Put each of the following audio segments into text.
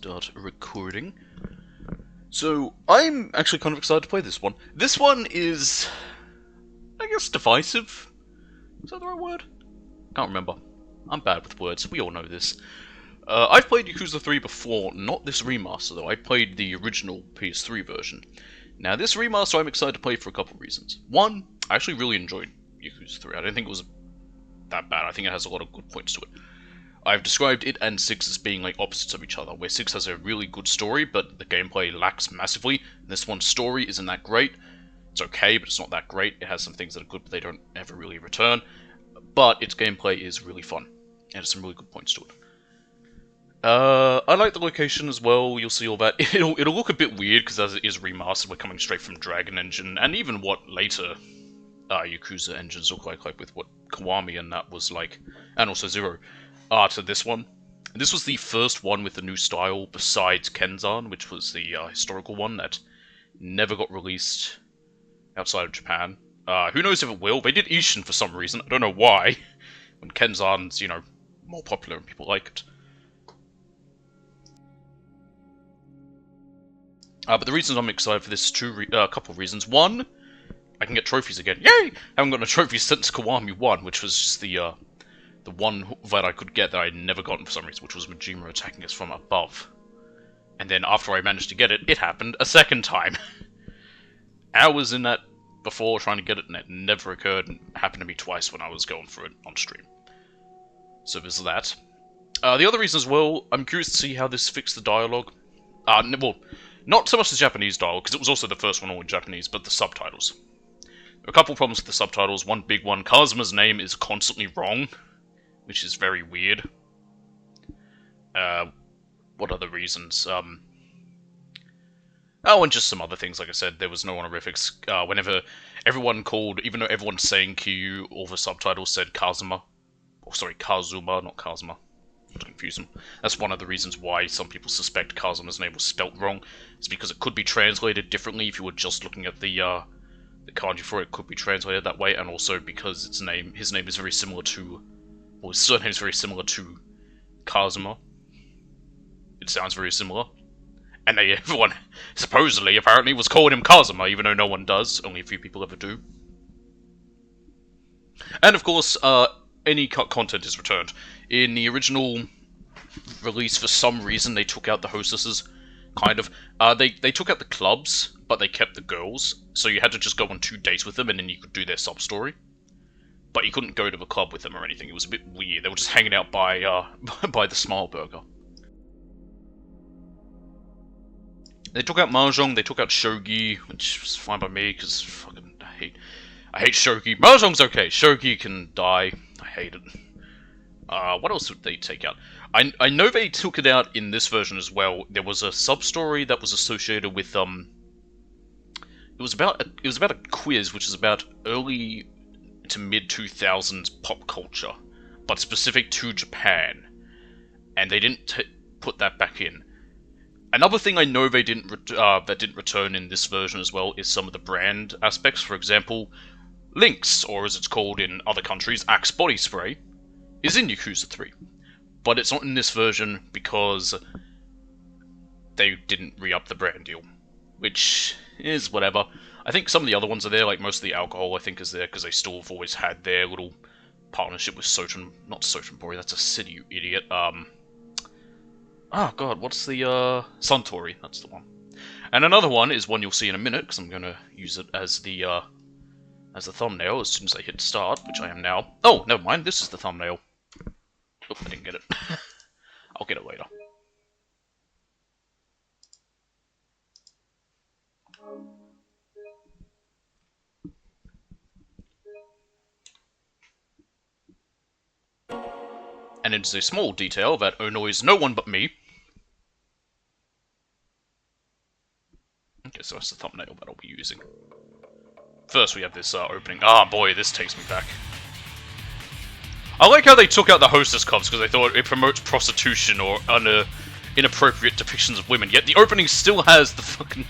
Start recording. So, I'm actually kind of excited to play this one. This one is, I guess, divisive. Is that the right word? Can't remember. I'm bad with words, we all know this. I've played Yakuza 3 before, not this remaster though. I played the original PS3 version. Now, this remaster I'm excited to play for a couple of reasons. One, I actually really enjoyed Yakuza 3. I don't think it was that bad. I think it has a lot of good points to it. I've described it and 6 as being like opposites of each other, where 6 has a really good story, but the gameplay lacks massively. This one's story isn't that great. It's okay, but it's not that great. It has some things that are good, but they don't ever really return. But its gameplay is really fun, and has some really good points to it. I like the location as well, you'll see all that. It'll look a bit weird, because as it is remastered, we're coming straight from Dragon Engine, and even what later Yakuza engines look like with what Kiwami and that was like, and also Zero. To this one. This was the first one with the new style besides Kenzan, which was the historical one that never got released outside of Japan. Who knows if it will? They did Ishin for some reason. I don't know why. When Kenzan's, more popular and people like it. But the reasons I'm excited for this a couple of reasons. One, I can get trophies again. Yay! I haven't gotten a trophy since Kiwami 1, which was just the one that I could get that I'd never gotten for some reason, which was Majima attacking us from above. And then after I managed to get it, it happened a second time. I was in that before trying to get it, and it never occurred, and it happened to me twice when I was going through it on stream. So there's that. The other reason as well, I'm curious to see how this fixed the dialogue. Well, not so much the Japanese dialogue, because it was also the first one all in Japanese, but the subtitles. There are a couple problems with the subtitles. One big one, Kazuma's name is constantly wrong, which is very weird. What other reasons? Oh, and just some other things, like I said, there was no honorifics. Whenever everyone called, even though everyone's saying Kiryu, all the subtitles said Kazuma. Oh, sorry, Kazuma, not Kazuma. Don't confuse them. That's one of the reasons why some people suspect Kazuma's name was spelt wrong. It's because it could be translated differently if you were just looking at the kanji for it. It could be translated that way, and also because his name is very similar to... Well, his surname is very similar to Kazuma. It sounds very similar. And everyone, supposedly, apparently, was calling him Kazuma, even though no one does. Only a few people ever do. And, of course, any cut content is returned. In the original release, for some reason, they took out the hostesses, kind of. They took out the clubs, but they kept the girls. So you had to just go on 2 dates with them, and then you could do their sub-story. But you couldn't go to the club with them or anything. It was a bit weird. They were just hanging out by by the Smile Burger. They took out Mahjong, they took out Shogi, which was fine by me, because fucking I hate Shogi. Mahjong's okay, Shogi can die. I hate it. What else would they take out? I know they took it out in this version as well. There was a sub-story that was associated with, it was about a quiz, which is about early to mid-2000s pop culture, but specific to Japan, and they didn't put that back in. Another thing I know they didn't that didn't return in this version as well is some of the brand aspects. For example, Lynx, or as it's called in other countries, Axe body spray, is in Yakuza 3, but it's not in this version because they didn't re-up the brand deal, which is whatever. I think some of the other ones are there, like most of the alcohol I think is there, because they still have always had their little partnership with Soten, not Sotenbori, that's a city, you idiot, oh god, what's the, Suntory, that's the one. And another one is one you'll see in a minute, because I'm going to use it as the thumbnail as soon as I hit start, which I am now. Oh, never mind, this is the thumbnail. Oh, I didn't get it. I'll get it later. And it is a small detail that annoys no one but me. Okay, so that's the thumbnail that I'll be using. First we have this opening. Ah, boy, this takes me back. I like how they took out the hostess clubs because they thought it promotes prostitution or inappropriate depictions of women, yet the opening still has the fucking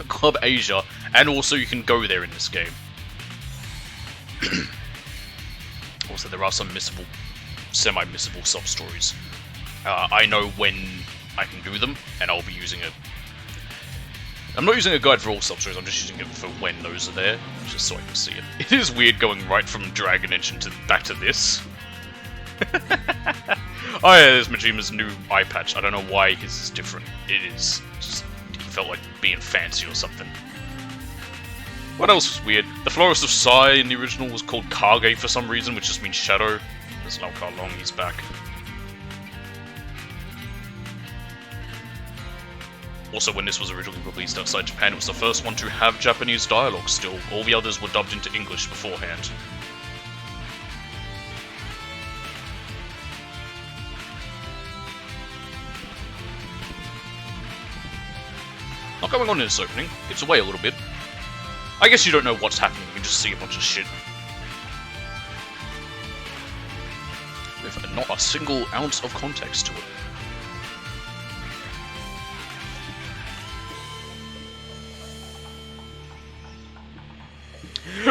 Club Asia, and also you can go there in this game. Also, there are some missable, semi-missable sub-stories. I know when I can do them, and I'll be using a... I'm not using a guide for all sub-stories, I'm just using it for when those are there, just so I can see it. It is weird going right from Dragon Engine back to this. Oh yeah, there's Majima's new eye patch. I don't know why his is different. It is just... he felt like being fancy or something. What else was weird? The Florist of Sai in the original was called Kage for some reason, which just means shadow. There's no how long he's back. Also, when this was originally released outside Japan, it was the first one to have Japanese dialogue still. All the others were dubbed into English beforehand. Not going on in this opening. It's away a little bit. I guess you don't know what's happening, you can just see a bunch of shit. With not a single ounce of context to it.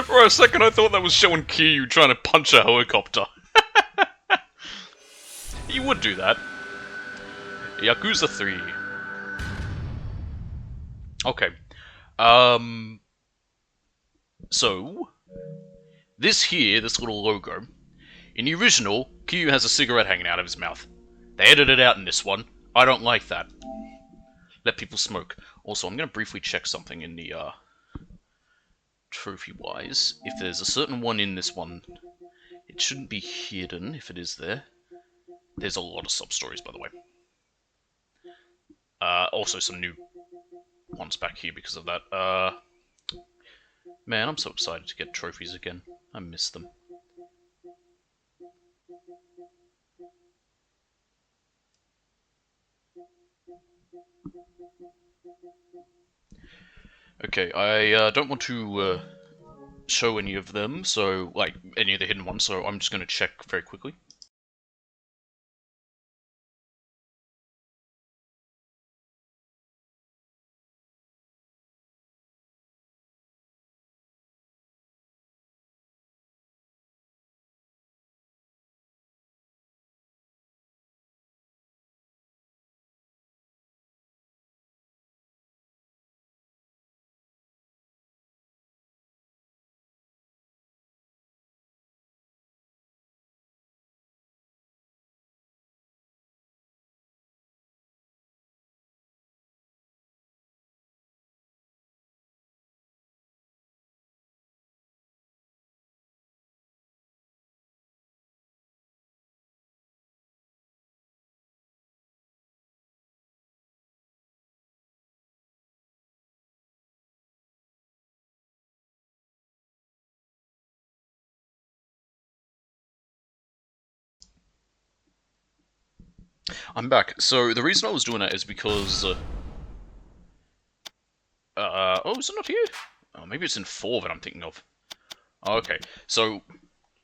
For a second I thought that was showing Kiryu trying to punch a helicopter. He would do that. Yakuza 3. Okay. So, this little logo, in the original, Kiryu has a cigarette hanging out of his mouth. They edited it out in this one. I don't like that. Let people smoke. Also, I'm going to briefly check something in the, trophy-wise. If there's a certain one in this one, it shouldn't be hidden if it is there. There's a lot of sub-stories, by the way. Also some new ones back here because of that. Man, I'm so excited to get trophies again. I miss them. Okay, I don't want to show any of them, so, like, any of the hidden ones, so I'm just going to check very quickly. I'm back. So, the reason I was doing that is because... oh, is it not here? Oh, maybe it's in 4 that I'm thinking of. Oh, okay, so...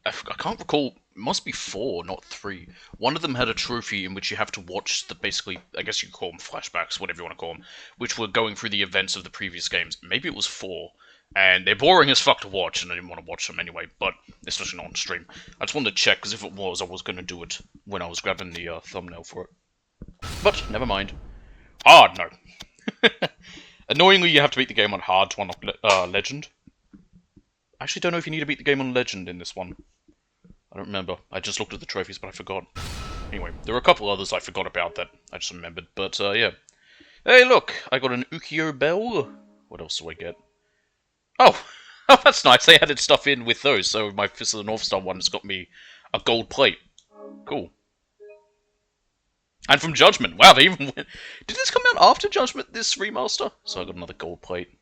I can't recall, it must be 4, not 3. One of them had a trophy in which you have to watch the, basically, I guess you could call them flashbacks, whatever you want to call them, which were going through the events of the previous games. Maybe it was 4, and they're boring as fuck to watch, and I didn't want to watch them anyway, but especially not on stream. I just wanted to check, because if it was, I was going to do it when I was grabbing the thumbnail for it. But, never mind. Hard, no. Annoyingly, you have to beat the game on hard to unlock Legend. I actually don't know if you need to beat the game on Legend in this one. I don't remember. I just looked at the trophies, but I forgot. Anyway, there were a couple others I forgot about that I just remembered, but yeah. Hey, look! I got an Ukiyo bell. What else do I get? Oh! Oh, that's nice. They added stuff in with those, so my Fist of the North Star one has got me a gold plate. Cool. And from Judgment. Wow, they even went... Did this come out after Judgment, this remaster? So I got another gold plate.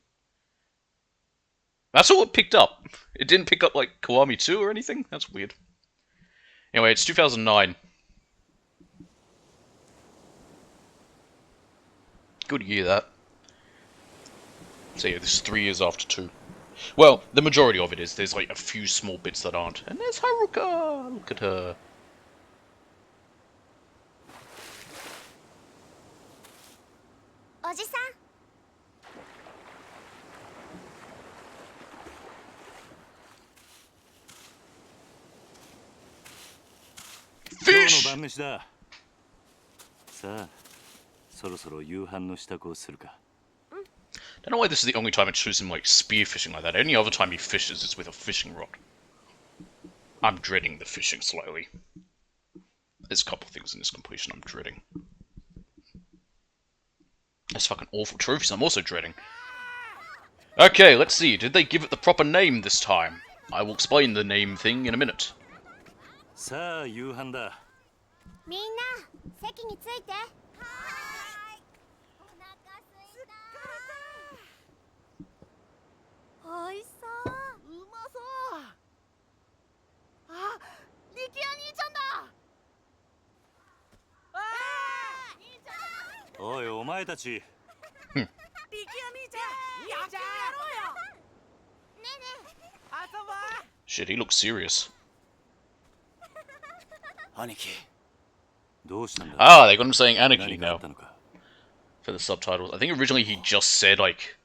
That's all it picked up. It didn't pick up, like, Kiwami 2 or anything? That's weird. Anyway, it's 2009. Good year, that. So yeah, this is 3 years after 2. Well, the majority of it is. There's like a few small bits that aren't. And there's Haruka! Look at her. Oji-san? Fish! 晩飯だ。さあ、Don't know why this is the only time it shows him like spearfishing like that. Any other time he fishes is with a fishing rod. I'm dreading the fishing slightly. There's a couple things in this completion I'm dreading. There's fucking awful trophies I'm also dreading. Okay, let's see. Did they give it the proper name this time? I will explain the name thing in a minute. さあ夕飯だ。みんな席について。はーい。お腹すいた。おいしそう。うまそう。あ、力也兄ちゃんだ。あー、兄ちゃん。おいお前たち。力也兄ちゃん、やってやろうよ。ねえねえ。遊ぼう。 Shit, he looks serious. 兄貴。どうしたんだ。 Ah, they got him saying Anarchy 何かあ now ったのか。 for the subtitles. I think originally he just said like,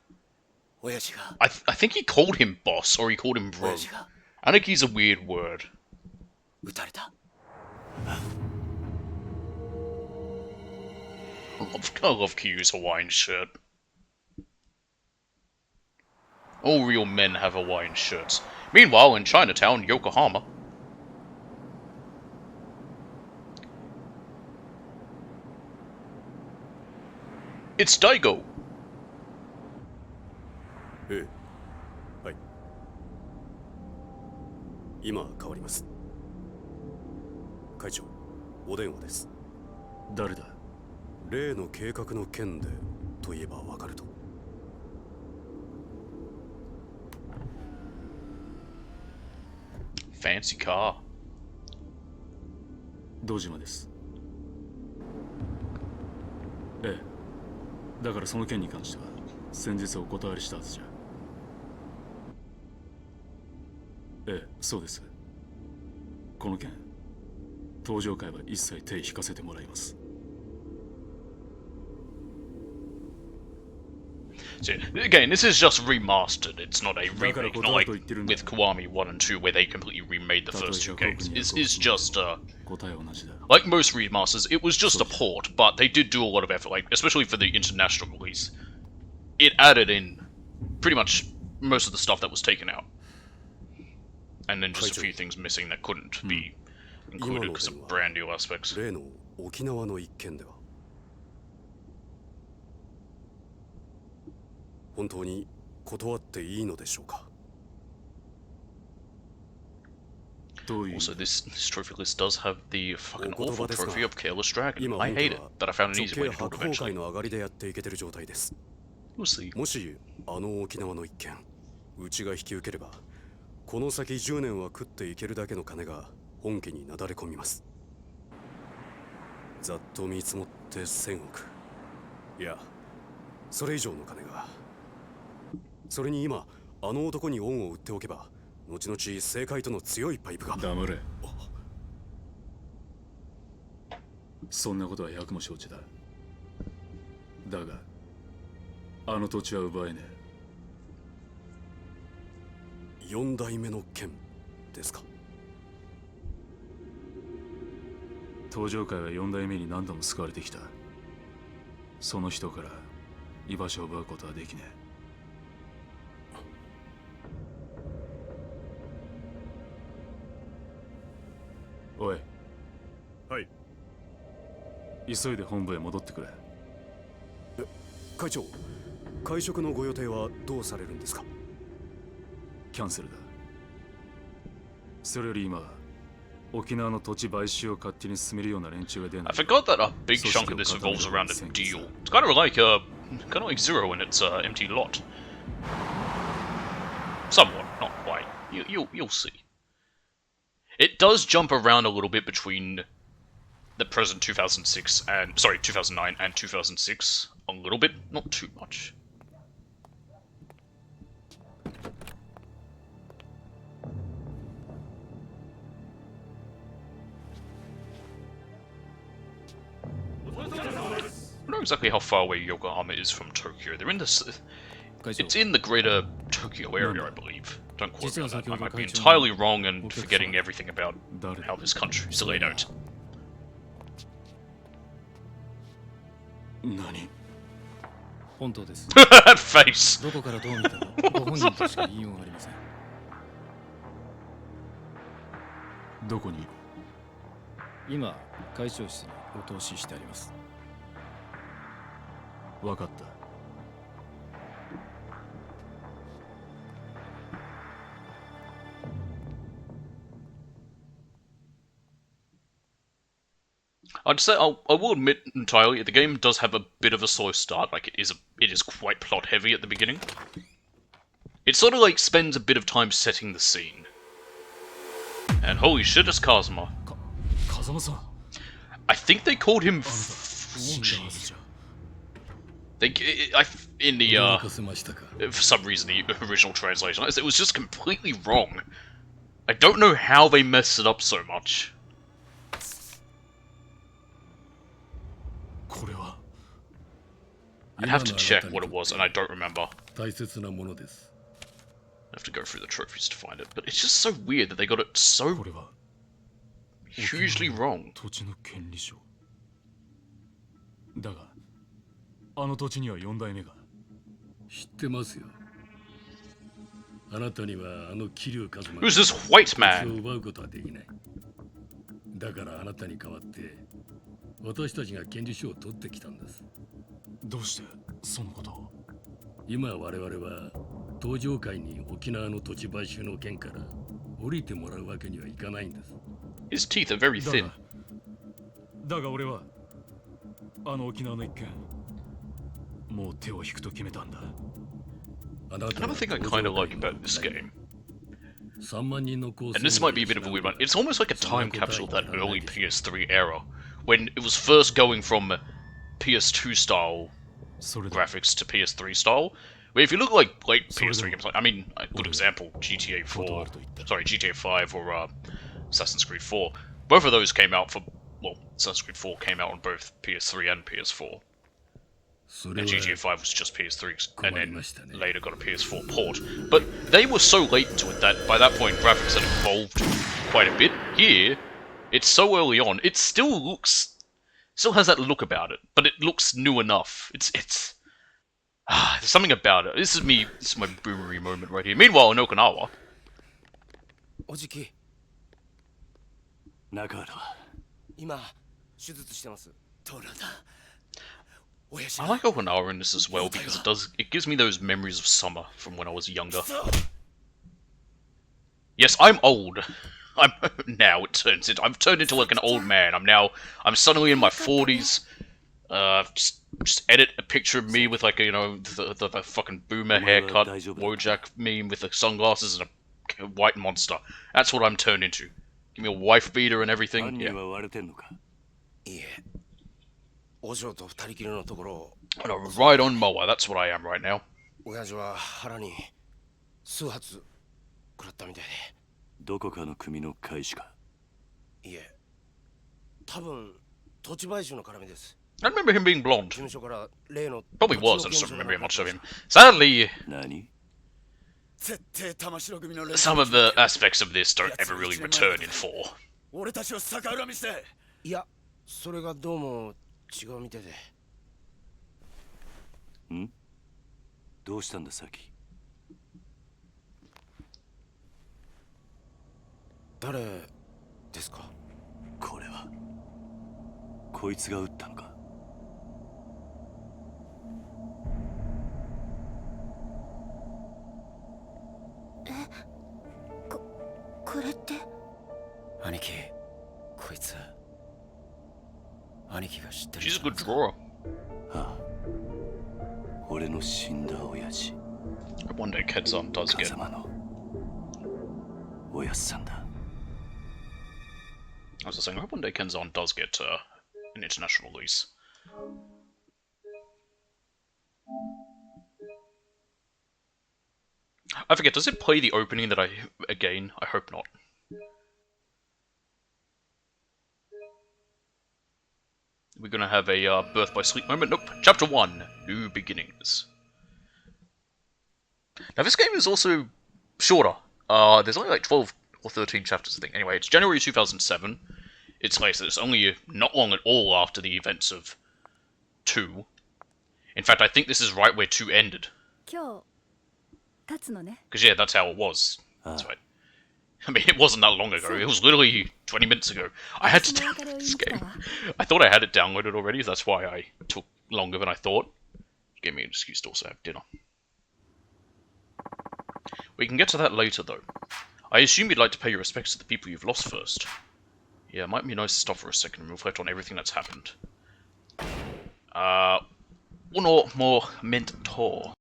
親父が。 I think he called him boss or he called him bro. 親父が Anarchy's a weird word. 撃たれた。 I love Kyu's Hawaiian shirt. All real men have Hawaiian shirts. Meanwhile, in Chinatown, Yokohama. It's Daigo! ええ、はい。今変わります。会長、お電話です。誰だ。例の計画の件でといえばわかると。Fancy car. 堂島です。ええ。だからその件に関しては先日お断りしたはずじゃ。ええ、そうです。この件、登場会は一切手引かせてもらいます。 So, again, this is just remastered. It's not a remake, not like with Kiwami 1 and 2 where they completely remade the first two games. It's just, like most remasters, it was just a port, but they did do a lot of effort, like, especially for the international release. It added in pretty much most of the stuff that was taken out. And then just a few things missing that couldn't be included because of brand new aspects. 例の沖縄の一件では本当に断っていいのでしょうか。 Also, this trophy list does have the fucking awful trophy of Careless Dragon. I hate it, but I found an easy way to do it eventually. の上がりでやっていけてる状態です。 We'll see. もし沖縄の一件、うちが引き受ければ、この先10年は食っていけるだけの金が本家になだれ込みます。ざっと見積もって1000億。いや、それ以上の金が。それに今男に恩を売っておけば、後々政界との強いパイプが。黙れ。そんなことは百も承知だ。だが、あの土地は奪えねえ。4代目の剣ですか。登場界は4代目に何度も救われてきた。その人から居場所を奪うことはできねえ。 おい。はい。急いで本部へ戻ってくれ。会長、会食のご予定はどうされるんですか。キャンセルだ。それより今、沖縄の土地買収を勝手に進めるような連中が出ない。 I forgot that a big chunk of this revolves around a deal. It's kind of like Zero in its empty lot. Somewhat, not quite. You'll see. It does jump around a little bit between the present 2006 and 2009 and 2006 a little bit, not too much. I don't know exactly how far away Yokohama is from Tokyo. They're in this. It's in the greater Tokyo area, I believe. Don't quote me on that. I might be entirely wrong and forgetting everything about how this country is laid out. 何？本当です。 That face. どこからどう見てもご本人としか言いようがありません。どこにいる？今、会長室にお通ししてあります。分かった。I'd say I will admit entirely the game does have a bit of a slow start. Like it is quite plot heavy at the beginning. It sort of like spends a bit of time setting the scene. And holy shit, it's Kazuma. 風間さん。 I think they called him. ウォンダーズじゃ。 In the 驚かせましたか。 for some reason the original translation it was just completely wrong. I don't know how they messed it up so much. これは。 I'd have to check what it was, and I don't remember. 大切なものです。 I have to go through the trophies to find it, but it's just so weird that they got it so これは。 hugely wrong. 土地の権利書。だが、あの土地には4代目が。知ってますよ。あなたにはあの桐生一馬 Who's this white を man? 奪うことはできない。だからあなたに代わって私たちが権利書を取ってきたんです。どうしてそのことを？今我々は東上界に沖縄の土地買収の件から降りてもらうわけにはいかないんです。 His teeth are very thin. だが俺はあの沖縄の一件もう手を引くと決めたんだ。 Another thing I kind of like about this game, 3万人の構成 and this might be a bit of a weird one, it's almost like a time capsule of that early PS3 era, when it was first going from PS2 style それで graphics to PS3 style. Where if you look like late PS3 games, like I mean, a good example, GTA 4, sorry, GTA 5 or Assassin's Creed 4, both of those came out for, well, Assassin's Creed 4 came out on both PS3 and PS4. それ And は GTA 5 was just PS3, and then 困りましたね。 later got a PS4 port. But they were so late to it that by that point graphics had evolved quite a bit. Here, it's so early on, it still has that look about it, but it looks new enough. There's something about it. This is my boomery moment right here. Meanwhile, in Okinawa, おじき中原は今手術してます。トラだ。親父 I like Okinawa in this as well because it gives me those memories of summer from when I was younger. Yes, I'm old. I've turned into like an old man. I'm suddenly in my 40s. Just edit a picture of me with like the fucking boomer haircut, Wojak meme with the sunglasses and a white monster. That's what I'm turned into. Give me a wife beater and everything. 犯 Yeah. 人は割れてんのか。いえ。お嬢と二人きりのところを And a ride-on mower. That's what I am right now. 親父は腹に数発食らったみたいで。どこかの組の会士か。いえ。多分土地買収の絡みです。 I remember him being blonde. 事務所から例の Probably was. I just don't remember much of him. Sadly, 何？ 絶対玉城組の some of the aspects of this don't ever really return in 4. 俺たちを逆恨みして。いや、それがどうも違うみたいで。ん？どうしたんださっき。誰ですか？これはこいつが撃ったのか。これって兄貴、こいつ兄貴が知ってる。 She's a good drawer. ああ、俺の死んだ親父。 One day Kedzan does get. 風間のおやっさんだ。 I was just saying, I hope one day Kenzan does get an international release. I forget, does it play the opening that again? I hope not. We're gonna have a birth by sleep moment. Nope. Chapter 1, New Beginnings. Now this game is also shorter. There's only like 12 or 13 chapters, I think. Anyway, it's January 2007. It's only not long at all after the events of 2. In fact, I think this is right where 2 ended. 今日立つのね。 Because, yeah, that's how it was. That's right. I mean, it wasn't that long ago. It was literally 20 minutes ago. I had to download this game. I thought I had it downloaded already, so that's why I took longer than I thought. It gave me an excuse to also have dinner. We can get to that later, though. I assume you'd like to pay your respects to the people you've lost first. Yeah, it might be nice to stop for a second and reflect on everything that's happened. Uno more mentor.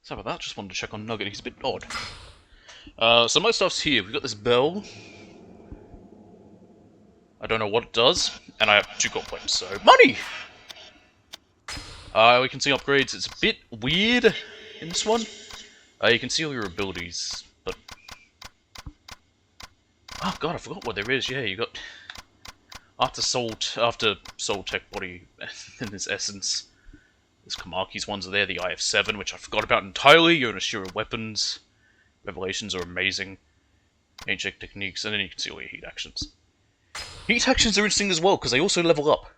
Sorry about that, just wanted to check on Nugget, he's a bit odd. So my stuff's here. We've got this bell. I don't know what it does, and I have 2 gold points, so money! We can see upgrades. It's a bit weird in this one. You can see all your abilities, but... Oh god, I forgot what there is. Yeah, you got... After Soul Tech Body in this essence. There's Kamaki's ones are there, the IF-7, which I forgot about entirely. Your Nashira weapons. Revelations are amazing. Ancient techniques, and then you can see all your heat actions. Heat actions are interesting as well, because they also level up.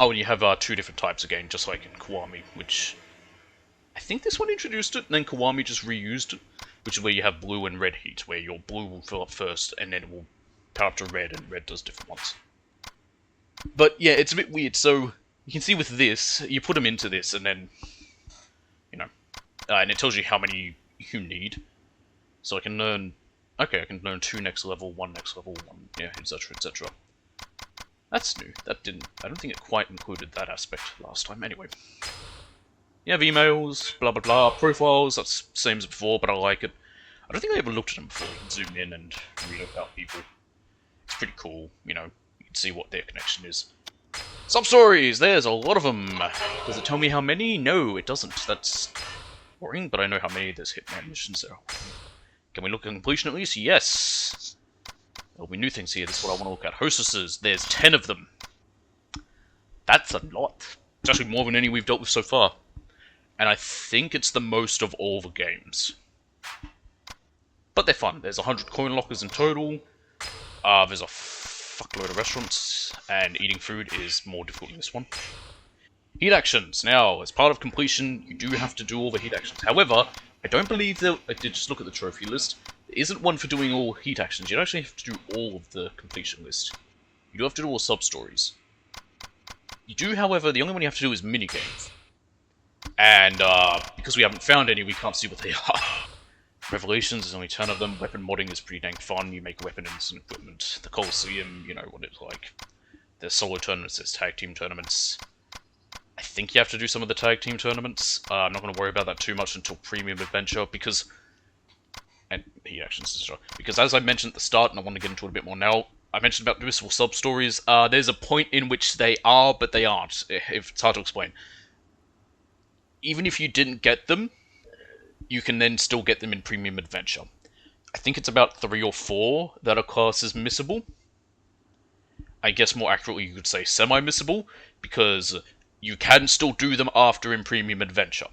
Oh, and you have 2 different types again, just like in Kiwami, which... I think this one introduced it, and then Kiwami just reused it, which is where you have blue and red heat, where your blue will fill up first, and then it will power up to red, and red does different ones. But yeah, it's a bit weird, so you can see with this, you put them into this, and then, you know, and it tells you how many you need. So I can learn, okay, I can learn 2 next level, 1 next level, 1, yeah, etc, etc. That's new. That didn't, I don't think it quite included that aspect last time. Anyway. You have emails, blah blah blah, profiles, that's the same as before, but I like it. I don't think I ever looked at them before. You can zoom in and read about people. It's pretty cool, you know, you can see what their connection is. Sub-stories! There's a lot of them! Does it tell me how many? No, it doesn't. That's boring, but I know how many there's Hitman missions there. Can we look at completion at least? Yes! There'll be new things here, this is what I want to look at. Hostesses, there's 10 of them. That's a lot. It's actually more than any we've dealt with so far. And I think it's the most of all the games. But they're fun. There's 100 coin lockers in total. There's a fuckload of restaurants, and eating food is more difficult in this one. Heat actions. Now, as part of completion, you do have to do all the heat actions. However, I don't believe that... I did just look at the trophy list. There isn't one for doing all heat actions. You don't actually have to do all of the completion list. You do have to do all sub-stories. You do, however, the only one you have to do is minigames. And, because we haven't found any, we can't see what they are. Revelations, there's only 10 of them. Weapon modding is pretty dang fun. You make weapons and equipment. The Coliseum, you know what it's like. There's solo tournaments, there's tag team tournaments. I think you have to do some of the tag team tournaments. I'm not going to worry about that too much until Premium Adventure, because... And heat actions, etc. Because as I mentioned at the start, and I want to get into it a bit more now, I mentioned about divisible sub-stories. There's a point in which they are, but they aren't. If it's hard to explain. Even if you didn't get them, you can then still get them in Premium Adventure. I think it's about 3 or 4 that are classed as missable. I guess more accurately you could say semi-missable, because you can still do them after in Premium Adventure.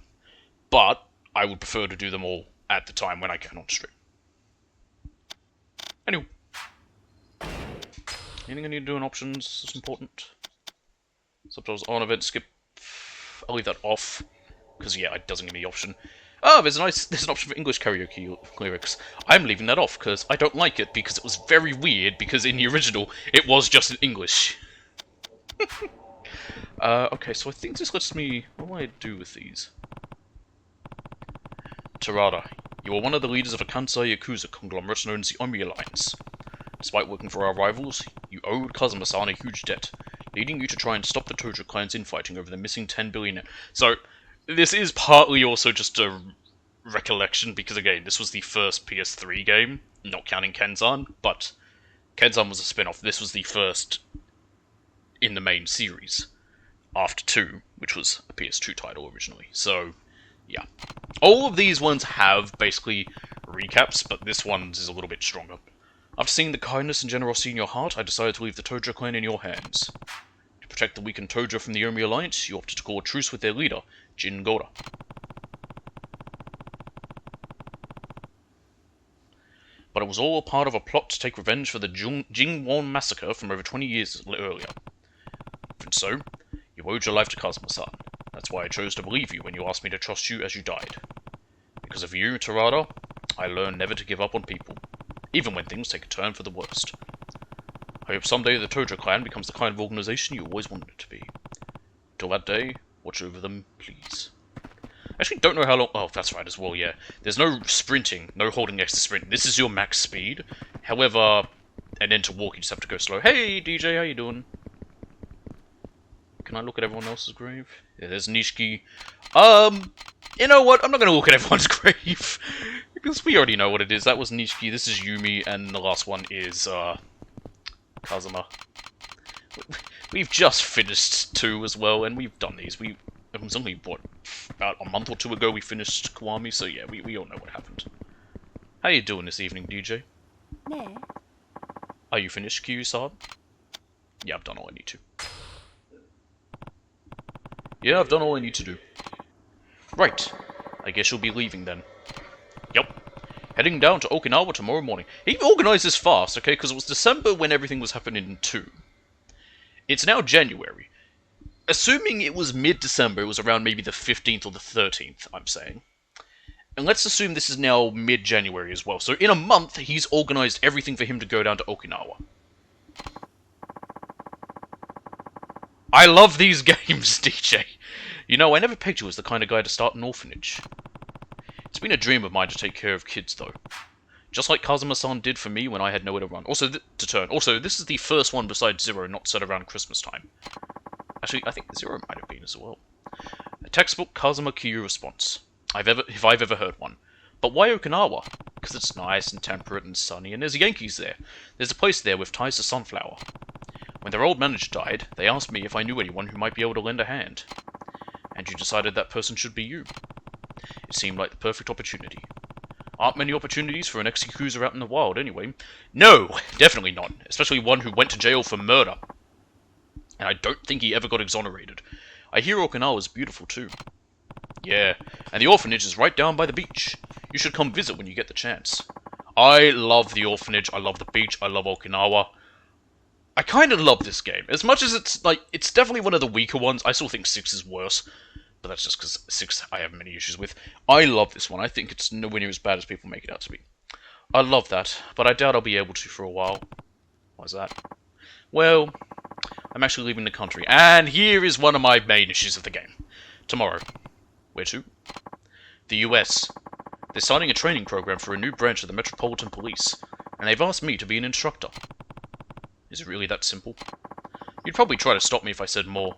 But I would prefer to do them all at the time when I can on stream. Anyway. Anything I need to do in options is important. Subtitles on, event skip. I'll leave that off. because yeah, it doesn't give me the option. Oh, there's an option for English karaoke lyrics. I'm leaving that off because I don't like it because it was very weird because in the original it was just in English. Okay, so I think this lets me... What do I do with these? Terada, you are one of the leaders of a Kansai Yakuza conglomerate known as the Omi Alliance. Despite working for our rivals, you owed Kazuma-san a huge debt, leading you to try and stop the Tojo clan's infighting over the missing 10 billion... So, this is partly also just a recollection, because again, this was the first PS3 game, not counting Kenzan, but Kenzan was a spin-off. This was the first in the main series, after 2, which was a PS2 title originally. So, yeah. All of these ones have, basically, recaps, but this one's is a little bit stronger. After seeing the kindness and generosity in your heart, I decided to leave the Tojo clan in your hands. To protect the weakened Tojo from the Omi Alliance, you opted to call a truce with their leader, Jin Gora. But it was all a part of a plot to take revenge for the Jingwon massacre from over 20 years earlier. And so, you owed your life to Kazuma-san. That's why I chose to believe you when you asked me to trust you as you died. Because of you, Terada, I learned never to give up on people, even when things take a turn for the worst. I hope someday the Tojo clan becomes the kind of organization you always wanted it to be. Till that day, watch over them, please. I actually don't know how long... Oh, that's right as well, yeah. There's no sprinting, no holding X to sprint. This is your max speed. However, and then to walk you just have to go slow. Hey, DJ, how you doing? Can I look at everyone else's grave? Yeah, there's Nishiki. You know what? I'm not going to look at everyone's grave. Because we already know what it is. That was Nishiki, this is Yumi, and the last one is, Kazuma. We've just finished 2 as well, and we've done these. It was only, what, about a month or 2 ago we finished Kiwami, so yeah, we all know what happened. How you doing this evening, DJ? 네. Are you finished, Kiryu-san? Yeah, I've done all I need to. Yeah, I've done all I need to do. Right. I guess you'll be leaving then. Yep. Heading down to Okinawa tomorrow morning. He organised this fast, okay, because it was December when everything was happening in 2. It's now January. Assuming it was mid-December, it was around maybe the 15th or the 13th, I'm saying. And let's assume this is now mid-January as well. So in a month, he's organised everything for him to go down to Okinawa. I love these games, DJ. You know, I never pegged you as the kind of guy to start an orphanage. It's been a dream of mine to take care of kids, though. Just like Kazuma-san did for me when I had nowhere to run. Also, this is the first one besides Zero not set around Christmas time. Actually, I think Zero might have been as well. A textbook Kazuma Kiryu response. If I've ever heard one. But why Okinawa? Because it's nice and temperate and sunny, and there's Yankees there. There's a place there with ties to Sunflower. When their old manager died, they asked me if I knew anyone who might be able to lend a hand. And you decided that person should be you. It seemed like the perfect opportunity. Aren't many opportunities for an ex-Yakuza out in the wild, anyway. No, definitely not. Especially one who went to jail for murder. And I don't think he ever got exonerated. I hear Okinawa's beautiful too. Yeah, and the orphanage is right down by the beach. You should come visit when you get the chance. I love the orphanage, I love the beach, I love Okinawa. I kind of love this game. As much as it's definitely one of the weaker ones. I still think 6 is worse. But that's just because 6 I have many issues with. I love this one. I think it's nowhere near as bad as people make it out to be. I love that, but I doubt I'll be able to for a while. Why's that? Well, I'm actually leaving the country. And here is one of my main issues of the game. Tomorrow. Where to? The US. They're starting a training program for a new branch of the Metropolitan Police. And they've asked me to be an instructor. Is it really that simple? You'd probably try to stop me if I said more.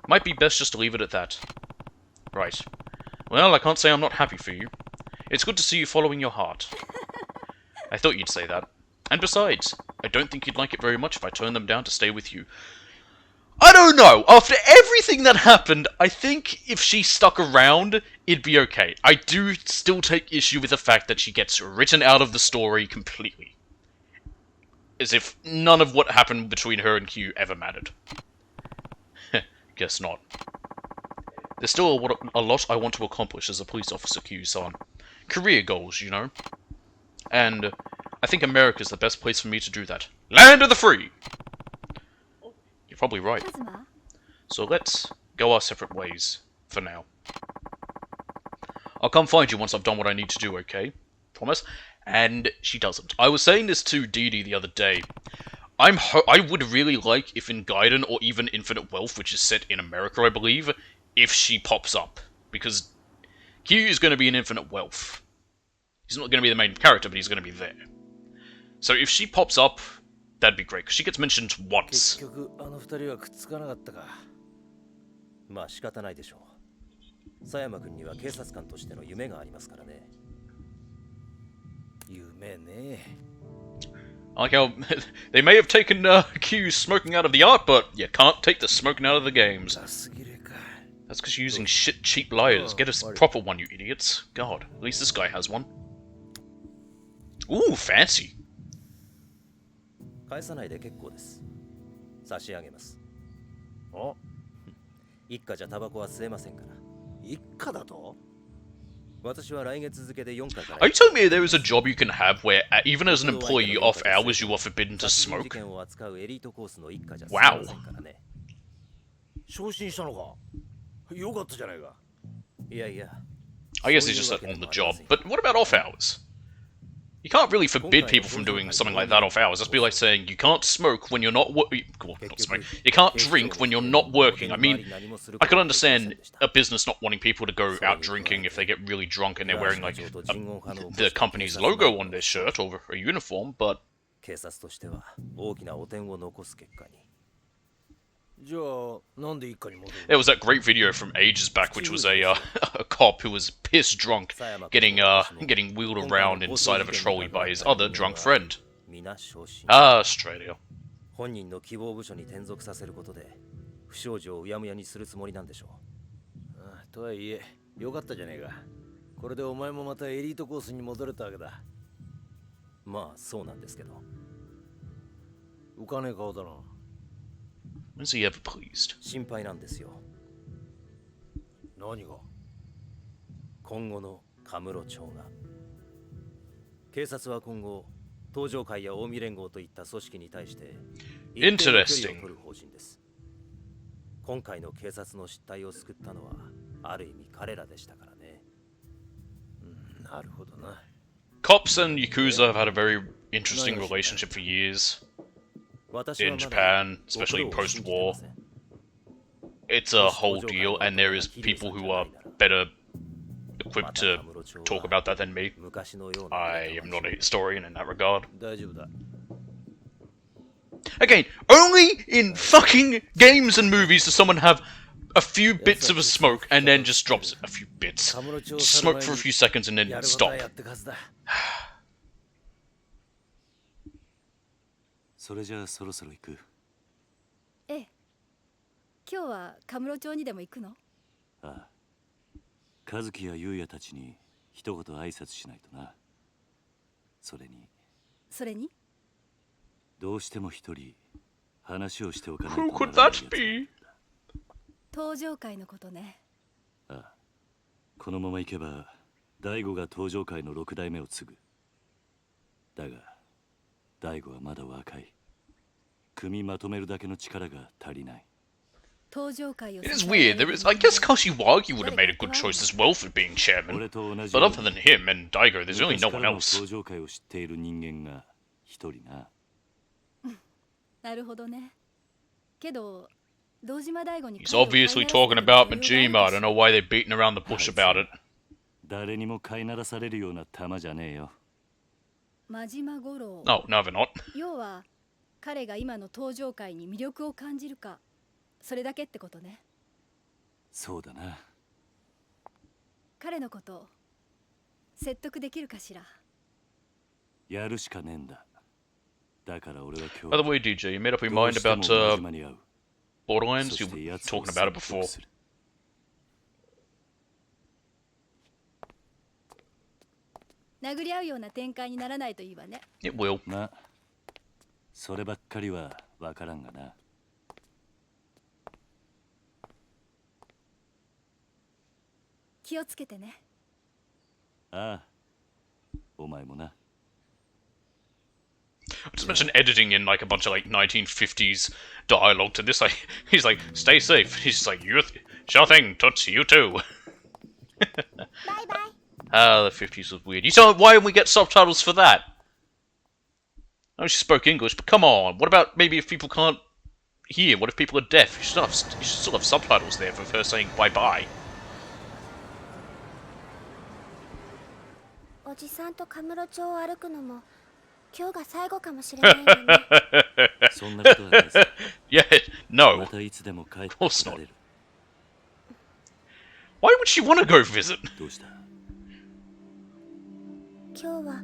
Might be best just to leave it at that. Right. Well, I can't say I'm not happy for you. It's good to see you following your heart. I thought you'd say that. And besides, I don't think you'd like it very much if I turned them down to stay with you. I don't know! After everything that happened, I think if she stuck around, it'd be okay. I do still take issue with the fact that she gets written out of the story completely. As if none of what happened between her and Q ever mattered. Guess not. There's still a lot I want to accomplish as a police officer, Q-san. Career goals, you know. And I think America's the best place for me to do that. Land of the free! You're probably right. Kazuma? So let's go our separate ways, for now. I'll come find you once I've done what I need to do, okay? Promise? And she doesn't. I was saying this to Dee Dee the other day. I would really like if in Gaiden or even Infinite Wealth, which is set in America, I believe, if she pops up. Because Q is going to be in Infinite Wealth. He's not going to be the main character, but he's going to be there. So if she pops up, that'd be great, because she gets mentioned once. 結局あの二人はくっつかなかったか。まあ仕方ないでしょう。佐山君には警察官としての夢がありますからね。夢ね。I like how they may have taken Q's smoking out of the art, but you can't take the smoking out of the games. That's because you're using shit cheap liars. Get a proper one, you idiots. God, at least this guy has one. Ooh, fancy. 返さないで結構です。差し上げます。お、一家じゃタバコは吸えませんから。一家だと？私は来月付で4回から。Are you telling me there is a job you can have where, even as an employee off hours, you are forbidden to smoke? Wow. 昇進したのか？よかったじゃないか。いやいや。I guess it's just on the job. But what about off hours? You can't really forbid people from doing something like that off hours. That's be like saying you can't smoke when you're not You can't drink when you're not working. I mean, I could understand a business not wanting people to go out drinking if they get really drunk and they're wearing like the company's logo on their shirt or a uniform, but 警察としては大きな汚点を残す結果に。じゃあなんで一家に戻る？ there was that great video from ages back, which was a cop who was piss drunk, getting wheeled around inside of a trolley by his other drunk friend. Ah, Australia. 本人の希望部署に転属させることで不祥事をうやむやにするつもりなんでしょう。ああ、とはいえよかったじゃねえか。これでお前もまたエリートコースに戻れたわけだ。まあそうなんですけど。浮かねえ顔だな。Was he ever pleased? 心配なんですよ。何が？今後のカムロ町が。警察は今後、東上会や近江連合といった組織に対して一定の距離を取る方針です。今回の警察の失態を救ったのはある意味彼らでしたからね。なるほどな。Cops and Yakuza have had a very interesting relationship for years. In Japan, especially post-war. It's a whole deal, and there is people who are better equipped to talk about that than me. I am not a historian in that regard. Again, only in fucking games and movies does someone have a few bits of a smoke and then just drops it. A few bits. Just smoke for a few seconds and then stop. それじゃあそろそろ行く。ええ。今日はカムロ町にでも行くの？ああ。和樹や優也たちに一言挨拶しないとな。それにどうしても一人話をしておかないとならない Who could that be? 登場会のことね。ああ。このまま行けば大悟が登場会の6代目を継ぐ。だが大悟はまだ若い。組まとめるだけの力が足りない。It is weird. There is, I guess, Kashiwagi would have made a good choice as well for being chairman. But other than him and Daigo, there's really no one else. 登場会を知っている人間が一人な。なるほどね。けど、堂島大吾に。He's obviously talking about Majima. I don't know why they're beating around the bush about it. 誰にも飼いならされるような玉じゃねえよ。真島五郎。No, no, they're not. 要は彼が今の登場会に魅力を感じるか、それだけってことね。そうだな。彼のこと説得できるかしら。やるしかねえんだ。だから俺は今日。 By the way, DJ, you made up your mind about Borderlands? You were talking about it before. 殴り合うような展開にならないといいわね。It will. まあ、そればっかりはわからんがな。気をつけてね。ああ、お前もな。Just mention editing in like a bunch of like 1950s dialogue to this. Like he's like, "Stay safe." He's just like, "You, sure thing, Toots, you too." Bye bye. Ah, the 50s was weird. You know, why don't we get subtitles for that? I know she spoke English, but come on. What about maybe if people can't hear? What if people are deaf? You should still have subtitles there for her saying bye-bye. おじさんとカムロ町を歩くのも今日が最後かもしれないわね。そんなことはないさ。 Yeah, ま no. たいつでも帰って course こられる。 Why would she want to go visit? どうした？今日は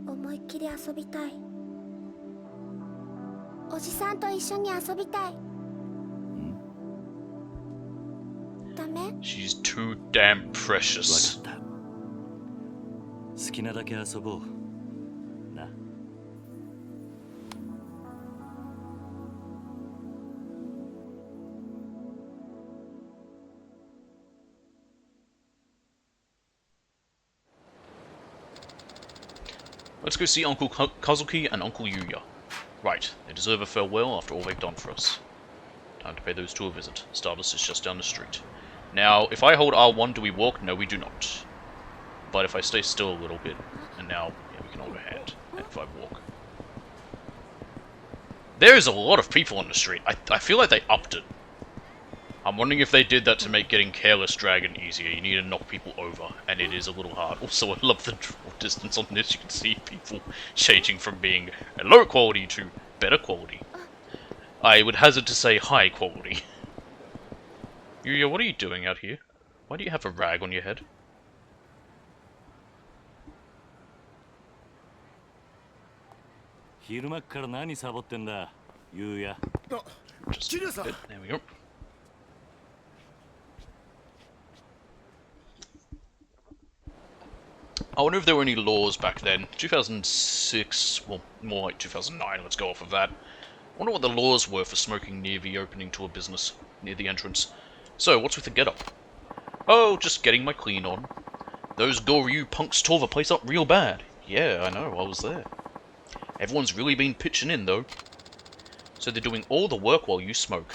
思いっきり遊びたい。おじさんと一緒に遊びたい。ダメ？ She's too damn わ precious. かった。好きなだけ遊ぼう。な。 Let's go see Uncle Kazuki and Uncle Yuya. Right, they deserve a farewell after all they've done for us. Time to pay those two a visit. Stardust is just down the street. Now, if I hold R1, do we walk? No, we do not. But if I stay still a little bit, and now, yeah, we can hold a hand. And if I walk. There's a lot of people on the street. I feel like they upped it. I'm wondering if they did that to make getting Careless Dragon easier. You need to knock people over, and it is a little hard. Also, I love the draw distance on this. You can see people changing from being low quality to better quality. I would hazard to say high quality. Yuya, what are you doing out here? Why do you have a rag on your head? Just there we go. I wonder if there were any laws back then. 2006, well, more like 2009, let's go off of that. I wonder what the laws were for smoking near the opening to a business, near the entrance. So, what's with the get-up? Oh, just getting my clean on. Those Goryu punks tore the place up real bad. Yeah, I know, I was there. Everyone's really been pitching in, though. So they're doing all the work while you smoke.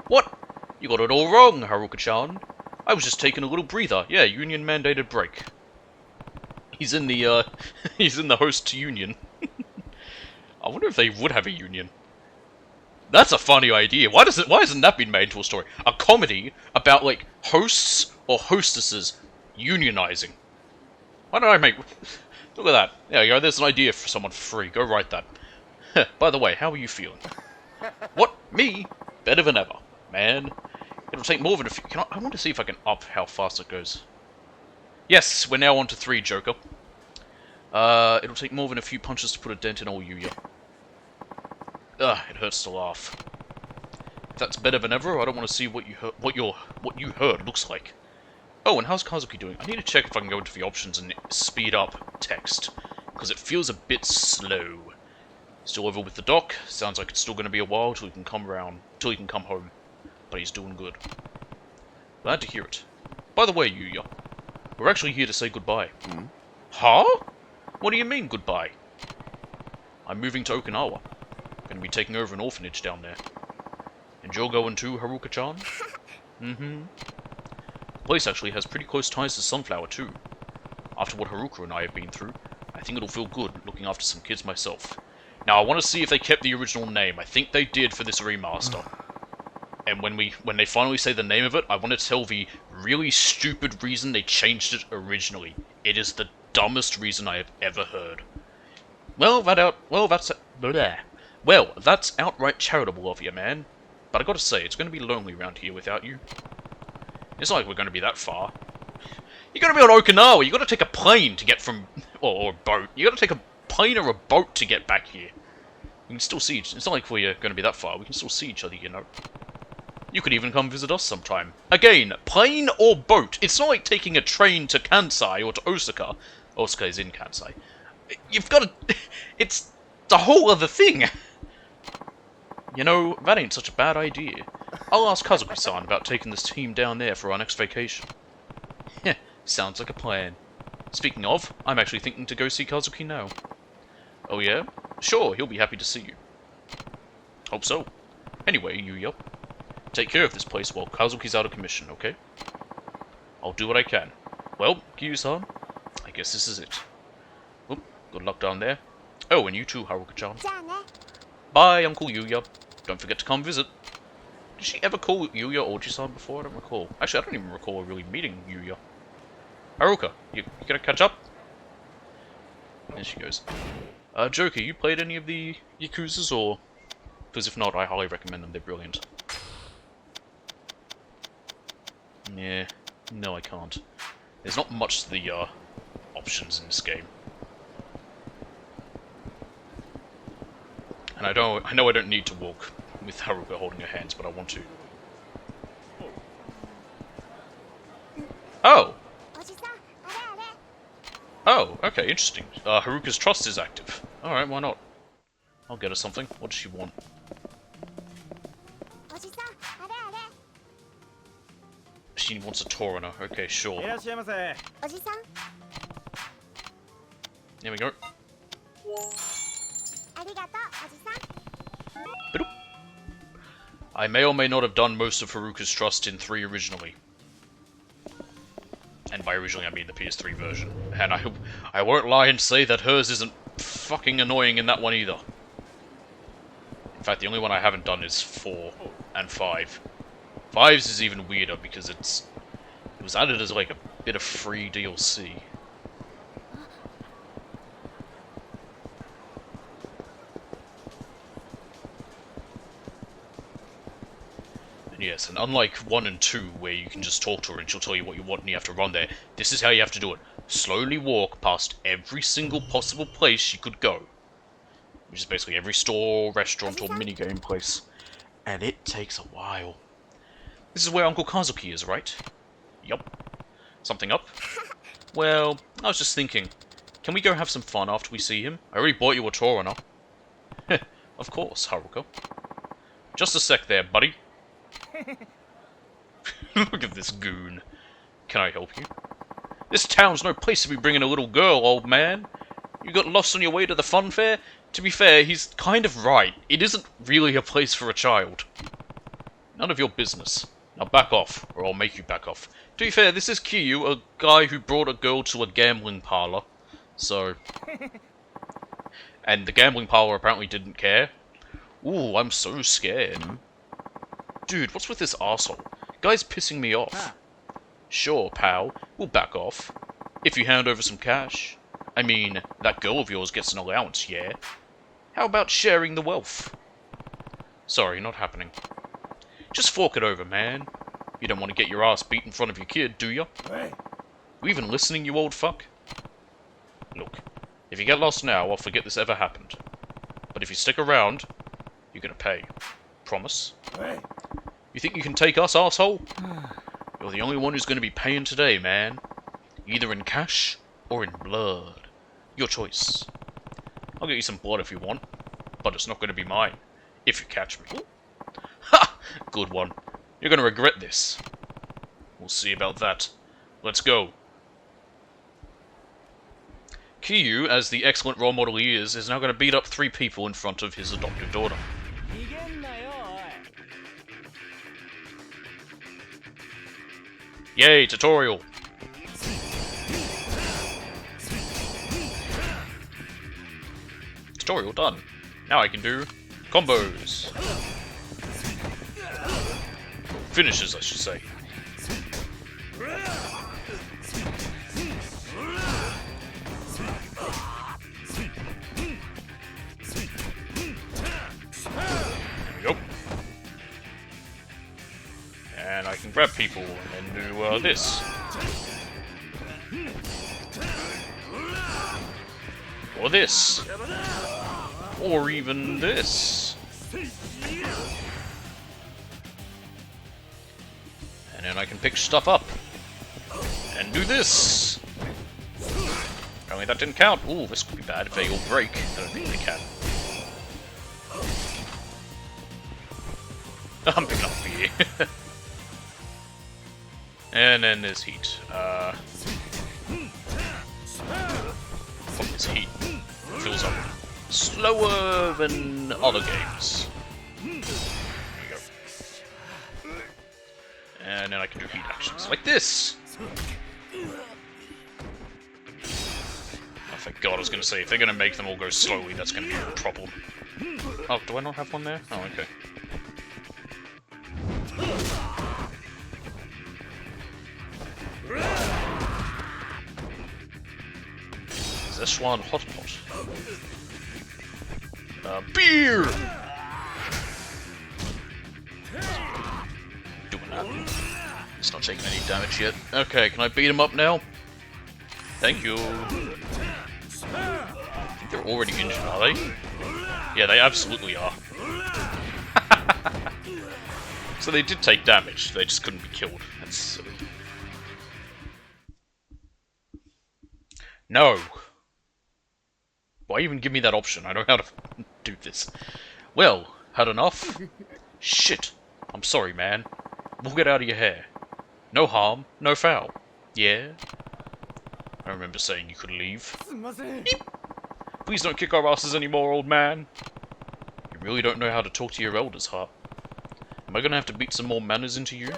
What? You got it all wrong, Haruka-chan. I was just taking a little breather. Yeah, union-mandated break. He's in the, he's in the host union. I wonder if they would have a union. That's a funny idea. Why hasn't that been made into a story? A comedy about, like, hosts or hostesses unionizing. Why don't I make... Look at that. There you go, there's an idea for someone free. Go write that. By the way, how are you feeling? What? Me? Better than ever. Man. It'll take more than a few... I want to see if I can up how fast it goes. Yes, we're now on to 3, Joker. It'll take more than a few punches to put a dent in old Yuya. Ugh, it hurts to laugh. If that's better than ever, I don't want to see what you heard looks like. Oh, and how's Kazuki doing? I need to check if I can go into the options and speed up text, because it feels a bit slow. Still over with the doc. Sounds like it's still going to be a while till he can come home. But he's doing good. Glad to hear it. By the way, Yuya, we're actually here to say goodbye. Huh? What do you mean, goodbye? I'm moving to Okinawa. Gonna be taking over an orphanage down there. And you're going too, Haruka-chan? The place actually has pretty close ties to Sunflower too. After what Haruka and I have been through, I think it'll feel good looking after some kids myself. Now I want to see if they kept the original name. I think they did for this remaster. And when they finally say the name of it, I want to tell the really stupid reason they changed it originally. It is the dumbest reason I have ever heard. Well, that's outright charitable of you, man. But I gotta say, it's gonna be lonely around here without you. It's not like we're gonna be that far. You're gonna be on Okinawa. You gotta take a plane to get from, or a boat. You gotta take a plane or a boat to get back here. We can still see. It's not like we're gonna be that far. We can still see each other, you know. You could even come visit us sometime. Again, plane or boat. It's not like taking a train to Kansai or to Osaka. Osaka is in Kansai. You've got to... It's a whole other thing. You know, that ain't such a bad idea. I'll ask Kazuki-san about taking this team down there for our next vacation. Heh, sounds like a plan. Speaking of, I'm actually thinking to go see Kazuki now. Oh yeah? Sure, he'll be happy to see you. Hope so. Anyway, Yuya, take care of this place while Kazuki's out of commission, okay? I'll do what I can. Well, Kiryu-san, I guess this is it. Oop, good luck down there. Oh, and you too, Haruka-chan. じゃあね Bye, Uncle Yuya. Don't forget to come visit. Did she ever call Yuya Oji-san before? I don't recall. Actually, I don't even recall her really meeting Yuya. Haruka, you gonna catch up? There she goes. Joker, you played any of the Yakuzas, or... Because if not, I highly recommend them, they're brilliant. Yeah, no I can't. There's not much to the, options in this game. And I know I don't need to walk with Haruka holding her hands, but I want to. Oh! おじさんあれあれ Oh, okay, interesting. Haruka's trust is active. Alright, why not? I'll get her something. What does she want? おじさんあれあれ She wants a Torana. Okay, sure. いらっしゃいませ。おじさん There we go. ありがとうおじさん Boop. I may or may not have done most of Haruka's trust in 3 originally. And by originally I mean the PS3 version. And I won't lie and say that hers isn't fucking annoying in that one either. In fact, the only one I haven't done is 4 and 5. 5's is even weirder because it was added as like a bit of free DLC. Yes, and unlike 1 and 2, where you can just talk to her and she'll tell you what you want and you have to run there, this is how you have to do it. Slowly walk past every single possible place she could go. Which is basically every store, restaurant, or minigame place. And it takes a while. This is where Uncle Kazuki is, right? Yup. Something up? Well, I was just thinking, can we go have some fun after we see him? I already bought you a Torana. Of course, Haruka. Just a sec there, buddy. Look at this goon. Can I help you? This town's no place to be bringing a little girl, old man. You got lost on your way to the fun fair? To be fair, he's kind of right. It isn't really a place for a child. None of your business. Now back off, or I'll make you back off. To be fair, this is Kiryu, a guy who brought a girl to a gambling parlor. So... And the gambling parlor apparently didn't care. Ooh, I'm so scared. Dude, what's with this arsehole? Guy's pissing me off. Sure, pal, we'll back off. If you hand over some cash. I mean, that girl of yours gets an allowance, yeah? How about sharing the wealth? Sorry, not happening. Just fork it over, man. You don't want to get your ass beat in front of your kid, do you? You even listening, you old fuck? Look, if you get lost now, I'll forget this ever happened. But if you stick around, you're gonna pay. Promise? You think you can take us, arsehole? You're the only one who's gonna be paying today, man. Either in cash or in blood. Your choice. I'll get you some blood if you want, but it's not gonna be mine. If you catch me. Ha! Good one. You're gonna regret this. We'll see about that. Let's go. Kiryu, as the excellent role model he is now gonna beat up 3 people in front of his adopted daughter. Yay, tutorial! Tutorial done. Now I can do combos. Finishes, I should say. There we go. And I can grab people and then do this. Or this. Or even this. And then I can pick stuff up. And do this. Apparently that didn't count. Ooh, this could be bad if they all break. I don't think they can. I'm picking up beer. And then there's heat. Fuck this heat. Fills up slower than other games. There we go. And then I can do heat actions like this. god, I was gonna say, if they're gonna make them all go slowly, that's gonna be a problem. Oh, do I not have one there? Oh, okay. Szechuan hot pot. Beer! Doing that. It's not taking any damage yet. Okay, can I beat him up now? Thank you. I think they're already injured, are they? Yeah, they absolutely are. So they did take damage, they just couldn't be killed. That's silly. No! Why even give me that option? I know how to do this. Well, had enough? Shit. I'm sorry, man. We'll get out of your hair. No harm, no foul. Yeah? I remember saying you could leave. Beep. Please don't kick our asses anymore, old man. You really don't know how to talk to your elders, huh? Am I gonna have to beat some more manners into you?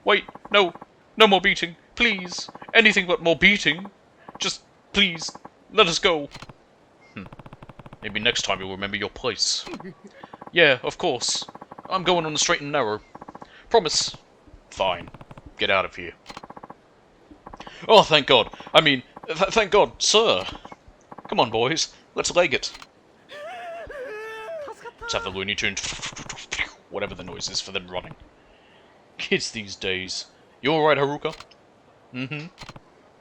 Wait, no. No more beating. Please. Anything but more beating. Just, please, let us go. Maybe next time you'll remember your place. Yeah, of course. I'm going on the straight and narrow. Promise. Fine. Get out of here. Oh, thank God. I mean, thank God, sir. Come on, boys. Let's leg it. Let's have the Looney Tunes. Whatever the noise is for them running. Kids these days. You alright, Haruka? Mm-hmm.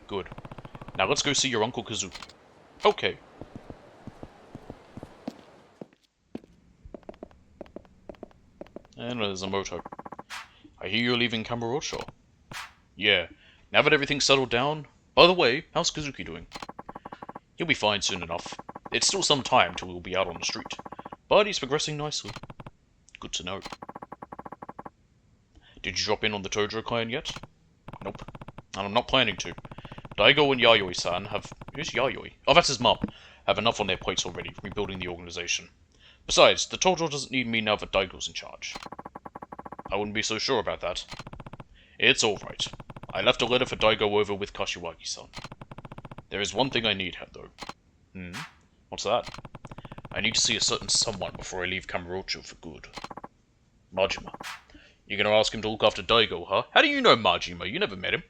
Good. Now let's go see your Uncle Kazuki. Okay. And there's a moto. I hear you're leaving Kamurocho. Yeah. Now that everything's settled down... By the way, how's Kazuki doing? He'll be fine soon enough. It's still some time till we'll be out on the street. But he's progressing nicely. Good to know. Did you drop in on the Tojo clan yet? Nope. And I'm not planning to. Daigo and Yayoi-san have... Who's Yayoi? Oh, that's his mum. Have enough on their plates already, rebuilding the organization. Besides, the Tojo doesn't need me now that Daigo's in charge. I wouldn't be so sure about that. It's alright. I left a letter for Daigo over with Kashiwagi-san. There is one thing I need, though. What's that? I need to see a certain someone before I leave Kamurocho for good. Majima. You're gonna ask him to look after Daigo, huh? How do you know Majima? You never met him.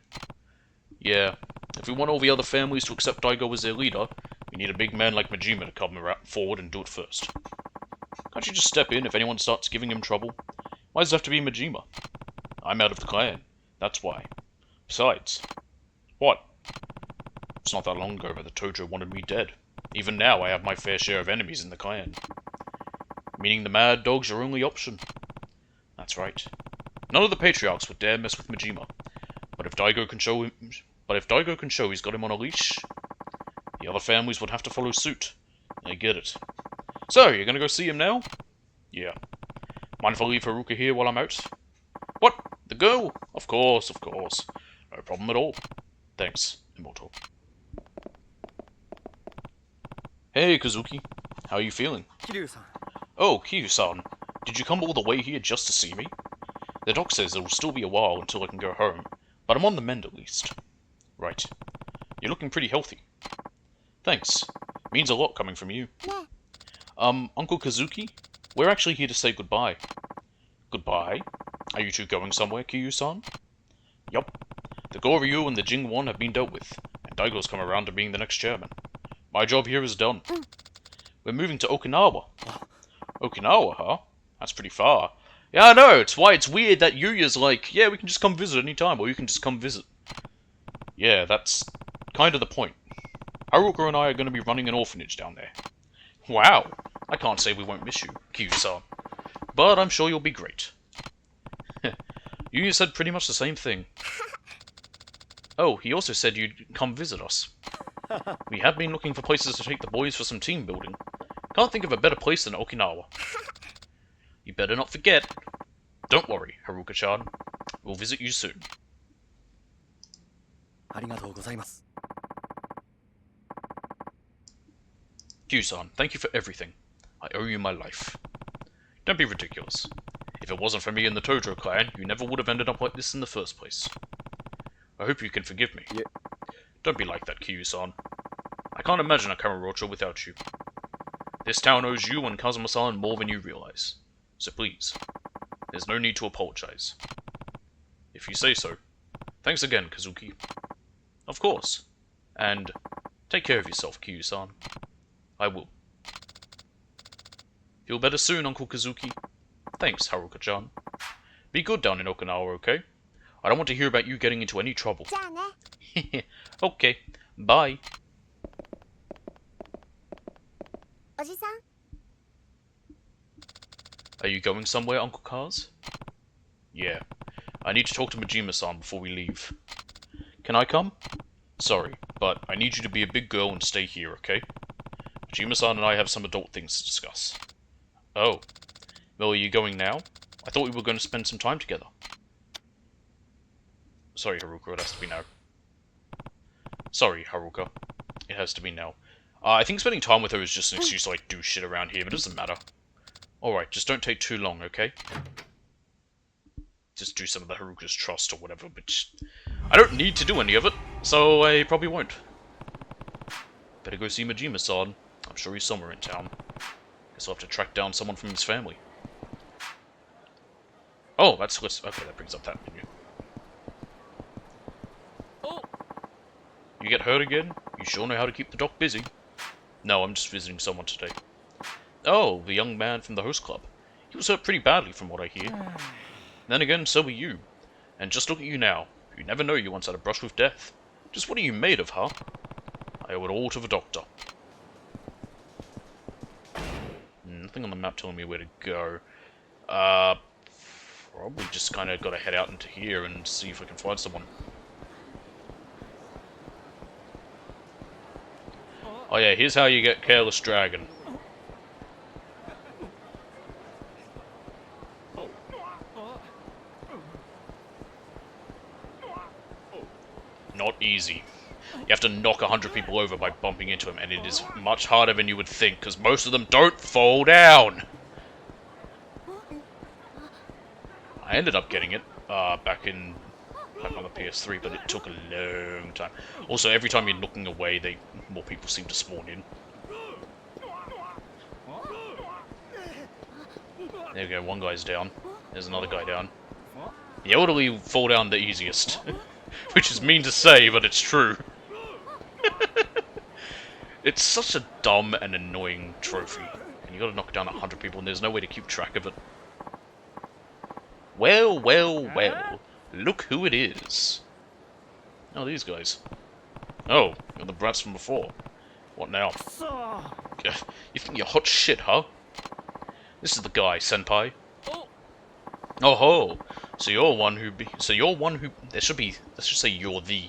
Yeah. If we want all the other families to accept Daigo as their leader, we need a big man like Majima to come forward and do it first. Can't you just step in if anyone starts giving him trouble? Why does it have to be Majima? I'm out of the clan. That's why. Besides... What? It's not that long ago that the Tojo wanted me dead. Even now I have my fair share of enemies in the clan. Meaning the Mad Dog's your only option. That's right. None of the patriarchs would dare mess with Majima. But if Daigo can show he's got him on a leash, the other families would have to follow suit. I get it. So, you're gonna go see him now? Yeah. Mind if I leave Haruka here while I'm out? What? The girl? Of course, of course. No problem at all. Thanks, Immortal. Hey, Kazuki. How are you feeling? Kiryu-san. Oh, Kiryu-san. Did you come all the way here just to see me? The doc says it'll still be a while until I can go home, but I'm on the mend at least. Right. You're looking pretty healthy. Thanks. Means a lot coming from you. Uncle Kazuki? We're actually here to say goodbye. Goodbye? Are you two going somewhere, Kiryu-san? Yup. The Goryu and the Jingwon have been dealt with, and Daigo's come around to being the next chairman. My job here is done. We're moving to Okinawa. Okinawa, huh? That's pretty far. Yeah, I know, it's why it's weird that Yuya's like, yeah, we can just come visit anytime, or you can just come visit. Yeah, that's kind of the point. Haruka and I are going to be running an orphanage down there. Wow, I can't say we won't miss you, Kiryu-san. But I'm sure you'll be great. Yuya said pretty much the same thing. Oh, he also said you'd come visit us. We have been looking for places to take the boys for some team building. Can't think of a better place than Okinawa. You better not forget. Don't worry, Haruka-chan. We'll visit you soon. Q-san, thank you for everything. I owe you my life. Don't be ridiculous. If it wasn't for me and the Tojo clan, you never would have ended up like this in the first place. I hope you can forgive me. Yeah. Don't be like that, Kiryu-san. I can't imagine a Kamurocho without you. This town owes you and Kazuma-san more than you realize. So please, there's no need to apologize. If you say so. Thanks again, Kazuki. Of course. And take care of yourself, Kiryu-san. I will. Feel better soon, Uncle Kazuki. Thanks, Haruka-chan. Be good down in Okinawa, okay? I don't want to hear about you getting into any trouble. じゃあね。 Okay, bye. おじさん。 Are you going somewhere, Uncle Kaz? Yeah. I need to talk to Majima-san before we leave. Can I come? Sorry, but I need you to be a big girl and stay here, okay? Majima-san and I have some adult things to discuss. Oh. Well, are you going now? I thought we were going to spend some time together. Sorry, Haruka, it has to be now. Sorry, Haruka. It has to be now. I think spending time with her is just an excuse to, like, do shit around here, but it doesn't matter. Alright, just don't take too long, okay? Just do some of the Haruka's trust or whatever, but I don't need to do any of it, so I probably won't. Better go see Majima-san. I'm sure he's somewhere in town. Guess I'll have to track down someone from his family. Oh, that's what's... Okay, that brings up that menu. You get hurt again? You sure know how to keep the doc busy. No, I'm just visiting someone today. Oh, the young man from the host club. He was hurt pretty badly from what I hear. Then again, so were you. And just look at you now. You never know you once had a brush with death. Just what are you made of, huh? I owe it all to the doctor. Nothing on the map telling me where to go. Probably just kind of got to head out into here and see if I can find someone. Oh yeah, here's how you get Careless Dragon. Not easy. You have to knock 100 people over by bumping into them, and it is much harder than you would think, because most of them don't fall down! I ended up getting it, back on the PS3, but it took a long time. Also, every time you're looking away, more people seem to spawn in. There we go, one guy's down. There's another guy down. The elderly fall down the easiest. Which is mean to say, but it's true. It's such a dumb and annoying trophy. And you gotta knock down 100 people and there's no way to keep track of it. Well, well, well. Look who it is. Oh, these guys. Oh, you're the brats from before. What now? You think you're hot shit, huh? This is the guy, senpai. Oh ho! So you're one who let's just say you're the.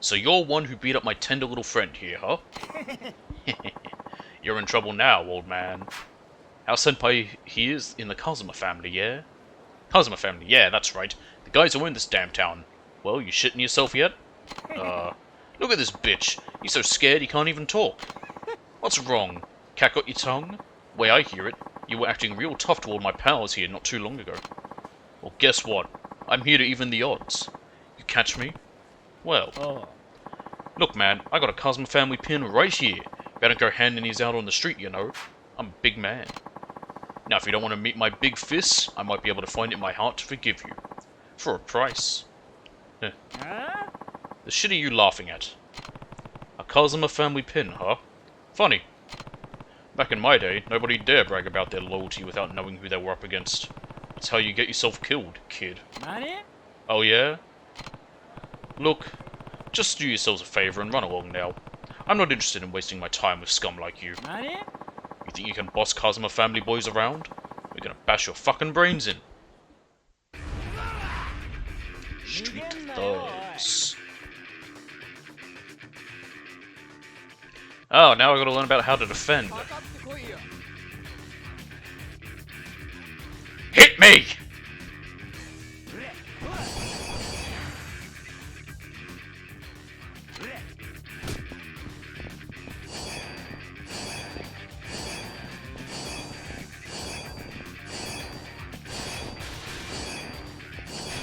So you're one who beat up my tender little friend here, huh? You're in trouble now, old man. Our senpai, he is in the Kazuma family, yeah? Kazuma family, yeah, that's right. The guys who own this damn town. Well, you shitting yourself yet? Look at this bitch. He's so scared he can't even talk. What's wrong? Cat got your tongue? Way I hear it, you were acting real tough toward my pals here not too long ago. Well, guess what? I'm here to even the odds. You catch me? Well. Look, man, I got a Kazuma family pin right here. Better go handing these out on the street, you know. I'm a big man. Now, if you don't want to meet my big fists, I might be able to find it in my heart to forgive you. For a price. The shit are you laughing at? A Kazuma family pin, huh? Funny. Back in my day, nobody dare brag about their loyalty without knowing who they were up against. That's how you get yourself killed, kid. Oh yeah? Look, just do yourselves a favor and run along now. I'm not interested in wasting my time with scum like you. You think you can boss Kazuma family boys around? We're gonna bash your fucking brains in. Street thugs. Oh, now I gotta learn about how to defend. Hit me!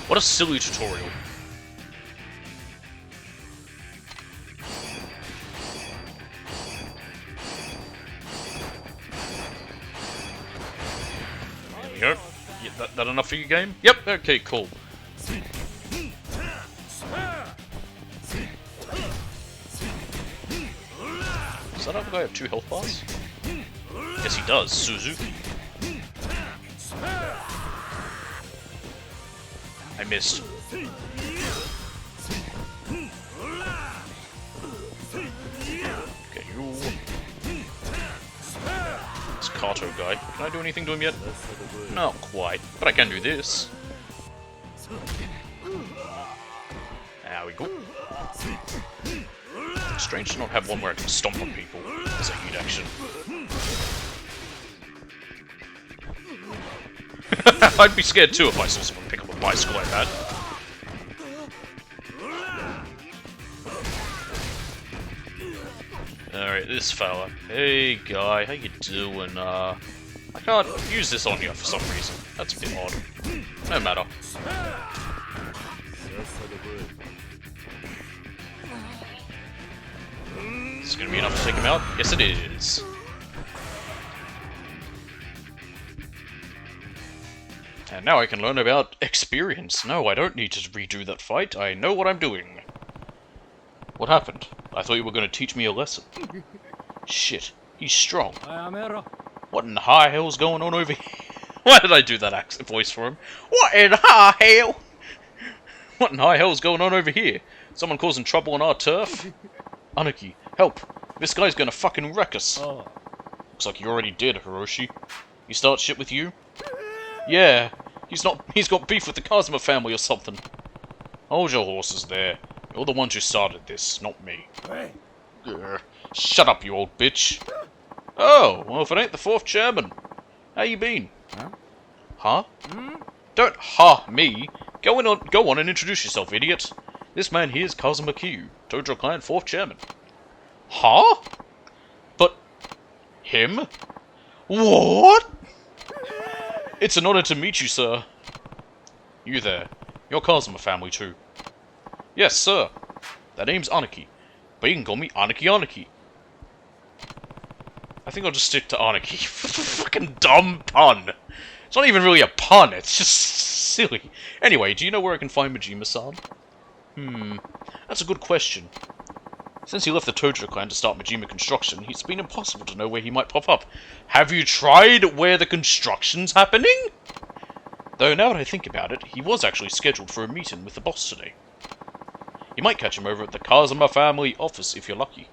What a silly tutorial. That enough for you, game? Yep, okay, cool. Does that other guy have 2 health bars? Yes, he does, Suzuki. I missed. Okay, you. This Kato guy. Can I do anything to him yet? Not quite, but I can do this. There we go. Strange to not have one where I can stomp on people as a heat action. I'd be scared too if I saw someone pick up a bicycle like that. Alright, this fella. Hey guy, how you doing? I can't use this on you for some reason. That's a bit odd. No matter. Is this gonna be enough to take him out? Yes it is. And now I can learn about experience. No, I don't need to redo that fight. I know what I'm doing. What happened? I thought you were going to teach me a lesson. Shit, he's strong. What in the high hell's going on over here? Why did I do that accent voice for him? What in high hell? What in high hell's going on over here? Someone causing trouble on our turf? Aniki, help. This guy's gonna fucking wreck us. Looks like you already did, Hiroshi. He starts shit with you? Yeah, he's got beef with the Kazuma family or something. Hold your horses there. You're the ones who started this, not me. Grr. Shut up, you old bitch. Oh, well if it ain't the 4th chairman. How you been? Huh? Don't me. Go on and introduce yourself, idiot. This man here is Kazuma Kiryu, Tojo Clan 4th chairman. Huh? But him? What? It's an honor to meet you, sir. You there. You're Kazuma family too. Yes, sir. That name's Aniki. But you can call me Aniki. I think I'll just stick to Aniki. Fucking dumb pun. It's not even really a pun, it's just silly. Anyway, do you know where I can find Majima-san? That's a good question. Since he left the Tojo clan to start Majima construction, it's been impossible to know where he might pop up. Have you tried where the construction's happening? Though now that I think about it, he was actually scheduled for a meeting with the boss today. You might catch him over at the Kazuma family office if you're lucky.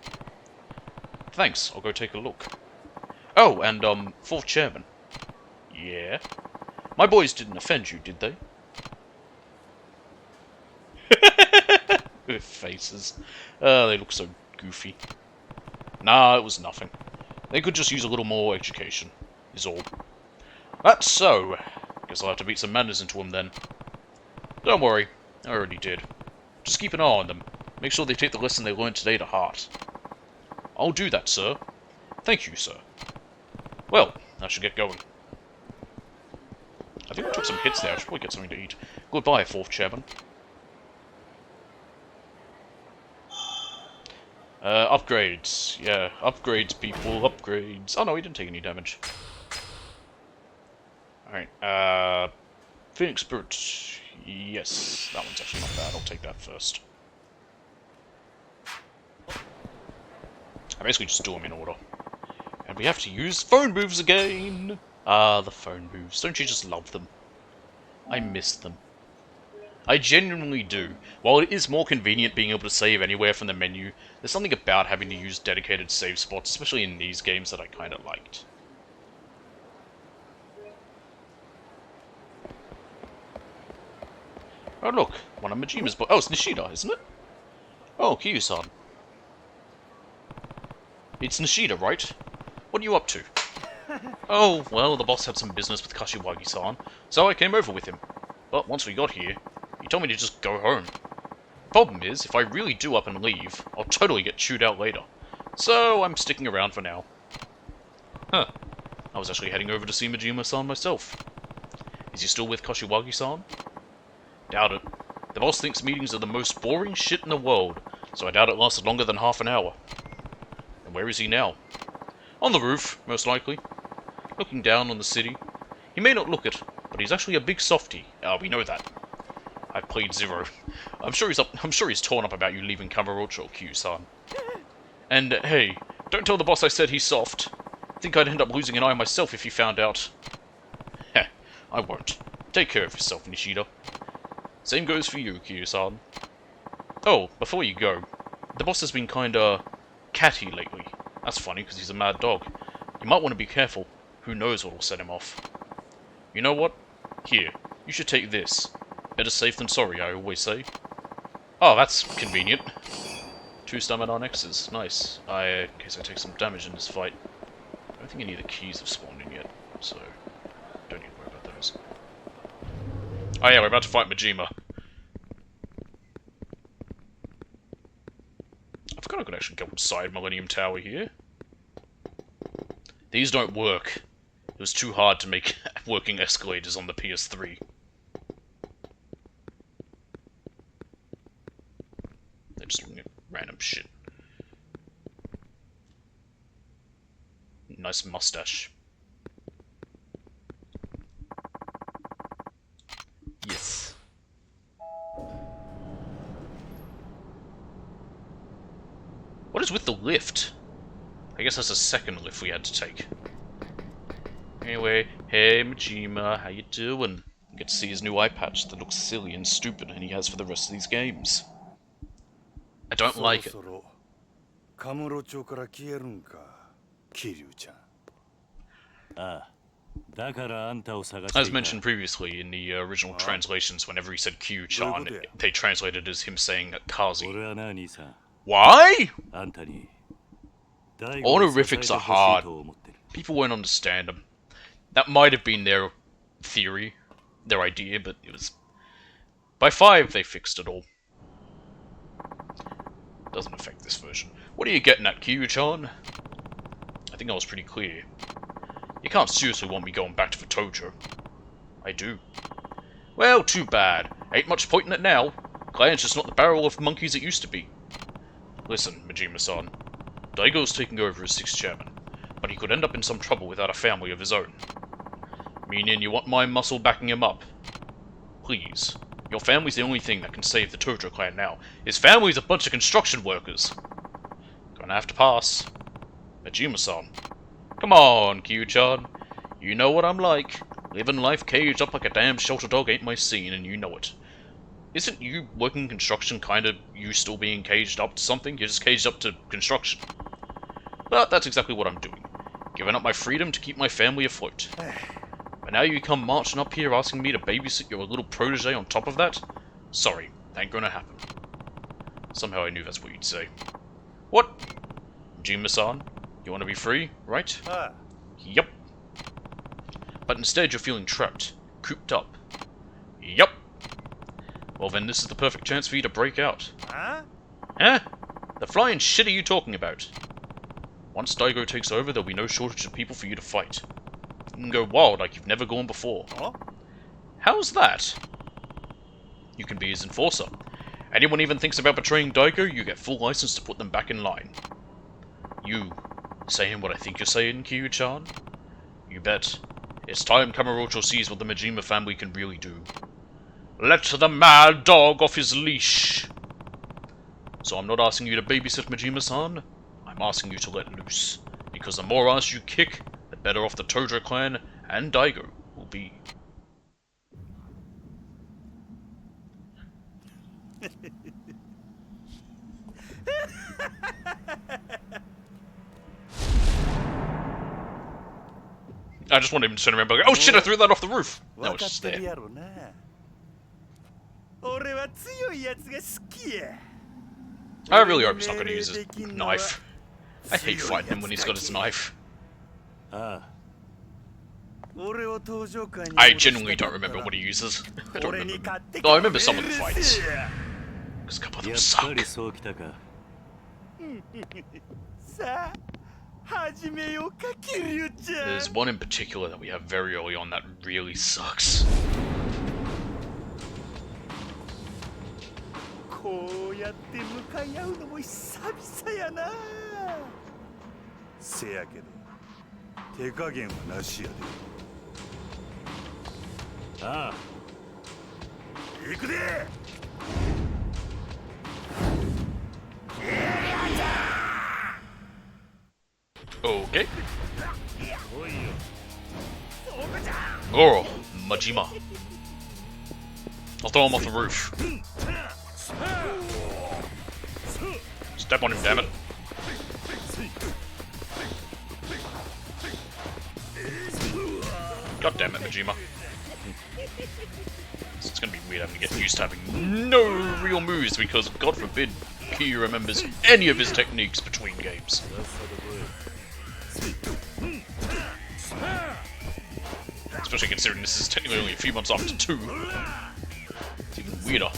Thanks, I'll go take a look. Oh, and 4th chairman. Yeah? My boys didn't offend you, did they? Their faces. They look so goofy. Nah, it was nothing. They could just use a little more education, is all. That's so. Guess I'll have to beat some manners into them then. Don't worry, I already did. Just keep an eye on them. Make sure they take the lesson they learned today to heart. I'll do that, sir. Thank you, sir. Well, I should get going. I think I took some hits there. I should probably get something to eat. Goodbye, 4th chairman. Upgrades. Yeah, upgrades, people. Upgrades. Oh no, he didn't take any damage. Alright, Phoenix Brute. Yes, that one's actually not bad. I'll take that first. I basically just do them in order. And we have to use phone moves again! Ah, the phone moves. Don't you just love them? I miss them. I genuinely do. While it is more convenient being able to save anywhere from the menu, there's something about having to use dedicated save spots, especially in these games, that I kinda liked. Oh look, one of Majima's oh, it's Nishida, isn't it? Oh, Kiryu-san. It's Nishida, right? What are you up to? Oh, well, the boss had some business with Kashiwagi-san, so I came over with him. But once we got here, he told me to just go home. Problem is, if I really do up and leave, I'll totally get chewed out later. So I'm sticking around for now. Huh. I was actually heading over to see Majima-san myself. Is he still with Kashiwagi-san? Doubt it. The boss thinks meetings are the most boring shit in the world, so I doubt it lasted longer than half an hour. And where is he now? On the roof, most likely. Looking down on the city. He may not look it, but but he's actually a big softie. We know that. I've played Zero. I'm sure he's torn up about you leaving Kamurocho, Kyu-san. And hey, don't tell the boss I said he's soft. Think I'd end up losing an eye myself if he found out. Heh, I won't. Take care of yourself, Nishida. Same goes for you, Kyu-san. Oh, before you go, the boss has been kinda catty lately. That's funny, because he's a mad dog. You might want to be careful. Who knows what will set him off. You know what? Here, you should take this. Better safe than sorry, I always say. Oh, that's convenient. 2 stamina X's. Nice. In case I take some damage in this fight. I don't think any of the keys have spawned in yet, so don't need to worry about those. Oh yeah, we're about to fight Majima. I forgot I could actually go inside Millennium Tower here. These don't work. It was too hard to make working escalators on the PS3. They're just looking at random shit. Nice mustache. Yes. What is with the lift? I guess that's a second lift we had to take. Anyway, hey Majima, how you doing? You get to see his new eye patch that looks silly and stupid and he has for the rest of these games. I don't like it. As mentioned previously, in the original translations, whenever he said Kyu-chan, they translated as him saying Kazi. Why? Honorifics are hard. People won't understand them. That might have been their theory, their idea, but it was... By 5, they fixed it all. Doesn't affect this version. What are you getting at, Kyu-chan? I think I was pretty clear. You can't seriously want me going back to Futojo. I do. Well, too bad. Ain't much point in it now. Clan's just not the barrel of monkeys it used to be. Listen, Majima-san. Daigo's taking over as 6th chairman, but he could end up in some trouble without a family of his own. Meaning you want my muscle backing him up? Please. Your family's the only thing that can save the Tojo clan now. His family's a bunch of construction workers. Gonna have to pass. Majima-san. Come on, Kyu-chan. You know what I'm like. Living life caged up like a damn shelter dog ain't my scene, and you know it. Isn't you working construction kinda you still being caged up to something? You're just caged up to construction. But that's exactly what I'm doing. Giving up my freedom to keep my family afloat. But now you come marching up here asking me to babysit your little protege on top of that? Sorry, that ain't gonna happen. Somehow I knew that's what you'd say. What? Majima-san, you want to be free, right? Yup. But instead you're feeling trapped, cooped up. Yup. Well then this is the perfect chance for you to break out. Huh? The flying shit are you talking about? Once Daigo takes over, there'll be no shortage of people for you to fight. You can go wild like you've never gone before. How's that? You can be his enforcer. Anyone even thinks about betraying Daigo, you get full license to put them back in line. You saying what I think you're saying, Kyu-chan? You bet. It's time Kamurocho sees what the Majima family can really do. Let the mad dog off his leash! So I'm not asking you to babysit Majima-san, I'm asking you to let loose. Because the more ass you kick, the better off the Tojo clan and Daigo will be. I just wanted him to turn around and go, oh shit, I threw that off the roof! That was just there. I really hope he's not going to use his knife. I hate fighting him when he's got his knife. I genuinely don't remember what he uses. I don't remember. Oh, I remember some of the fights. Because a couple of them suck. There's one in particular that we have very early on that really sucks. ああ行くで Okay. Goro, Majima. I'll throw him off the roof. Step on him, damn it. God damn it, Majima. It's gonna be weird having to get used to having no real moves because, God forbid, Kyu remembers any of his techniques between games. Especially considering this is technically only a few months after 2. It's even weirder.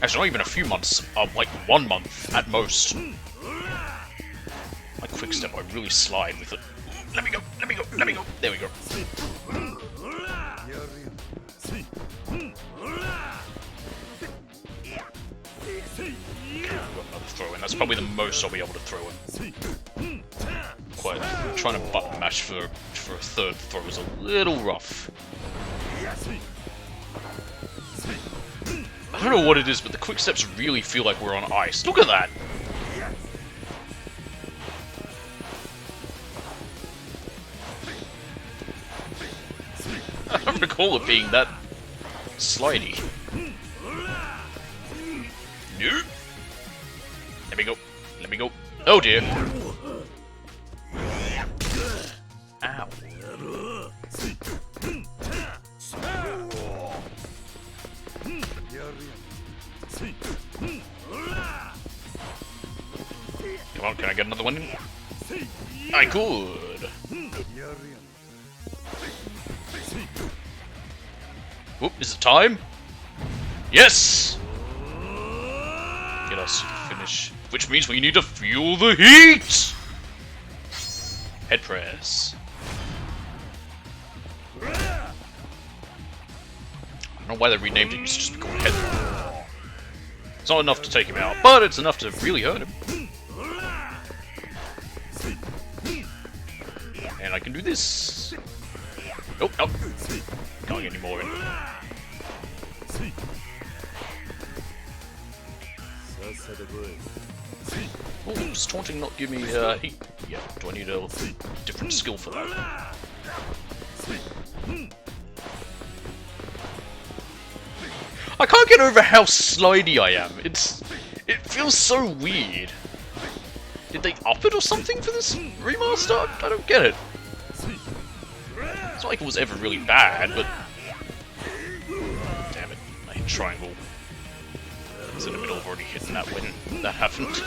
Actually, not even a few months, like 1 month at most. My quick step, I really slide with it. Let me go, let me go, let me go. There we go. Got another throw in. That's probably the most I'll be able to throw in. Quite trying to button mash for a third throw is a little rough. I don't know what it is, but the quick steps really feel like we're on ice. Look at that! I don't recall it being that slidey. Nope. Let me go. Let me go. Oh dear. Ow. Come on, can I get another one in? I could. Whoop, is it time? Yes! Get us to finish. Which means we need to fuel the heat! Head press. I don't know why they renamed it, it used to just be called head press. It's not enough to take him out, but it's enough to really hurt him. And I can do this. Oh, no. Can't get any more in. Oh, does taunting not give me heat? Yeah, do I need a different skill for that? I can't get over how slidey I am. It feels so weird. Did they up it or something for this remaster? I don't get it. It's not like it was ever really bad, but... Damn it, I hit triangle. I was in the middle of already hitting that when that happened.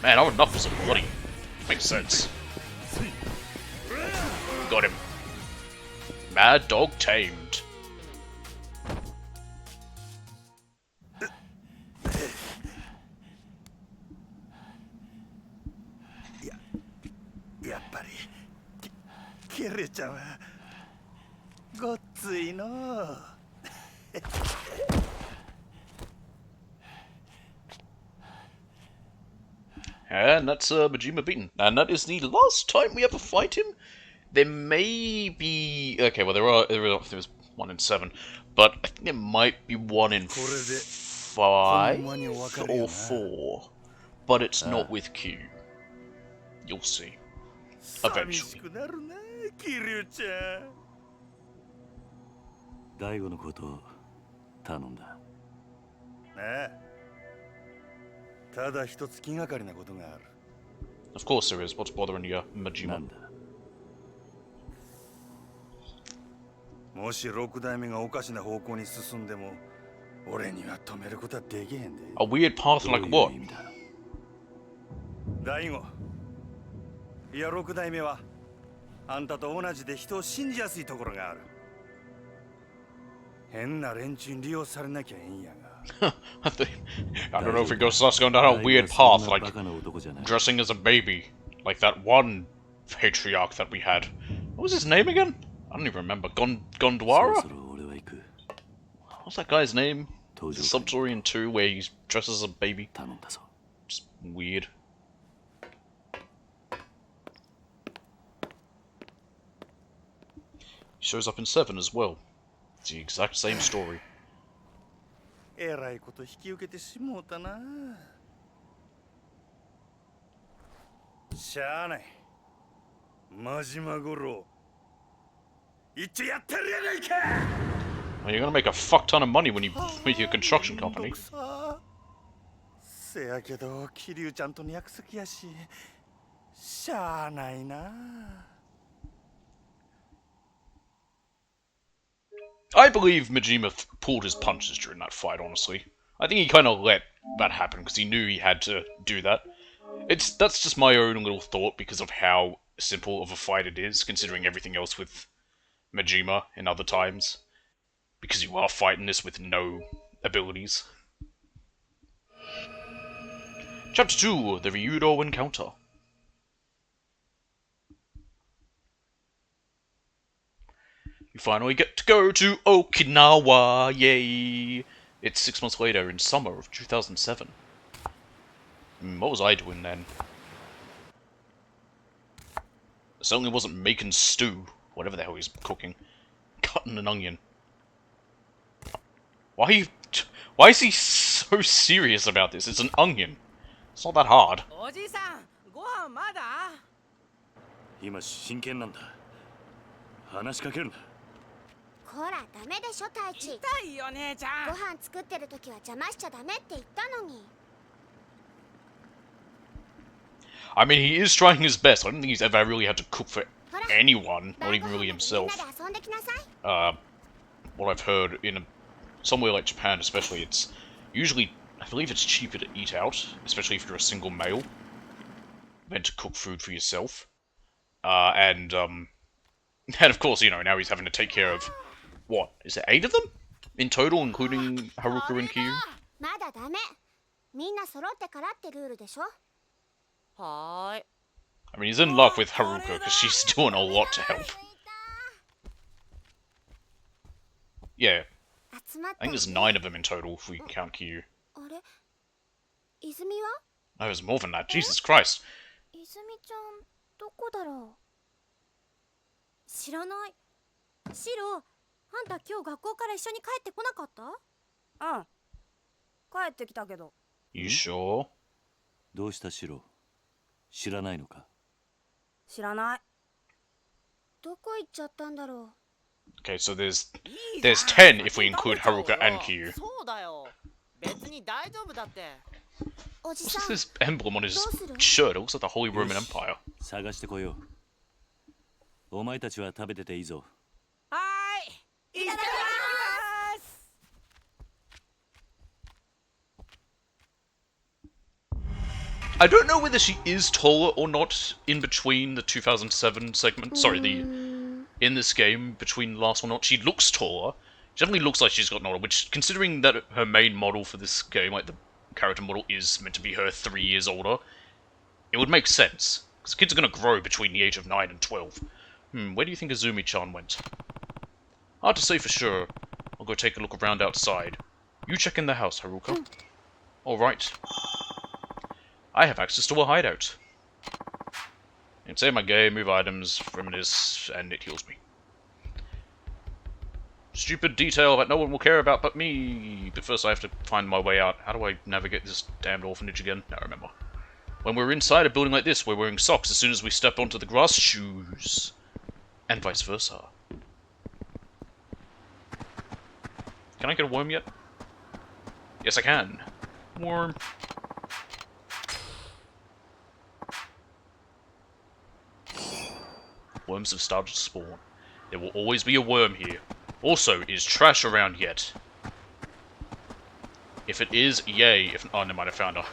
Man, our knuckles are bloody. Makes sense. Got him. Mad dog tamed. And that's Majima beaten. And that is the last time we ever fight him. There may be... Okay, well there was 1 in 7. But I think there might be 1 in 5 or 4. But it's not with Q. You'll see. Eventually. 大悟のことを頼んだ。ああ。ただ一つ気がかりなことがある。Of course there is. What's bothering you, Majima? なんだ。もし6代目がおかしな方向に進んでも、俺には止めることはできへんで。A weird path like what? 大悟。いや6代目はあんたと同じで人を信じやすいところがある。変な連中に利用されなきゃええんやが。I don't know if it starts going down a weird path, like dressing as a baby, like that one patriarch that we had. What was his name again? I don't even remember. Gondwara? What's that guy's name? Subsaurian 2, where he dresses as a baby. Just weird. Shows up in 7 as well. It's the exact same story. えらいこと引き受けてしもうたな。しゃあない。真島五郎。一応やってるやないか。 Well, you're gonna make a fuck ton of money when you with your construction company. せやけど、桐生ちゃんとの約束やし、しゃあないな。I believe Majima pulled his punches during that fight, honestly. I think he kind of let that happen because he knew he had to do that. That's just my own little thought because of how simple of a fight it is, considering everything else with Majima in other times. Because you are fighting this with no abilities. Chapter 2, the Ryudo Encounter. You finally get to go to Okinawa, yay! It's 6 months later in summer of 2007. What was I doing then? I certainly wasn't making stew, whatever the hell he's cooking. Cutting an onion. Why is he so serious about this? It's an onion. It's not that hard. おじさん、ご飯まだ？今真剣なんだ。話しかけるな。こらダメでしょ太一。痛いよ姉ちゃん。ご飯作ってる時は邪魔しちゃダメって言ったのに。I mean, he is trying his best. I don't think he's ever really had to cook for anyone, not even really himself. What I've heard in somewhere like Japan especially, it's usually, I believe it's cheaper to eat out, especially if you're a single male, than to cook food for yourself. And of course, you know, now he's having to take care of, what, is it 8 of them? In total, including Haruka and Kyu? まだダメ。みんな揃ってからってルールでしょ。はーい。 I mean, he's in love with Haruka because she's doing a lot to help. Yeah, 集まっ I think た。there's 9 of them in total if we count Kyu. あれ？泉は？ No, there's more than that. Jesus Christ. 泉ちゃんどこだろう。知らない。シロ、あんた今日学校から一緒に帰ってこなかった？うん。帰ってきたけど。You sure? どうしたシロ？知らないのか？知らない。どこ行っちゃったんだろう。 Okay, so there's 10 if we include Haruka and Kyu. そうだよ。別に大丈夫だって。おじ What's さん。 this emblem on his shirt? It looks like the Holy Roman Empire. 探してこよう。お前たちは食べてていいぞ。はーい。いただきます。 I don't know whether she is taller or not in between the 2007 segment. Sorry, in this game, between the last one or not. She looks taller. She definitely looks like she's gotten older, which, considering that her main model for this game, like the character model, is meant to be her 3 years older, it would make sense. Because kids are going to grow between the age of 9 and 12. Where do you think Azumi-chan went? Hard to say for sure. I'll go take a look around outside. You check in the house, Haruka. Alright. I have access to a hideout. I can save my game, move items, reminisce, and it heals me. Stupid detail that no one will care about but me. But first I have to find my way out. How do I navigate this damned orphanage again? No, remember. When we're inside a building like this, we're wearing socks as soon as we step onto the grass, shoes. And vice versa. Can I get a worm yet? Yes, I can. Worm. Worms have started to spawn. There will always be a worm here. Also, is trash around yet? If it is, yay. If oh, never mind, I found her.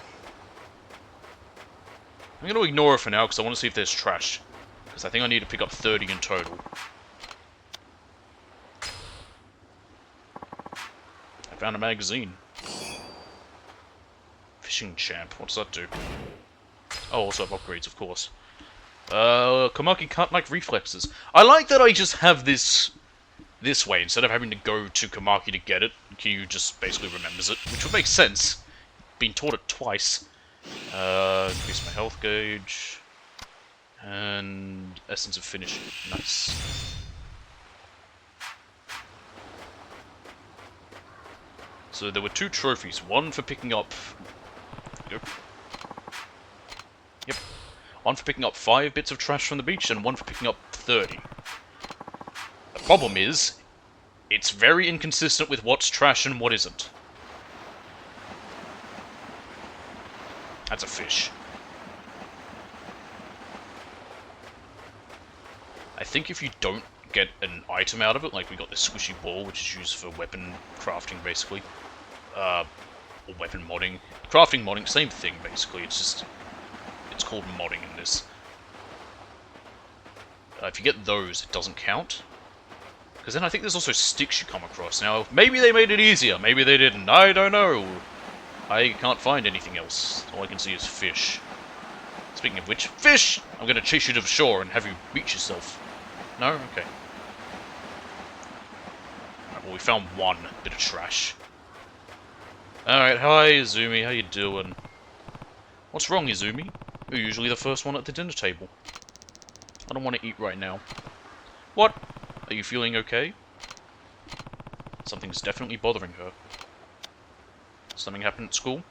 I'm going to ignore her for now because I want to see if there's trash. Because I think I need to pick up 30 in total. I found a magazine. Fishing champ. What does that do? Oh, also have upgrades, of course. Komaki can't make reflexes. I like that I just have this way, instead of having to go to Komaki to get it. Kyu just basically remembers it, which would make sense. Been taught it twice. Increase my health gauge. And Essence of Finish. Nice. So there were 2 trophies. One for picking up... Yep. One for picking up 5 bits of trash from the beach, and one for picking up 30. The problem is, it's very inconsistent with what's trash and what isn't. That's a fish. I think if you don't get an item out of it, like we got this squishy ball, which is used for weapon crafting, basically, or weapon modding. Crafting modding, same thing, basically, it's just... It's called modding in this. If you get those, it doesn't count. Because then I think there's also sticks you come across. Now, maybe they made it easier, maybe they didn't, I don't know. I can't find anything else. All I can see is fish. Speaking of which, fish! I'm going to chase you to the shore and have you beach yourself. No? Okay. Right, well, we found 1 bit of trash. Alright, hi Izumi, how you doing? What's wrong, Izumi? You're usually the first one at the dinner table. I don't want to eat right now. What? Are you feeling okay? Something's definitely bothering her. Something happened at school?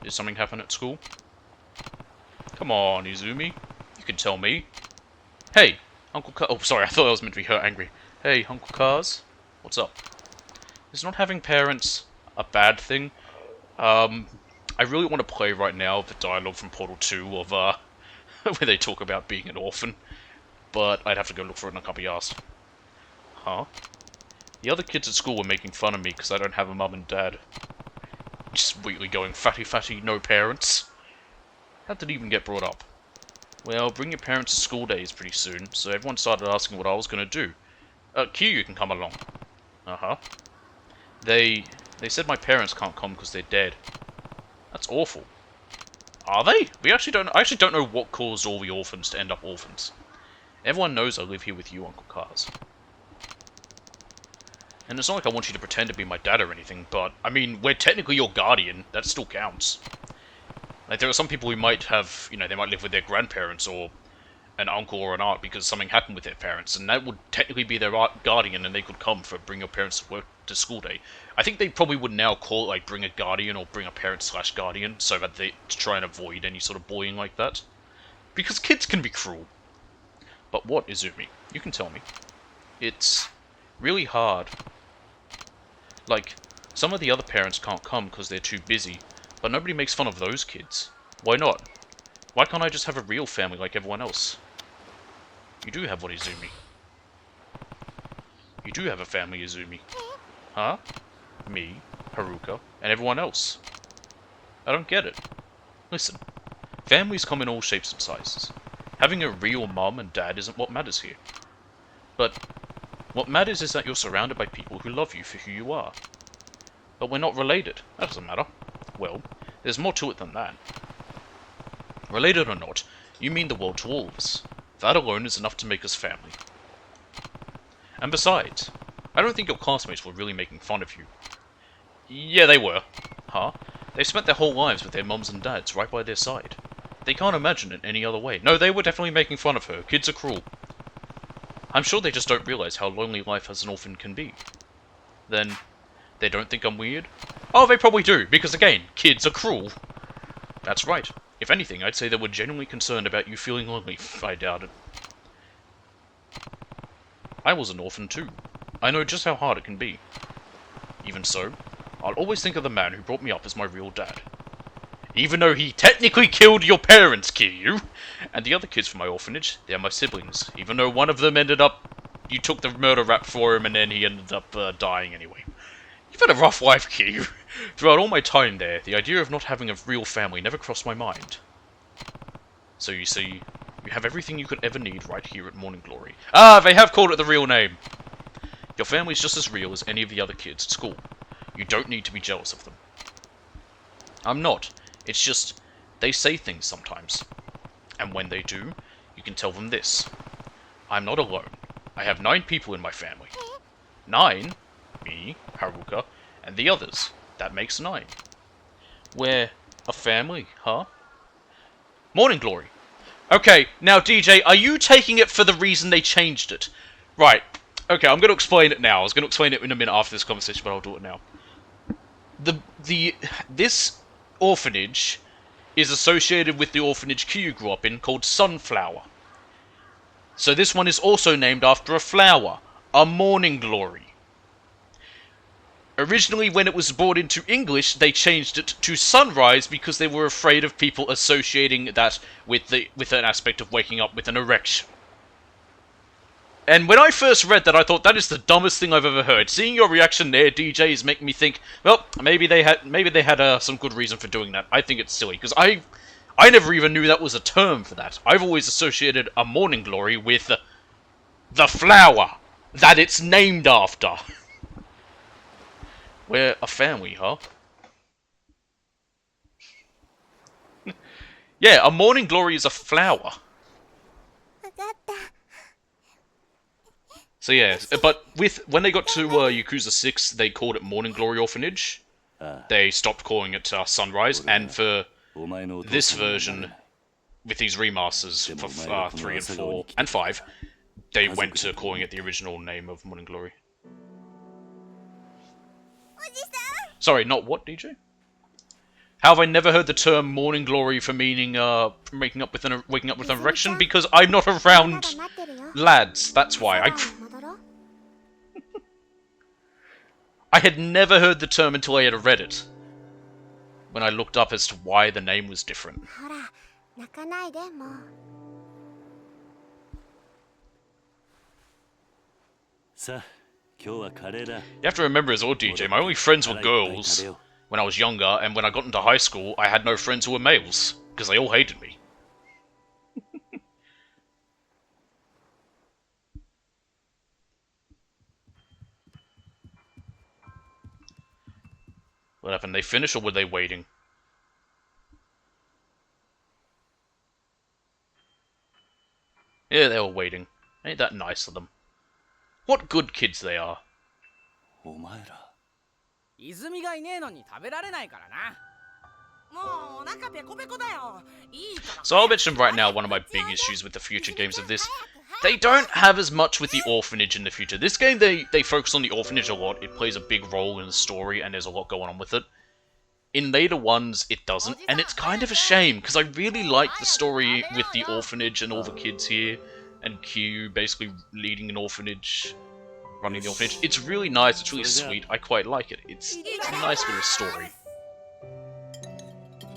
Did something happen at school? Come on, Izumi. You can tell me. Hey, Uncle Cars. Oh, sorry, I thought I was meant to be her angry. Hey, Uncle Cars. What's up? Is not having parents a bad thing? I really want to play right now the dialogue from Portal 2 of, where they talk about being an orphan. But I'd have to go look for it and I can't be asked. Huh? The other kids at school were making fun of me because I don't have a mum and dad. Just weekly going, fatty fatty, no parents. How did it even get brought up? Well, bring your parents to school days pretty soon, so everyone started asking what I was going to do. Q, can come along. Uh-huh. They said my parents can't come because they're dead. That's awful. Are they? I actually don't know what caused all the orphans to end up orphans. Everyone knows I live here with you, Uncle Cars. And it's not like I want you to pretend to be my dad or anything, but, I mean, we're technically your guardian. That still counts. Like, there are some people who might have, you know, they might live with their grandparents or an uncle or an aunt because something happened with their parents, and that would technically be their guardian, and they could come for bring your parents to school day. I think they probably would now call it, like, bring a guardian or bring a parent/guardian, so that to try and avoid any sort of bullying like that. Because kids can be cruel. But what, Izumi? You can tell me. It's really hard. Like, some of the other parents can't come because they're too busy, but nobody makes fun of those kids. Why not? Why can't I just have a real family like everyone else? You do have one, Izumi. You do have a family, Izumi. Huh? Me, Haruka, and everyone else. I don't get it. Listen, families come in all shapes and sizes. Having a real mum and dad isn't what matters here. But what matters is that you're surrounded by people who love you for who you are. But we're not related. That doesn't matter. Well, there's more to it than that. Related or not, you mean the world to all of us. That alone is enough to make us family. And besides, I don't think your classmates were really making fun of you. Yeah, they were. Huh? They've spent their whole lives with their mums and dads right by their side. They can't imagine it any other way. No, they were definitely making fun of her. Kids are cruel. I'm sure they just don't realize how lonely life as an orphan can be. Then, they don't think I'm weird? Oh, they probably do, because again, kids are cruel. That's right. If anything, I'd say they were genuinely concerned about you feeling lonely. I doubt it. I was an orphan too. I know just how hard it can be. Even so, I'll always think of the man who brought me up as my real dad. Even though he technically killed your parents, Kiryu! And the other kids from my orphanage, they're my siblings. Even though one of them ended up... You took the murder rap for him and then he ended up dying anyway. You've had a rough life, Kiryu. Throughout all my time there, the idea of not having a real family never crossed my mind. So you see, you have everything you could ever need right here at Morning Glory. Ah, they have called it the real name! Your family's just as real as any of the other kids at school. You don't need to be jealous of them. I'm not. It's just, they say things sometimes. And when they do, you can tell them this. I'm not alone. I have 9 people in my family. 9? Me, Haruka, and the others. That makes 9. We're a family, huh? Morning Glory. Okay, now DJ, are you taking it for the reason they changed it? Right. Okay, I'm going to explain it now. I was going to explain it in a minute after this conversation, but I'll do it now. This orphanage is associated with the orphanage Kyu grew up in, called Sunflower. So this one is also named after a flower, a morning glory. Originally, when it was brought into English, they changed it to Sunrise because they were afraid of people associating that with an aspect of waking up with an erection. And when I first read that, I thought that is the dumbest thing I've ever heard. Seeing your reaction there, DJ, is making me think, well, maybe they had some good reason for doing that. I think it's silly because I never even knew that was a term for that. I've always associated a morning glory with the flower that it's named after. We're a family, huh? Yeah, a morning glory is a flower. わかった。 So yeah, but when they got to Yakuza 6, they called it Morning Glory Orphanage. They stopped calling it Sunrise, and for this version, with these remasters for 3 and 4 and 5, they went to calling it the original name of Morning Glory. Sorry, not what, DJ? How have I never heard the term Morning Glory for meaning waking up with an erection? Because I'm not around lads, that's why. I had never heard the term until I had read it. When I looked up as to why the name was different. ほら、泣かないでもう。さあ、今日はカレーだ。 You have to remember as well, DJ, my only friends were girls when I was younger, and when I got into high school, I had no friends who were males, because they all hated me. What happened? They finished, or were they waiting? Yeah, they were waiting. Ain't that nice of them? What good kids they are. お前ら。泉がいねえのに食べられないからな。もうお腹ペコペコだよ。いいから。 So I'll mention right now one of my big issues with the future games of this. They don't have as much with the orphanage in the future. This game, they focus on the orphanage a lot. It plays a big role in the story, and there's a lot going on with it. In later ones, it doesn't, and it's kind of a shame, because I really like the story with the orphanage and all the kids here, and Q basically leading an orphanage, running the orphanage. It's really nice, it's really sweet, I quite like it. It's a nice bit of story.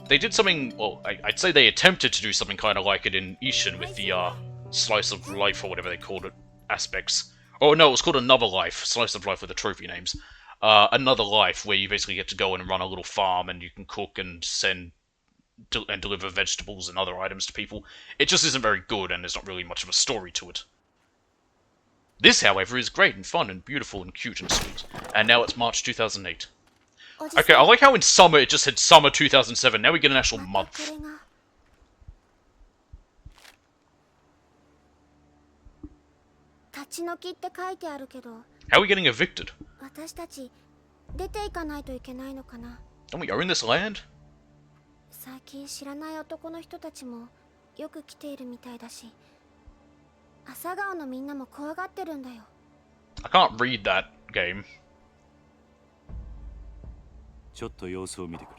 They did something, well, I'd say they attempted to do something kind of like it in Ishin with the slice of life, or whatever they called it, aspects. Oh no, it was called Another Life, slice of life with the trophy names. Another Life, where you basically get to go in and run a little farm, and you can cook and deliver vegetables and other items to people. It just isn't very good, and there's not really much of a story to it. This, however, is great and fun and beautiful and cute and sweet. And now it's March 2008. Okay, I like how in summer it just said summer 2007. Now we get an actual month. How are we getting evicted? Don't we own this land? 最近知らない男の人たちもよく来ているみたいだし、朝顔のみんなも怖がってるんだよ。 I can't read that game. ちょっと様子を見てくる。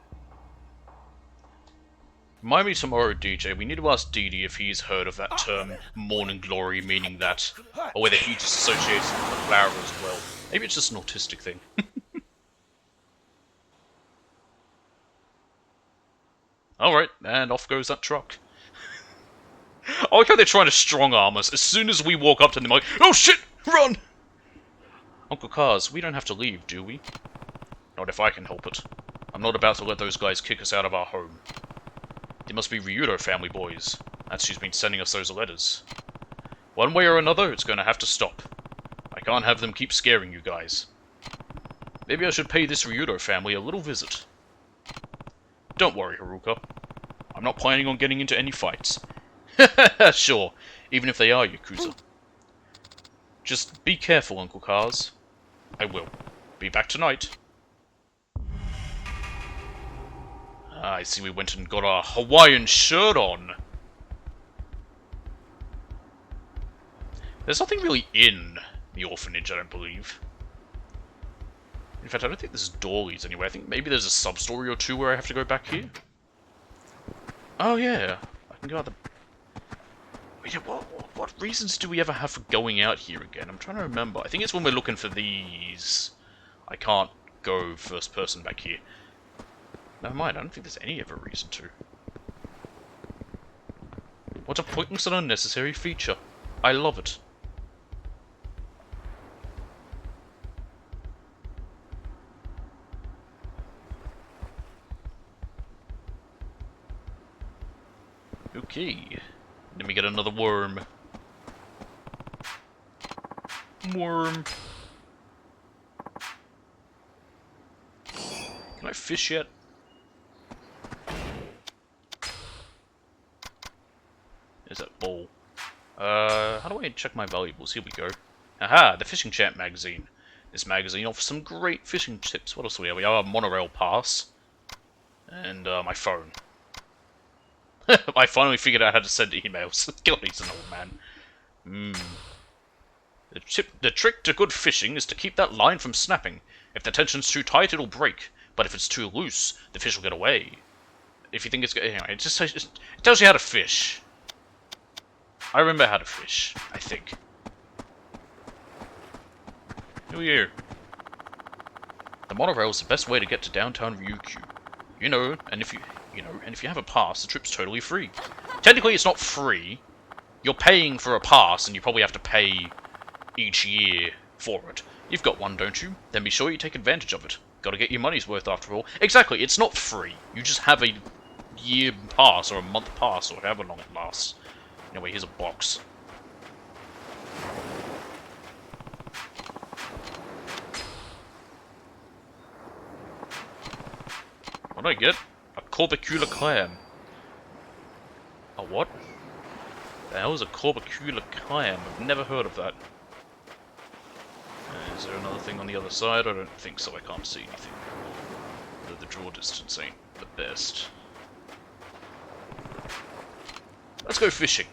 Remind me tomorrow, DJ. We need to ask Didi if he's heard of that term, Morning Glory, meaning that, or whether he just associates it with the flower as well. Maybe it's just an autistic thing. Alright, and off goes that truck. I like how they're trying to strong-arm us. As soon as we walk up to them, like, oh shit, run! Uncle Cars, we don't have to leave, do we? Not if I can help it. I'm not about to let those guys kick us out of our home. They must be Ryudo family boys. That's who's been sending us those letters. One way or another, it's going to have to stop. I can't have them keep scaring you guys. Maybe I should pay this Ryudo family a little visit. Don't worry, Haruka. I'm not planning on getting into any fights. Sure, even if they are Yakuza. Just be careful, Uncle Cars. I will. Be back tonight. I see we went and got our Hawaiian shirt on. There's nothing really in the orphanage, I don't believe. In fact, I don't think there's door leads anywhere. I think maybe there's a sub-story or two where I have to go back here. Oh yeah, I can go out the... Yeah, what reasons do we ever have for going out here again? I'm trying to remember. I think it's when we're looking for these. I can't go first person back here. Never mind, I don't think there's any other reason to. What a pointless and unnecessary feature. I love it. Okay. Let me get another worm. Worm. Can I fish yet? There's that bowl. How do I check my valuables? Here we go. Aha! The Fishing Champ magazine. This magazine offers some great fishing tips. What else do we have? We have a monorail pass. And, my phone. I finally figured out how to send emails. God, he's an old man. The trick to good fishing is to keep that line from snapping. If the tension's too tight, it'll break. But if it's too loose, the fish will get away. If you think it's... Anyway, it tells you how to fish. I remember how to fish, I think. New Year. The monorail is the best way to get to downtown Ryukyu. And if you have a pass, the trip's totally free. Technically, it's not free. You're paying for a pass, and you probably have to pay each year for it. You've got one, don't you? Then be sure you take advantage of it. Gotta get your money's worth after all. Exactly, it's not free. You just have a year pass, or a month pass, or however long it lasts. Anyway, here's a box. What did I get? A corbicular clam. A what? The hell is a corbicular clam? I've never heard of that. Is there another thing on the other side? I don't think so. I can't see anything. The draw distance ain't the best. Let's go fishing.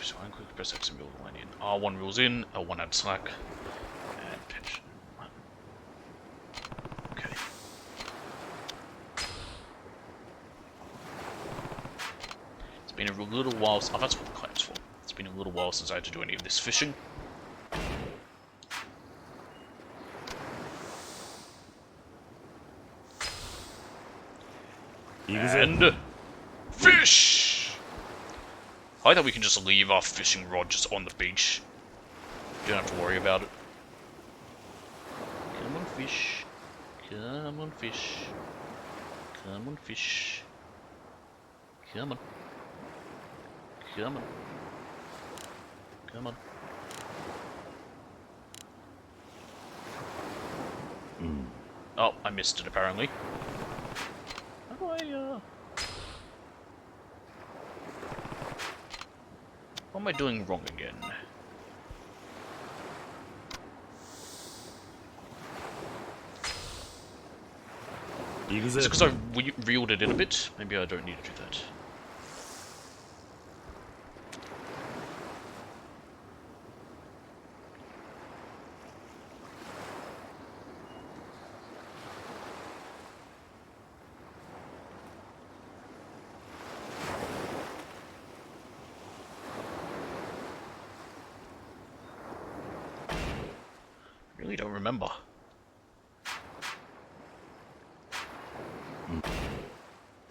So I quickly press X and build line in. R1 rules in, L1 add slack, and pinch. Okay. It's been a little while. Oh, that's what the clam's for. It's been a little while since I had to do any of this fishing. And fish! I like that we can just leave our fishing rod just on the beach. You don't have to worry about it. Come on, fish. Come on, fish. Come on, fish. Come on. Come on. Come on. Oh, I missed it apparently. How do I, what am I doing wrong again? Is it because I reeled it in a bit? Maybe I don't need to do that. I really don't remember.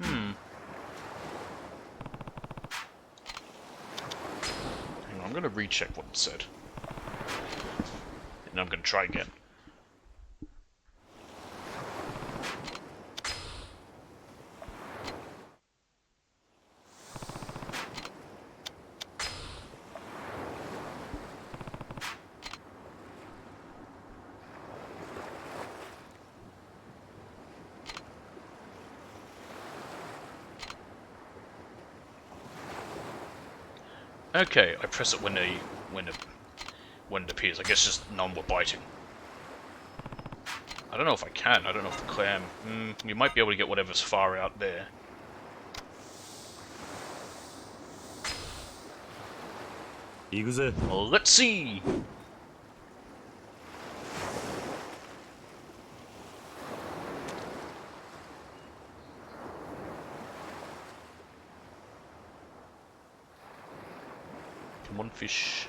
Hang on, I'm gonna recheck what it said. And I'm gonna try again. Okay, I press it when it appears. I guess just none were biting. I don't know if I can. I don't know if the clam... you might be able to get whatever's far out there. 行くぜ。 Well, let's see. Come on, fish.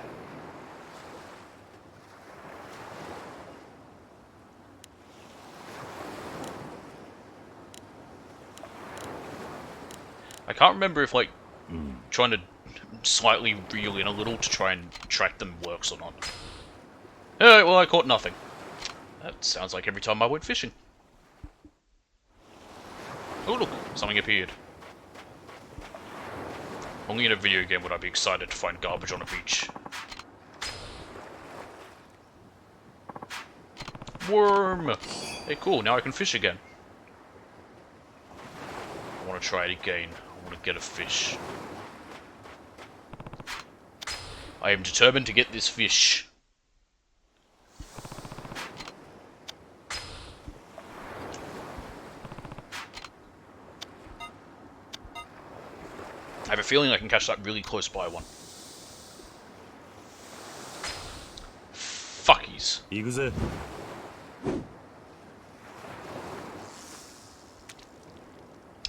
I can't remember if, like, trying to slightly reel in a little to try and track them works or not. Alright, well, I caught nothing. That sounds like every time I went fishing. Oh, look, something appeared. Only in a video game would I be excited to find garbage on a beach. Worm! Hey, cool, now I can fish again. I want to try it again. I want to get a fish. I am determined to get this fish. I have a feeling I can catch that really close by one. Fuckies. 行くぜ。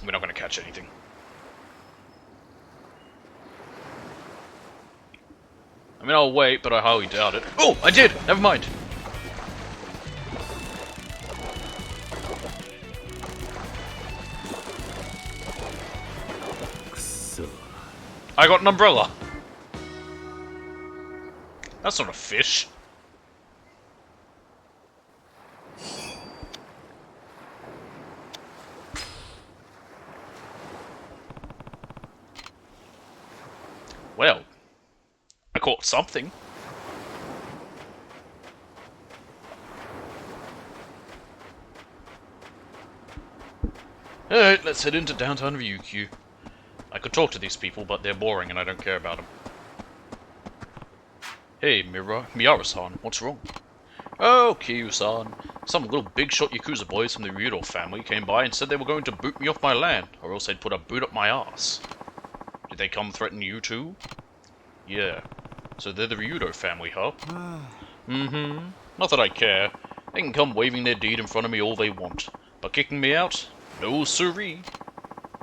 We're not going to catch anything. I mean, I'll wait, but I highly doubt it. Oh, I did! Never mind. I got an umbrella. That's not a fish. Well, I caught something. Alright, let's head into downtown Ryukyu. I could talk to these people, but they're boring and I don't care about them. Hey, Miyaru-san, what's wrong? Oh, Kiryu-san. Some little big-shot Yakuza boys from the Ryudo family came by and said they were going to boot me off my land, or else they'd put a boot up my ass. Did they come threaten you too? Yeah. So they're the Ryudo family, huh? Mm-hmm. Not that I care. They can come waving their deed in front of me all they want. But kicking me out? No siree.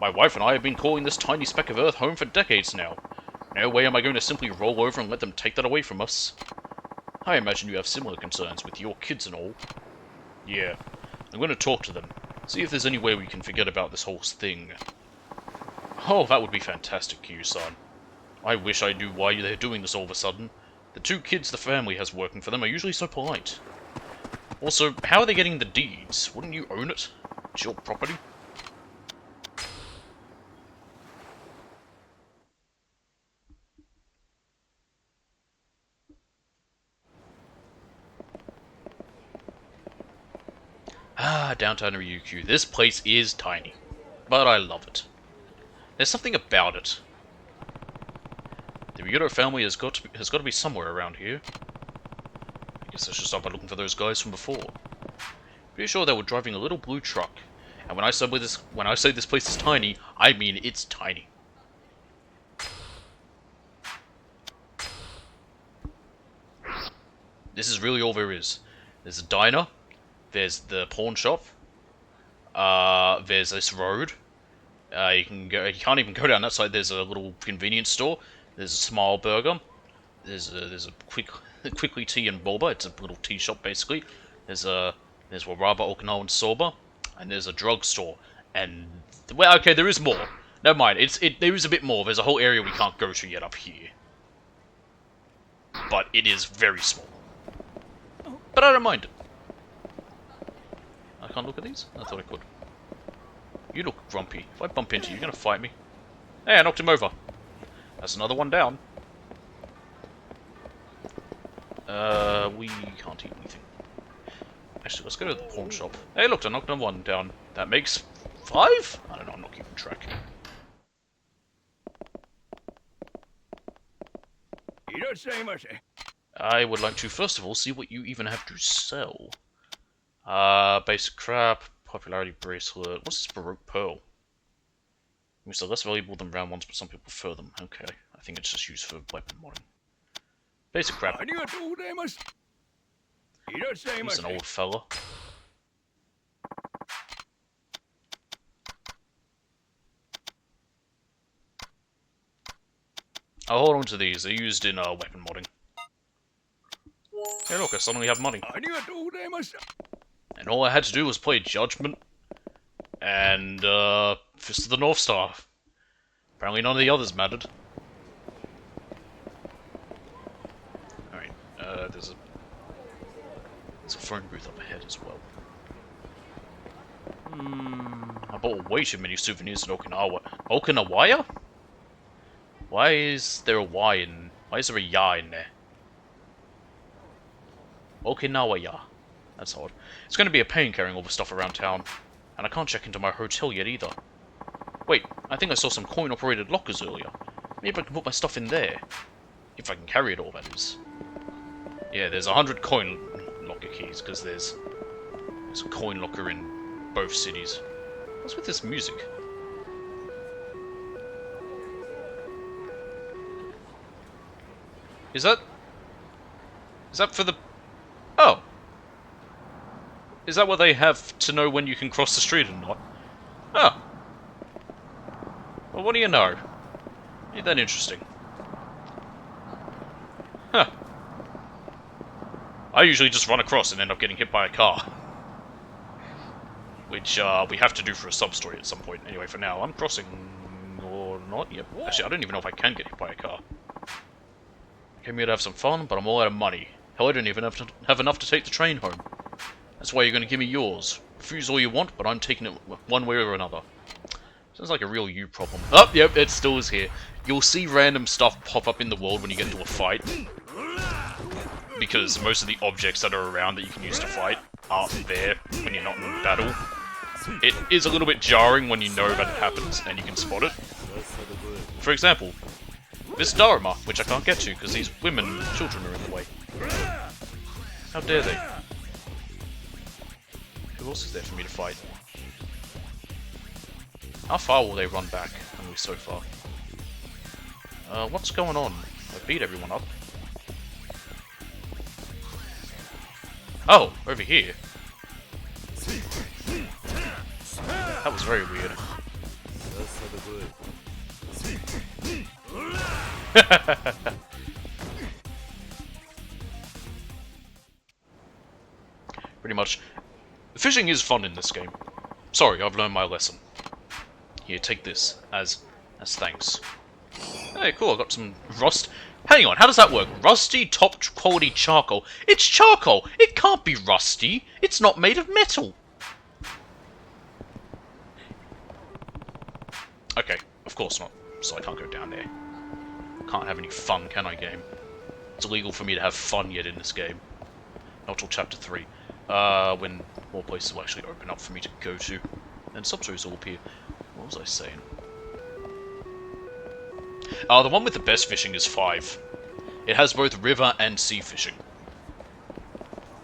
My wife and I have been calling this tiny speck of earth home for decades now. No way am I going to simply roll over and let them take that away from us. I imagine you have similar concerns with your kids and all. Yeah. I'm going to talk to them. See if there's any way we can forget about this whole thing. Oh, that would be fantastic, Kiryu-san. I wish I knew why they're doing this all of a sudden. The two kids the family has working for them are usually so polite. Also, how are they getting the deeds? Wouldn't you own it? It's your property. Ah, downtown Ryukyu. This place is tiny, but I love it. There's something about it. The Ryudo family has got to be somewhere around here. I guess I should start by looking for those guys from before. Pretty sure they were driving a little blue truck. And when I say this place is tiny, I mean it's tiny. This is really all there is. There's a diner. There's the pawn shop. There's this road. You can't even go down that side. There's a little convenience store. There's a Smile Burger. There's a Quickly Tea and Boba. It's a little tea shop basically. There's Waraba Okinawan Soba, and there's a drugstore. And well, okay, there is more. Never mind. There is a bit more. There's a whole area we can't go to yet up here, but it is very small. But I don't mind it. I can't look at these? I thought I could. You look grumpy. If I bump into you, you're gonna fight me. Hey, I knocked him over. That's another one down. We can't eat anything. Actually, let's go to the pawn shop. Hey, look, I knocked another one down. That makes 5? I don't know, I'm not keeping track. I would like to, first of all, see what you even have to sell. Basic crap, popularity bracelet. What's this Baroque Pearl? They're less valuable than round ones, but some people prefer them. Okay, I think it's just used for weapon modding. Basic crap. ありがとうございます。いらっしゃいま He's せ。 an old fella. I'll hold on to these. They're used in weapon modding. Hey, look, I suddenly have money. ありがとうございました。 And all I had to do was play Judgment and Fist of the North Star. Apparently none of the others mattered. Alright, there's a phone booth up ahead as well. I bought way too many souvenirs in Okinawa. Okinawa? Why is there a Y in... Why is there a Ya in there? Okinawa Ya. That's odd. It's going to be a pain carrying all the stuff around town. And I can't check into my hotel yet either. Wait, I think I saw some coin-operated lockers earlier. Maybe I can put my stuff in there. If I can carry it all, that is. Yeah, there's 100 coin locker keys, because there's a coin locker in both cities. What's with this music? Is that for the... Oh! Is that what they have to know when you can cross the street or not? Oh. Well, what do you know? Ain't that interesting? Huh. I usually just run across and end up getting hit by a car. Which, we have to do for a sub-story at some point. Anyway, for now, I'm crossing... or not. Yep. Actually, I don't even know if I can get hit by a car. I came here to have some fun, but I'm all out of money. Hell, I don't even have enough to take the train home. That's why you're going to give me yours. Refuse all you want, but I'm taking it one way or another. Sounds like a real you problem. Oh, yep, it still is here. You'll see random stuff pop up in the world when you get into a fight. Because most of the objects that are around that you can use to fight aren't there when you're not in battle. It is a little bit jarring when you know that it happens and you can spot it. For example, this Dharma, which I can't get to because these women and children are in the way. How dare they? Who else is there for me to fight? How far will they run back? Only so far. What's going on? I beat everyone up. Oh, over here. That was very weird. Pretty much. Fishing is fun in this game. Sorry, I've learned my lesson. Here, take this as thanks. Hey, cool, I got some rust. Hang on, how does that work? Rusty top quality charcoal. It's charcoal! It can't be rusty! It's not made of metal! Okay, of course not. So I can't go down there. Can't have any fun, can I, game? It's illegal for me to have fun yet in this game. Not till chapter 3. When more places will actually open up for me to go to. And substories will appear. What was I saying? The one with the best fishing is 5. It has both river and sea fishing.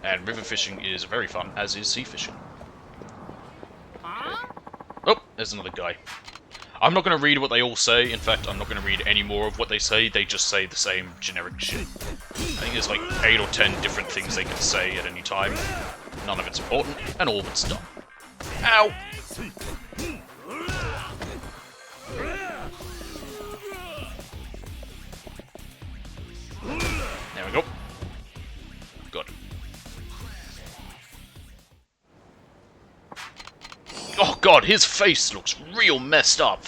And river fishing is very fun, as is sea fishing. Okay. Oh, there's another guy. I'm not going to read what they all say. In fact, I'm not going to read any more of what they say. They just say the same generic shit. I think there's like 8 or 10 different things they can say at any time. None of it's important, and all of it's dumb. Ow! There we go. Good. Oh god, his face looks real messed up.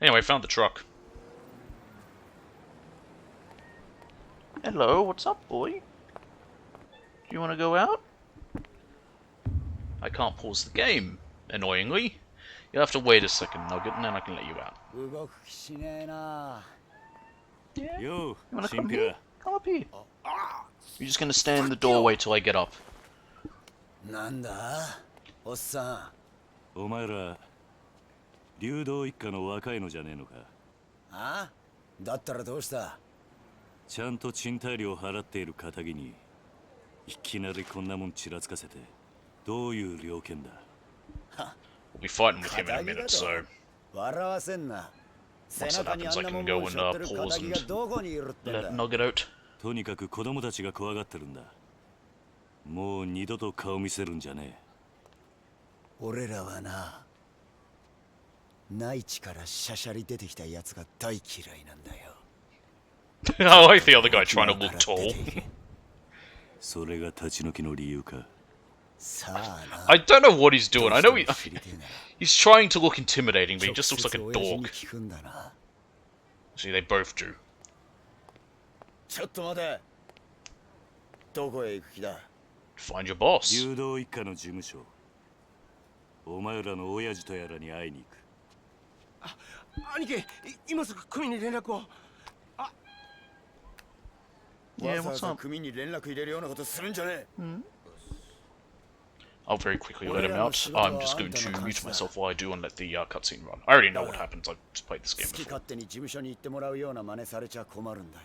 Anyway, found the truck. Hello, what's up, boy? Do you want to go out? I can't pause the game, annoyingly. You'll have to wait a second, Nugget, and then I can let you out. Yeah? Yo, You wanna come here? Chimpira. Come up here. You're just gonna stand in the doorway till I get up. なんだおっさん。お前ら流動一家の若いのじゃねえのか。あ？だったらどうした？ちゃんと賃貸料払っている堅気にいきなりこんなもんちらつかせてどういう了見だ。 We'll be fighting with him in a minute, so... 笑わせんな。Once that happens, I can go and pause and let Nugget out. とにかく子供たちが怖がってるんだ。もう二度と顔見せるんじゃねえ。俺らはな、内地からシャシャリ出てきたやつが大嫌いなんだよ。I like the other guy trying to look tall. それが立ち退きの理由か。 I don't know what he's doing. I know he's trying to look intimidating, but he just looks like a dog. See, they both do. ちょっと待て。どこへ行く気だ？ Find your boss. 誘導一課の事務所。お前らの親父とやらに会いに行く。兄貴、今すぐ組に連絡を。わざわざ組に連絡入れるようなことするんじゃねえ。I'll very quickly let him out. I'm just going to mute myself while I do and let the cutscene run. I already know what happens. I've just played this game 好き before. 勝手に事務所に行ってもらうような真似されちゃ困るんだよ。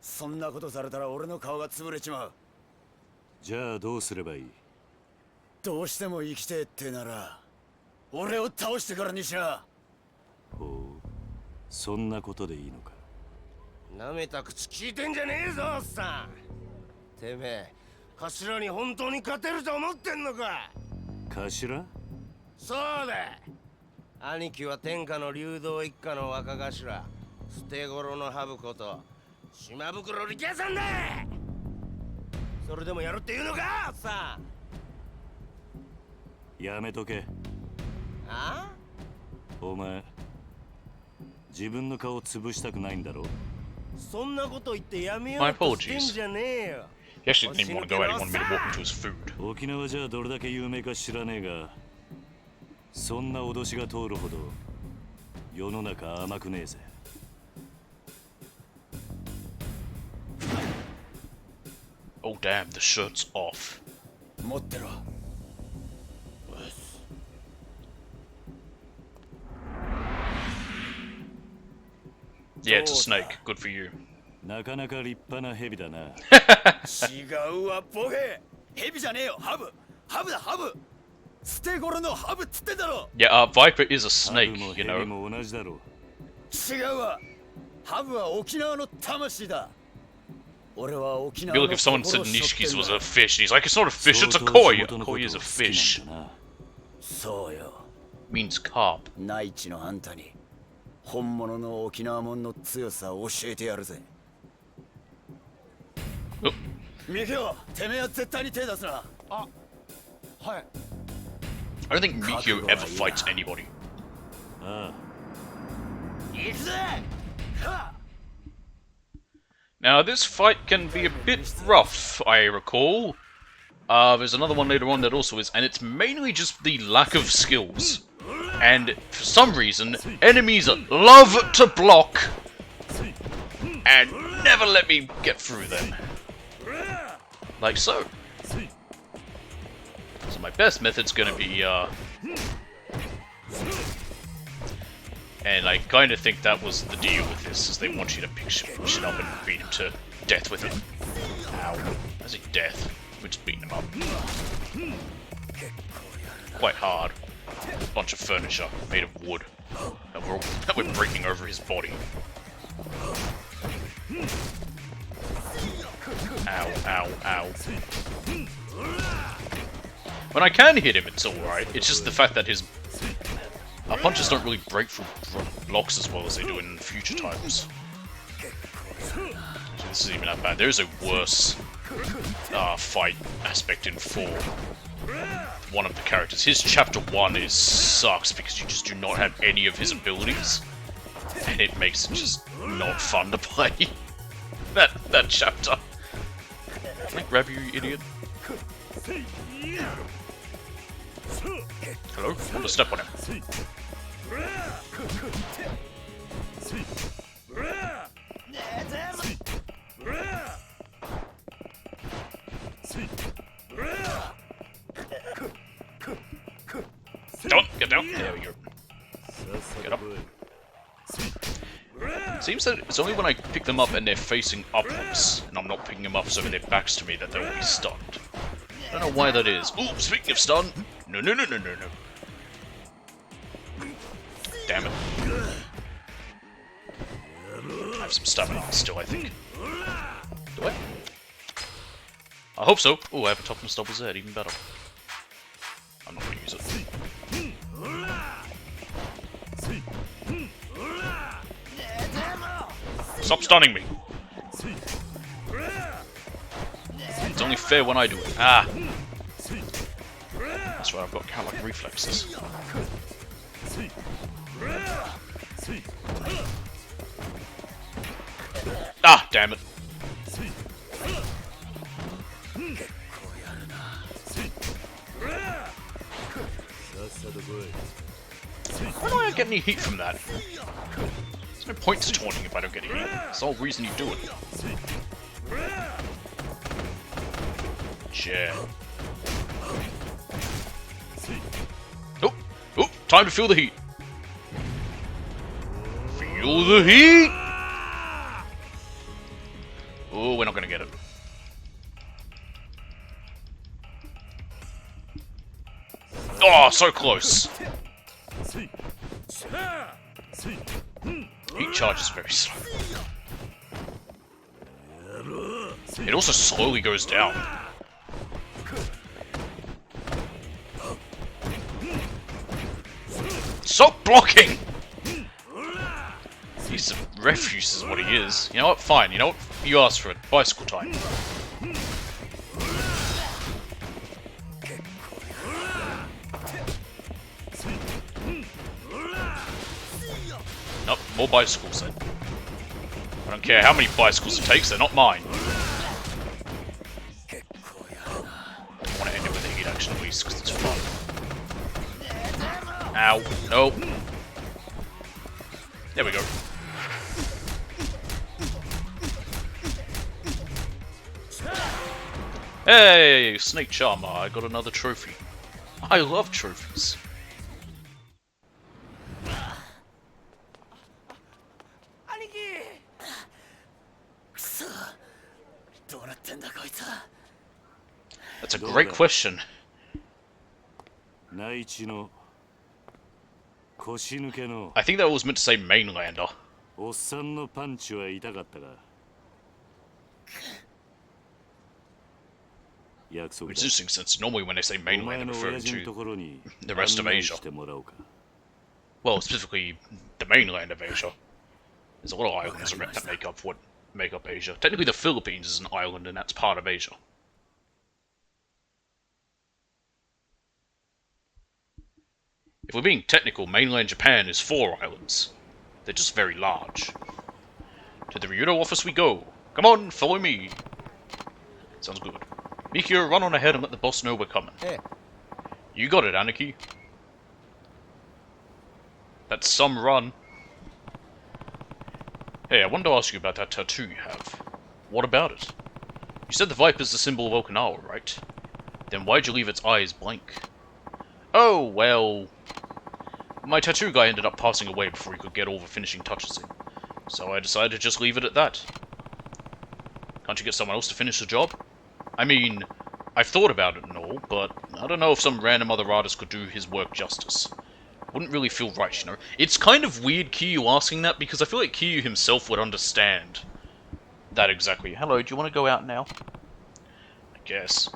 そんなことされたら俺の顔が潰れちまう。じゃあどうすればいい？どうしても生きてえってなら、俺を倒してからにしな。ほう、そんなことでいいのか。なめた口聞いてんじゃねえぞ、おっさん。てめえ、頭に本当に勝てると思ってんのか。頭？そうだ。兄貴は天下の流動一家の若頭、捨て頃のハブこと島袋力也さんだ。それでもやるっていうのか、おっさん。やめとけ。あ？お前、自分の顔潰したくないんだろ？そんなこと言ってやめようとしてんじゃねえよ。He actually didn't even want to go out. He wanted me to walk into his food. 沖縄じゃどれだけ有名か知らねえが、そんな脅しが通るほど世の中甘くねえぜ。Oh damn, the shirt's off. 持ってろ。Yeah, it's a snake. Good for you. なかなか立派な蛇だな。違うわ、ボケ。蛇じゃねえよ、ハブ。ハブだ、ハブ。捨て頃のハブっつってんだろ。Yeah, Viper is a snake, you know. 違うわ。ハブは沖縄の魂だ。俺は沖縄 It'd be like if someone said Nishki's was a fish. He's like, it's not a fish, it's a koi. A koi is a fish. そうよ。Means carp. 内地のあんたに本物の沖縄もんの強さを教えてやるぜ。ミキオ、てめえは絶対に手出すな。あ、はい。I don't think Mikio ever fights anybody. Now, this fight can be a bit rough, I recall. There's another one later on that also is, and it's mainly just the lack of skills. And for some reason, enemies love to block and never let me get through them. Like so. So my best method's gonna be, and I kind of think that was the deal with this, is they want you to pick shit up and beat him to death with it. Ow. I say death. We're just beating him up. Quite hard. A bunch of furniture made of wood. And we're breaking over his body. Ow, ow, ow. When I can hit him, it's alright. It's just the fact that his punches don't really break through blocks as well as they do in future titles. So this isn't even that bad. There is a worse fight aspect in 4. One of the characters. His chapter 1 sucks because you just do not have any of his abilities. And it makes it just not fun to play. that chapter. Can I grab you, you idiot? Hello? I want to step on him. Don't get down. There we go. Get up. Seems that it's only when I pick them up and they're facing upwards, and I'm not picking them up so their backs to me, that they'll be stunned. I don't know why that is. Ooh, speaking of stun. No. Damn it. have some stamina still, I think. Do I? I hope so. Oh, I have a toughness double Z, even better. I'm not gonna use it. Stop stunning me! It's only fair when I do it. Ah! That's why I've got cat-like reflexes. Ah, damn it. Why don't I get any heat from that? There's no point to taunting if I don't get any heat. That's the whole reason you do it. Yeah. Oh! Oh! Time to feel the heat! Feel the heat! Oh, we're not gonna get it. Oh, so close! Heat charge is very slow. It also slowly goes down. Stop blocking! He's a refuse is what he is. You know what? Fine. You know what? You asked for it. Bicycle time. Nope, more bicycles then. I don't care how many bicycles it takes, they're not mine. I want to end it with a heat action at least, because it's fun. Ow. No. There we go. Hey, Snake Charmer, I got another trophy. I love trophies. That's a great question. I think that was meant to say mainlander. Which is interesting since normally when they say mainland they're referring to the rest of Asia. Well, specifically the mainland of Asia. There's a lot of islands that make up Asia. Technically the Philippines is an island and that's part of Asia. If we're being technical, mainland Japan is 4 islands. They're just very large. To the Ryudo office we go. Come on, follow me. Sounds good. Mikio, run on ahead and let the boss know we're coming. Hey. You got it, Aniki. That's some run. Hey, I wanted to ask you about that tattoo you have. What about it? You said the Viper's the symbol of Okinawa, right? Then why'd you leave its eyes blank? Oh, well... My tattoo guy ended up passing away before he could get all the finishing touches in. So I decided to just leave it at that. Can't you get someone else to finish the job? I mean, I've thought about it and all, but I don't know if some random other artist could do his work justice. Wouldn't really feel right, you know? It's kind of weird Kiryu asking that, because I feel like Kiryu himself would understand that exactly. Hello, do you want to go out now? I guess.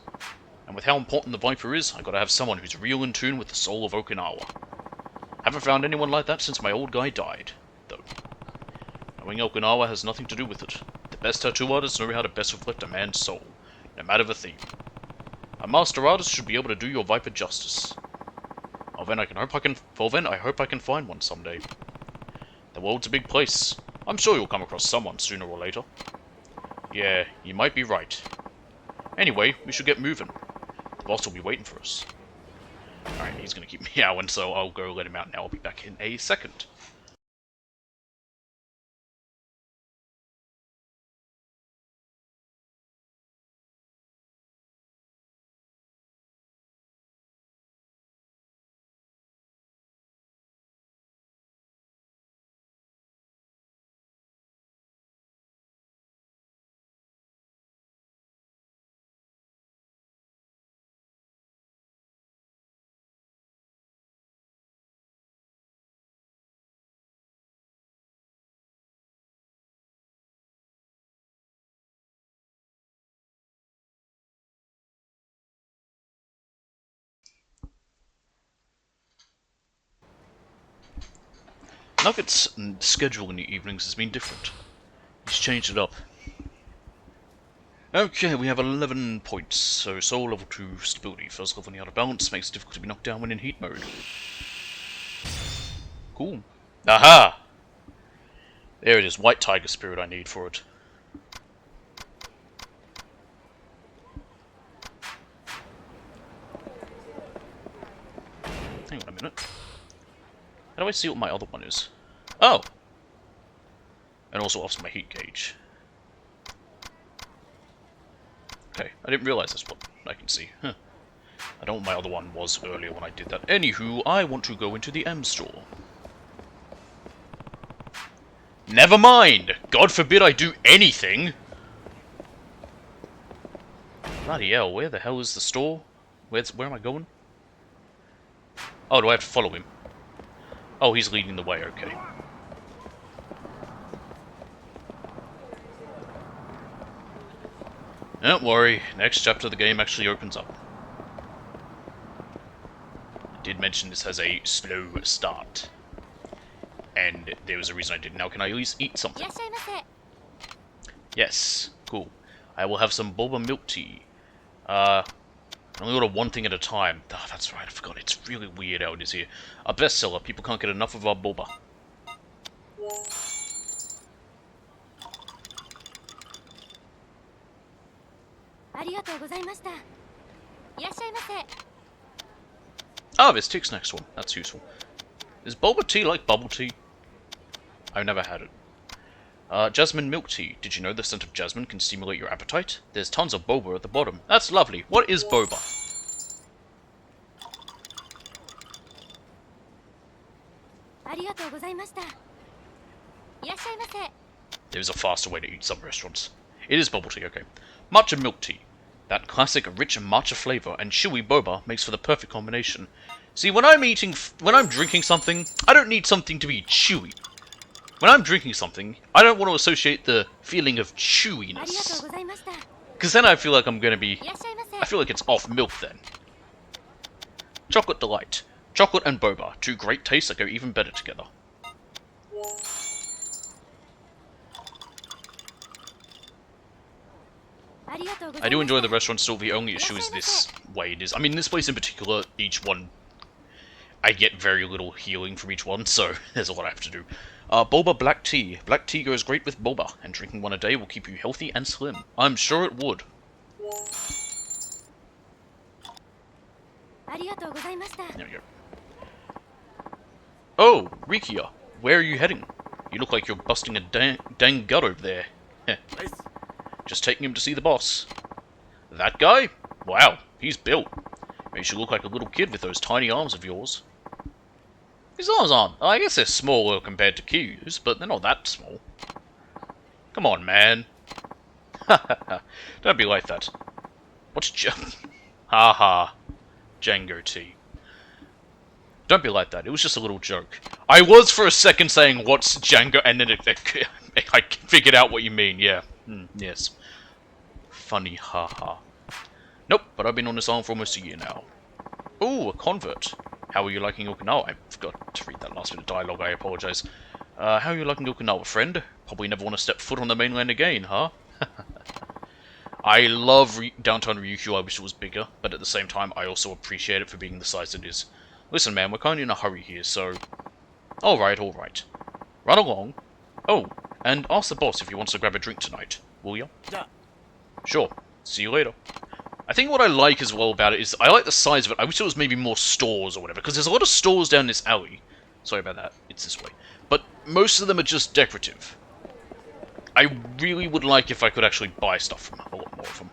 And with how important the Viper is, I gotta have someone who's real in tune with the soul of Okinawa. Haven't found anyone like that since my old guy died, though. Knowing Okinawa has nothing to do with it. The best tattoo artists know how to best reflect a man's soul, no matter the theme. A master artist should be able to do your Viper justice. Well then, I hope I can find one someday. The world's a big place. I'm sure you'll come across someone sooner or later. Yeah, you might be right. Anyway, we should get moving. The boss will be waiting for us. Alright, he's gonna keep meowing, so I'll go let him out now. I'll be back in a second. Nugget's schedule in the evenings has been different. He's changed it up. Okay, we have 11 points. So soul level 2 stability. First level out of balance makes it difficult to be knocked down when in heat mode. Cool. Aha! There it is. White tiger spirit I need for it. Hang on a minute. How do I see what my other one is? Oh! And also offs my heat gauge. Okay, I didn't realize that's what I can see. Huh. I don't know what my other one was earlier when I did that. Anywho, I want to go into the M store. Never mind! God forbid I do anything! Bloody hell, where the hell is the store? Where am I going? Oh, do I have to follow him? Oh, he's leading the way, okay. Don't worry, next chapter of the game actually opens up. I did mention this has a slow start. And there was a reason I did. Now can I at least eat something? Yes, cool. I will have some boba milk tea. I only order one thing at a time. Oh, that's right, I forgot. It's really weird how it is here. A bestseller. People can't get enough of our boba. Ah, there's Tick's next one. That's useful. Is boba tea like bubble tea? I've never had it. Jasmine milk tea. Did you know the scent of jasmine can stimulate your appetite? There's tons of boba at the bottom. That's lovely. What is boba? There's a faster way to eat some restaurants. It is bubble tea, okay. Matcha milk tea. That classic rich matcha flavor and chewy boba makes for the perfect combination. See, when I'm drinking something, I don't need something to be chewy. When I'm drinking something, I don't want to associate the feeling of chewiness. Because then I feel like I'm going to be... I feel like it's off milk then. Chocolate Delight. Chocolate and boba. Two great tastes that go even better together. I do enjoy the restaurant still. The only issue is this way it is. I mean, this place in particular, each one, I get very little healing from each one, so there's a lot I have to do. Boba Black Tea. Black tea goes great with boba, and drinking one a day will keep you healthy and slim. I'm sure it would. There we go. Oh, Rikia, where are you heading? You look like you're busting a dang gut over there. Just taking him to see the boss. That guy? Wow, he's built. Makes you look like a little kid with those tiny arms of yours. His arms aren't. I guess they're smaller compared to Kyu's, but they're not that small. Come on, man. Don't be like that. What's Haha. Django T. Don't be like that. It was just a little joke. I was for a second saying, what's Django? And then I figured out what you mean, yeah. Yes. Funny, haha. Nope, but I've been on this arm for almost a year now. Ooh, a convert. How are you liking Okinawa? I forgot to read that last bit of dialogue, I apologize. How are you liking Okinawa, friend? Probably never want to step foot on the mainland again, huh? I love downtown Ryukyu, I wish it was bigger, but at the same time, I also appreciate it for being the size it is. Listen, man, we're kind of in a hurry here, so... Alright, alright. Run along. Oh, and ask the boss if he wants to grab a drink tonight, will ya? Yeah. Sure. See you later. I think what I like as well about it is, I like the size of it. I wish there was maybe more stores or whatever, because there's a lot of stores down this alley. Sorry about that, it's this way. But most of them are just decorative. I really would like if I could actually buy stuff from a lot more of them.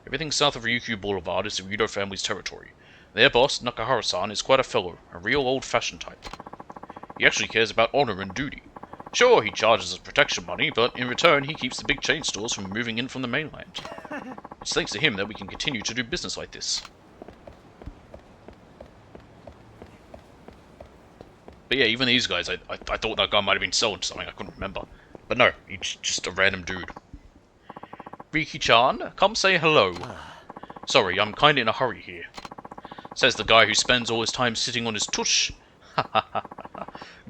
Everything south of Ryukyu Boulevard is the Ryudo family's territory. Their boss, Nakahara-san, is quite a fellow, a real old-fashioned type. He actually cares about honor and duty. Sure, he charges us protection money, but in return he keeps the big chain stores from moving in from the mainland. It's thanks to him that we can continue to do business like this. But yeah, even these guys, I thought that guy might have been selling something, I couldn't remember. But no, he's just a random dude. Riki-chan, come say hello. Sorry, I'm kinda in a hurry here. Says the guy who spends all his time sitting on his tush.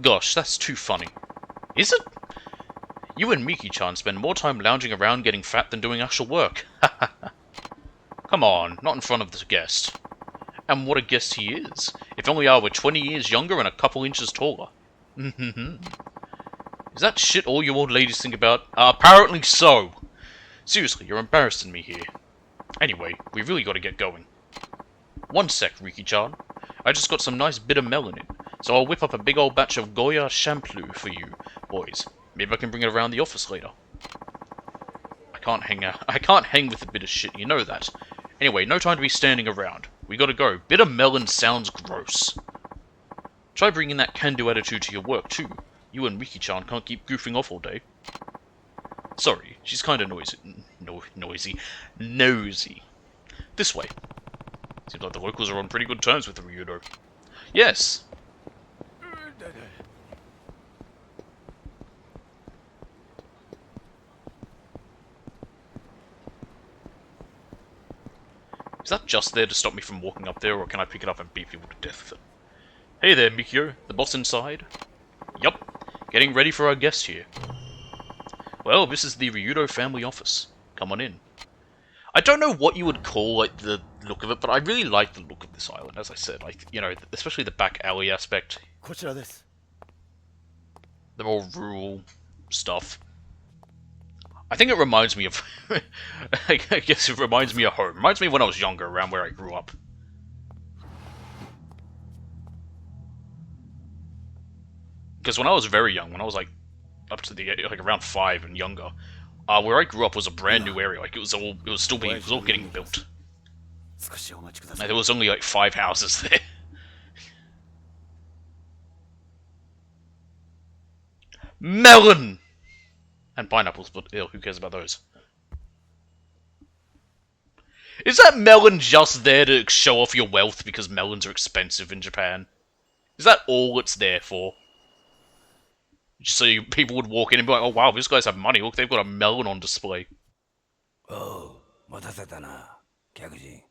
Gosh, that's too funny. Is it? You and Miki-chan spend more time lounging around getting fat than doing actual work. Come on, not in front of the guest. And what a guest he is. If only I were 20 years younger and a couple inches taller. Is that shit all you old ladies think about? Apparently so. Seriously, you're embarrassing me here. Anyway, we really gotta get going. One sec, Riki-chan. I just got some nice bitter melon in, so I'll whip up a big old batch of Goya shampoo for you, boys. Maybe I can bring it around the office later. I can't hang with the bitter shit, you know that. Anyway, no time to be standing around. We gotta go. Bitter melon sounds gross. Try bringing that can-do attitude to your work, too. You and Riki-chan can't keep goofing off all day. Sorry, she's kinda noisy. Nosy. This way. Seems like the locals are on pretty good terms with the Ryudo. Yes! Is that just there to stop me from walking up there, or can I pick it up and beat people to death with it? Hey there, Mikio. The boss inside? Yup. Getting ready for our guest here. Well, this is the Ryudo family office. Come on in. I don't know what you would call like the look of it, but I really like the look of this island, as I said. Like, you know, especially the back alley aspect. The more rural stuff. I think it reminds me of... I guess it reminds me of home. It reminds me of when I was younger, around where I grew up. Because when I was very young, when I was like up to the like around 5 and younger, where I grew up was a brand new area. Like it was all getting built. And there was only like 5 houses there. Melon and pineapples, but ew, who cares about those? Is that melon just there to show off your wealth because melons are expensive in Japan? Is that all it's there for? Just so people would walk in and be like, oh wow, these guys have money, look, they've got a melon on display. Oh, 待たせたな、客人。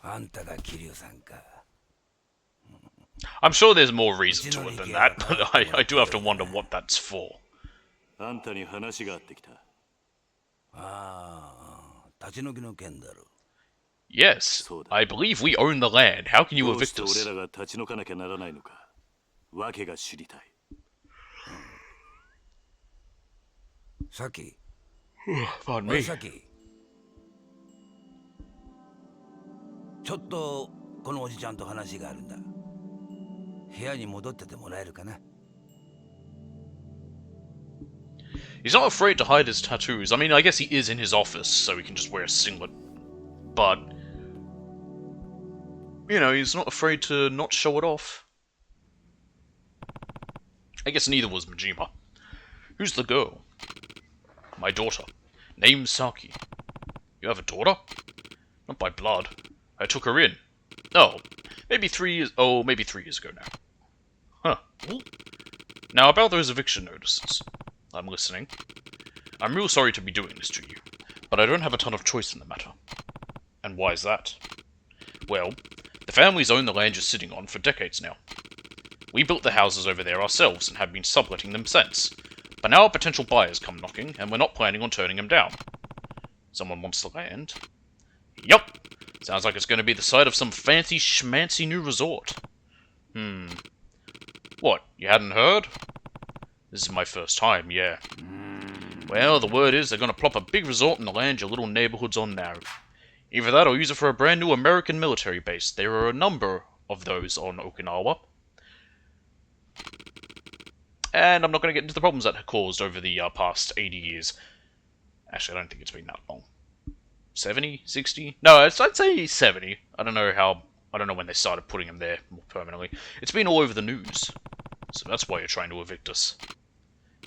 あんたが桐生さんか。I'm sure there's more reason to it than that, but I do have to wonder what that's for. あんたに話があってきた。ああ、立ち退きの件だろ。Yes, I believe we own the land. How can you evict us? どうして俺らが立ち退かなきゃならないのか、わけが知りたい。さき。Pardon me. さき。ちょっとこのおじちゃんと話があるんだ。部屋に戻っててもらえるかな。He's not afraid to hide his tattoos. I mean, I guess he is in his office, so he can just wear a singlet. But, you know, he's not afraid to not show it off. I guess neither was Majima. Who's the girl? My daughter. Name's Saki. You have a daughter? Not by blood. I took her in. Oh, maybe 3 years... Oh, maybe 3 years ago now. Huh. Now, about those eviction notices. I'm listening. I'm real sorry to be doing this to you, but I don't have a ton of choice in the matter. And why is that? Well, the family's owned the land you're sitting on for decades now. We built the houses over there ourselves and have been subletting them since. But now our potential buyers come knocking, and we're not planning on turning them down. Someone wants the land? Yup! Sounds like it's going to be the site of some fancy schmancy new resort. What, you hadn't heard? This is my first time, yeah. Well, the word is they're going to plop a big resort in the land your little neighborhood's on now. Either that or use it for a brand new American military base. There are a number of those on Okinawa. And I'm not going to get into the problems that have caused over the past 80 years. Actually, I don't think it's been that long. 70? 60? No, I'd say 70. I don't know when they started putting them there more permanently. It's been all over the news. So that's why you're trying to evict us.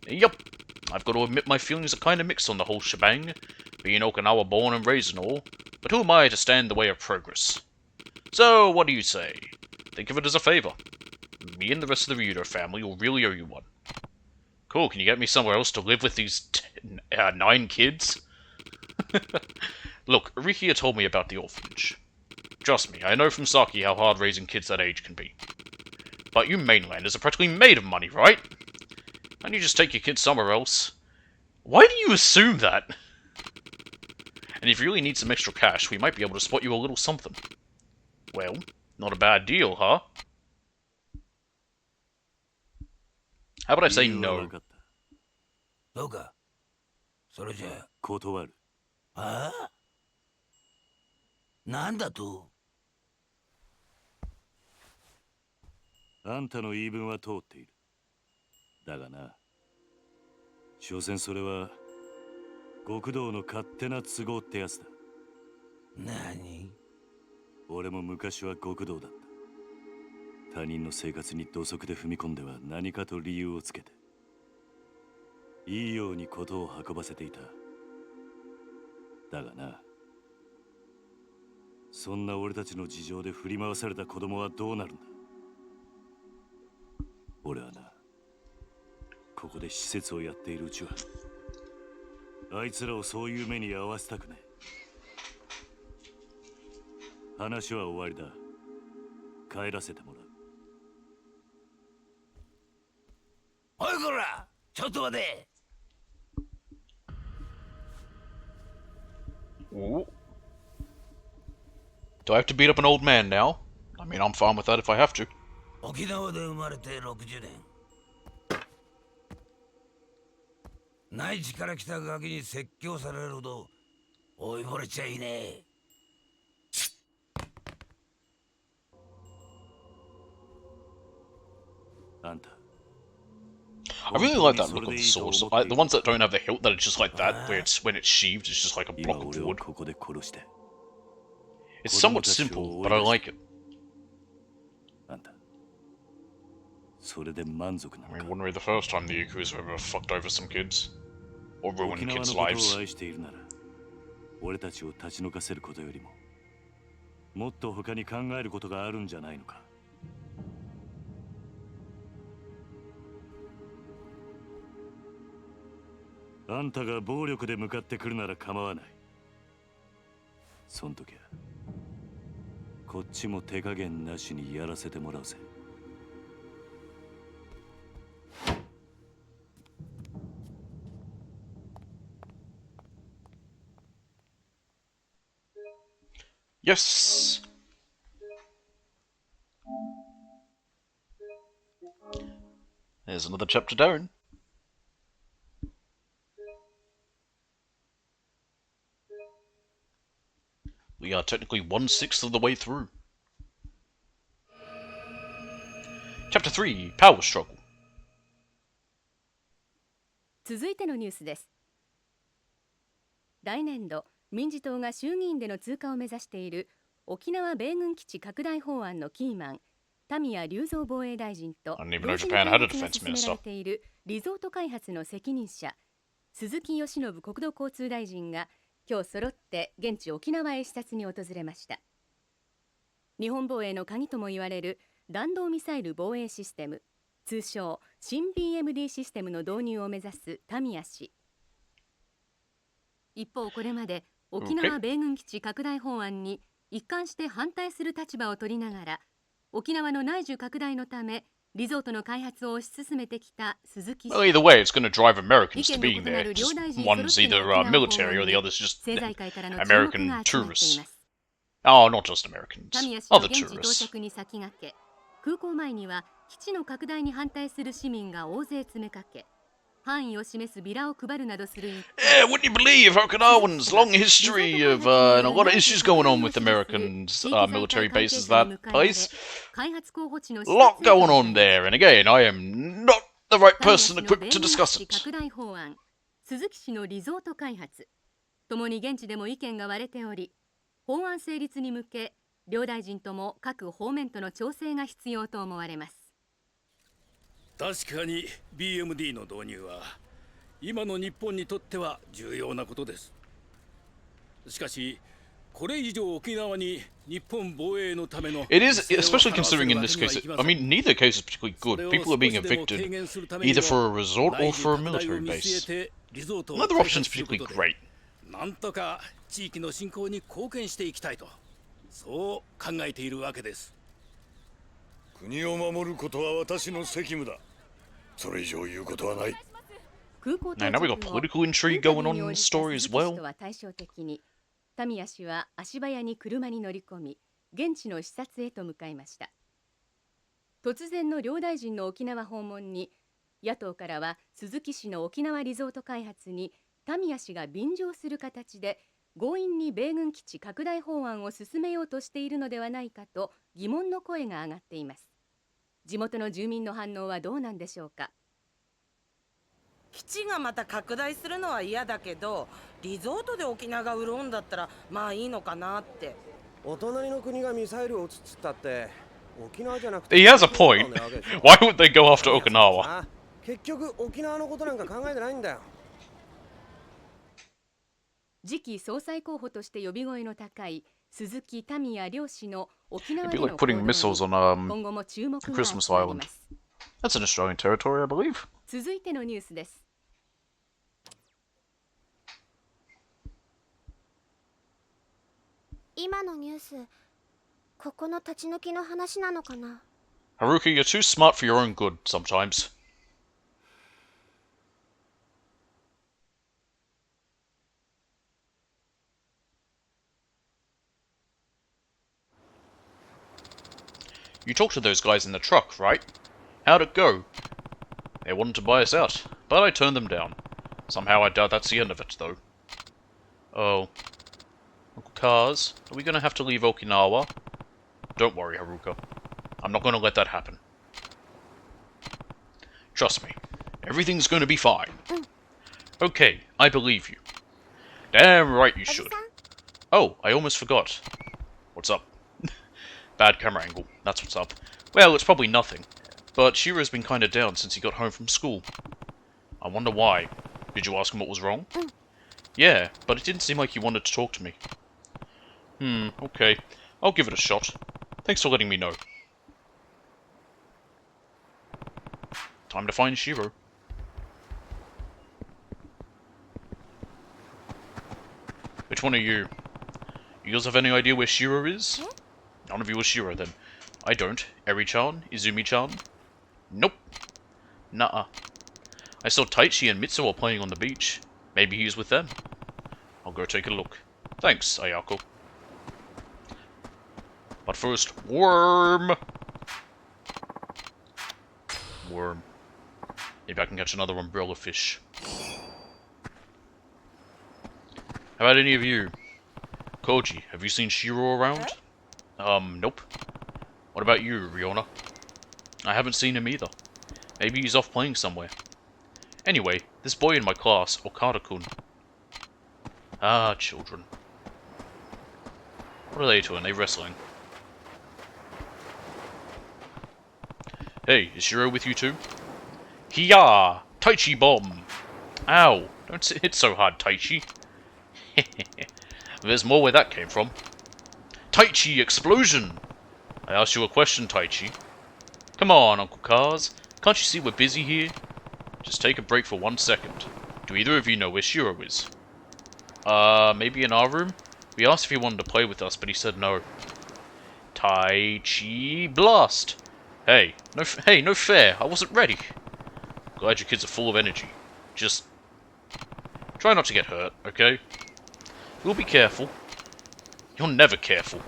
Yup. I've got to admit my feelings are kind of mixed on the whole shebang. Being Okinawa born and raised and all. But who am I to stand in the way of progress? So, what do you say? Think of it as a favor. Me and the rest of the Ryudo family will really owe you one. Cool, can you get me somewhere else to live with these 9 kids? Look, Rikia told me about the orphanage. Trust me, I know from Saki how hard raising kids that age can be. But you mainlanders are practically made of money, right? Can't you just take your kids somewhere else? Why do you assume that? And if you really need some extra cash, we might be able to spot you a little something. Well, not a bad deal, huh? How about I say no? そうか。それじゃあ。断る。ああ？なんだと？あんたの言い分は通っている。だがな、所詮それは極道の勝手な都合ってやつだ。何？俺も昔は極道だった。他人の生活に土足で踏み込んでは何かと理由をつけて、いいように事を運ばせていた。だがな、そんな俺たちの事情で振り回された子供はどうなるんだ。俺はな、ここで施設をやっているうちはあいつらをそういう目に遭わせたくない。話は終わりだ。帰らせてもらう。おいこら、ちょっと待て。Ooh. Do I have to beat up an old man now? I mean, I'm fine with that if I have to. 沖縄で生まれて60年。内地から来たガキに説教されるほど追い惚れちゃいねえ。あんた。I really like that look of the swords. The ones that don't have the hilt, that are just like that, where it's when it's sheathed, it's just like a block of wood. It's somewhat simple, but I like it. I mean, wouldn't be the first time the Yakuza ever fucked over some kids. Or ruined kids' lives. 俺たちを立ち退かせることよりも、もっと他に考えることがあるんじゃないのか。あんたが暴力で向かってくるなら構わない。そん時はこっちも手加減なしにやらせてもらうぜ。Yes! There's another chapter down. We are technically 1/6 of the way through. Chapter 3, Power Struggle. 続いてのニュースです。来年度、民自党が衆議院での通過を目指している沖縄米軍基地拡大法案のキーマン、田宮隆三防衛大臣と同時に開発が進められているリゾート開発の責任者、鈴木義信国土交通大臣が今日揃って現地沖縄へ視察に訪れました。日本防衛の鍵とも言われる弾道ミサイル防衛システム、通称新 BMD システムの導入を目指す田宮氏。一方、これまで沖縄米軍基地拡大法案に一貫して反対する立場を取りながら、沖縄の内需拡大のためリゾートの開発を推し進めてきた鈴木氏。Well, either way, it's going to drive Americans to being there. Just one's either military or the other's just American tourists. Oh, not just Americans. 田宮氏 Other の現地到 tourists. 着に先駆け、空港前には基地の拡大に反対する市民が大勢詰めかけ、範囲を示すビラを配るなどする一方、 Yeah, wouldn't you believe Okinawan's long history of and a lot of issues going on with Americans' military bases that place? 開発候補地の Lot going on there, and again, I am not the right person equipped to discuss it. 拡大法案、鈴木氏のリゾート開発、ともに現地でも意見が割れており、法案成立に向け両大臣とも各方面との調整が必要と思われます。確かに BMD の導入は今の日本にとっては重要なことです。しかしこれ以上沖縄に日本防衛のための It is, especially considering in this case, I mean, neither case is particularly good. People are being evicted either for a resort or for a military base. Neither option is particularly great. なんとか地域の振興に貢献していきたいと、そう考えているわけです。国を守ることは私の責務だ。それ以上言うことはない。Now we got political intrigue going on in the story as well. 対照的にタミヤ氏は足早に車に乗り込み、現地の視察へと向かいました。突然の両大臣の沖縄訪問に、野党からは鈴木氏の沖縄リゾート開発にタミヤ氏が便乗する形で強引に米軍基地拡大法案を進めようとしているのではないかと疑問の声が上がっています。地元の住民の反応はどうなんでしょうか。基地がまた拡大するのは嫌だけど、リゾートで沖縄が潤うんだったらまあいいのかなって。お隣の国がミサイルを撃つっつったって沖縄じゃなくて。 He has a point. Why would they go after Okinawa? 結局沖縄のことなんか考えてないんだよ。次期総裁候補として呼び声の高い鈴木民也両氏の沖縄での It'd be like putting missiles on 今後も注目が Christmas 集まりま Island. す。 That's an Australian territory, I believe. 続いてのニュースです。今のニュース、ここの立ち退きの話なのかな。 Haruki, you're too smart for your own good sometimes. You talked to those guys in the truck, right? How'd it go? They wanted to buy us out, but I turned them down. Somehow I doubt that's the end of it, though. Oh. Uncle Kaz, are we gonna have to leave Okinawa? Don't worry, Haruka. I'm not gonna let that happen. Trust me, everything's gonna be fine. Okay, I believe you. Damn right you should. Oh, I almost forgot. What's up? Bad camera angle, that's what's up. Well, it's probably nothing, but Shiro's been kinda down since he got home from school. I wonder why. Did you ask him what was wrong? Yeah, but it didn't seem like he wanted to talk to me. Okay. I'll give it a shot. Thanks for letting me know. Time to find Shiro. Which one are you? You guys have any idea where Shiro is? None of you are Shiro then. I don't. Eri-chan? Izumi-chan? Nope. Nuh-uh. I saw Taichi and Mitsuo playing on the beach. Maybe he was with them. I'll go take a look. Thanks, Ayako. But first, worm! Worm. Maybe I can catch another umbrella fish. How about any of you? Koji, have you seen Shiro around? Nope. What about you, Riona? I haven't seen him either. Maybe he's off playing somewhere. Anyway, this boy in my class, Okada-kun. Ah, children. What are they doing? They wrestling? Hey, is Shiro with you too? Hiya! Taichi bomb! Ow! Don't hit so hard, Taichi. There's more where that came from. Taichi explosion! I asked you a question, Taichi. Come on, Uncle Kaz. Can't you see we're busy here? Just take a break for 1 second. Do either of you know where Shiro is? Maybe in our room? We asked if he wanted to play with us, but he said no. Taichi blast! Hey, no fair. I wasn't ready. Glad your kids are full of energy. Just try not to get hurt, okay? We'll be careful. You're never careful.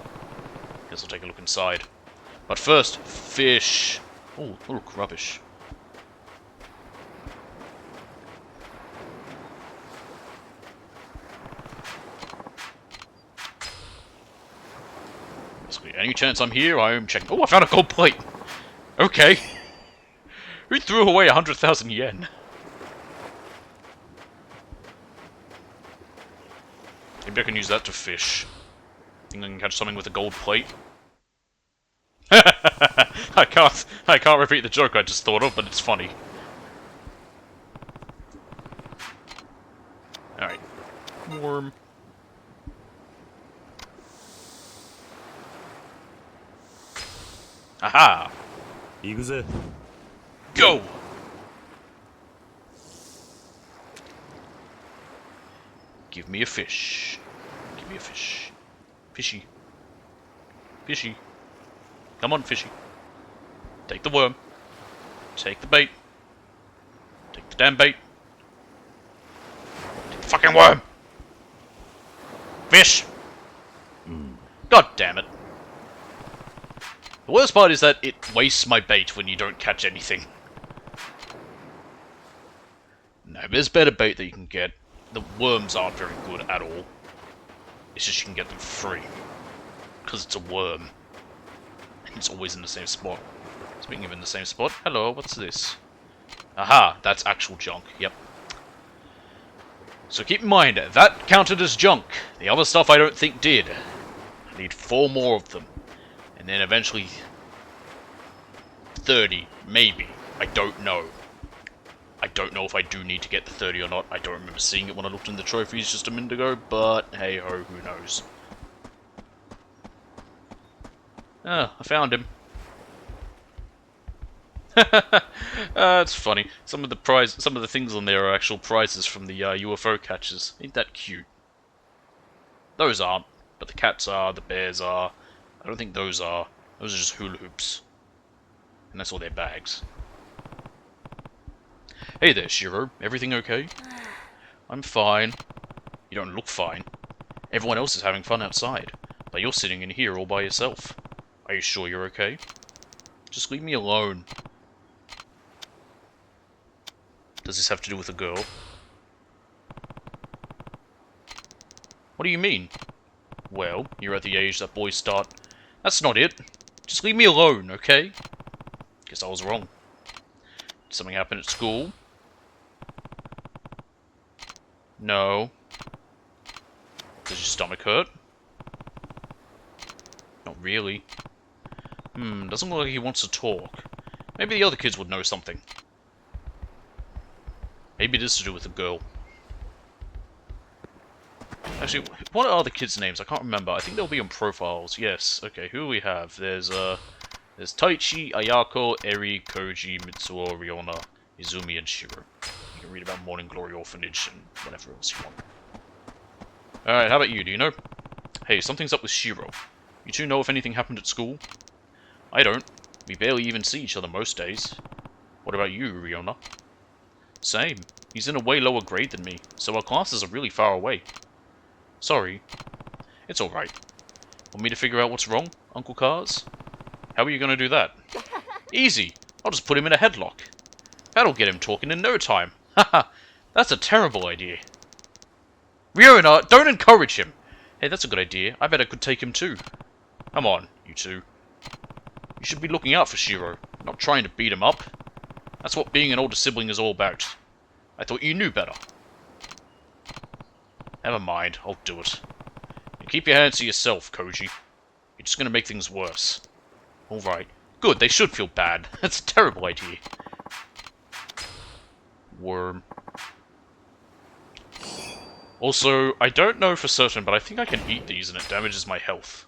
Guess I'll take a look inside. But first, fish. Oh, look, rubbish. Basically, any chance I'm here, I'm checking. Oh, I found a gold plate. Okay. Who threw away 100,000 yen? Maybe I can use that to fish. Think I can catch something with a gold plate? I can't repeat the joke I just thought of, but it's funny. Alright. Worm. Aha! Yakuza. Go! Give me a fish. Give me a fish. Fishy. Fishy. Come on, fishy. Take the worm. Take the bait. Take the damn bait. Take the fucking worm! Fish! God damn it. The worst part is that it wastes my bait when you don't catch anything. No, there's better bait that you can get. The worms aren't very good at all. It's just you can get them free. Because it's a worm. And it's always in the same spot. Speaking of in the same spot, hello, what's this? Aha, that's actual junk, yep. So keep in mind, that counted as junk. The other stuff I don't think did. I need 4 more of them. And then eventually 30, maybe. I don't know. I don't know if I do need to get the 30 or not. I don't remember seeing it when I looked in the trophies just a minute ago, but hey ho, who knows. Ah, I found him. It's funny. Some of the things on there are actual prizes from the UFO catchers. Ain't that cute? Those aren't, but the cats are, the bears are. I don't think those are. Those are just hula hoops. And that's all their bags. Hey there, Shiro. Everything okay? I'm fine. You don't look fine. Everyone else is having fun outside, but you're sitting in here all by yourself. Are you sure you're okay? Just leave me alone. Does this have to do with a girl? What do you mean? Well, you're at the age that boys start... That's not it. Just leave me alone, okay? Guess I was wrong. Did something happen at school? No. Does your stomach hurt? Not really. Doesn't look like he wants to talk. Maybe the other kids would know something. Maybe it is to do with the girl. Actually, what are the kids' names? I can't remember. I think they'll be on profiles. Yes. Okay, who do we have? There's Taichi, Ayako, Eri, Koji, Mitsuo, Riona, Izumi, and Shiro. You can read about Morning Glory Orphanage and whatever else you want. Alright, how about you? Do you know? Hey, something's up with Shiro. You two know if anything happened at school? I don't. We barely even see each other most days. What about you, Riona? Same. He's in a way lower grade than me, so our classes are really far away. Sorry. It's alright. Want me to figure out what's wrong, Uncle Cars? How are you going to do that? Easy. I'll just put him in a headlock. That'll get him talking in no time. Haha, that's a terrible idea. Riona, don't encourage him. Hey, that's a good idea. I bet I could take him too. Come on, you two. You should be looking out for Shiro, not trying to beat him up. That's what being an older sibling is all about. I thought you knew better. Never mind, I'll do it. And keep your hands to yourself, Koji. You're just gonna make things worse. Alright. Good, they should feel bad. That's a terrible idea. Worm. Also, I don't know for certain, but I think I can eat these and it damages my health.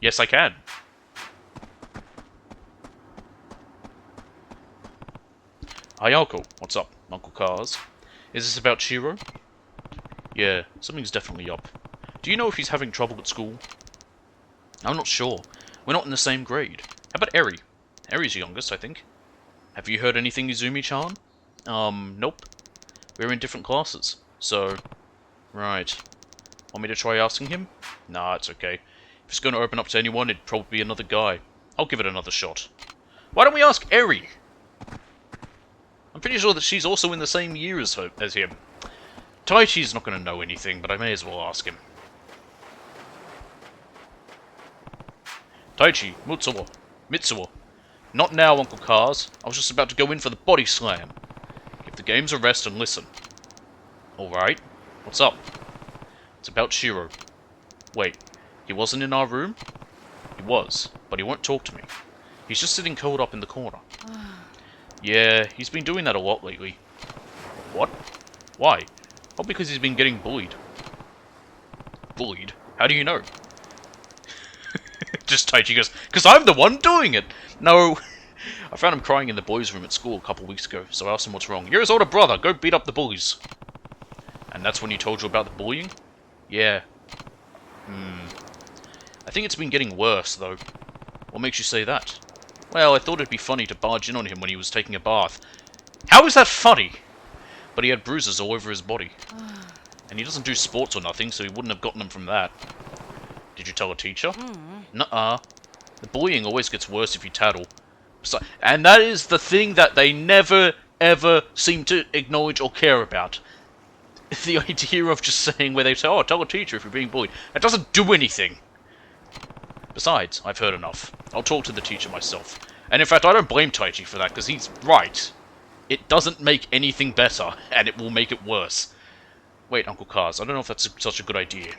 Yes, I can. Ayako, what's up, Uncle Cars? Is this about Shiro? Yeah, something's definitely up. Do you know if he's having trouble at school? I'm not sure. We're not in the same grade. How about Eri? Eri's youngest, I think. Have you heard anything, Izumi-chan? Nope. We're in different classes, so... Right. Want me to try asking him? Nah, it's okay. If it's going to open up to anyone, it'd probably be another guy. I'll give it another shot. Why don't we ask Eri? I'm pretty sure that she's also in the same year as him. Taichi's not going to know anything, but I may as well ask him. Taichi, Mitsuo. Not now, Uncle Cars. I was just about to go in for the body slam. Give the games a rest and listen. Alright. What's up? It's about Shiro. Wait, he wasn't in our room? He was, but he won't talk to me. He's just sitting curled up in the corner. Yeah, he's been doing that a lot lately. What? Why? Oh, because he's been getting bullied. Bullied? How do you know? Just Taichi goes, because I'm the one doing it! No, I found him crying in the boys' room at school a couple weeks ago, so I asked him what's wrong. You're his older brother, go beat up the bullies. And that's when he told you about the bullying? Yeah. I think it's been getting worse, though. What makes you say that? Well, I thought it'd be funny to barge in on him when he was taking a bath. How is that funny? But he had bruises all over his body. And he doesn't do sports or nothing, so he wouldn't have gotten them from that. Did you tell a teacher? Nuh-uh. The bullying always gets worse if you tattle. And that is the thing that they never, ever seem to acknowledge or care about. The idea of just saying where they say, oh, tell a teacher if you're being bullied. That doesn't do anything. Besides, I've heard enough. I'll talk to the teacher myself. And in fact, I don't blame Taichi for that, because he's right. It doesn't make anything better, and it will make it worse. Wait, Uncle Kaz, I don't know if that's such a good idea.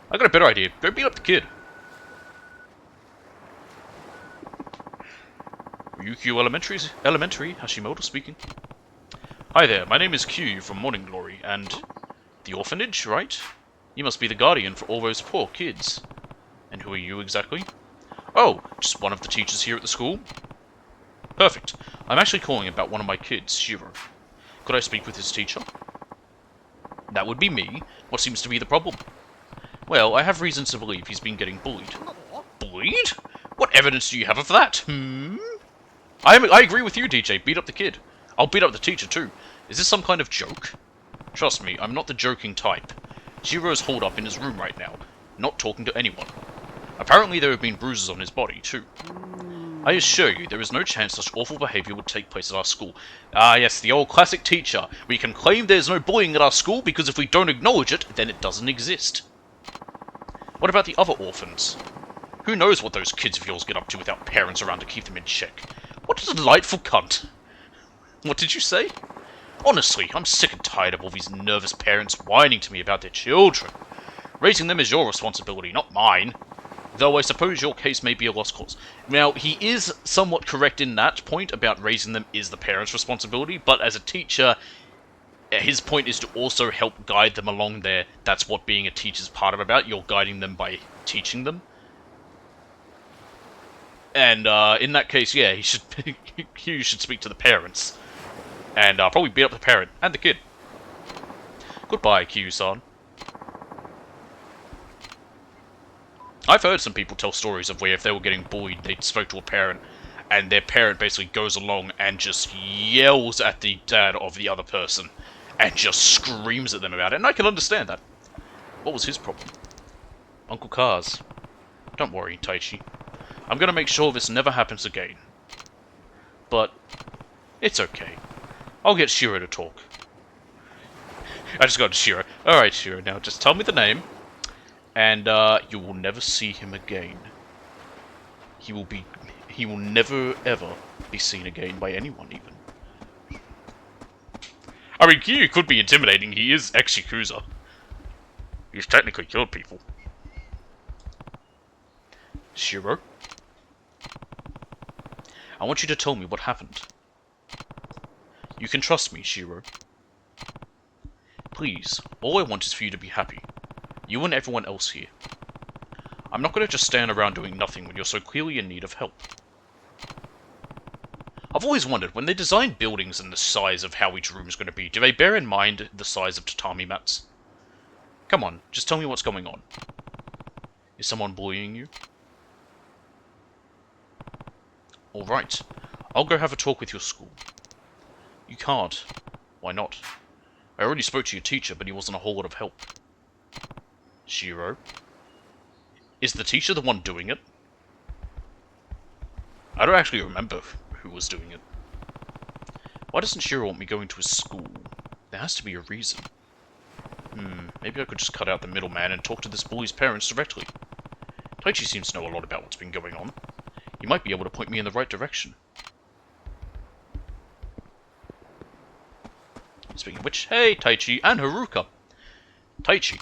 I got a better idea. Go beat up the kid. Ryukyu Elementary, Hashimoto speaking. Hi there, my name is Q from Morning Glory, and... the orphanage, right? You must be the guardian for all those poor kids. And who are you exactly? Oh, just one of the teachers here at the school. Perfect. I'm actually calling about one of my kids, Shiro. Could I speak with his teacher? That would be me. What seems to be the problem? Well, I have reasons to believe he's been getting bullied. Bullied? What evidence do you have of that? I agree with you, DJ. Beat up the kid. I'll beat up the teacher, too. Is this some kind of joke? Trust me, I'm not the joking type. Shiro's holed up in his room right now, not talking to anyone. Apparently there have been bruises on his body, too. I assure you, there is no chance such awful behaviour would take place at our school. Ah, yes, the old classic teacher. We can claim there's no bullying at our school because if we don't acknowledge it, then it doesn't exist. What about the other orphans? Who knows what those kids of yours get up to without parents around to keep them in check? What a delightful cunt. What did you say? Honestly, I'm sick and tired of all these nervous parents whining to me about their children. Raising them is your responsibility, not mine. Though I suppose your case may be a lost cause. Now, he is somewhat correct in that point about raising them is the parents' responsibility, but as a teacher, his point is to also help guide them along there. That's what being a teacher's part of about. You're guiding them by teaching them. And in that case, yeah, he should speak to the parents. And probably beat up the parent and the kid. Goodbye, Kyu-san. I've heard some people tell stories of where if they were getting bullied, they spoke to a parent, and their parent basically goes along and just yells at the dad of the other person, and just screams at them about it, and I can understand that. What was his problem? Uncle Kaz. Don't worry, Taichi. I'm gonna make sure this never happens again. But, it's okay. I'll get Shiro to talk. I just got to Shiro. Alright, Shiro, now just tell me the name. And, you will never see him again. He will never, ever be seen again by anyone, even. I mean, Kyu could be intimidating. He is ex-Yakuza. He's technically killed people. Shiro? I want you to tell me what happened. You can trust me, Shiro. Please, all I want is for you to be happy. You and everyone else here. I'm not going to just stand around doing nothing when you're so clearly in need of help. I've always wondered, when they design buildings and the size of how each room is going to be, do they bear in mind the size of tatami mats? Come on, just tell me what's going on. Is someone bullying you? Alright, I'll go have a talk with your school. You can't. Why not? I already spoke to your teacher, but he wasn't a whole lot of help. Shiro? Is the teacher the one doing it? I don't actually remember who was doing it. Why doesn't Shiro want me going to his school? There has to be a reason. Maybe I could just cut out the middleman and talk to this bully's parents directly. Taichi seems to know a lot about what's been going on. He might be able to point me in the right direction. Speaking of which, hey, Taichi and Haruka. Taichi.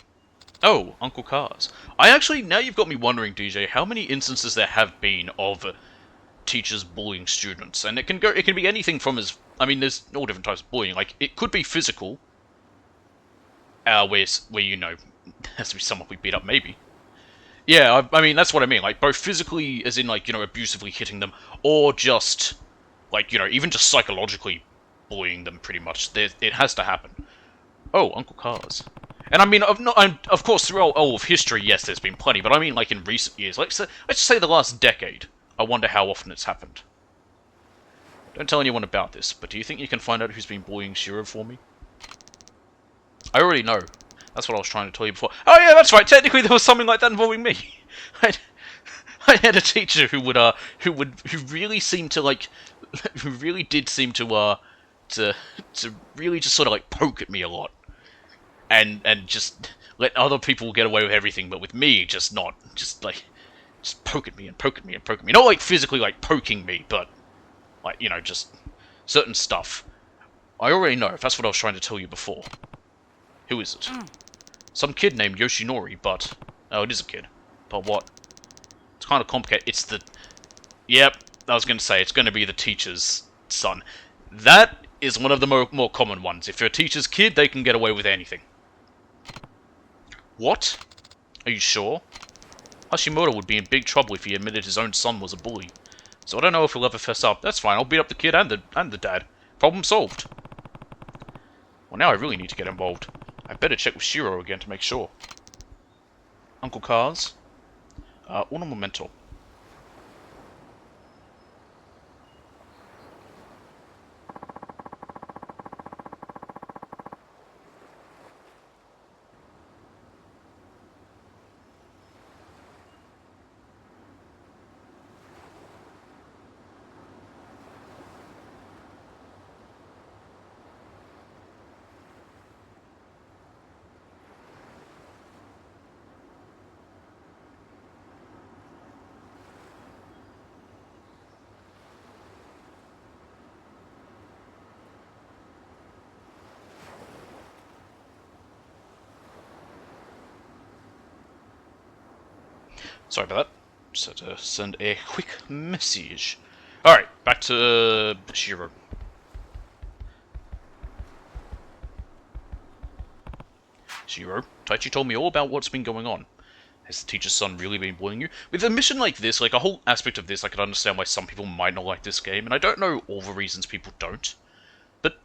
Oh, Uncle Kaz. Now you've got me wondering, DJ, how many instances there have been of teachers bullying students, and it can be anything from there's all different types of bullying. Like, it could be physical, where you know, has to be someone we beat up, maybe. Yeah, I mean, that's what I mean, like, both physically, as in, like, you know, abusively hitting them, or just Like, you know, even just psychologically bullying them, pretty much. It has to happen. Oh, Uncle Cars. And I mean, of course, throughout all of history, yes, there's been plenty, but I mean, like, in recent years, like, let's just say the last decade, I wonder how often it's happened. Don't tell anyone about this, but do you think you can find out who's been bullying Shiro for me? I already know. That's what I was trying to tell you before. Oh yeah, that's right, technically there was something like that involving me. I had a teacher who really seemed to, like, who really did seem to really just sort of, like, poke at me a lot. And just let other people get away with everything, but with me, just poke at me and poke at me and poke at me. Not, like, physically, like, poking me, but, like, you know, just certain stuff. I already know, if that's what I was trying to tell you before. Who is it? Some kid named Yoshinori, but... Oh, it is a kid. But what? It's kind of complicated. It's the... Yep, I was going to say, it's going to be the teacher's son. That is one of the more common ones. If you're a teacher's kid, they can get away with anything. What? Are you sure? Hashimoto would be in big trouble if he admitted his own son was a bully. So I don't know if he'll ever fess up. That's fine, I'll beat up the kid and the dad. Problem solved. Well, now I really need to get involved. I better check with Shiro again to make sure. Uncle Cars? Un momento. Sorry about that. Just had to send a quick message. Alright, back to Shiro. Shiro, Taichi told me all about what's been going on. Has the teacher's son really been bullying you? With a mission like this, like a whole aspect of this, I could understand why some people might not like this game, and I don't know all the reasons people don't. But,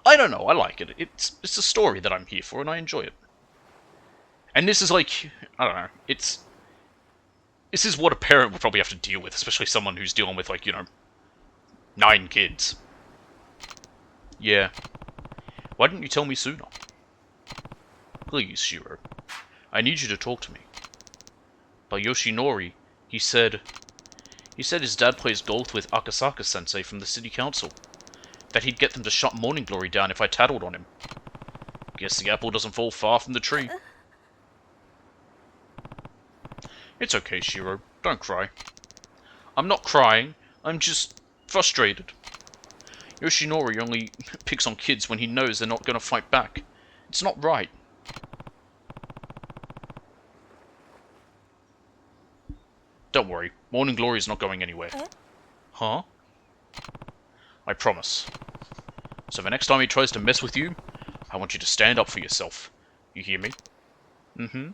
I don't know, I like it. It's a story that I'm here for, and I enjoy it. And this is like, I don't know, this is what a parent would probably have to deal with, especially someone who's dealing with, like, you know, 9 kids. Yeah. Why didn't you tell me sooner? Please, Shiro. I need you to talk to me. But Yoshinori, he said his dad plays golf with Akasaka-sensei from the city council. That he'd get them to shut Morning Glory down if I tattled on him. Guess the apple doesn't fall far from the tree. It's okay, Shiro. Don't cry. I'm not crying. I'm just frustrated. Yoshinori only picks on kids when he knows they're not going to fight back. It's not right. Don't worry. Morning Glory's not going anywhere. Huh? I promise. So the next time he tries to mess with you, I want you to stand up for yourself. You hear me? Mm-hmm.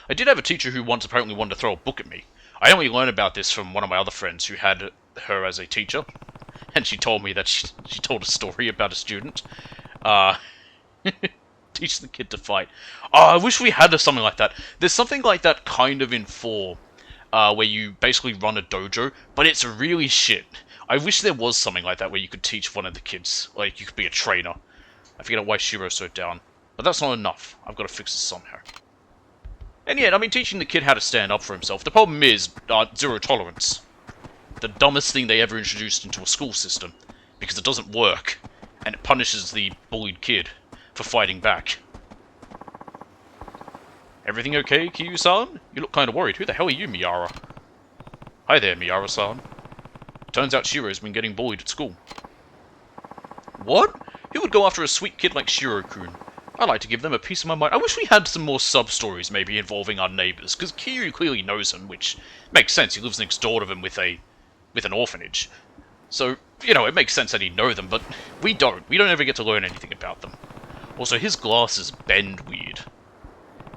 I did have a teacher who once apparently wanted to throw a book at me. I only learned about this from one of my other friends who had her as a teacher. And she told me that she told a story about a student. Teach the kid to fight. Oh, I wish we had something like that. There's something like that kind of in 4. Where you basically run a dojo, but it's really shit. I wish there was something like that where you could teach one of the kids. Like, you could be a trainer. I forget why Shiro's so down. But that's not enough. I've got to fix this somehow. And yet, I mean, teaching the kid how to stand up for himself. The problem is, zero tolerance. The dumbest thing they ever introduced into a school system. Because it doesn't work. And it punishes the bullied kid for fighting back. Everything okay, Kiryu-san? You look kind of worried. Who the hell are you, Miyara? Hi there, Miyara-san. Turns out Shiro's been getting bullied at school. What? Who would go after a sweet kid like Shiro-kun? I like to give them a piece of my mind. I wish we had some more sub-stories maybe involving our neighbours, because Kiryu clearly knows him, which makes sense. He lives next door to them with an orphanage. So, you know, it makes sense that he'd know them, but we don't. We don't ever get to learn anything about them. Also, his glasses bend weird.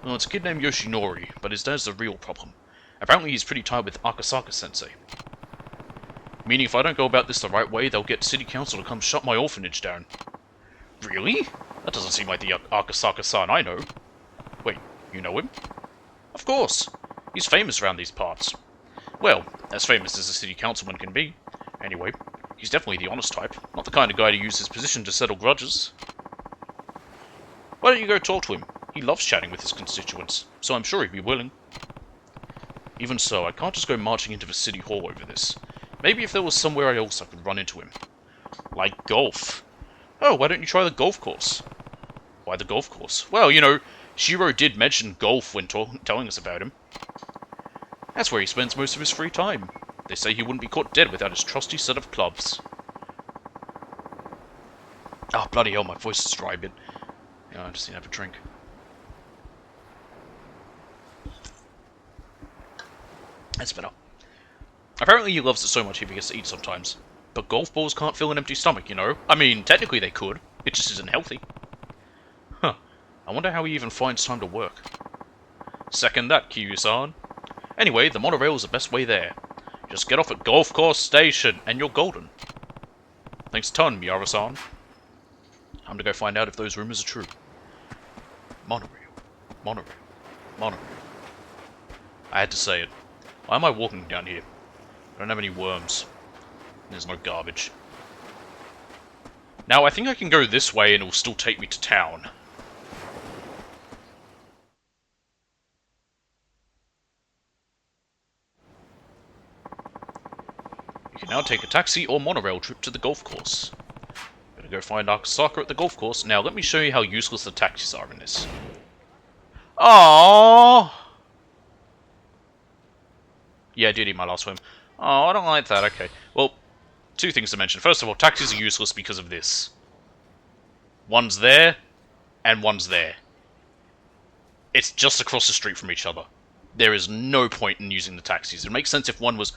Well, it's a kid named Yoshinori, but his dad's the real problem. Apparently he's pretty tied with Akasaka-sensei. Meaning if I don't go about this the right way, they'll get city council to come shut my orphanage down. Really? That doesn't seem like the Akasaka-san I know. Wait, you know him? Of course. He's famous around these parts. Well, as famous as a city councilman can be. Anyway, he's definitely the honest type. Not the kind of guy to use his position to settle grudges. Why don't you go talk to him? He loves chatting with his constituents, so I'm sure he'd be willing. Even so, I can't just go marching into the city hall over this. Maybe if there was somewhere else I could run into him. Like golf. Oh, why don't you try the golf course? Why the golf course? Well, you know, Shiro did mention golf when telling us about him. That's where he spends most of his free time. They say he wouldn't be caught dead without his trusty set of clubs. Ah, oh, bloody hell, my voice is dry a bit. Yeah, I just need to have a drink. That's better. Apparently he loves it so much he gets to eat sometimes. But golf balls can't fill an empty stomach, you know? I mean, technically they could. It just isn't healthy. Huh. I wonder how he even finds time to work. Second that, Kiryu-san. Anyway, the monorail is the best way there. Just get off at Golf Course Station, and you're golden. Thanks a ton, Miura-san. Time to go find out if those rumors are true. Monorail. Monorail. Monorail. I had to say it. Why am I walking down here? I don't have any worms. There's no garbage. Now, I think I can go this way and it will still take me to town. You can now take a taxi or monorail trip to the golf course. Better go find Akasaka at the golf course. Now, let me show you how useless the taxis are in this. Aww. Yeah, I did eat my last swim. Oh, I don't like that. Okay. Well, two things to mention. First of all, taxis are useless because of this. One's there, and one's there. It's just across the street from each other. There is no point in using the taxis. It makes sense if one was...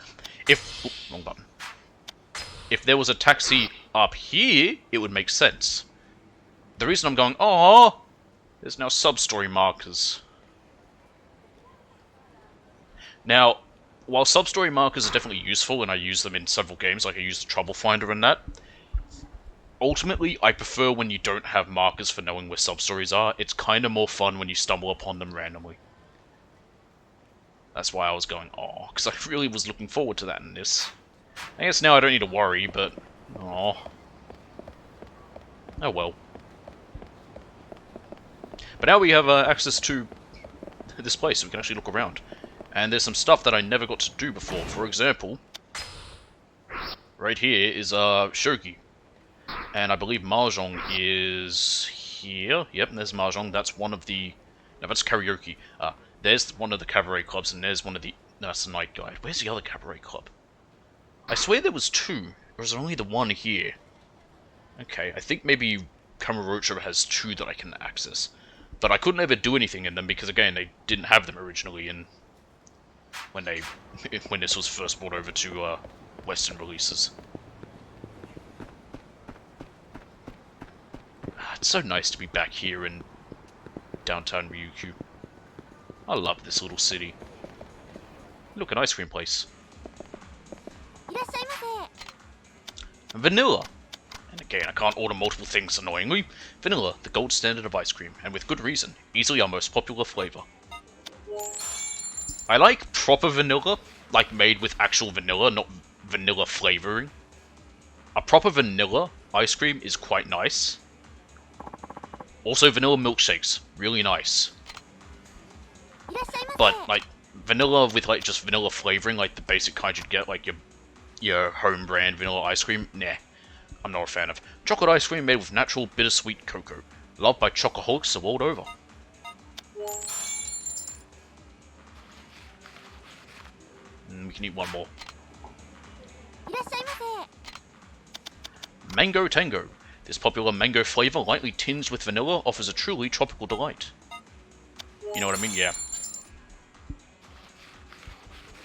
wrong button. If there was a taxi up here, it would make sense. The reason I'm going, oh, there's now sub-story markers. Now, while sub-story markers are definitely useful, and I use them in several games, like I use the Trouble Finder and that, ultimately, I prefer when you don't have markers for knowing where sub-stories are. It's kind of more fun when you stumble upon them randomly. That's why I was going, oh, because I really was looking forward to that in this. I guess now I don't need to worry, but, oh. Oh well. But now we have access to this place, so we can actually look around. And there's some stuff that I never got to do before. For example, right here is Shogi. And I believe Mahjong is here. Yep, there's Mahjong. That's one of the... No, that's karaoke. There's one of the cabaret clubs, and there's one of the... No, that's the night guy. Where's the other cabaret club? I swear there was two. Or is there only the one here? Okay, I think maybe Kamurocho has two that I can access. But I couldn't ever do anything in them because, again, they didn't have them originally in... when this was first brought over to Western releases. It's so nice to be back here in downtown Ryukyu. I love this little city. Look, an ice cream place. Vanilla! And again, I can't order multiple things annoyingly. Vanilla, the gold standard of ice cream, and with good reason. Easily our most popular flavor. I like proper vanilla, like made with actual vanilla, not vanilla flavoring. A proper vanilla ice cream is quite nice. Also, vanilla milkshakes, really nice. But, like, vanilla with, like, just vanilla flavoring, like the basic kind you'd get, like your home brand vanilla ice cream, nah. I'm not a fan of. Chocolate ice cream made with natural bittersweet cocoa. Loved by chocoholics the world over. We can eat one more. Mango Tango. This popular mango flavor, lightly tinged with vanilla, offers a truly tropical delight. You know what I mean? Yeah.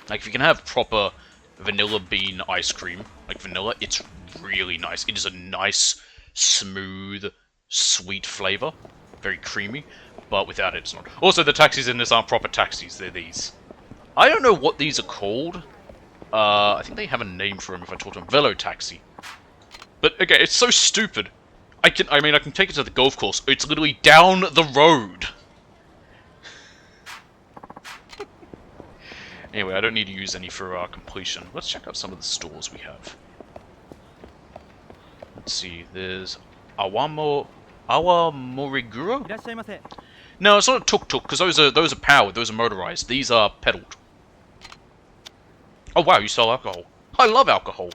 Like, if you can have proper vanilla bean ice cream, like vanilla, it's really nice. It is a nice, smooth, sweet flavor. Very creamy, but without it, it's not. Also, the taxis in this aren't proper taxis, they're these. I don't know what these are called. I think they have a name for him if I talk to him. Velo Taxi. But again, it's so stupid. I can take it to the golf course. It's literally down the road. Anyway, I don't need to use any for completion. Let's check out some of the stores we have. Let's see, there's Awamoriguro? No, it's not a tuk-tuk, because those are powered, those are motorized. These are pedaled. Oh wow, you sell alcohol. I love alcohol.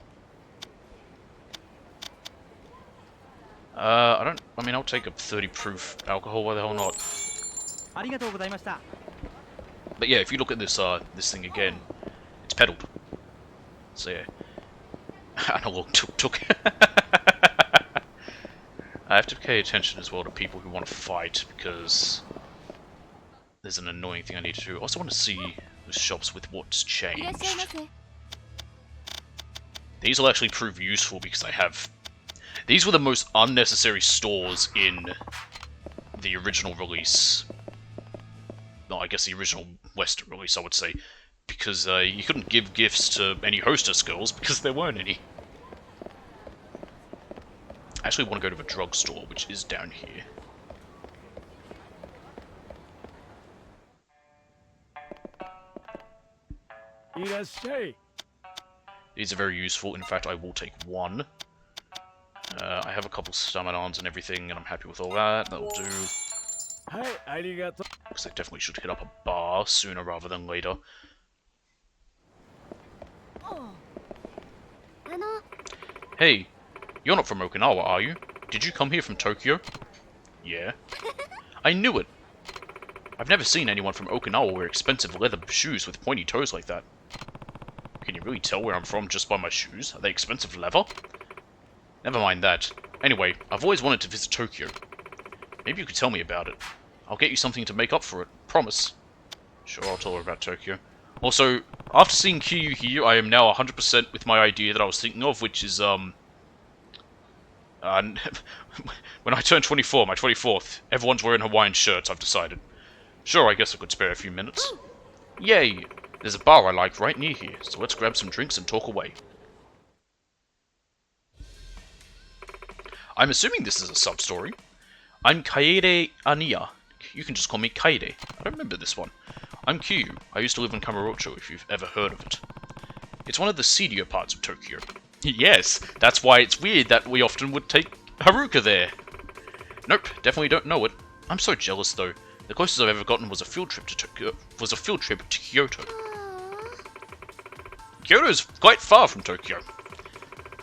I'll take a 30 proof alcohol, why the hell not? But yeah, if you look at this this thing again, it's pedaled. So yeah. Analog tuk-tuk. I have to pay attention as well to people who want to fight, because there's an annoying thing I need to do. I also want to see the shops with what's changed. These will actually prove useful because I have... These were the most unnecessary stores in the original release. No, I guess the original Western release, I would say. Because you couldn't give gifts to any hostess girls because there weren't any. I actually want to go to the drugstore, which is down here. These are very useful. In fact, I will take one. I have a couple stamina-ons and everything, and I'm happy with all that. That'll do. Because I definitely should hit up a bar sooner rather than later. Hey, you're not from Okinawa, are you? Did you come here from Tokyo? Yeah. I knew it! I've never seen anyone from Okinawa wear expensive leather shoes with pointy toes like that. Can you really tell where I'm from just by my shoes? Are they expensive leather? Never mind that. Anyway, I've always wanted to visit Tokyo. Maybe you could tell me about it. I'll get you something to make up for it. Promise. Sure, I'll tell her about Tokyo. Also, after seeing Kiryu here, I am now 100% with my idea that I was thinking of, which is, when I turn 24, my 24th, everyone's wearing Hawaiian shirts, I've decided. Sure, I guess I could spare a few minutes. Yay! There's a bar I like right near here, so let's grab some drinks and talk away. I'm assuming this is a sub-story. I'm Kaede Aniya. You can just call me Kaede. I don't remember this one. I'm Kiryu. I used to live in Kamurocho, if you've ever heard of it. It's one of the seedier parts of Tokyo. Yes, that's why it's weird that we often would take Haruka there. Nope, definitely don't know it. I'm so jealous though. The closest I've ever gotten was a field trip to Tokyo. Kyoto. Kyoto's quite far from Tokyo.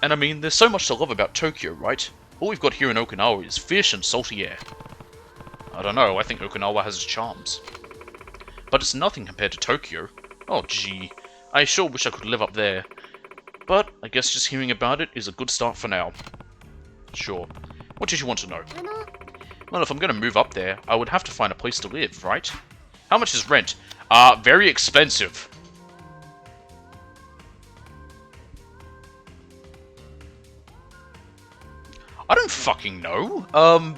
And I mean, there's so much to love about Tokyo, right? All we've got here in Okinawa is fish and salty air. I don't know, I think Okinawa has its charms. But it's nothing compared to Tokyo. Oh gee, I sure wish I could live up there. But I guess just hearing about it is a good start for now. Sure. What did you want to know? Well, if I'm going to move up there, I would have to find a place to live, right? How much is rent? Very expensive. I don't fucking know. I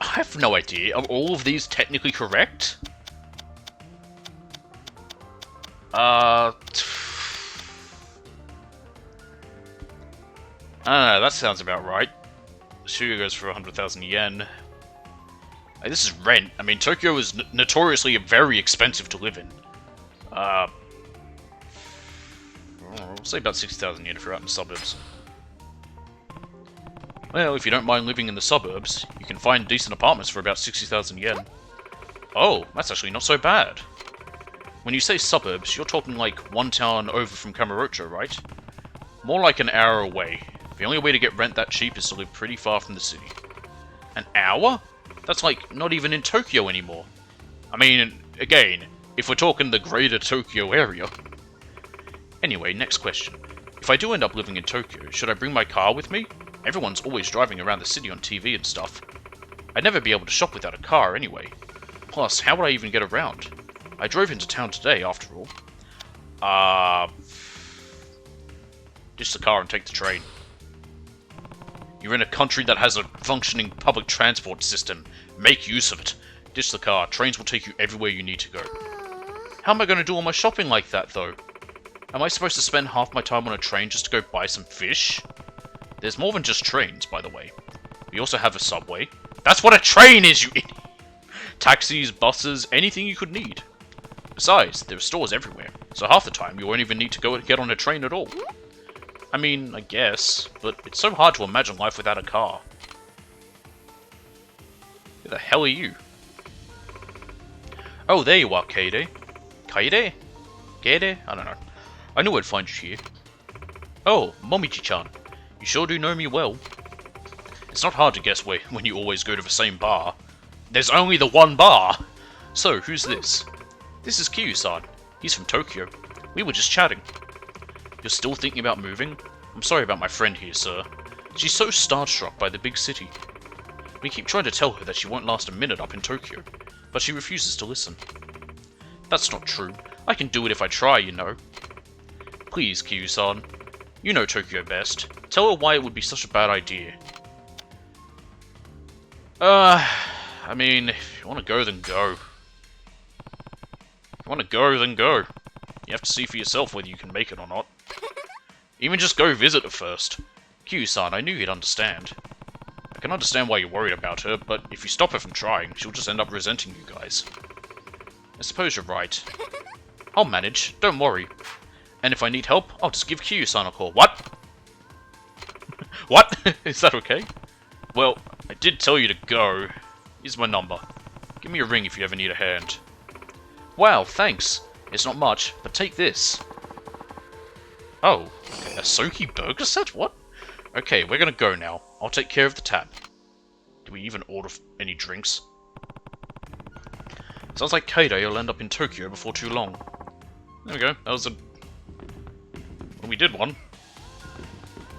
have no idea. Are all of these technically correct? I don't know, that sounds about right. Studio goes for 100,000 yen. Hey, this is rent. I mean, Tokyo is notoriously very expensive to live in. We'll say about 60,000 yen if you're out in the suburbs. Well, if you don't mind living in the suburbs, you can find decent apartments for about 60,000 yen. Oh, that's actually not so bad. When you say suburbs, you're talking like one town over from Kamurocho, right? More like an hour away. The only way to get rent that cheap is to live pretty far from the city. An hour? That's like not even in Tokyo anymore. I mean, again, if we're talking the greater Tokyo area. Anyway, next question. If I do end up living in Tokyo, should I bring my car with me? Everyone's always driving around the city on TV and stuff. I'd never be able to shop without a car anyway. Plus, how would I even get around? I drove into town today, after all. Ditch the car and take the train. You're in a country that has a functioning public transport system. Make use of it. Ditch the car. Trains will take you everywhere you need to go. How am I going to do all my shopping like that, though? Am I supposed to spend half my time on a train just to go buy some fish? There's more than just trains, by the way. We also have a subway. That's what a train is, you idiot! Taxis, buses, anything you could need. Besides, there are stores everywhere, so half the time you won't even need to go get on a train at all. I mean, I guess, but it's so hard to imagine life without a car. Who the hell are you? Oh, there you are, Kaede. Kaede? Kaede? I don't know. I knew I'd find you here. Oh, Momiji-chan. You sure do know me well. It's not hard to guess when you always go to the same bar. There's only the one bar! So, who's this? This is Kiryu-san. He's from Tokyo. We were just chatting. You're still thinking about moving? I'm sorry about my friend here, sir. She's so starstruck by the big city. We keep trying to tell her that she won't last a minute up in Tokyo, but she refuses to listen. That's not true. I can do it if I try, you know. Please, Kiryu-san. You know Tokyo best. Tell her why it would be such a bad idea. I mean, if you want to go, then go. If you want to go, then go. You have to see for yourself whether you can make it or not. Even just go visit her first. Kiryu-san, I knew you'd understand. I can understand why you're worried about her, but if you stop her from trying, she'll just end up resenting you guys. I suppose you're right. I'll manage, don't worry. And if I need help, I'll just give Kiryu-san a call. What? What? Is that okay? Well, I did tell you to go. Here's my number. Give me a ring if you ever need a hand. Wow, thanks. It's not much, but take this. Oh, a Soki burger set? What? Okay, we're gonna go now. I'll take care of the tab. Do we even order any drinks? Sounds like Kaede will end up in Tokyo before too long. There we go. That was a... Well, we did one.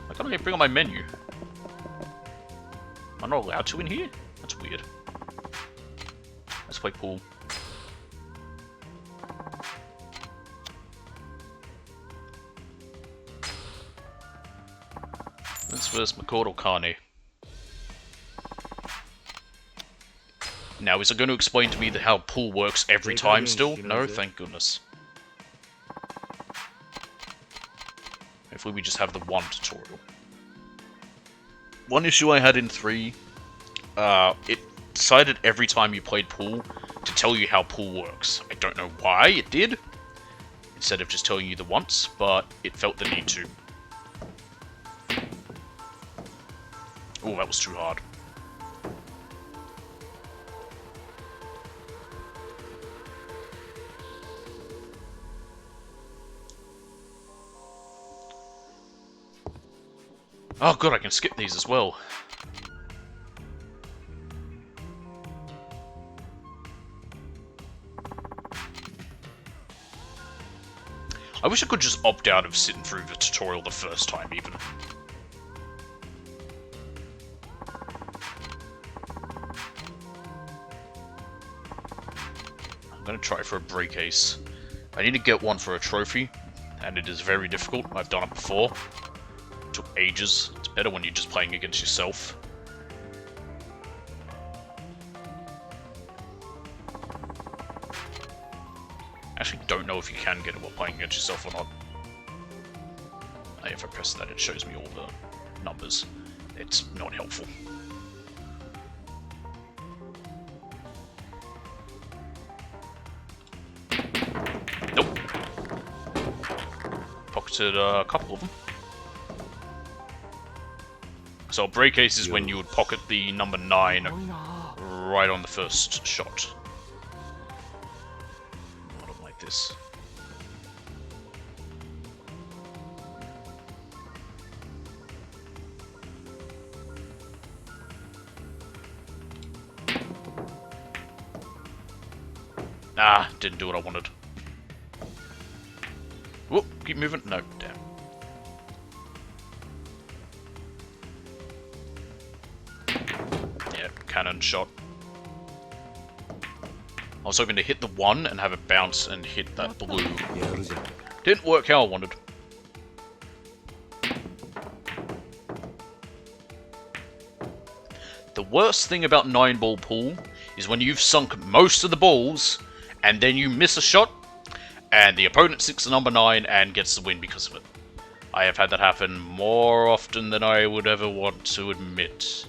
Why can't I bring on my menu? Am I not allowed to in here? That's weird. Let's play pool. That's first Makoto Kane. Now, is it going to explain to me how pool works every time still? No, thank goodness. Hopefully we just have the one tutorial. One issue I had in 3, it decided every time you played pool to tell you how pool works. I don't know why it did, instead of just telling you the once, but it felt the need to. Oh, that was too hard. Oh god, I can skip these as well. I wish I could just opt out of sitting through the tutorial the first time, even. I'm gonna try for a break ace. I need to get one for a trophy, and it is very difficult. I've done it before. It took ages. It's better when you're just playing against yourself. I actually don't know if you can get it while playing against yourself or not. If I press that, it shows me all the numbers. It's not helpful. Nope. Pocketed a couple of them. So a break ace is when you would pocket the number 9 right on the first shot. I don't like this. Ah, didn't do what I wanted. Whoop, keep moving. No, damn. Yeah, cannon shot. I was hoping to hit the 1 and have it bounce and hit that blue. Didn't work how I wanted. The worst thing about 9-ball pool is when you've sunk most of the balls and then you miss a shot and the opponent sinks the number 9 and gets the win because of it. I have had that happen more often than I would ever want to admit.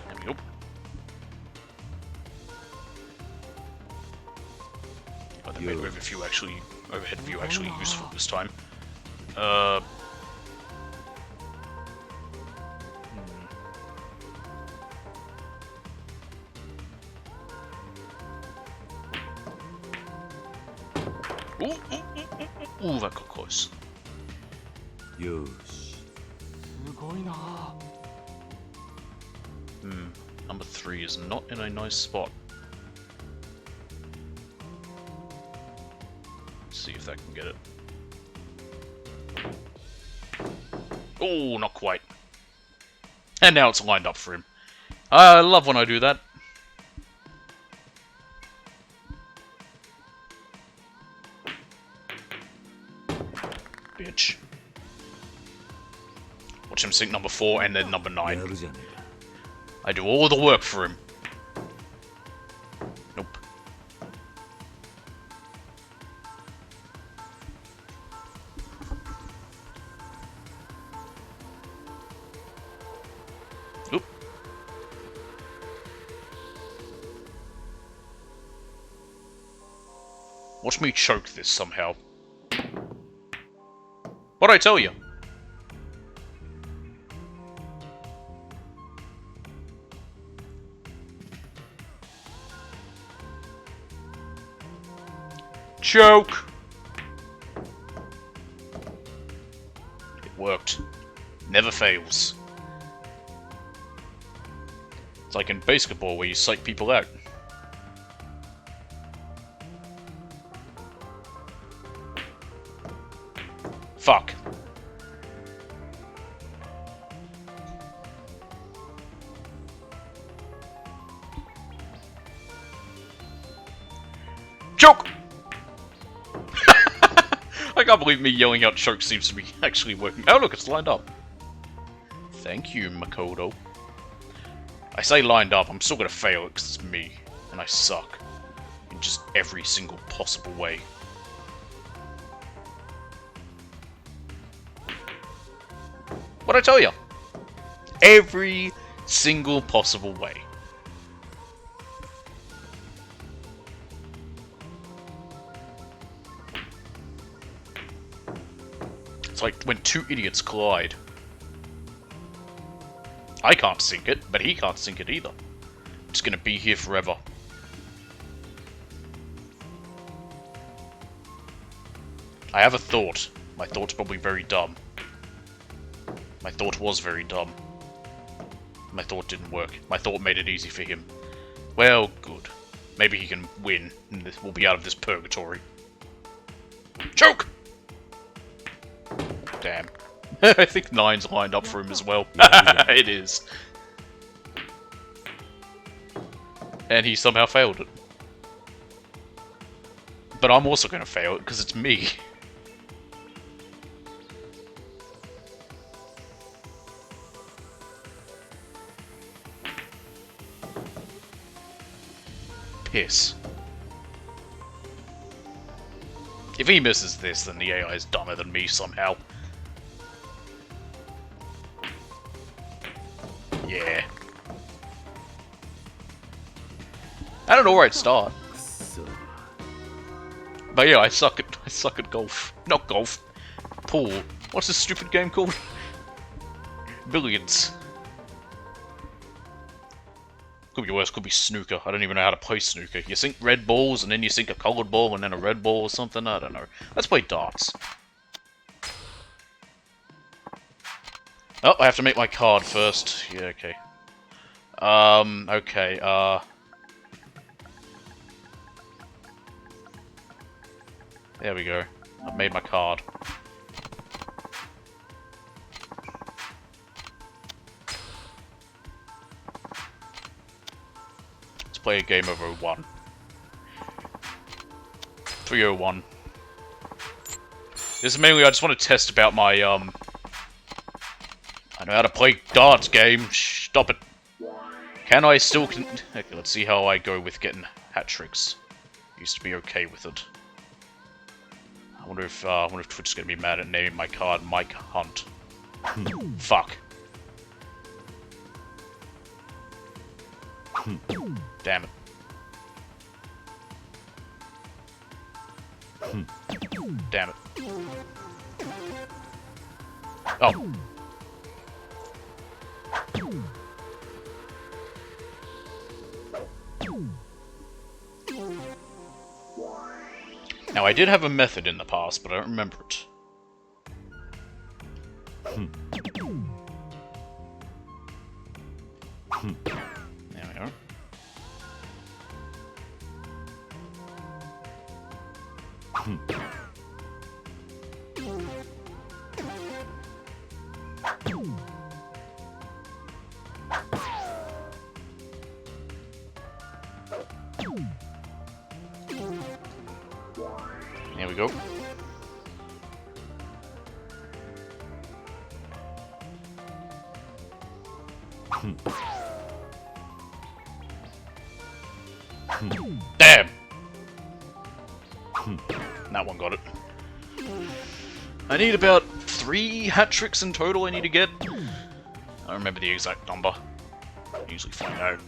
There we go. But they made overhead view actually useful this time. Ooh, that got close. Yosh. Number 3 is not in a nice spot. Let's see if that can get it. Oh, not quite. And now it's lined up for him. I love when I do that. Bitch. Watch him sink number 4 and then number 9. I do all the work for him. Nope. Oop. Watch me choke this somehow. What'd I tell you? Choke! It worked. Never fails. It's like in basketball where you psych people out. Fuck. Choke! I can't believe me yelling out choke seems to be actually working. Oh look, it's lined up. Thank you, Makoto. I say lined up, I'm still gonna fail it because it's me. And I suck. In just every single possible way. What'd I tell you? Every single possible way. It's like when two idiots collide. I can't sink it, but he can't sink it either. It's gonna be here forever. I have a thought. My thought's probably very dumb. My thought was very dumb. My thought didn't work. My thought made it easy for him. Well, good. Maybe he can win, and we'll be out of this purgatory. Choke! Damn. I think 9's lined up for him as well. It is. And he somehow failed it. But I'm also going to fail it, because it's me. Piss. If he misses this, then the AI is dumber than me somehow. Yeah. Had an alright start. But yeah, I suck at golf. Not golf. Pool. What's this stupid game called? Billiards. Could be worse, could be snooker. I don't even know how to play snooker. You sink red balls and then you sink a coloured ball and then a red ball or something? I don't know. Let's play darts. Oh, I have to make my card first. Yeah, okay. Okay, there we go. I've made my card. Let's play a game of 01. 301. This is mainly I just want to test about my, I know how to play darts game. Stop it. Can I still... Okay, let's see how I go with getting hat tricks. Used to be okay with it. I wonder if Twitch is going to be mad at naming my card Mike Hunt. Fuck. Damn it. Damn it. Oh. Now, I did have a method in the past, but I don't remember it. There we are. There we go. Damn! That one got it. I need about 3 hat tricks in total I need to get. I don't remember the exact number. I usually find out.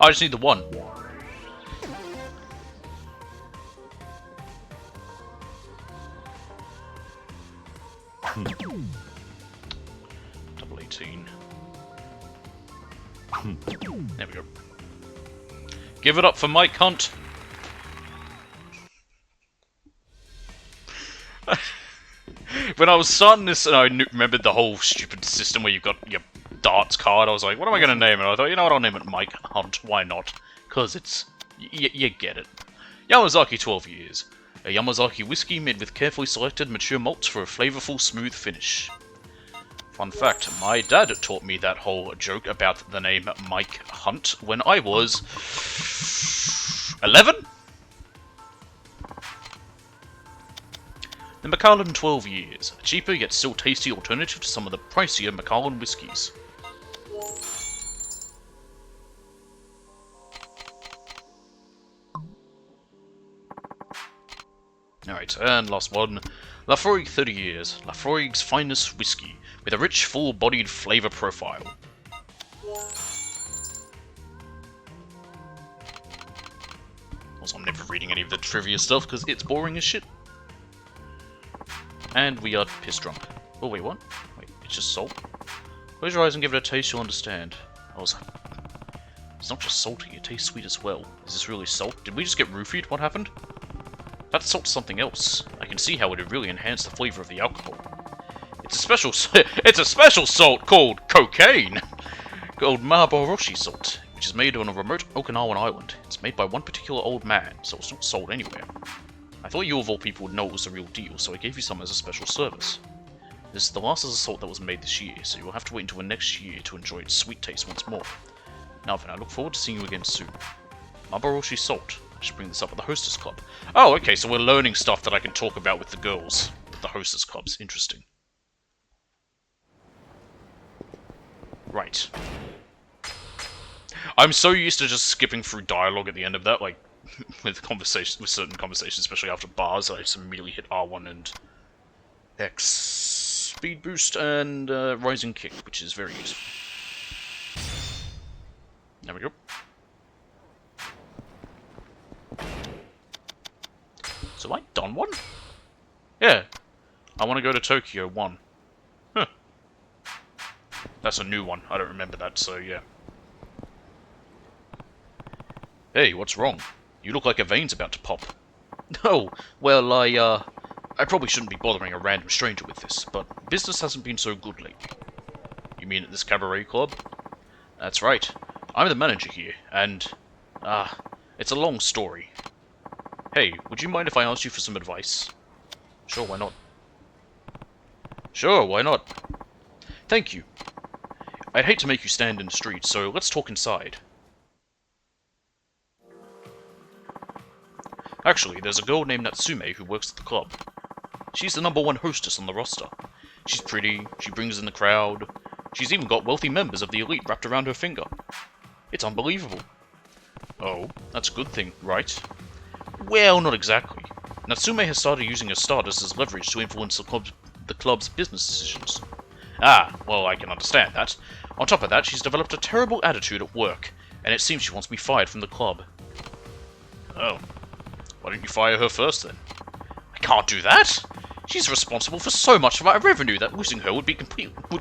I just need the one. Double 18. There we go. Give it up for Mike Hunt. When I was starting this, and I remembered the whole stupid system where you've got your darts card, I was like, what am I going to name it? I thought, you know what, I'll name it Mike Hunt. Why not? Because it's... you get it. Yamazaki 12 years. A Yamazaki whiskey made with carefully selected mature malts for a flavorful, smooth finish. Fun fact, my dad taught me that whole joke about the name Mike Hunt when I was... 11? The Macallan 12 years. A cheaper yet still tasty alternative to some of the pricier Macallan whiskies. Alright, and last one. Lafroig 30 years. Lafroig's finest whiskey, with a rich, full-bodied flavour profile. Also, I'm never reading any of the trivia stuff, because it's boring as shit. And we are piss drunk. Oh, wait, what? Wait, it's just salt? Close your eyes and give it a taste, you'll understand. It's not just salty, it tastes sweet as well. Is this really salt? Did we just get roofied? What happened? That salt's something else. I can see how it would really enhance the flavor of the alcohol. It's a special salt called cocaine! Called Maboroshi salt, which is made on a remote Okinawan island. It's made by one particular old man, so it's not sold anywhere. I thought you of all people would know it was the real deal, so I gave you some as a special service. This is the last of the salt that was made this year, so you'll have to wait until next year to enjoy its sweet taste once more. Now then, I look forward to seeing you again soon. Maboroshi salt. I should bring this up at the Hostess Club. Oh, okay, so we're learning stuff that I can talk about with the girls. With the Hostess Clubs. Interesting. Right. I'm so used to just skipping through dialogue at the end of that, like, with certain conversations, especially after bars, I just immediately hit R1 and X speed boost and rising kick, which is very useful. There we go. So have I done one? Yeah. I want to go to Tokyo 1. Huh. That's a new one. I don't remember that, so yeah. Hey, what's wrong? You look like a vein's about to pop. Oh, well, I probably shouldn't be bothering a random stranger with this, but business hasn't been so good lately. You mean at this cabaret club? That's right. I'm the manager here, and... it's a long story. Hey, would you mind if I asked you for some advice? Sure, why not? Sure, why not? Thank you. I'd hate to make you stand in the street, so let's talk inside. Actually, there's a girl named Natsume who works at the club. She's the #1 hostess on the roster. She's pretty, she brings in the crowd. She's even got wealthy members of the elite wrapped around her finger. It's unbelievable. Oh, that's a good thing, right? Well, not exactly. Natsume has started using her status as leverage to influence the club's business decisions. Ah, well, I can understand that. On top of that, she's developed a terrible attitude at work, and it seems she wants me fired from the club. Oh. Why don't you fire her first, then? I can't do that! She's responsible for so much of our revenue that losing her would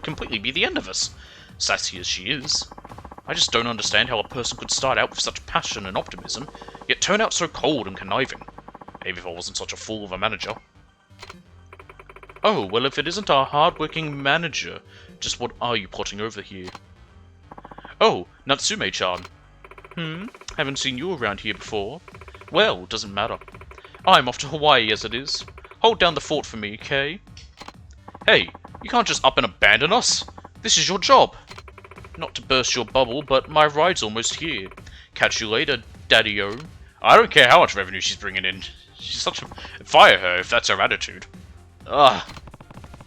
completely be the end of us, sassy as she is. I just don't understand how a person could start out with such passion and optimism, yet turn out so cold and conniving. Maybe if I wasn't such a fool of a manager. Oh, well, if it isn't our hard-working manager, just what are you plotting over here? Oh, Natsume-chan. Haven't seen you around here before. Well, doesn't matter. I'm off to Hawaii as it is. Hold down the fort for me, okay? Hey, you can't just up and abandon us. This is your job. Not to burst your bubble, but my ride's almost here. Catch you later, Daddy-o. I don't care how much revenue she's bringing in. She's such a... Fire her if that's her attitude. Ugh.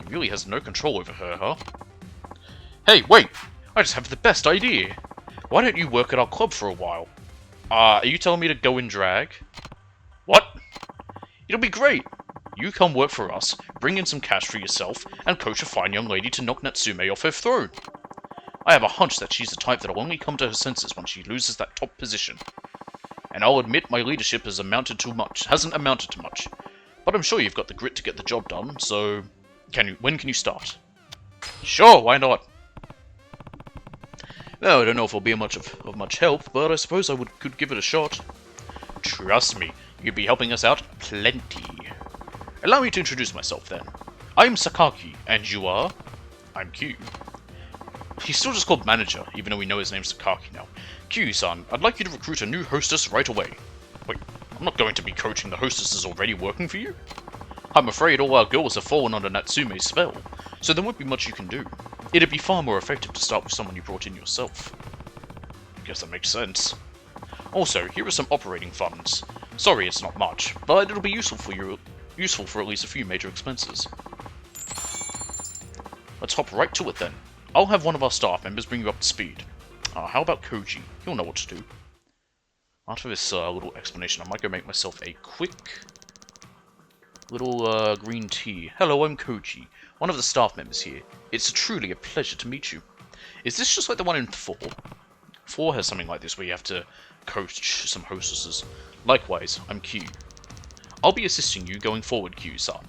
He really has no control over her, huh? Hey, wait! I just have the best idea. Why don't you work at our club for a while? Are you telling me to go in drag? What? It'll be great! You come work for us, bring in some cash for yourself, and coach a fine young lady to knock Natsume off her throne. I have a hunch that she's the type that'll only come to her senses when she loses that top position. And I'll admit my leadership hasn't amounted to much. But I'm sure you've got the grit to get the job done, so... when can you start? Sure, why not? Well, I don't know if it'll be of much help, but I suppose I could give it a shot. Trust me, you'd be helping us out plenty. Allow me to introduce myself, then. I'm Sakaki, and you are? I'm Q. He's still just called manager, even though we know his name's Sakaki now. Q-san, I'd like you to recruit a new hostess right away. Wait, I'm not going to be coaching the hostesses already working for you? I'm afraid all our girls have fallen under Natsume's spell, so there won't be much you can do. It'd be far more effective to start with someone you brought in yourself. Guess that makes sense. Also, here are some operating funds. Sorry it's not much, but it'll be useful for at least a few major expenses. Let's hop right to it then. I'll have one of our staff members bring you up to speed. How about Koji? He'll know what to do. After this little explanation, I might go make myself a quick little green tea. Hello, I'm Koji, one of the staff members here. It's truly a pleasure to meet you. Is this just like the one in 4? 4 has something like this where you have to coach some hostesses. Likewise, I'm Q. I'll be assisting you going forward, Q-san.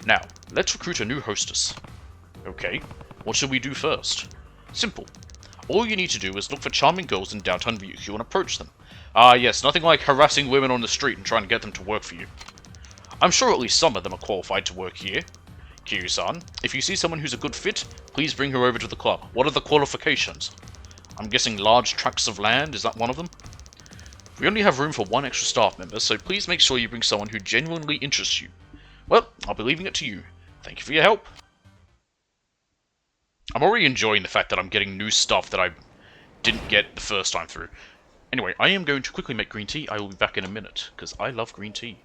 Now, let's recruit a new hostess. Okay, what should we do first? Simple. All you need to do is look for charming girls in downtown Ryukyu and approach them. Yes, nothing like harassing women on the street and trying to get them to work for you. I'm sure at least some of them are qualified to work here. Kiryu-san, if you see someone who's a good fit, please bring her over to the club. What are the qualifications? I'm guessing large tracts of land, is that one of them? We only have room for one extra staff member, so please make sure you bring someone who genuinely interests you. Well, I'll be leaving it to you. Thank you for your help. I'm already enjoying the fact that I'm getting new stuff that I didn't get the first time through. Anyway, I am going to quickly make green tea. I will be back in a minute, because I love green tea.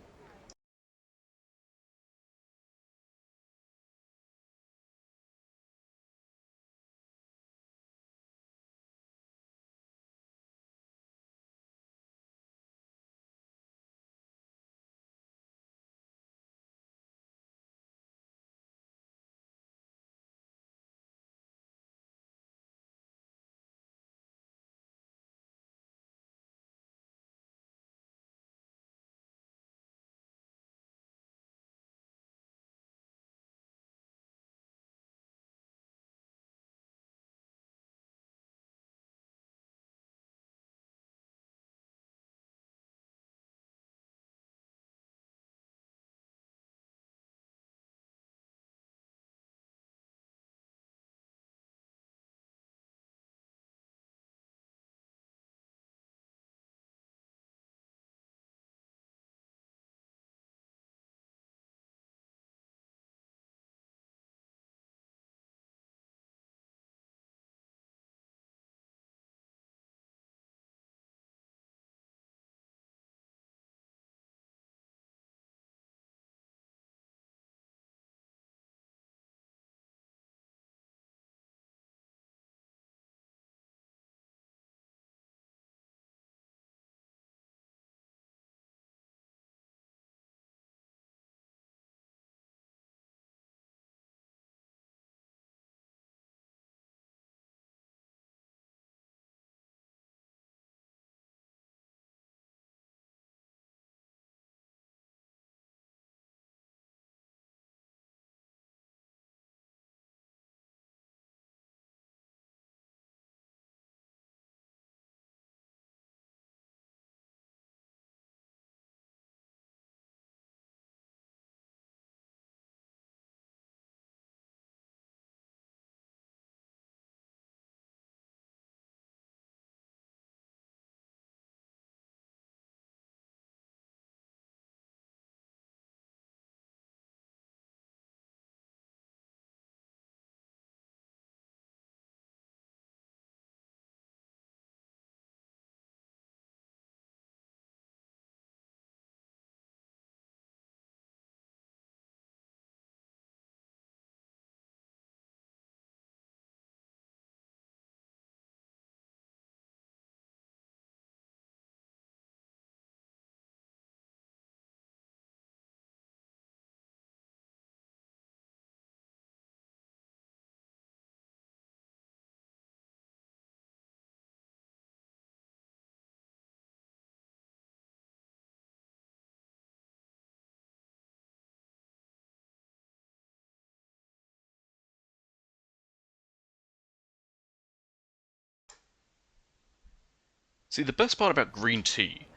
See, the best part about green tea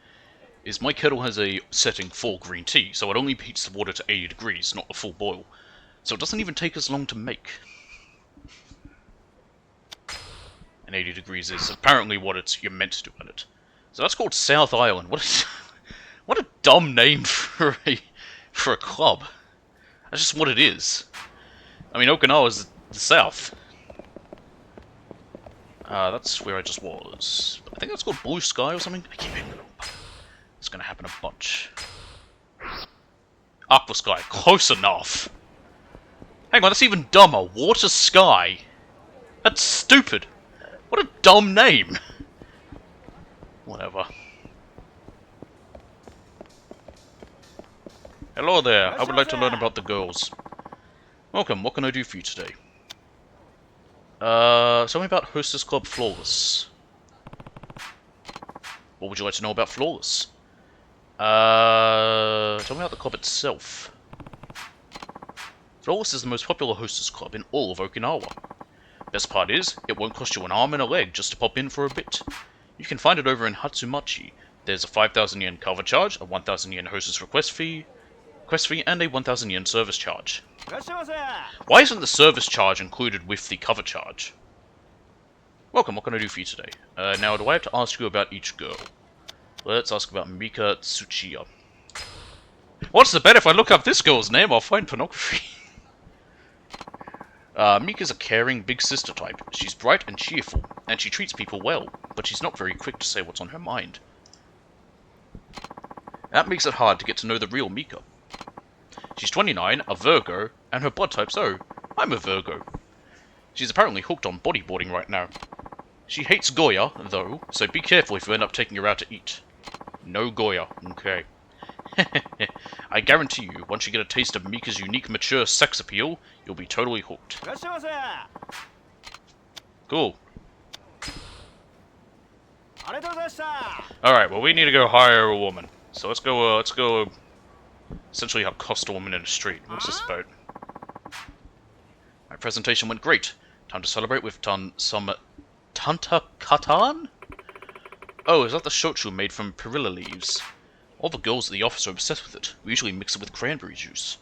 is my kettle has a setting for green tea, so it only heats the water to 80 degrees, not a full boil. So it doesn't even take as long to make. And 80 degrees is apparently what you're meant to do on it. So that's called South Island. What a dumb name for a club. That's just what it is. I mean, Okinawa's the south. That's where I just was. I think that's called Blue Sky or something. I keep hitting it up. It's gonna happen a bunch. Aqua Sky, close enough. Hang on, that's even dumber. Water Sky. That's stupid. What a dumb name. Whatever. Hello there. I would like to learn about the girls. Welcome. What can I do for you today? Tell me about Hostess Club Flawless. What would you like to know about Flawless? Tell me about the club itself. Flawless is the most popular Hostess Club in all of Okinawa. Best part is, it won't cost you an arm and a leg just to pop in for a bit. You can find it over in Hatsumachi. There's a 5,000 yen cover charge, a 1,000 yen hostess request fee, and a 1,000 yen service charge. Why isn't the service charge included with the cover charge? Welcome, what can I do for you today? Now, do I have to ask you about each girl? Let's ask about Mika Tsuchiya. What's the bet if I look up this girl's name, I'll find pornography. Mika's a caring big sister type. She's bright and cheerful, and she treats people well, but she's not very quick to say what's on her mind. That makes it hard to get to know the real Mika. She's 29, a Virgo, and her blood type's O. I'm a Virgo. She's apparently hooked on bodyboarding right now. She hates Goya, though, so be careful if you end up taking her out to eat. No Goya, okay. I guarantee you, once you get a taste of Mika's unique mature sex appeal, you'll be totally hooked. Cool. Alright, well we need to go hire a woman. So let's go essentially accost a woman in the street. What's this about? My presentation went great. Time to celebrate with some Tanta Katan? Oh, is that the shochu made from perilla leaves? All the girls at the office are obsessed with it. We usually mix it with cranberry juice.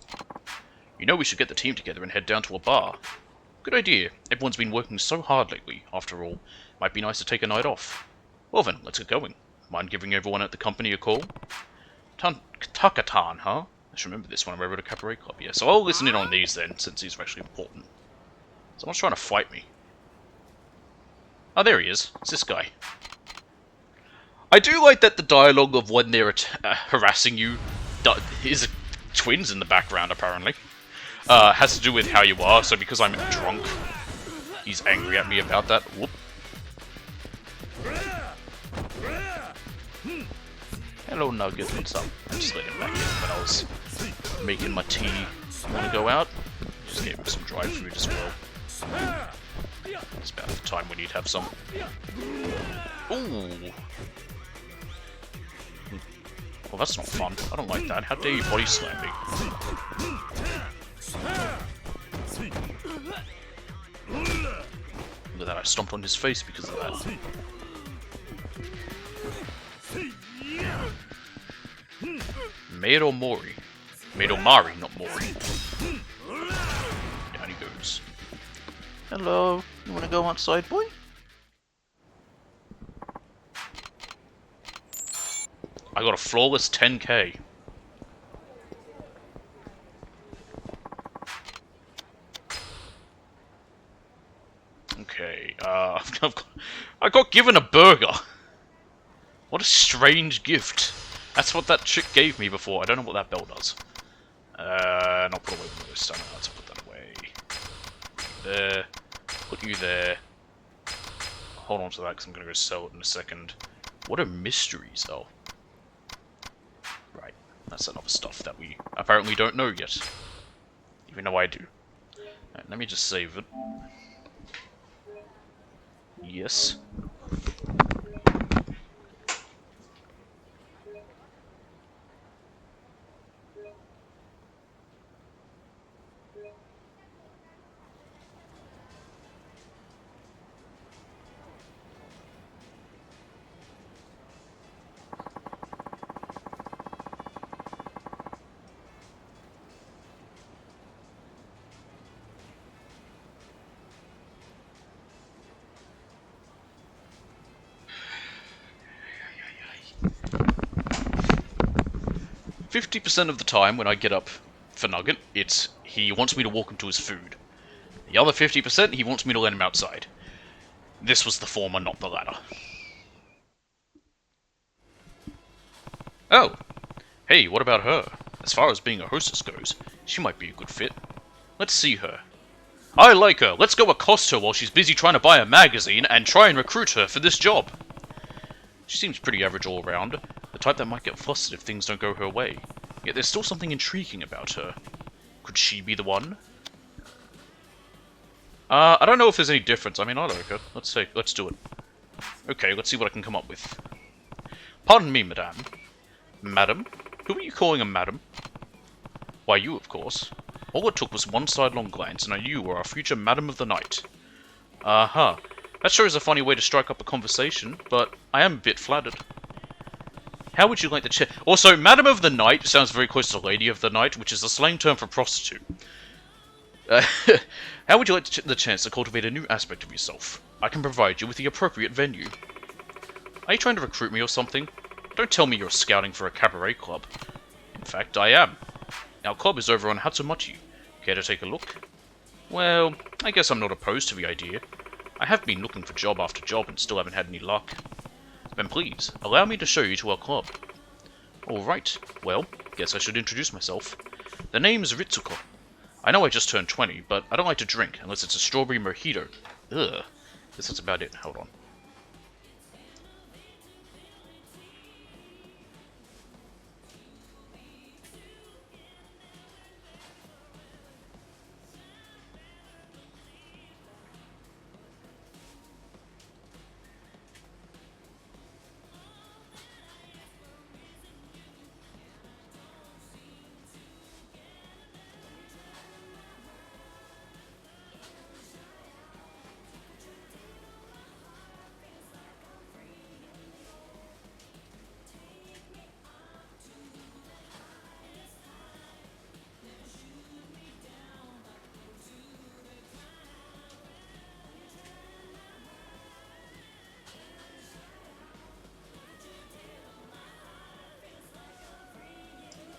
You know we should get the team together and head down to a bar. Good idea. Everyone's been working so hard lately, after all. Might be nice to take a night off. Well then, let's get going. Mind giving everyone at the company a call? Takatan, huh? I should remember this when I'm over at a cabaret club. Yeah, so I'll listen in on these then, since these are actually important. Someone's trying to fight me. Oh, there he is. It's this guy. I do like that the dialogue of when they're harassing you is twins in the background, apparently. Has to do with how you are, so because I'm drunk, he's angry at me about that. Whoop. Hello, Nugget. What's up? I just let him back in when I was making my tea. Want to go out? Just gave him some dry food as well. It's about the time we need to have some. Ooh. Well, that's not fun. I don't like that. How dare you body slam me? Look at that, I stomped on his face because of that. Mado Mori. Mado Mari, not Mori. Down he goes. Hello, you wanna go outside, boy? I got a flawless 10k. Okay, I got given a burger. What a strange gift. That's what that chick gave me before. I don't know what that bell does. And I'll put away one of those stun arts. I'll put that away. There. Put you there. Hold on to that because I'm going to go sell it in a second. What are mysteries, though? Right. That's enough stuff that we apparently don't know yet. Even though I do. Right, let me just save it. Yes. 50% of the time when I get up for Nugget, it's he wants me to walk him to his food. The other 50%, he wants me to let him outside. This was the former, not the latter. Oh! Hey, what about her? As far as being a hostess goes, she might be a good fit. Let's see her. I like her. Let's go accost her while she's busy trying to buy a magazine and try and recruit her for this job. She seems pretty average all around, the type that might get flustered if things don't go her way. Yet there's still something intriguing about her. Could she be the one? I don't know if there's any difference. I mean, I like her. Let's do it. Okay, let's see what I can come up with. Pardon me, madame. Madam? Who are you calling a madam? Why, you, of course. All it took was one sidelong glance, and I knew you were our future Madam of the Night. Uh-huh. That sure is a funny way to strike up a conversation, but I am a bit flattered. How would you like the Also, Madam of the Night sounds very close to Lady of the Night, which is a slang term for prostitute. How would you like the chance to cultivate a new aspect of yourself? I can provide you with the appropriate venue. Are you trying to recruit me or something? Don't tell me you're scouting for a cabaret club. In fact, I am. Our club is over on Hatsumachi. Care to take a look? Well, I guess I'm not opposed to the idea. I have been looking for job after job and still haven't had any luck. Then please, allow me to show you to our club. Alright, well, guess I should introduce myself. The name's Ritsuko. I know I just turned 20, but I don't like to drink unless it's a strawberry mojito. Ugh. Guess that's about it. Hold on.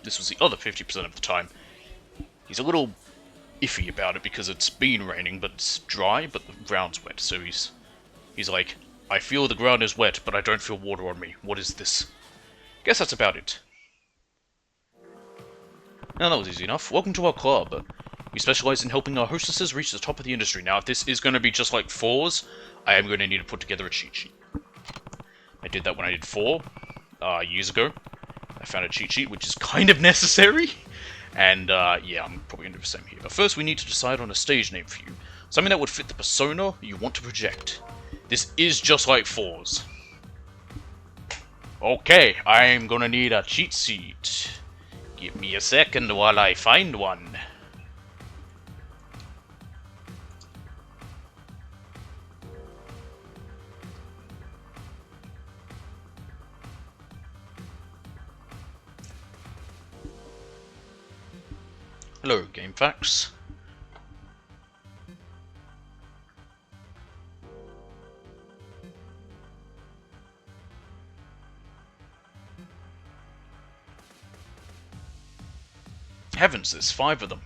This was the other 50% of the time. He's a little iffy about it because it's been raining, but it's dry, but the ground's wet, so he's like, I feel the ground is wet, but I don't feel water on me. What is this? Guess that's about it. Now that was easy enough. Welcome to our club. We specialize in helping our hostesses reach the top of the industry. Now, if this is going to be just like 4s, I am going to need to put together a cheat sheet. I did that when I did 4 years ago. I found a cheat sheet, which is kind of necessary. And, yeah, I'm probably going to do the same here. But first, we need to decide on a stage name for you. Something that would fit the persona you want to project. This is just like 4s. Okay, I'm going to need a cheat sheet. Give me a second while I find one. Hello, GameFAQs. Heavens, there's 5 of them.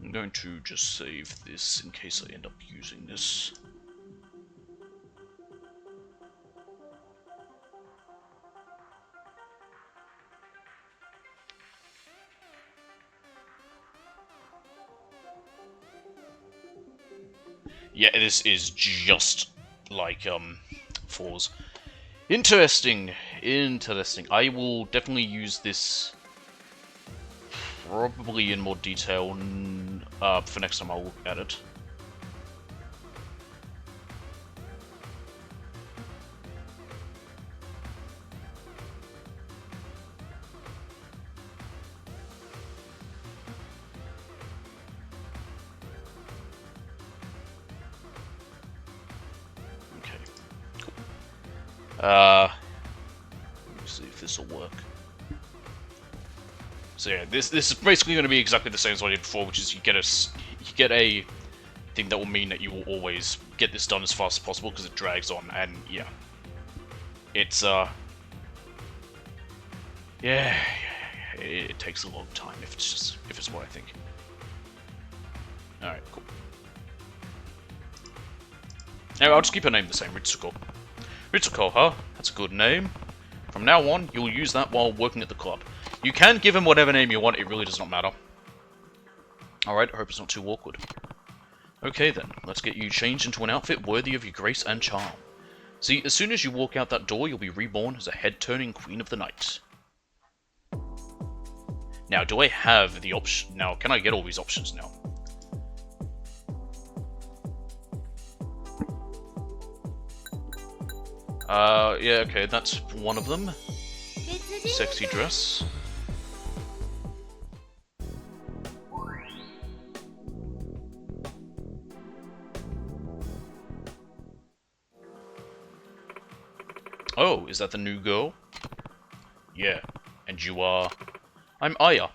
I'm going to just save this in case I end up using this. Yeah, this is just like 4s. Interesting, interesting. I will definitely use this probably in more detail for next time I'll look at it. Let's see if this will work. So yeah, this is basically going to be exactly the same as what I did before, which is you get a thing that will mean that you will always get this done as fast as possible because it drags on, and yeah, it's yeah, it takes a long time if it's what I think. All right, cool. Anyway, I'll just keep her name the same, Ritsuko. Ritsuko, huh? That's a good name. From now on, you'll use that while working at the club. You can give him whatever name you want, it really does not matter. Alright, I hope it's not too awkward. Okay then, let's get you changed into an outfit worthy of your grace and charm. See, as soon as you walk out that door, you'll be reborn as a head-turning queen of the night. Now, do I have the option? Now, can I get all these options now? Yeah, okay, that's one of them. Sexy dress. Oh, is that the new girl? Yeah. And you are... I'm Aya.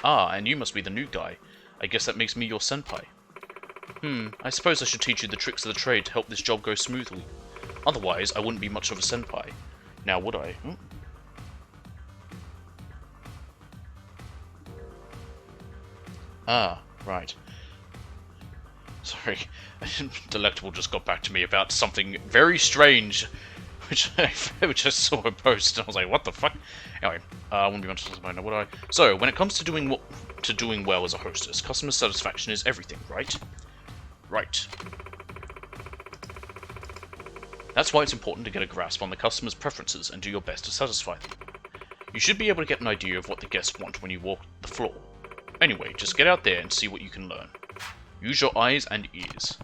Ah, and you must be the new guy. I guess that makes me your senpai. I suppose I should teach you the tricks of the trade to help this job go smoothly. Otherwise, I wouldn't be much of a senpai. Now, would I? Ah, right. Sorry. Delectable just got back to me about something very strange, which I saw a post, and I was like, what the fuck? Anyway, I wouldn't be much of a senpai, now would I? So, when it comes to doing well as a hostess, customer satisfaction is everything, right? Right. That's why it's important to get a grasp on the customer's preferences and do your best to satisfy them. You should be able to get an idea of what the guests want when you walk the floor. Anyway, just get out there and see what you can learn. Use your eyes and ears.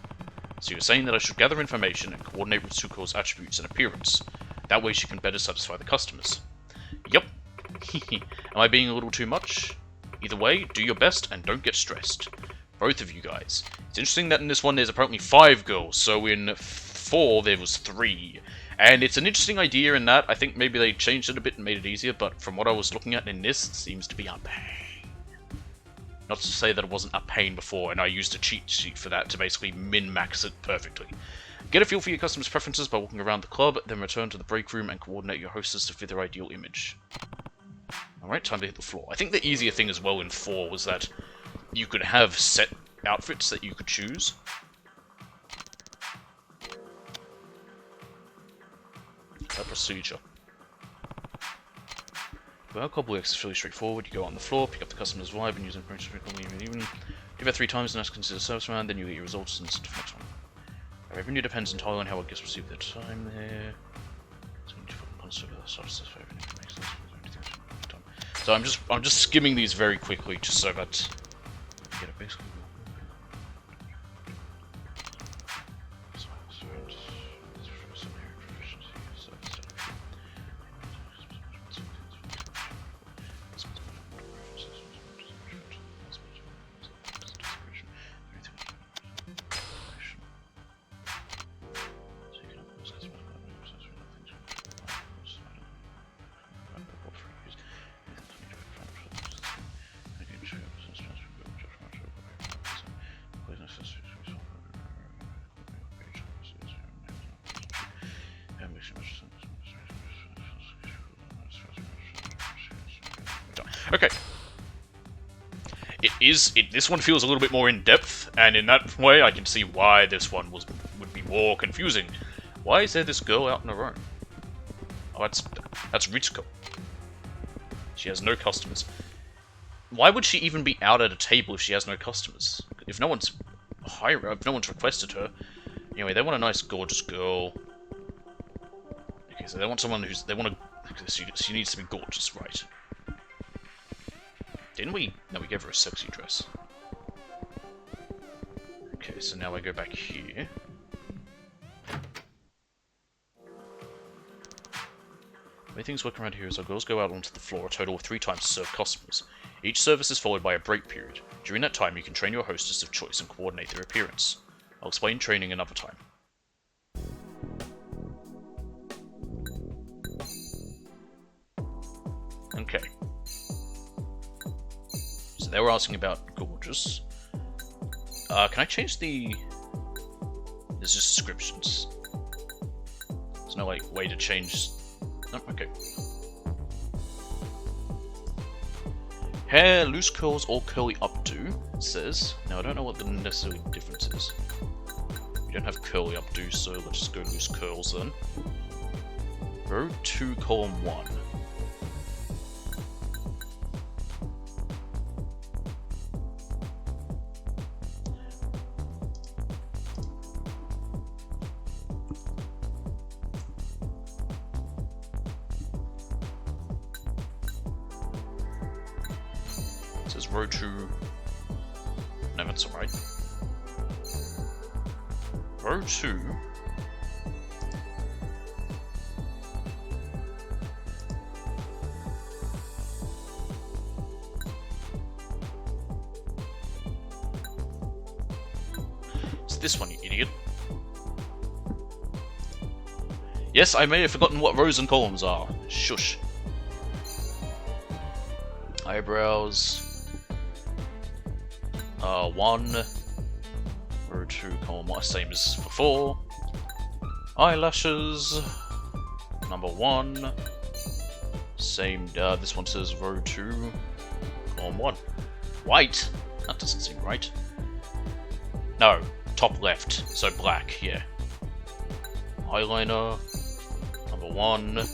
So you're saying that I should gather information and coordinate with Tsuko's attributes and appearance. That way she can better satisfy the customers. Yup. Am I being a little too much? Either way, do your best and don't get stressed. Both of you guys. It's interesting that in this one there's apparently 5 girls, so in 4 there was 3. And it's an interesting idea in that I think maybe they changed it a bit and made it easier, but from what I was looking at in this, it seems to be a pain. Not to say that it wasn't a pain before, and I used a cheat sheet for that to basically min-max it perfectly. Get a feel for your customers' preferences by walking around the club, then return to the break room and coordinate your hostess to fit their ideal image. Alright, time to hit the floor. I think the easier thing as well in 4 was that you could have set outfits that you could choose. A procedure. Well, club works is fairly straightforward. You go on the floor, pick up the customer's vibe, and use information even. Do that 3 times and ask to consider serviceman, then you get your results and stuff next one. Revenue depends entirely on how our guests receive their time there. So I'm just skimming these very quickly, just so that I get it basically. Okay. This one feels a little bit more in depth, and in that way I can see why this one would be more confusing. Why is there this girl out on her own? Oh, that's Ritsuko. She has no customers. Why would she even be out at a table if she has no customers? If no one's requested her. Anyway, they want a nice, gorgeous girl. Okay, so they want someone she needs to be gorgeous, right? Didn't we? No, we gave her a sexy dress. Okay, so now I go back here. The way things work around here is our girls go out onto the floor a total of 3 times to serve customers. Each service is followed by a break period. During that time, you can train your hostess of choice and coordinate their appearance. I'll explain training another time. Okay. So they were asking about gorgeous. Can I change the... There's just descriptions. There's no, like, way to change... Oh, okay. Hair, loose curls, or curly updo, it says. Now, I don't know what the necessary difference is. We don't have curly updo, so let's just go loose curls then. Row 2, column 1. It says row 2. No, that's alright. Row 2. It's this one, you idiot. Yes, I may have forgotten what rows and columns are. Shush. Eyebrows. 1. Row 2, column 1, same as before. Eyelashes. Number 1. Same, this one says row 2, column 1. White? That doesn't seem right. No, top left, so black, yeah. Eyeliner. Number 1.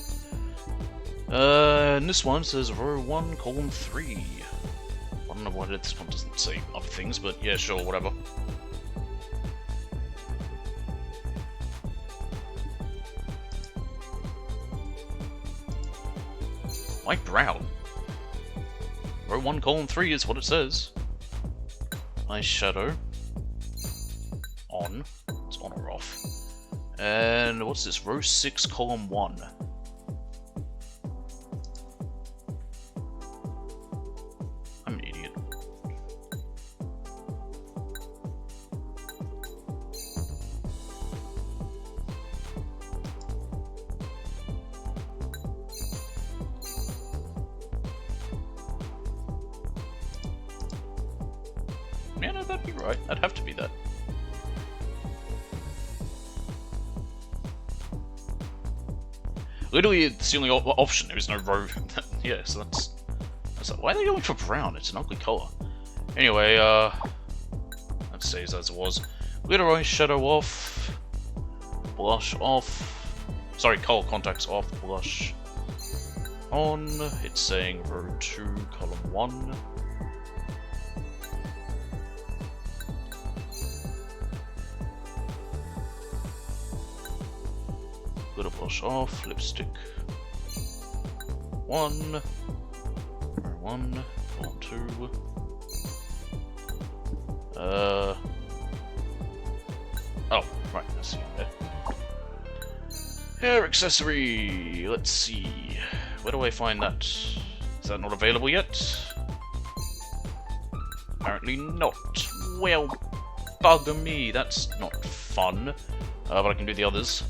And this one says row 1, column 3. I don't know why this one doesn't say other things, but yeah, sure, whatever. Light brown. Row 1, column 3 is what it says. Eyeshadow. On. It's on or off. And what's this? Row 6, column 1. I'm an idiot. Yeah, no, that'd be right. I'd have to be that. Literally, it's the only option. There is no row. Yeah, so that's like, why are they going for brown? It's an ugly color. Anyway, that stays as it was. Glitter eyeshadow off. Blush off. Sorry, color contacts off. Blush on. It's saying row 2, column 1. Glitter blush off, lipstick 1, 1, 2. Oh, right, I see it there. Hair accessory. Let's see. Where do I find that? Is that not available yet? Apparently not. Well, bugger me. That's not fun. But I can do the others.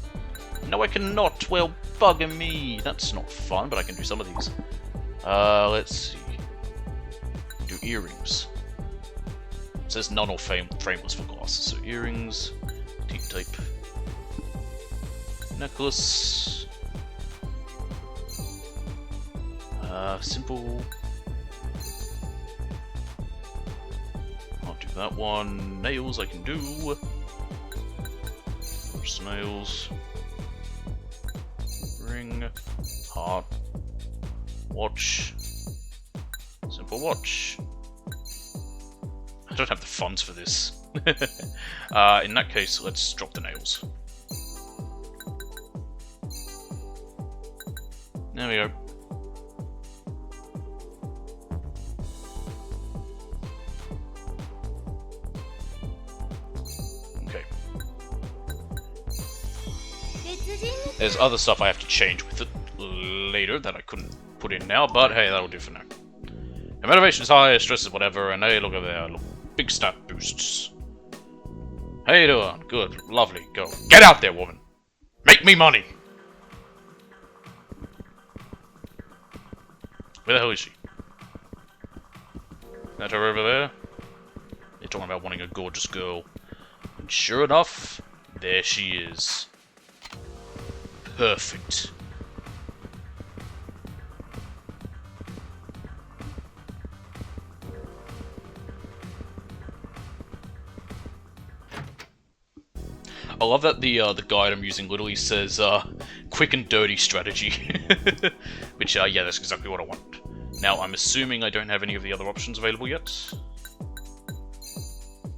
No, I cannot. Well, bugger me. That's not fun, but I can do some of these. Let's see. Do earrings. It says none or frameless for glasses. So earrings, deep tape, necklace, simple. I'll do that one. Nails I can do. First nails. Ring, heart, watch, simple watch. I don't have the funds for this. In that case, let's drop the nails. There we go. Okay. There's other stuff I have to change with it later that I couldn't put in now, but hey, that'll do for now. And motivation is high, stress is whatever, and hey, look over there, look, big stat boosts. How you doing? Good, lovely, go. Get out there, woman! Make me money! Where the hell is she? That her over there? They're talking about wanting a gorgeous girl. And sure enough, there she is. Perfect. I love that the guide I'm using literally says, quick and dirty strategy. Which, yeah, that's exactly what I want. Now, I'm assuming I don't have any of the other options available yet.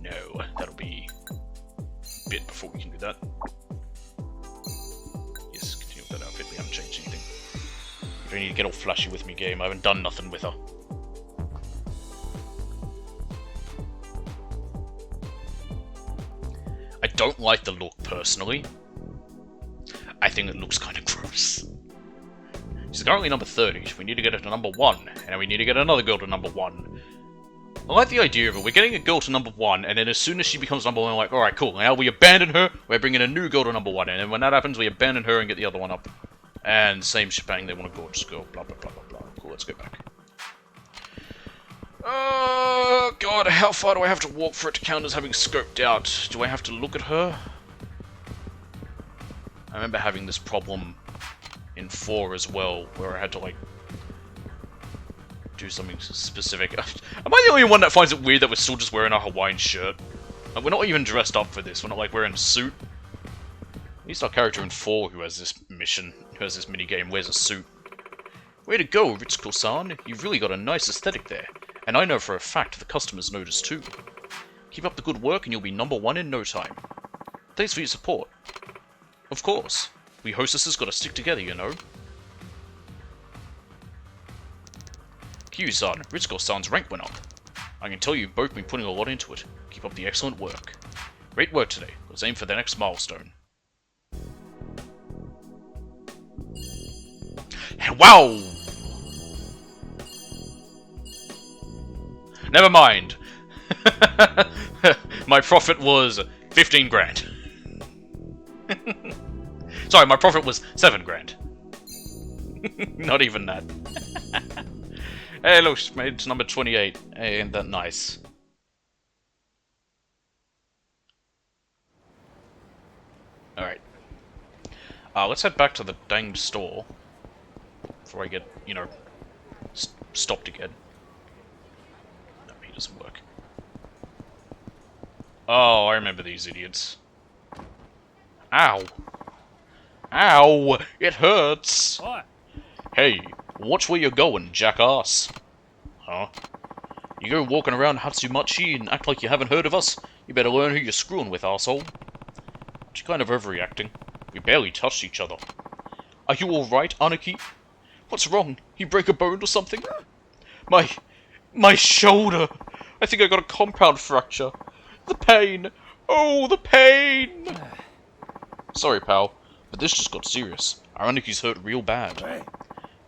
No, that'll be a bit before we can do that. Yes, continue with that outfit, we haven't changed anything. You don't need to get all flashy with me, game, I haven't done nothing with her. I don't like the look, personally. I think it looks kind of gross. She's currently number 30, we need to get her to number 1, and we need to get another girl to number 1. I like the idea of it, we're getting a girl to number 1, and then as soon as she becomes number 1, we're like, alright, cool, now we abandon her, we're bringing a new girl to number 1, and then when that happens, we abandon her and get the other one up. And same shebang, they want a gorgeous girl, blah blah blah blah blah. Cool, let's go back. Oh god, how far do I have to walk for it to count as having scoped out? Do I have to look at her? I remember having this problem in 4 as well, where I had to like do something specific. Am I the only one that finds it weird that we're still just wearing our Hawaiian shirt? Like, we're not even dressed up for this, we're not like wearing a suit. At least our character in 4 who has this mission, who has this minigame, wears a suit. Way to go, Ritsuko-san, you've really got a nice aesthetic there. And I know for a fact the customers notice too. Keep up the good work and you'll be number 1 in no time. Thanks for your support. Of course. We hostesses gotta stick together, you know. Kyu-san, Ritsuko-san's rank went up. I can tell you've both been putting a lot into it. Keep up the excellent work. Great work today. Let's aim for the next milestone. Wow! Never mind. My profit was 15 grand. Sorry, my profit was 7 grand. Not even that. Hey, look, it's made it to number 28. Hey, ain't that nice? Alright. Let's head back to the danged store. Before I get, you know, stopped again. No, he doesn't work. Oh, I remember these idiots. Ow! Ow! It hurts! What? Hey, watch where you're going, jackass. Huh? You go walking around Hatsumachi and act like you haven't heard of us? You better learn who you're screwing with, arsehole. Aren't you kind of overreacting? We barely touched each other. Are you alright, Aniki? What's wrong? You break a bone or something? My shoulder! I think I got a compound fracture. The pain! Oh, the pain! Sorry, pal, but this just got serious. Our Aniki's hurt real bad.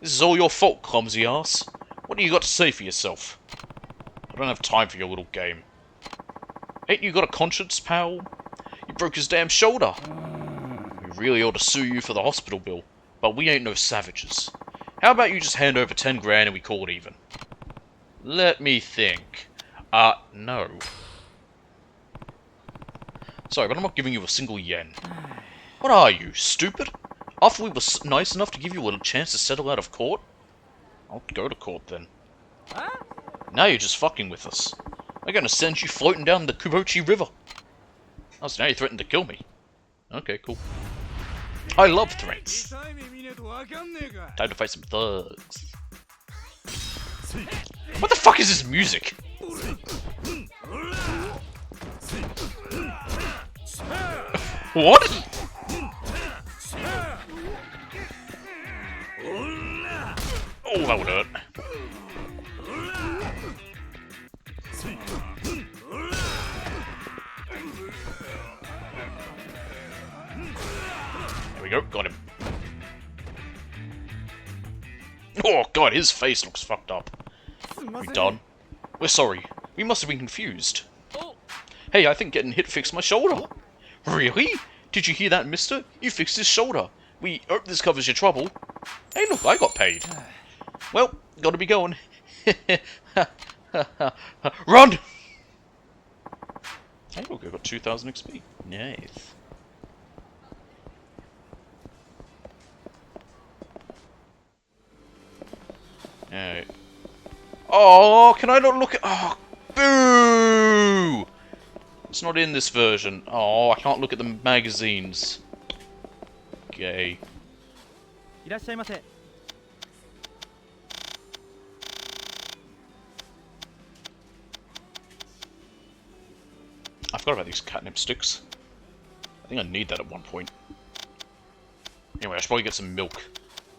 This is all your fault, clumsy ass. What do you got to say for yourself? I don't have time for your little game. Ain't you got a conscience, pal? You broke his damn shoulder. We really ought to sue you for the hospital bill, but we ain't no savages. How about you just hand over 10 grand and we call it even? Let me think. No. Sorry, but I'm not giving you a single yen. What are you, stupid? After we were nice enough to give you a chance to settle out of court? I'll go to court then. Now you're just fucking with us. I'm gonna send you floating down the Kubochi River. Oh, so now you threatened to kill me. Okay, cool. I love threats. Time to fight some thugs. What the fuck is this music? What? Oh, that would hurt. There we go, got him. Oh god, his face looks fucked up. We done? We're sorry. We must have been confused. Hey, I think getting hit fixed my shoulder. Really? Did you hear that, mister? You fixed his shoulder. We hope this covers your trouble. Hey, look, I got paid. Well, Gotta be going. Run! Hey, look, I got 2,000 XP. Nice. Alright. Oh, can I not look at... Oh, boo! It's not in this version. Oh, I can't look at the magazines. Gay. I forgot about these catnip sticks. I think I need that at one point. Anyway, I should probably get some milk.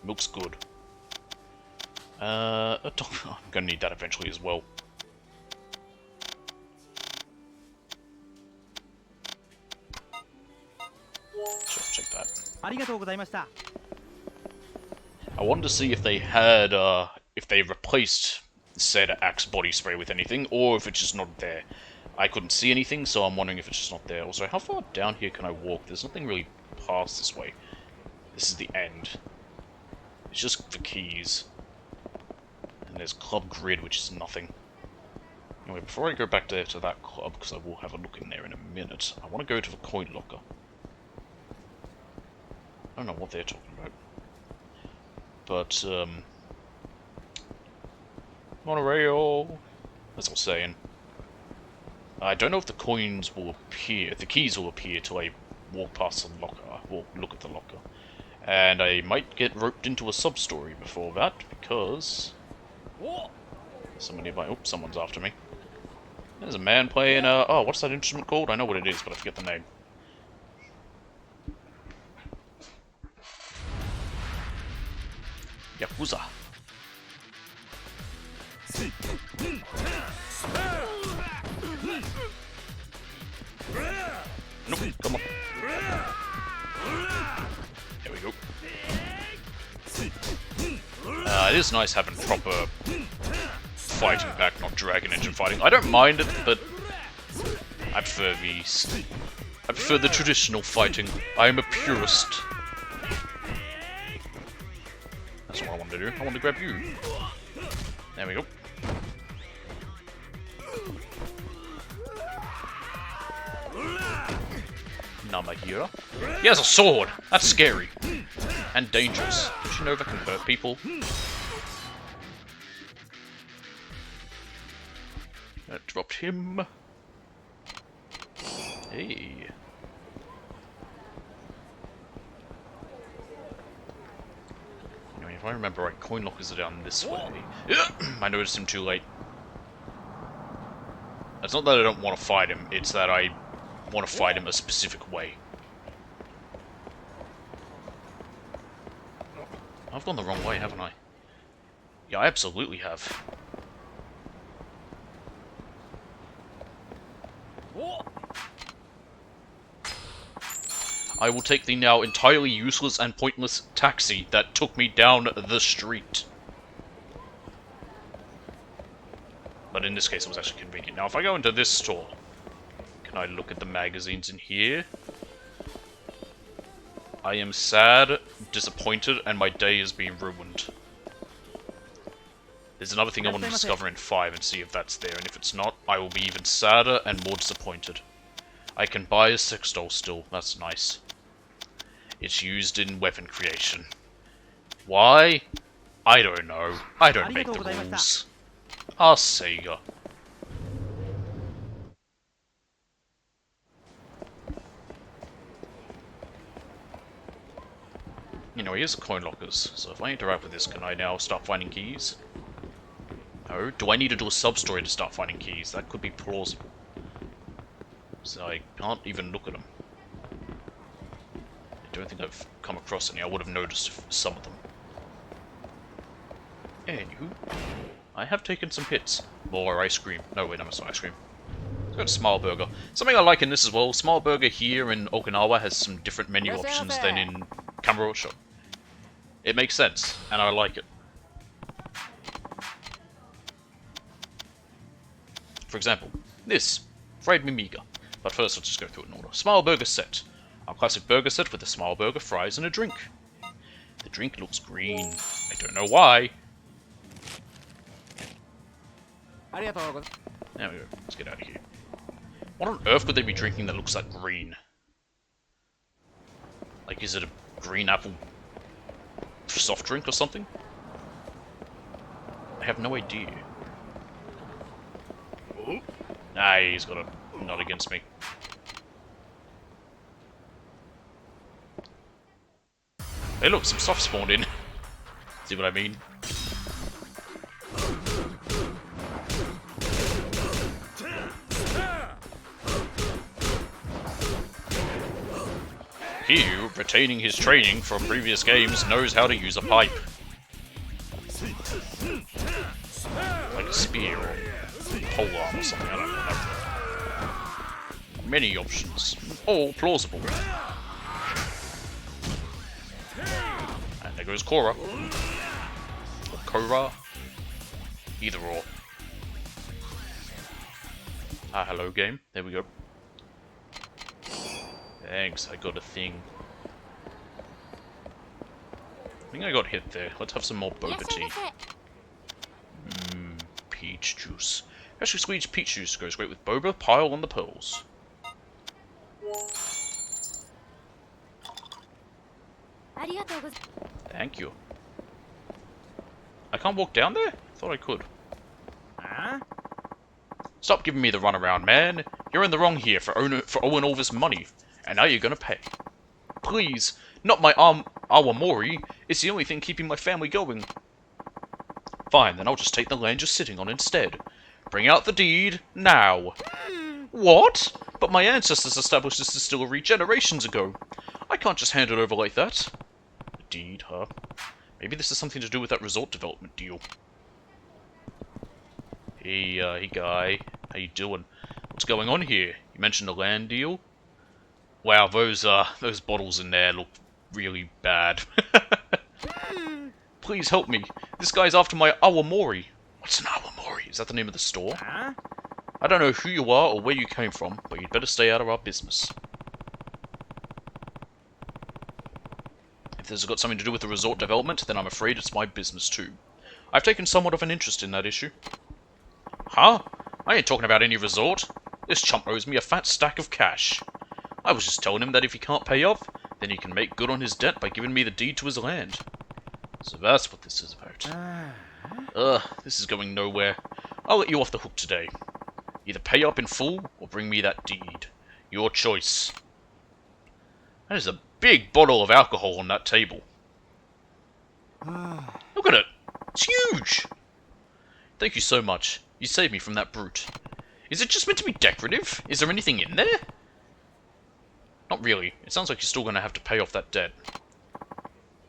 Milk's good. I'm gonna need that eventually as well. So I'll check that. I wanted to see if they had, if they replaced said Axe body spray with anything, or if it's just not there. I couldn't see anything, so I'm wondering if it's just not there. Also, how far down here can I walk? There's nothing really past this way. This is the end. It's just the keys. And there's Club Grid, which is nothing. Anyway, before I go back to that club, because I will have a look in there in a minute, I want to go to the coin locker. I don't know what they're talking about. But, monorail, as I was saying. I don't know if the coins will appear, the keys will appear till I walk past the locker, or look at the locker. And I might get roped into a sub-story before that, because... Somebody nearby. Oh, someone's after me. There's a man playing, oh, what's that instrument called? I know what it is, but I forget the name. Yakuza. Nope, come on. There we go. It is nice having proper fighting back, not Dragon Engine fighting. I don't mind it, but I prefer these. I prefer the traditional fighting. I am a purist. That's what I wanted to do. I wanted to grab you. There we go. Namahira. He has a sword! That's scary. And dangerous. Don't you know that can hurt people? That dropped him. Hey. Anyway, if I remember right, coin lockers are down this way. I noticed him too late. It's not that I don't want to fight him, it's that I want to fight him a specific way. I've gone the wrong way, haven't I? Yeah, I absolutely have. I will take the now entirely useless and pointless taxi that took me down the street. But in this case it was actually convenient. Now if I go into this store, can I look at the magazines in here? I am sad, disappointed, and my day is being ruined. There's another thing I want to discover in 5 and see if that's there, and if it's not, I will be even sadder and more disappointed. I can buy a sex doll still, that's nice. It's used in weapon creation. Why? I don't know. I don't make the rules. Ask Sega. Anyway, here's the coin lockers. So if I interact with this, can I now start finding keys? No. Do I need to do a sub-story to start finding keys? That could be plausible. So I can't even look at them. I don't think I've come across any. I would have noticed some of them. Anywho, I have taken some hits. More ice cream. No, wait, not ice cream. Let's go to Smile Burger. Something I like in this as well, Smile Burger here in Okinawa has some different menu options than in Kamurocho. It makes sense, and I like it. For example, this, fried mimiga. But first, let's just go through it in order. Smile Burger set. Our classic burger set with a Smile Burger, fries, and a drink. The drink looks green. I don't know why. There we go. Let's get out of here. What on earth could they be drinking that looks like green? Like, is it a green apple soft drink or something? I have no idea. Nah, he's got a nod against me. Hey look, some stuff spawned in. See what I mean? Hugh, retaining his training from previous games, knows how to use a pipe. Like a spear or polearm or something, I don't know. Many options. All plausible. And there goes Korra. Or Korra. Either or. Ah, hello game. There we go. Thanks, I got a thing. I think I got hit there. Let's have some more boba tea. Peach juice. Freshly squeezed peach juice goes great with boba. Pile on the pearls. Thank you. I can't walk down there? Thought I could. Stop giving me the runaround, man. You're in the wrong here for owing all this money. And now you're gonna pay. Please, not my awamori. It's the only thing keeping my family going. Fine, then I'll just take the land you're sitting on instead. Bring out the deed, now. What? But my ancestors established this distillery generations ago. I can't just hand it over like that. The deed, huh? Maybe this is something to do with that resort development deal. Hey guy. How you doing? What's going on here? You mentioned a land deal? Wow, those bottles in there look really bad. Please help me. This guy's after my awamori. What's an awamori? Is that the name of the store? I don't know who you are or where you came from, but you'd better stay out of our business. If this has got something to do with the resort development, then I'm afraid it's my business too. I've taken somewhat of an interest in that issue. Huh? I ain't talking about any resort. This chump owes me a fat stack of cash. I was just telling him that if he can't pay off, then he can make good on his debt by giving me the deed to his land. So that's what this is about. This is going nowhere. I'll let you off the hook today. Either pay up in full, or bring me that deed. Your choice. That is a big bottle of alcohol on that table. Look at it! It's huge! Thank you so much. You saved me from that brute. Is it just meant to be decorative? Is there anything in there? Not really. It sounds like you're still going to have to pay off that debt.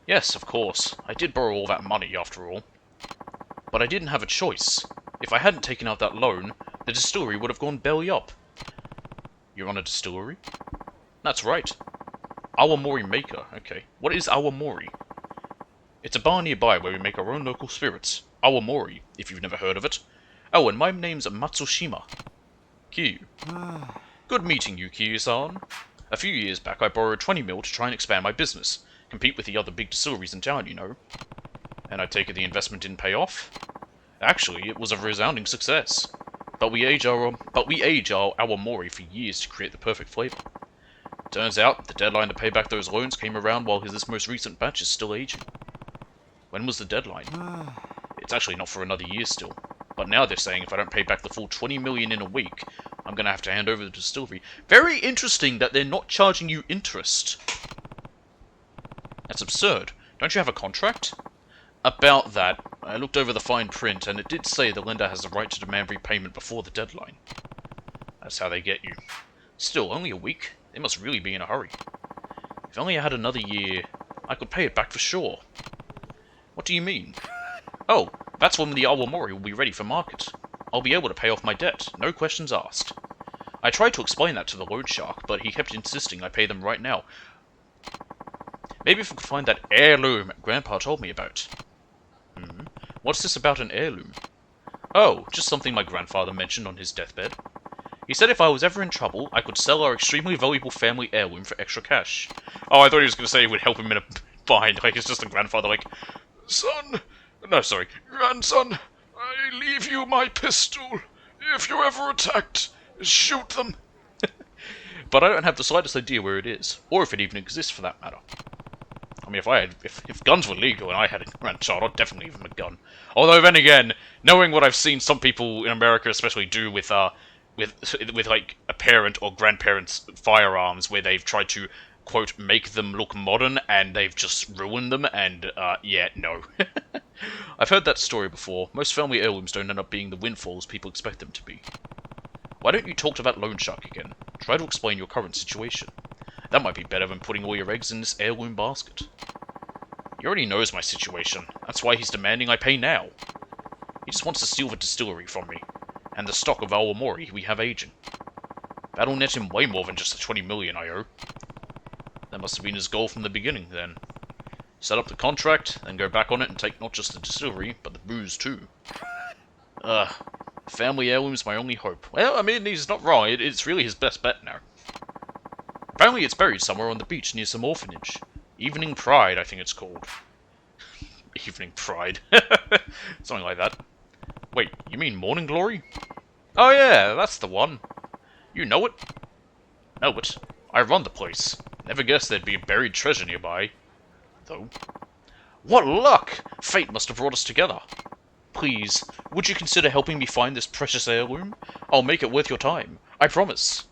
Yes, of course. I did borrow all that money, after all. But I didn't have a choice. If I hadn't taken out that loan, the distillery would have gone belly up. You're on a distillery? That's right. Awamori Maker. Okay. What is Awamori? It's a bar nearby where we make our own local spirits. Awamori, if you've never heard of it. Oh, and my name's Matsushima. Kyu. Good meeting you, Kyu-san. A few years back, I borrowed 20 mil to try and expand my business. Compete with the other big distilleries in town, you know. And I take it the investment didn't pay off? Actually, it was a resounding success. But we age our awamori for years to create the perfect flavor. Turns out, the deadline to pay back those loans came around while this most recent batch is still aging. When was the deadline? It's actually not for another year still. But now they're saying if I don't pay back the full 20 million in a week, I'm gonna have to hand over the distillery. Very interesting that they're not charging you interest. That's absurd. Don't you have a contract? About that, I looked over the fine print, and it did say the lender has the right to demand repayment before the deadline. That's how they get you. Still, only a week? They must really be in a hurry. If only I had another year, I could pay it back for sure. What do you mean? Oh, that's when the awamori will be ready for market. I'll be able to pay off my debt, no questions asked. I tried to explain that to the loan shark, but he kept insisting I pay them right now. Maybe if we could find that heirloom Grandpa told me about. What's this about an heirloom? Oh, just something my grandfather mentioned on his deathbed. He said if I was ever in trouble, I could sell our extremely valuable family heirloom for extra cash. Oh, I thought he was going to say it would help him in a bind, like it's just a grandfather, like, son, no, sorry, grandson, leave you my pistol. If you're ever attacked, shoot them. But I don't have the slightest idea where it is, or if it even exists for that matter. I mean, if guns were legal and I had a grandchild, I'd definitely give him a gun. Although then again, knowing what I've seen some people in America especially do with like a parent or grandparents' firearms, where they've tried to quote make them look modern and they've just ruined them, and yeah, no. I've heard that story before. Most family heirlooms don't end up being the windfalls people expect them to be. Why don't you talk to that loan shark again? Try to explain your current situation. That might be better than putting all your eggs in this heirloom basket. He already knows my situation. That's why he's demanding I pay now. He just wants to steal the distillery from me, and the stock of Awamori we have aging. That'll net him way more than just the 20 million I owe. That must have been his goal from the beginning, then. Set up the contract, then go back on it and take not just the distillery, but the booze too. Family heirloom's my only hope. Well, I mean, he's not wrong. It's really his best bet now. Apparently it's buried somewhere on the beach near some orphanage. Evening Pride, I think it's called. Evening Pride. Something like that. Wait, you mean Morning Glory? Oh yeah, that's the one. You know it? Know it. I run the place. Never guessed there'd be a buried treasure nearby. Though. What luck! Fate must have brought us together. Please, would you consider helping me find this precious heirloom? I'll make it worth your time. I promise.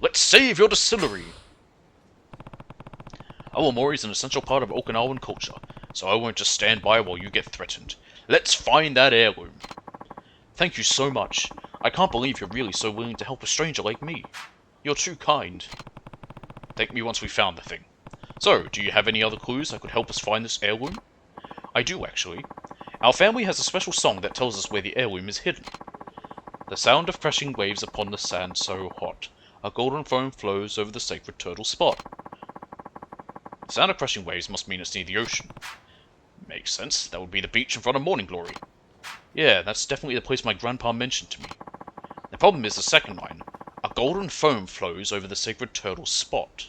Let's save your distillery! Awamori is an essential part of Okinawan culture, so I won't just stand by while you get threatened. Let's find that heirloom. Thank you so much. I can't believe you're really so willing to help a stranger like me. You're too kind. Thank me once we found the thing. So, do you have any other clues that could help us find this heirloom? I do, actually. Our family has a special song that tells us where the heirloom is hidden. The sound of crashing waves upon the sand so hot. A golden foam flows over the sacred turtle spot. The sound of crashing waves must mean it's near the ocean. Makes sense. That would be the beach in front of Morning Glory. Yeah, that's definitely the place my grandpa mentioned to me. The problem is the second line. A golden foam flows over the sacred turtle spot.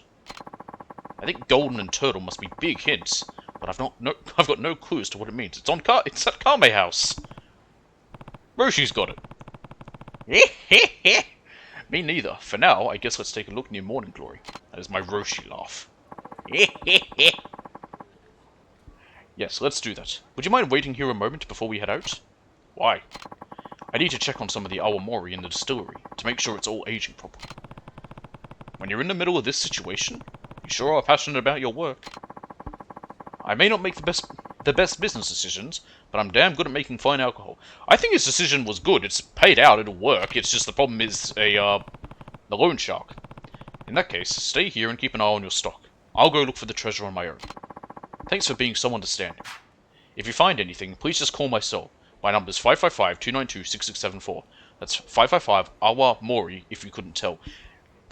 I think golden and turtle must be big hints, but I've got no clue as to what it means. It's at Kame House. Roshi's got it. Me neither. For now, I guess let's take a look near Morning Glory. That is my Roshi laugh. Yes, let's do that. Would you mind waiting here a moment before we head out? Why? I need to check on some of the Awamori in the distillery, to make sure it's all aging properly. When you're in the middle of this situation, you sure are passionate about your work. I may not make the best business decisions, but I'm damn good at making fine alcohol. I think his decision was good. It's paid out, it'll work. It's just the problem is the loan shark. In that case, stay here and keep an eye on your stock. I'll go look for the treasure on my own. Thanks for being so understanding. If you find anything, please just call my cell. My number's 555-292-6674. That's 555-AWA-MORI, if you couldn't tell.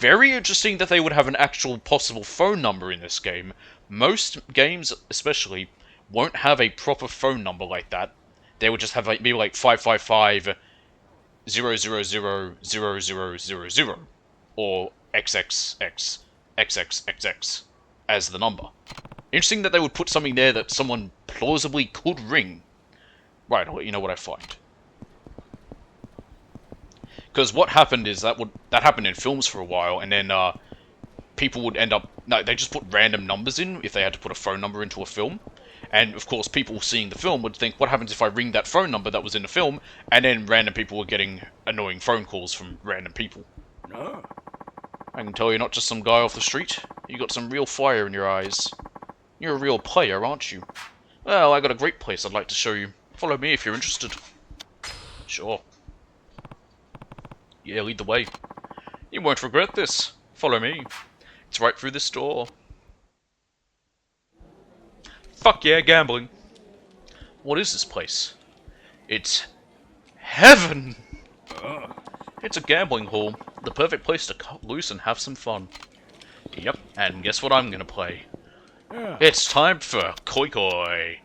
Very interesting that they would have an actual possible phone number in this game. Most games, especially, won't have a proper phone number like that. They would just have maybe like 555-000-0000 or XXX as the number. Interesting that they would put something there that someone plausibly could ring. Right, I'll let you know what I find. Because what happened is that happened in films for a while, and then people would end up... No, they just put random numbers in if they had to put a phone number into a film. And, of course, people seeing the film would think, what happens if I ring that phone number that was in the film? And then random people were getting annoying phone calls from random people. No. I can tell you're not just some guy off the street. You got some real fire in your eyes. You're a real player, aren't you? Well, I got a great place I'd like to show you. Follow me if you're interested. Sure. Yeah, lead the way. You won't regret this. Follow me. It's right through this door. Fuck yeah, gambling. What is this place? It's heaven! It's a gambling hall. The perfect place to cut loose and have some fun. Yep, and guess what I'm gonna play? It's time for Koi Koi.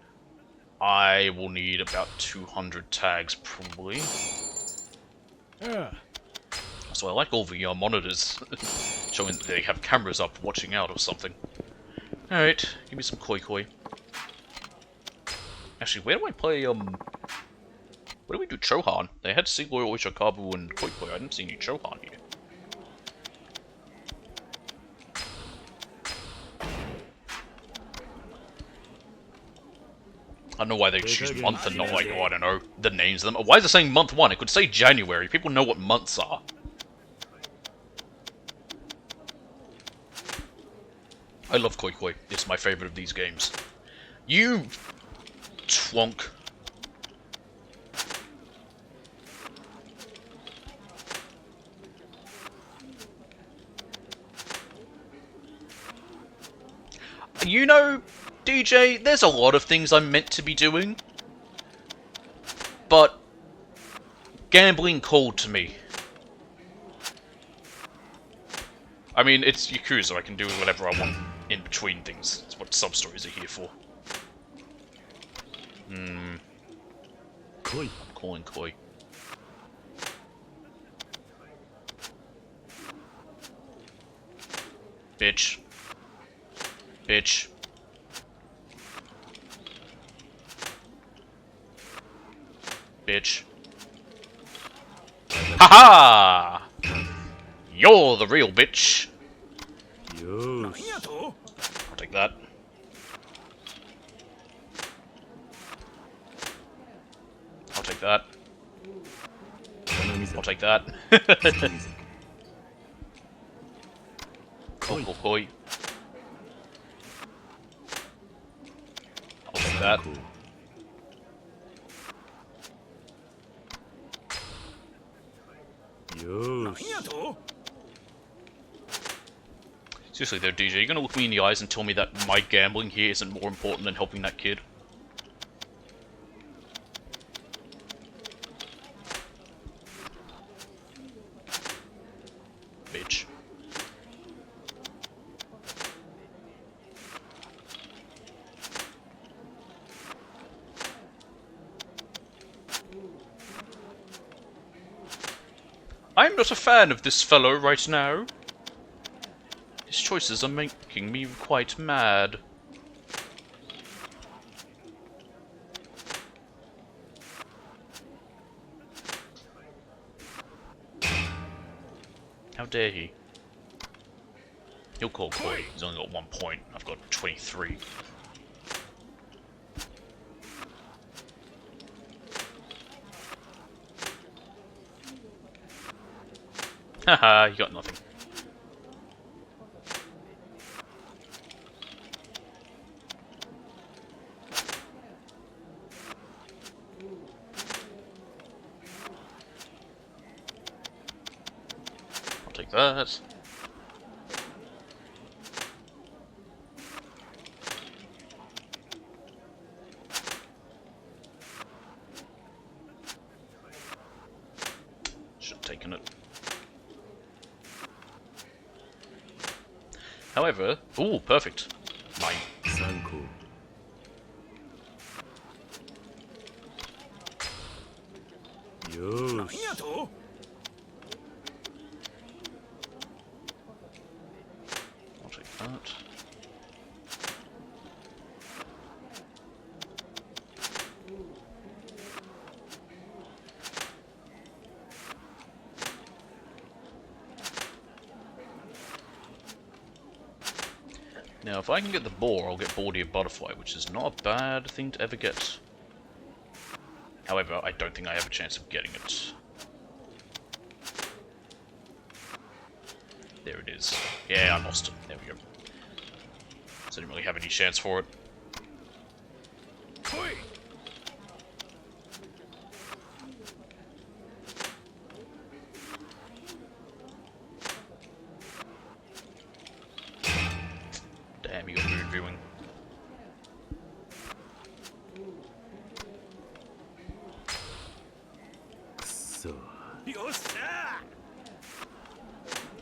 I will need about 200 tags, probably. So I like all the monitors showing that they have cameras up watching out or something. Alright, give me some Koi Koi. Actually, where do I play, What do we do, Chohan? They had Seaboy, Oishikabu, and Koi Koi. I didn't see any Chohan here. I don't know why they choose month and not, like, oh, I don't know, the names of them. Why is it saying month 1? It could say January. People know what months are. I love Koi Koi. It's my favorite of these games. You twonk. You know, DJ, there's a lot of things I'm meant to be doing, but gambling called to me. I mean, it's Yakuza, I can do whatever I want in between things. That's what sub-stories are here for. Koi. I'm calling Koi. Bitch. Bitch. Bitch. Haha! You're the real bitch. I'll take that. I'll take that. I'll take that. Koi. Koi. I'll take that. Seriously though, DJ, you're gonna look me in the eyes and tell me that my gambling here isn't more important than helping that kid? Bitch. I'm not a fan of this fellow right now. His choices are making me quite mad. How dare he? He'll call Koi. He's only got 1 point. I've got 23. Haha, you got nothing. I'll take that. Should have taken it. However, ooh, perfect. 9. I'll take that. Now, if I can get the boar, I'll get Body of Butterfly, which is not a bad thing to ever get. However, I don't think I have a chance of getting it. There it is. Yeah, I lost it. There we go. So I didn't really have any chance for it. Damn, you got mood viewing.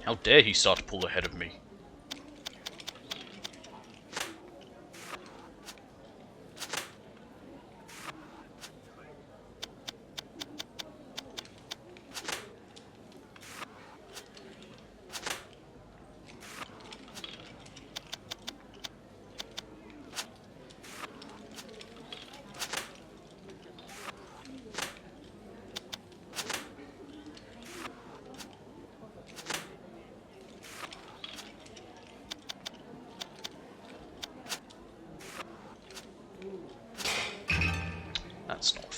How dare he start to pull ahead of me?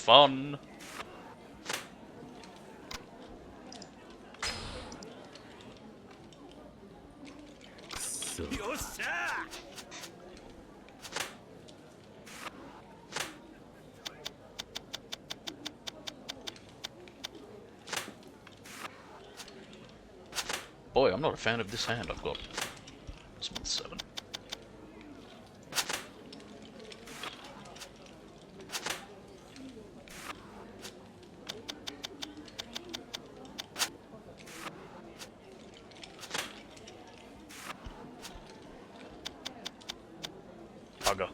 fun. Boy, I'm not a fan of this hand I've got. It's month 7. Bugger.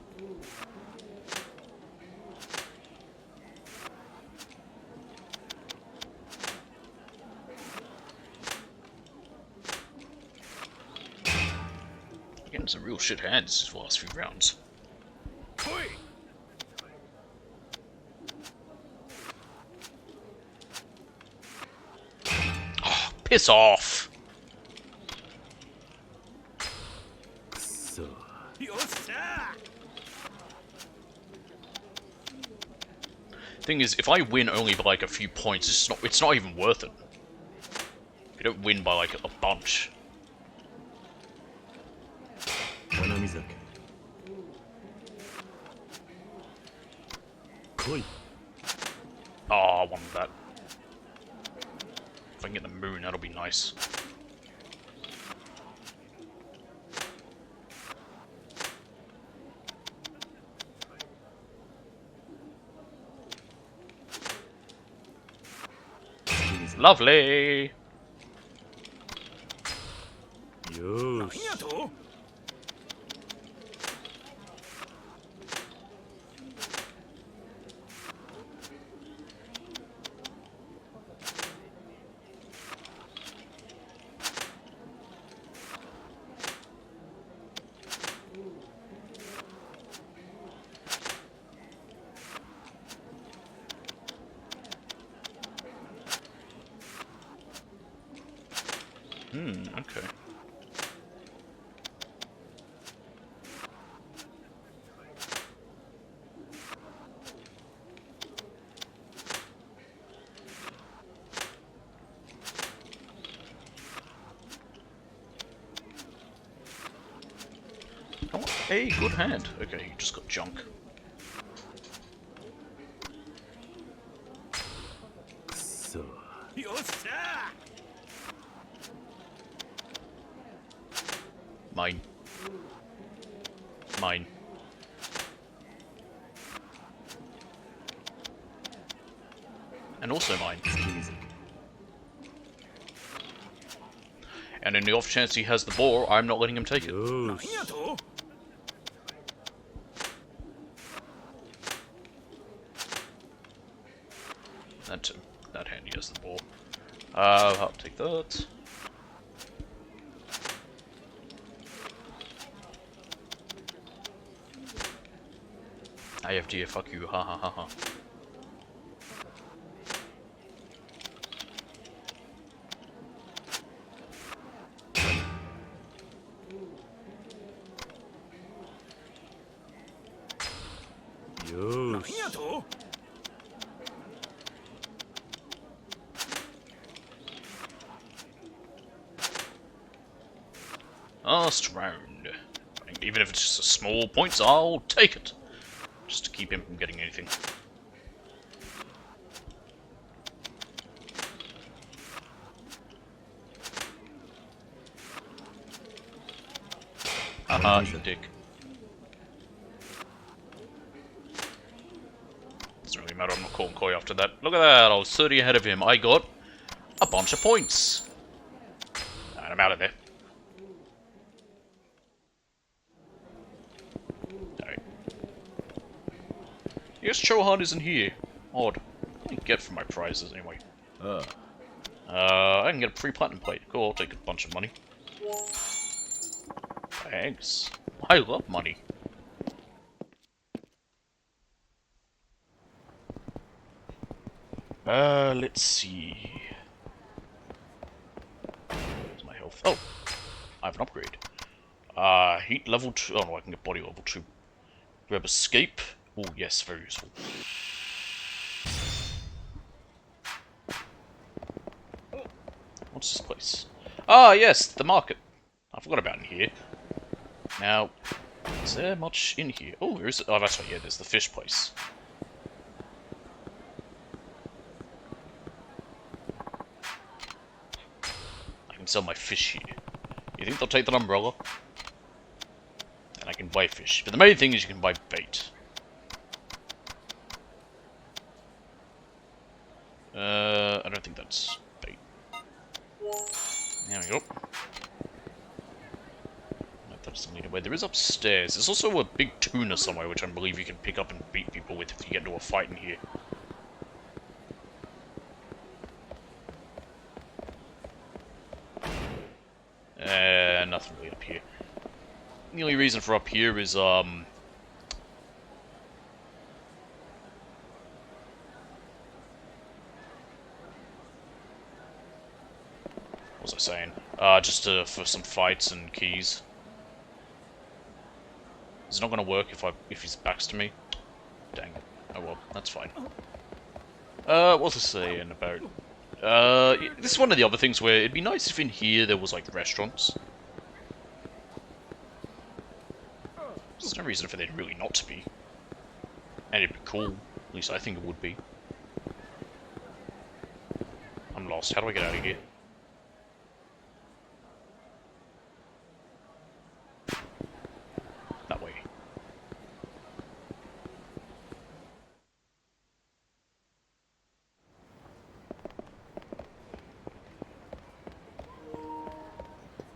Getting some real shit hands these last few rounds. Oh, piss off! Thing is, if I win only by like a few points, it's not even worth it. If you don't win by like a bunch. Oh, I wanted that. If I can get the moon, that'll be nice. Lovely! Okay. Oh, hey, good hand. Okay, you just got junk. Mine. Mine. And also mine. And in the off chance he has the ball, I'm not letting him take it. That hand, he has the ball. I'll take that. IFD, fuck you, ha ha ha ha. Last round. Even if it's just a small points, I'll take it. Just to keep him from getting anything. Haha, you dick. Doesn't really matter, I'm not calling coy after that. Look at that, I was 30 ahead of him. I got a bunch of points. And I'm out of there. Yes, Chohan isn't here. Odd. What do I get for my prizes anyway? I can get a free platinum plate. Cool, I'll take a bunch of money. Thanks. I love money. Let's see. Where's my health? Oh! I have an upgrade. Heat level 2. Oh no, I can get body level 2. Do we have escape? Oh yes, very useful. What's this place? Ah, yes, the market. I forgot about in here. Now, is there much in here? Oh, there is. Oh, that's right. Yeah, there's the fish place. I can sell my fish here. You think they'll take that umbrella? And I can buy fish. But the main thing is you can buy bait. I don't think that's bait. There we go. That's the leader way. There is upstairs. There's also a big tuna somewhere, which I believe you can pick up and beat people with if you get into a fight in here. Nothing really up here. The only reason for up here is, what was I saying? Just for some fights and keys. It's not gonna work if his back's to me. Dang it. Oh well, that's fine. What was I saying about? This is one of the other things where it'd be nice if in here there was like restaurants. There's no reason for there really not to be. And it'd be cool. At least I think it would be. I'm lost. How do I get out of here? That way.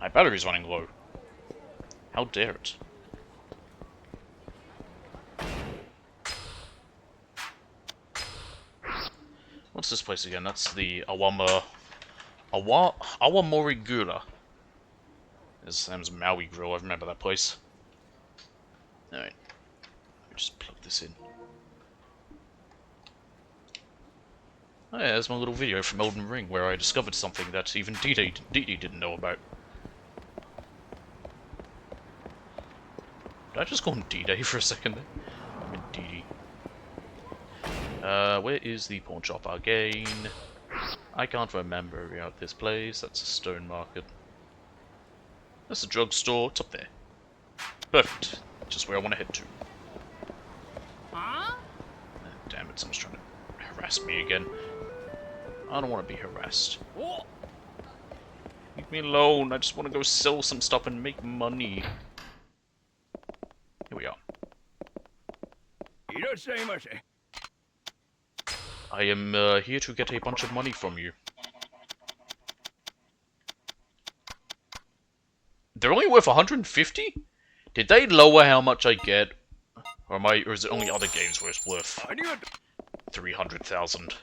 My battery's running low. How dare it? What's this place again? That's the Awamorigura. His name's Maui Grill, I remember that place. Alright. Let me just plug this in. Oh yeah, there's my little video from Elden Ring where I discovered something that even Dee didn't know about. Did I just call him D-Day for a second there? I mean Dee. Where is the pawn shop again? I can't remember out this place. That's a stone market. That's a drugstore. It's up there. Perfect. Just where I want to head to. Huh? Damn it, someone's trying to harass me again. I don't want to be harassed. Leave me alone. I just want to go sell some stuff and make money. Here we are. I am here to get a bunch of money from you. They're only worth 150? Did they lower how much I get? Or is it only other games where it's worth 300,000?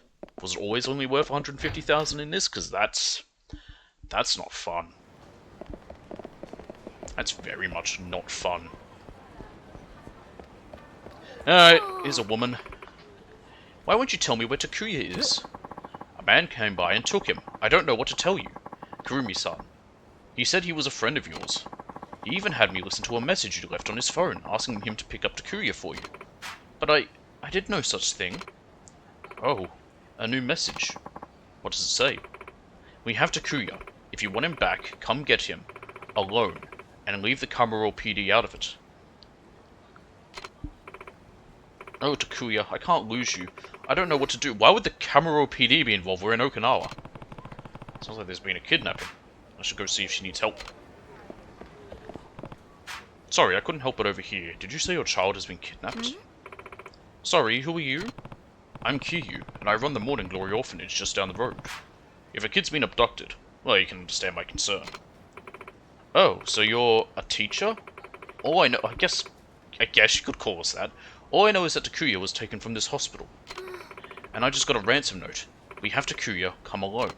Was it always only worth 150,000 in this? Because that's not fun. That's very much not fun. Alright, here's a woman. Why won't you tell me where Takuya is? A man came by and took him. I don't know what to tell you. Kurumi-san. He said he was a friend of yours. He even had me listen to a message you left on his phone, asking him to pick up Takuya for you. But I did no such thing. Oh, a new message. What does it say? We have Takuya. If you want him back, come get him. Alone. And leave the Kamuro PD out of it. Oh, Takuya, I can't lose you. I don't know what to do. Why would the Kamuro PD be involved? We're in Okinawa. Sounds like there's been a kidnapping. I should go see if she needs help. Sorry, I couldn't help it over here. Did you say your child has been kidnapped? Sorry, who are you? I'm Kiyu, and I run the Morning Glory Orphanage just down the road. If a kid's been abducted, well, you can understand my concern. Oh, so you're a teacher? All I know, I guess you could call us that. All I know is that Takuya was taken from this hospital. And I just got a ransom note. We have Takuya, come alone.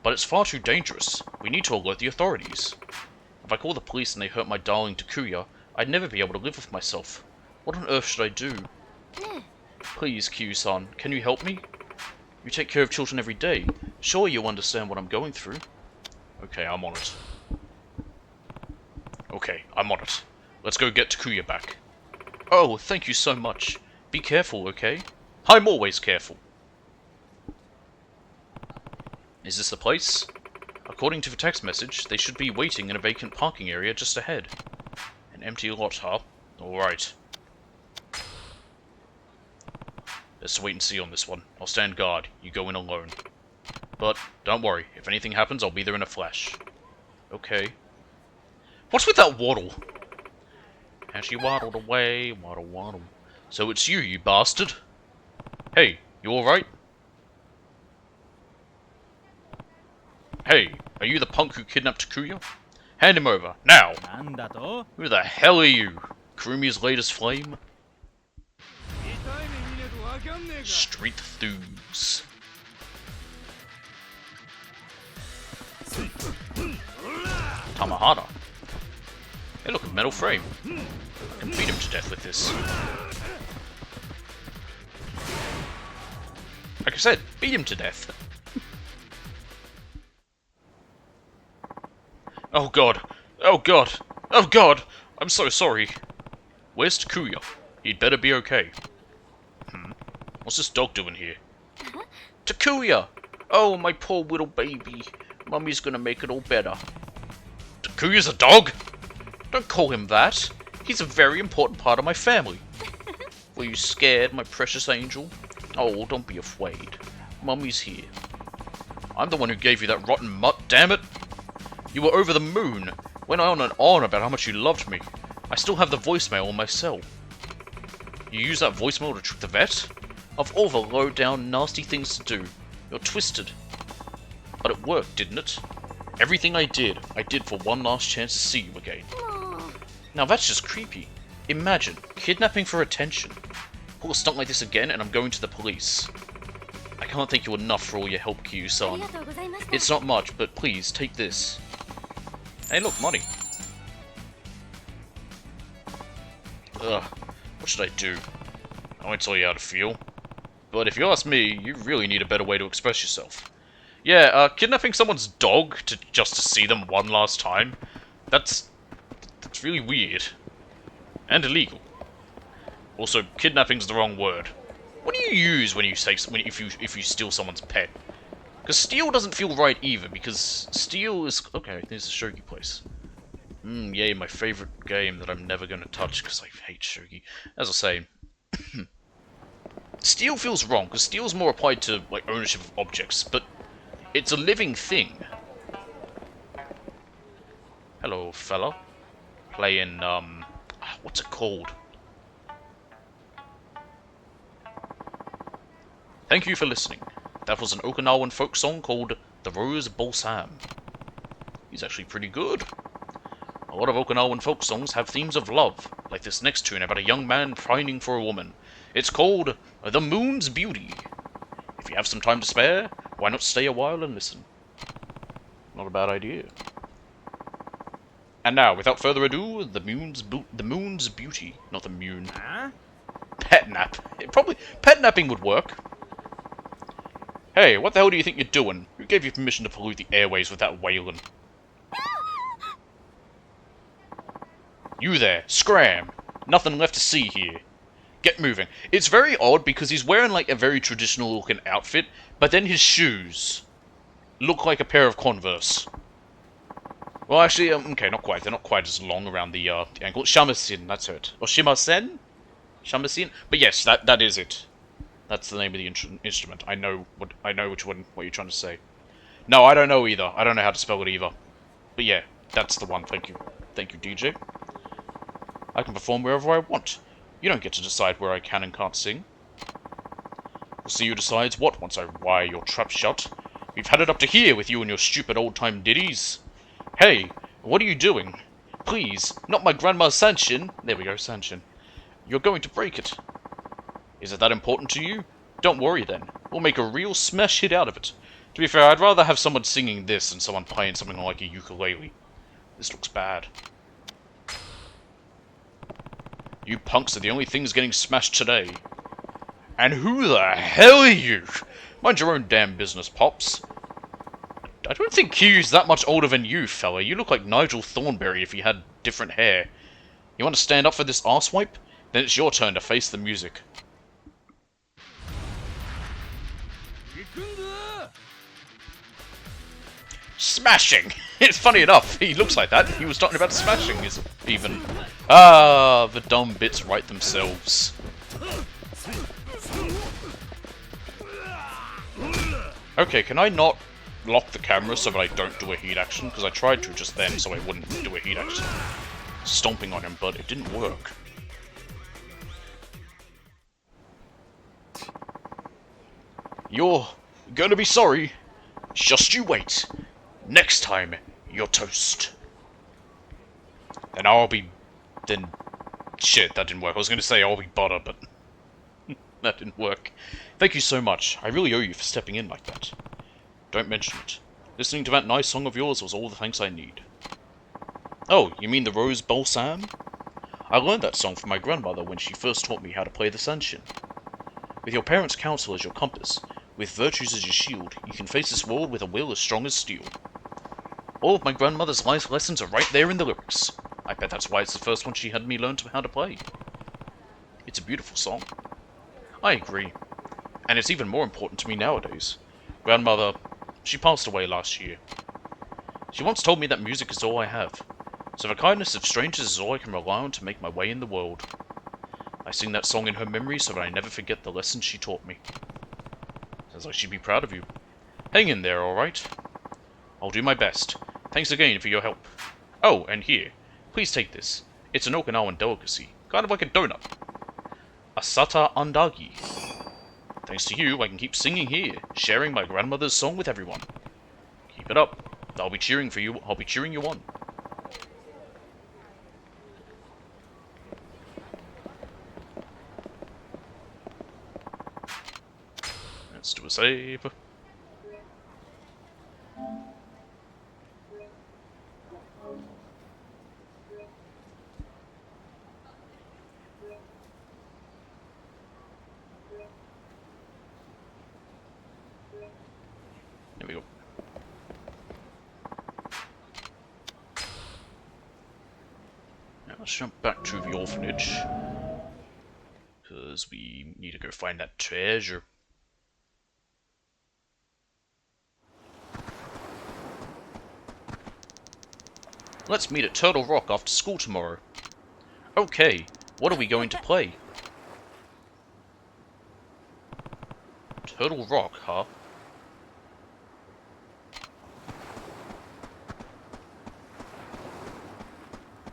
But it's far too dangerous. We need to alert the authorities. If I call the police and they hurt my darling Takuya, I'd never be able to live with myself. What on earth should I do? Please, Kiryu-san, can you help me? You take care of children every day. Surely you'll understand what I'm going through. Okay, I'm on it. Okay, I'm on it. Let's go get Takuya back. Oh, thank you so much. Be careful, okay? I'm always careful. Is this the place? according to the text message, they should be waiting in a vacant parking area just ahead. An empty lot, huh? Alright. Let's wait and see on this one. I'll stand guard. You go in alone. But, don't worry. If anything happens, I'll be there in a flash. Okay. What's with that waddle? And she waddled away, waddle, waddle. So it's you, you bastard. Hey, you alright? Hey, are you the punk who kidnapped Takuya? Hand him over, now! Who the hell are you? Kurumi's latest flame? Street Thews. Tamahara. Hey look, a metal frame. I can beat him to death with this. Like I said, beat him to death. Oh god. Oh god. Oh god. I'm so sorry. Where's Takuya? He'd better be okay. What's this dog doing here? Takuya! Oh, my poor little baby. Mummy's gonna make it all better. Takuya's a dog? Don't call him that. He's a very important part of my family. Were you scared, my precious angel? Oh, don't be afraid. Mummy's here. I'm the one who gave you that rotten mutt, damn it! You were over the moon. Went on and on about how much you loved me. I still have the voicemail on my cell. You used that voicemail to trick the vet? Of all the low-down, nasty things to do, you're twisted. But it worked, didn't it? Everything I did for one last chance to see you again. Now that's just creepy. Imagine, kidnapping for attention. Pull a stunt like this again and I'm going to the police. I can't thank you enough for all your help, Kiryu-san. It's not much, but please, take this. Hey look, money. Ugh, what should I do? I won't tell you how to feel. But if you ask me, you really need a better way to express yourself. Yeah, kidnapping someone's dog just to see them one last time, that's really weird. And illegal. Also, kidnapping's the wrong word. What do you use when you say if you steal someone's pet? Because steal doesn't feel right either, because steal is... Okay, there's the shogi place. Yay, my favorite game that I'm never going to touch because I hate shogi. As I was saying, steal feels wrong, because steal's more applied to like ownership of objects, but it's a living thing. Hello, fella. Playing, what's it called? Thank you for listening. That was an Okinawan folk song called The Rose Balsam. He's actually pretty good. A lot of Okinawan folk songs have themes of love, like this next tune about a young man pining for a woman. It's called The Moon's Beauty. If you have some time to spare, why not stay a while and listen? Not a bad idea. And now, without further ado, The Moon's Beauty. Not the moon. Pet nap. Pet napping would work. Hey, what the hell do you think you're doing? Who gave you permission to pollute the airways with that wailing? You there, scram! Nothing left to see here. Get moving. It's very odd because he's wearing like a very traditional looking outfit, but then his shoes look like a pair of Converse. Well, actually, okay, not quite. They're not quite as long around the ankle. Shamisen, that's it. Or Shimasen? Shamisen? But yes, that is it. That's the name of the instrument. I know which one. What you're trying to say. No, I don't know either. I don't know how to spell it either. But yeah, that's the one. Thank you, DJ. I can perform wherever I want. You don't get to decide where I can and can't sing. We'll see who decides what once I wire your trap shut. We've had it up to here with you and your stupid old-time ditties. Hey, what are you doing? Please, not my grandma's Sanshin. There we go, Sanshin. You're going to break it. Is it that important to you? Don't worry then. We'll make a real smash hit out of it. To be fair, I'd rather have someone singing this than someone playing something like a ukulele. This looks bad. You punks are the only things getting smashed today. And who the hell are you? Mind your own damn business, Pops. I don't think Q's that much older than you, fella. You look like Nigel Thornberry if he had different hair. You want to stand up for this arsewipe? Then it's your turn to face the music. Smashing! It's funny enough, he looks like that. He was talking about smashing, even. Ah, the dumb bits write themselves. Okay, can I not lock the camera so that I don't do a heat action? Because I tried to just then so I wouldn't do a heat action. Stomping on him, but it didn't work. You're gonna be sorry. Just you wait. Next time, you're toast. And I'll be... then... Shit, that didn't work. I was gonna say I'll be butter, but... that didn't work. Thank you so much. I really owe you for stepping in like that. Don't mention it. Listening to that nice song of yours was all the thanks I need. Oh, you mean the Rose Balsam? I learned that song from my grandmother when she first taught me how to play the sanshin. With your parents' counsel as your compass, with virtues as your shield, you can face this world with a will as strong as steel. All of my grandmother's life lessons are right there in the lyrics. I bet that's why it's the first one she had me learn how to play. It's a beautiful song. I agree. And it's even more important to me nowadays. Grandmother, she passed away last year. She once told me that music is all I have, so the kindness of strangers is all I can rely on to make my way in the world. I sing that song in her memory so that I never forget the lessons she taught me. Sounds like she'd be proud of you. Hang in there, alright? I'll do my best. Thanks again for your help. Oh, and here, please take this. It's an Okinawan delicacy, kind of like a donut. Asata andagi. Thanks to you, I can keep singing here, sharing my grandmother's song with everyone. Keep it up. I'll be cheering for you. I'll be cheering you on. Let's do a save. There we go. Now let's jump back to the orphanage. Because we need to go find that treasure. Let's meet at Turtle Rock after school tomorrow. Okay, what are we going to play? Turtle Rock, huh?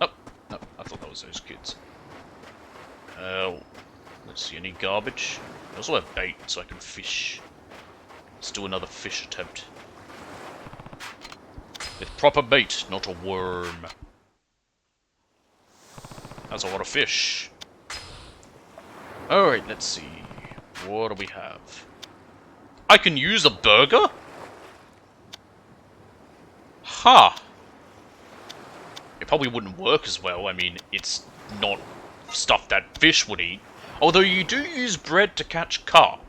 Oh, no, I thought that was those kids. Let's see, any garbage? I also have bait, so I can fish. Let's do another fish attempt. With proper bait, not a worm. That's a lot of fish. Alright, let's see. What do we have? I can use a burger? Huh. It probably wouldn't work as well. I mean, it's not stuff that fish would eat. Although you do use bread to catch carp.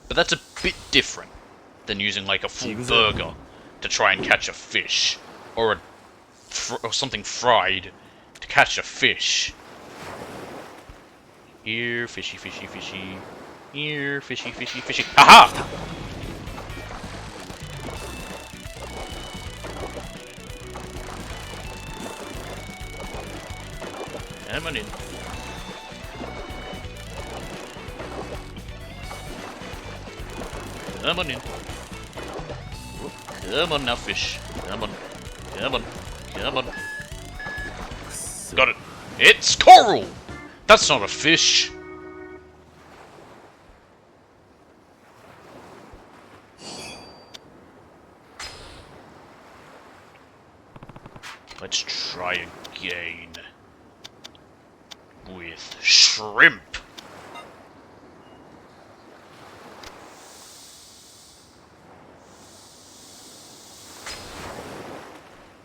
But that's a bit different than using like a full burger to try and catch a fish. Or or something fried to catch a fish. Here, fishy, fishy, fishy. Here, fishy, fishy, fishy. Aha! Come on in. Come on in. Come on now, fish. Come on. Come on. Come on. Got it. It's coral! That's not a fish. Let's try again. With shrimp.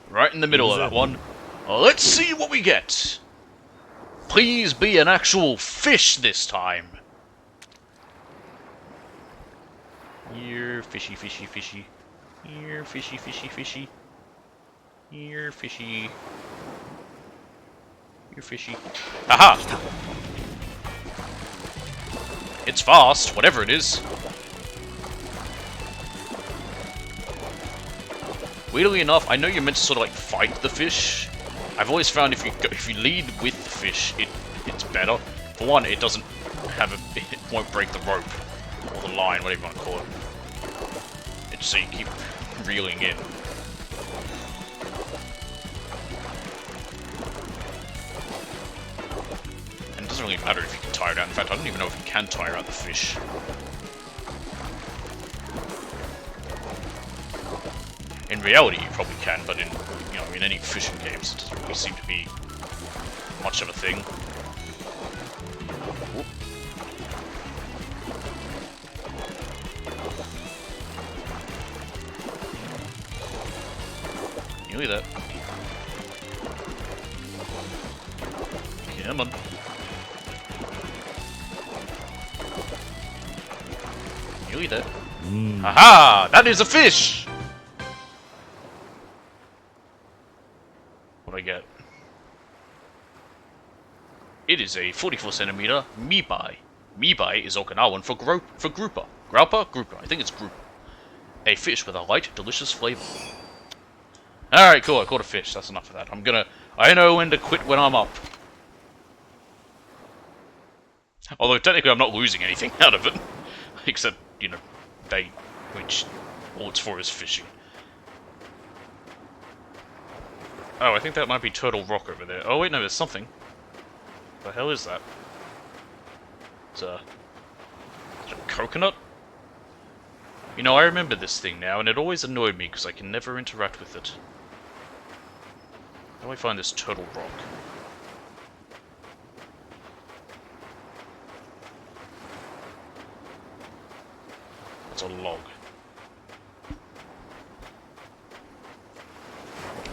Right in the middle of that one. Let's see what we get. Please be an actual fish this time. Here, fishy, fishy, fishy. Here, fishy, fishy, fishy. Here, fishy. Here, fishy. Aha! It's fast, whatever it is. Weirdly enough, I know you're meant to sort of like fight the fish. I've always found if you lead with the fish, it's better. For one, it doesn't have it won't break the rope or the line, whatever you want to call it. It's so you keep reeling in. And it doesn't really matter if you can tire it out. In fact, I don't even know if you can tire out the fish. In reality, you probably can, but in in any fishing games, it doesn't really seem to be much of a thing. Whoop. Nearly there. Come on. Nearly there. Aha! That is a fish! What do I get? It is a 44cm mibai. Mibai is Okinawan for grouper. Grouper? I think it's grouper. A fish with a light, delicious flavor. Alright, cool, I caught a fish. That's enough of that. I know when to quit when I'm up. Although, technically, I'm not losing anything out of it. Except, bait, which all it's for is fishing. Oh, I think that might be Turtle Rock over there. Oh, wait, no, there's something. What the hell is that? Is it a coconut? I remember this thing now, and it always annoyed me because I can never interact with it. How do I find this Turtle Rock? It's a log.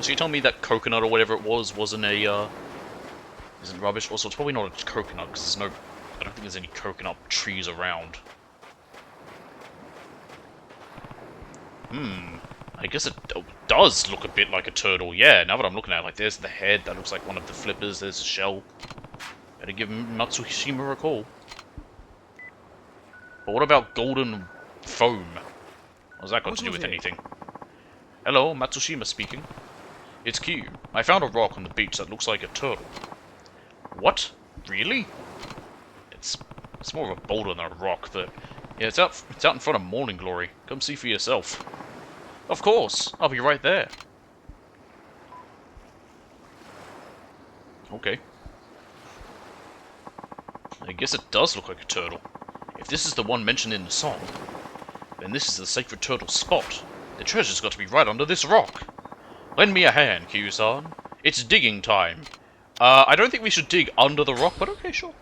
So you told me that coconut or whatever it was wasn't a, isn't rubbish? Also, it's probably not a coconut, because I don't think there's any coconut trees around. I guess it does look a bit like a turtle, yeah, now that I'm looking at it, like, there's the head, that looks like one of the flippers, there's the shell. Better give Matsushima a call. But what about golden foam? What's that got to do with anything? Hello, Matsushima speaking. It's Q. I found a rock on the beach that looks like a turtle. What? Really? It's more of a boulder than a rock, but yeah, it's out in front of Morning Glory. Come see for yourself. Of course, I'll be right there. Okay. I guess it does look like a turtle. If this is the one mentioned in the song, then this is the sacred turtle spot. The treasure's got to be right under this rock. Lend me a hand, Kiryu-san. It's digging time. I don't think we should dig under the rock, but okay, sure.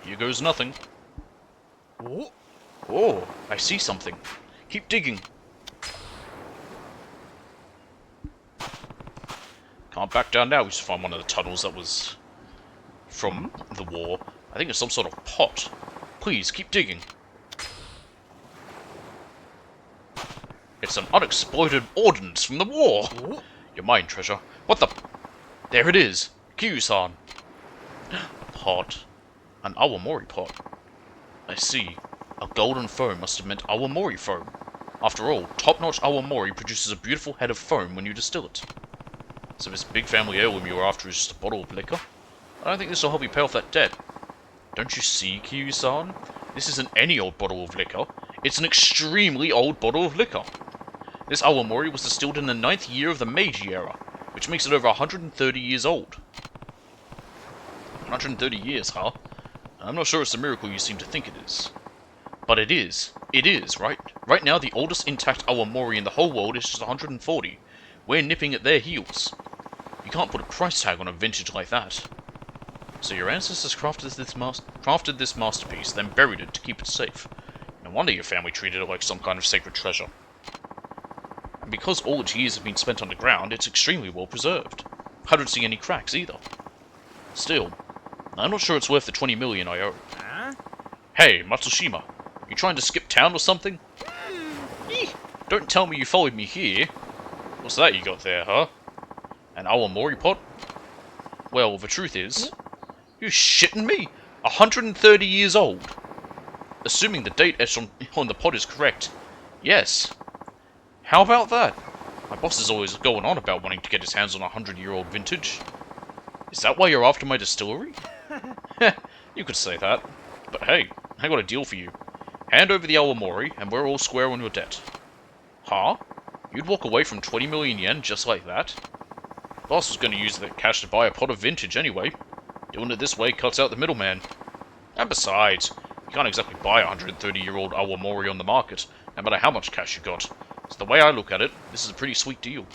Here goes nothing. Oh, I see something. Keep digging. Can't back down now. We should find one of the tunnels that was from the war. I think it's some sort of pot. Please, keep digging. It's an unexploded ordnance from the war. Your mine treasure. What the? There it is. Kiryu-san. A pot. An awamori pot. I see. A golden foam must have meant awamori foam. After all, top-notch awamori produces a beautiful head of foam when you distill it. So this big family heirloom you were after is just a bottle of liquor? I don't think this will help you pay off that debt. Don't you see, Kiryu-san? This isn't any old bottle of liquor. It's an extremely old bottle of liquor. This awamori was distilled in the 9th year of the Meiji era, which makes it over 130 years old. 130 years, huh? I'm not sure it's the miracle you seem to think it is. But it is. It is, right? Right now, the oldest intact awamori in the whole world is just 140. We're nipping at their heels. You can't put a price tag on a vintage like that. So your ancestors crafted this masterpiece, then buried it to keep it safe. No wonder your family treated it like some kind of sacred treasure. And because all its years have been spent underground, it's extremely well preserved. I don't see any cracks either. Still, I'm not sure it's worth the 20 million I owe. Huh? Hey, Matsushima, you trying to skip town or something? Eeh, don't tell me you followed me here. What's that you got there, huh? An awamori pot? Well, the truth is... You shitting me? 130 years old. Assuming the date etched on the pod is correct. Yes. How about that? My boss is always going on about wanting to get his hands on a 100-year-old vintage. Is that why you're after my distillery? Heh, you could say that. But hey, I got a deal for you. Hand over the Awamori, and we're all square on your debt. Huh? You'd walk away from 20 million yen just like that? Boss was going to use the cash to buy a pot of vintage anyway. Doing it this way cuts out the middleman. And besides, you can't exactly buy a 130-year-old Awamori on the market, no matter how much cash you got. So the way I look at it, this is a pretty sweet deal.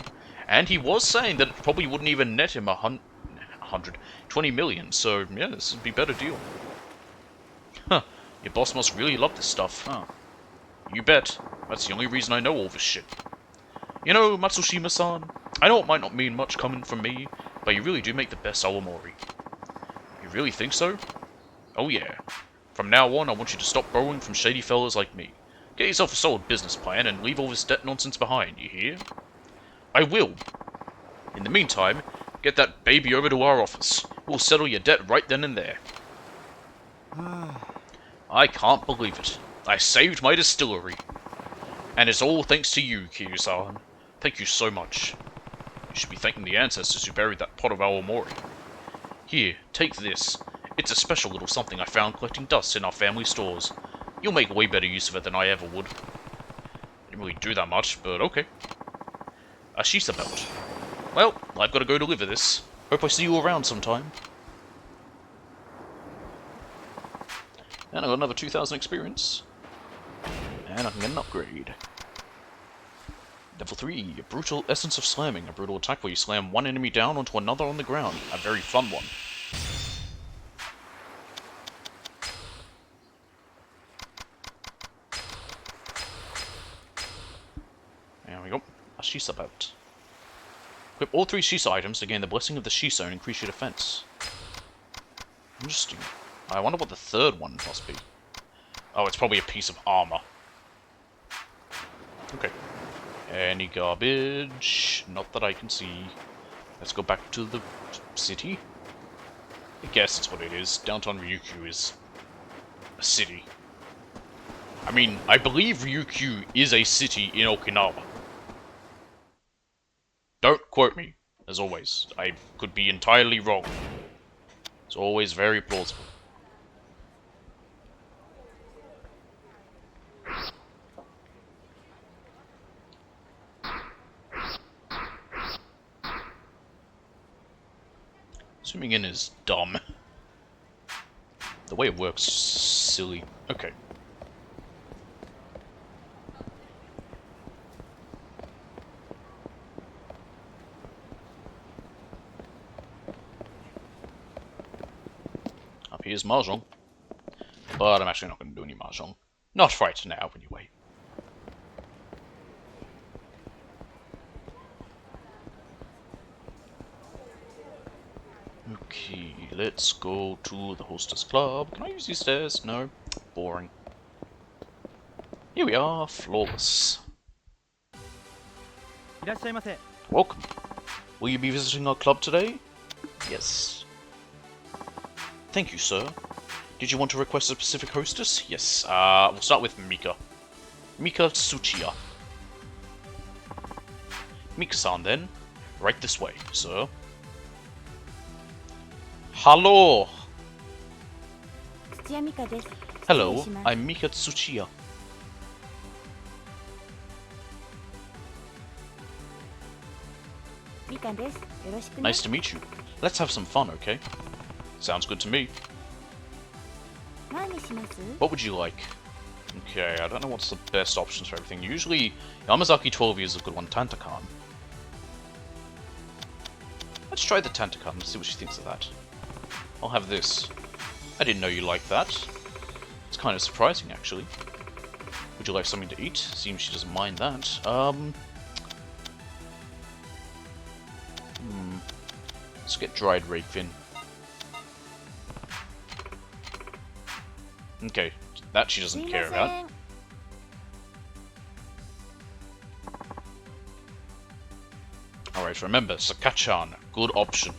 And he was saying that it probably wouldn't even net him 20 million, so yeah, this would be a better deal. Huh, your boss must really love this stuff, huh? You bet. That's the only reason I know all this shit. You know, Matsushima-san, I know it might not mean much coming from me, but you really do make the best Awamori. You really think so? Oh yeah. From now on, I want you to stop borrowing from shady fellas like me. Get yourself a solid business plan and leave all this debt nonsense behind, you hear? I will. In the meantime, get that baby over to our office. We'll settle your debt right then and there. I can't believe it. I saved my distillery. And it's all thanks to you, Kiryu-san. Thank you so much. You should be thanking the ancestors who buried that pot of Awamori. Here, take this. It's a special little something I found collecting dust in our family stores. You'll make way better use of it than I ever would. Didn't really do that much, but okay. A Shisa belt. Well, I've got to go deliver this. Hope I see you around sometime. And I got another 2,000 experience. And I can get an upgrade. Level 3, Brutal Essence of Slamming. A brutal attack where you slam one enemy down onto another on the ground. A very fun one. There we go. A Shisa belt. Equip all 3 Shisa items to gain the blessing of the Shisa and increase your defense. Interesting. I wonder what the third one must be. Oh, it's probably a piece of armor. Okay. Any garbage? Not that I can see. Let's go back to the city. I guess that's what it is. Downtown Ryukyu is a city. I mean, I believe Ryukyu is a city in Okinawa. Don't quote me, as always. I could be entirely wrong. It's always very plausible. Zooming in is dumb. The way it works is silly. Okay. Up here's Mahjong. But I'm actually not going to do any Mahjong. Not right now, anyway. Okay, let's go to the Hostess Club. Can I use these stairs? No. Boring. Here we are, flawless. Welcome. Will you be visiting our club today? Yes. Thank you, sir. Did you want to request a specific hostess? Yes. We'll start with Mika. Mika Tsuchiya. Mika-san, then. Right this way, sir. Hello! Hello, I'm Mika Tsuchiya. Nice to meet you. Let's have some fun, okay? Sounds good to me. What would you like? Okay, I don't know what's the best options for everything. Usually, Yamazaki 12 is a good one. Tantakan. Let's try the Tantakan and see what she thinks of that. I'll have this. I didn't know you liked that. It's kind of surprising, actually. Would you like something to eat? Seems she doesn't mind that. Let's get dried rake fin. Okay, that she doesn't care about. Alright, remember, Sakachan, good option.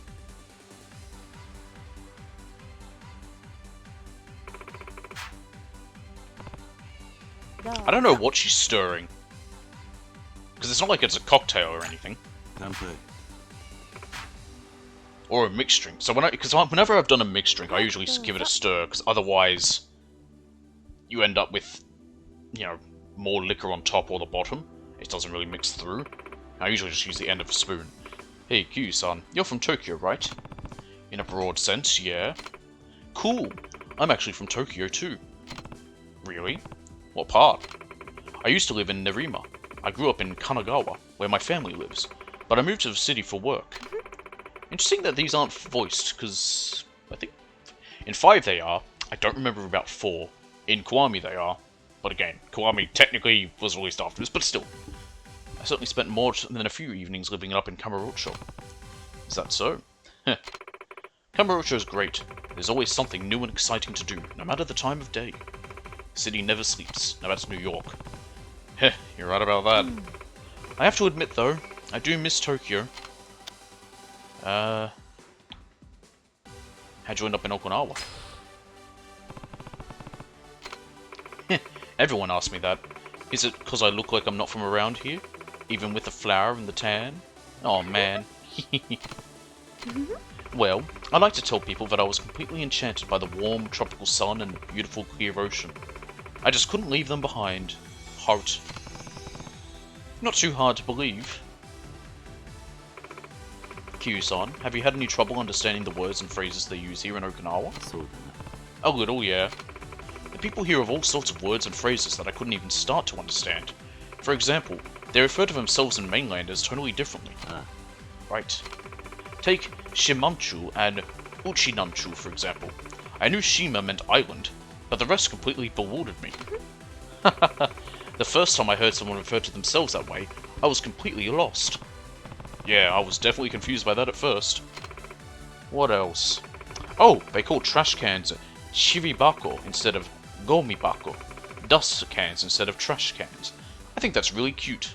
I don't know what she's stirring. Because it's not like it's a cocktail or anything. Or a mixed drink. So whenever I've done a mixed drink, I usually just give it a stir, because otherwise you end up with, you know, more liquor on top or the bottom. It doesn't really mix through. I usually just use the end of a spoon. Hey, Q-san, you're from Tokyo, right? In a broad sense, yeah. Cool. I'm actually from Tokyo too. Really? What part? I used to live in Nerima. I grew up in Kanagawa, where my family lives, but I moved to the city for work. Interesting that these aren't voiced, because I think in 5 they are. I don't remember about 4. In Kiwami they are. But again, Kiwami technically was released after this, but still. I certainly spent more than a few evenings living up in Kamurocho. Is that so? Heh. Kamurocho is great. There's always something new and exciting to do, no matter the time of day. The city never sleeps. Now that's New York. Heh, you're right about that. I have to admit though, I do miss Tokyo. How'd you end up in Okinawa? Everyone asks me that. Is it because I look like I'm not from around here? Even with the flower and the tan? Oh man. Well, I like to tell people that I was completely enchanted by the warm, tropical sun and the beautiful, clear ocean. I just couldn't leave them behind. Heart. Not too hard to believe. Q-san, have you had any trouble understanding the words and phrases they use here in Okinawa? A little, yeah. The people here have all sorts of words and phrases that I couldn't even start to understand. For example, they refer to themselves in mainland as totally differently. Right. Take Shimanchu and Uchinanchu, for example. I knew Shima meant island, but the rest completely bewildered me. The first time I heard someone refer to themselves that way, I was completely lost. Yeah, I was definitely confused by that at first. What else? Oh, they call trash cans shiribako instead of gomibako. Dust cans instead of trash cans. I think that's really cute.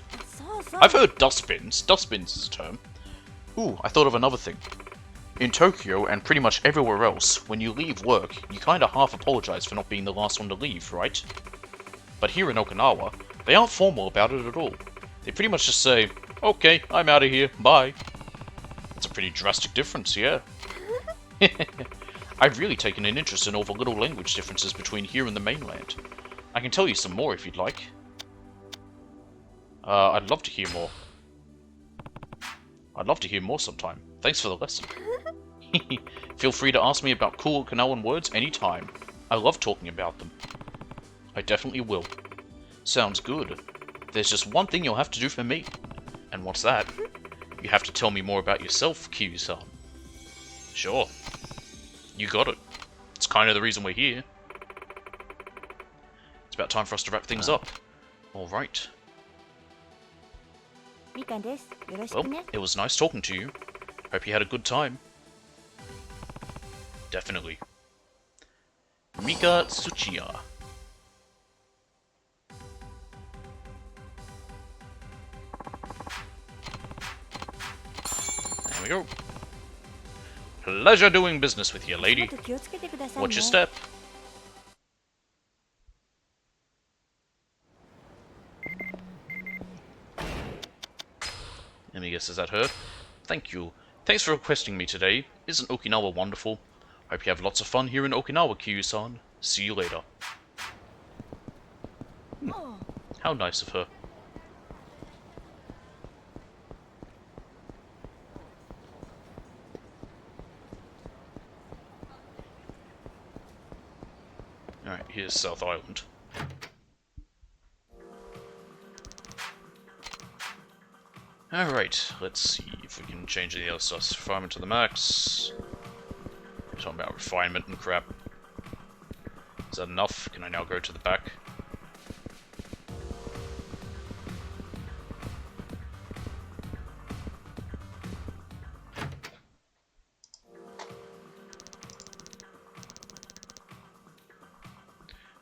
I've heard dustbins. Dustbins is a term. Ooh, I thought of another thing. In Tokyo, and pretty much everywhere else, when you leave work, you kinda half apologize for not being the last one to leave, right? But here in Okinawa, they aren't formal about it at all. They pretty much just say, okay, I'm out of here, bye. It's a pretty drastic difference, yeah. I've really taken an interest in all the little language differences between here and the mainland. I can tell you some more if you'd like. I'd love to hear more. I'd love to hear more sometime. Thanks for the lesson. Feel free to ask me about cool Okinawan words anytime. I love talking about them. I definitely will. Sounds good. There's just one thing you'll have to do for me. And what's that? You have to tell me more about yourself, Kiryu-san. Sure. You got it. It's kind of the reason we're here. It's about time for us to wrap things up. Alright. Well, it was nice talking to you. Hope you had a good time. Definitely. Mika Tsuchiya. There we go. Pleasure doing business with you, lady. Watch your step. Let me guess, is that her? Thank you. Thanks for requesting me today. Isn't Okinawa wonderful? Hope you have lots of fun here in Okinawa, Kiryu-san. See you later. How nice of her. Alright, here's South Island. Alright, let's see if we can change the other stuff. Refinement to the max. We're talking about refinement and crap. Is that enough? Can I now go to the back?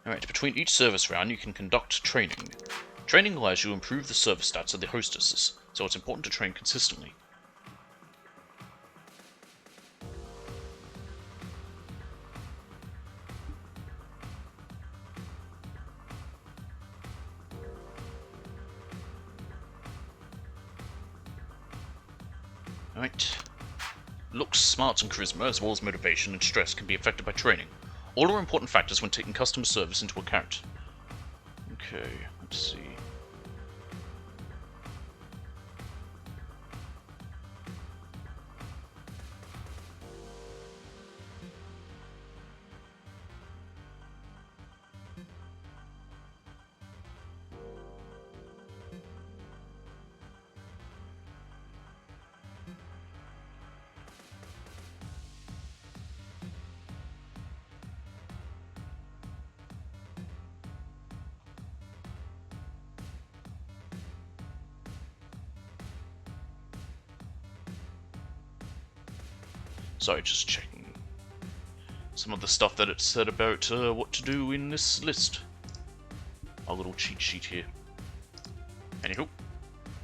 Alright, between each service round you can conduct training. Training allows you to improve the service stats of the hostesses, so it's important to train consistently. Alright. Looks, smarts, and charisma, as well as motivation and stress, can be affected by training. All are important factors when taking customer service into account. Okay, let's see. Sorry, just checking some of the stuff that it said about what to do in this list. Our little cheat sheet here. Anywho.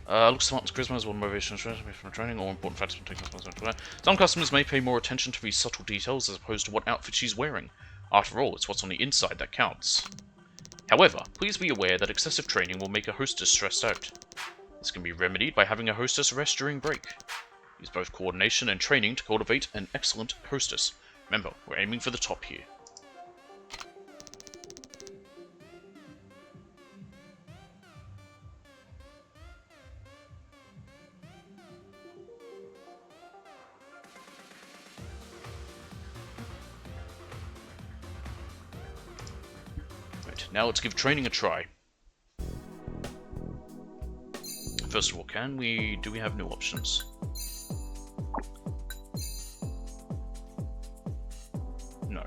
Looks, smart, charisma, as well motivation from training, all important factors when taking customers. Some customers may pay more attention to these subtle details as opposed to what outfit she's wearing. After all, it's what's on the inside that counts. However, please be aware that excessive training will make a hostess stressed out. This can be remedied by having a hostess rest during break. Use both coordination and training to cultivate an excellent hostess. Remember, we're aiming for the top here. Right, now let's give training a try. First of all, do we have new options? No.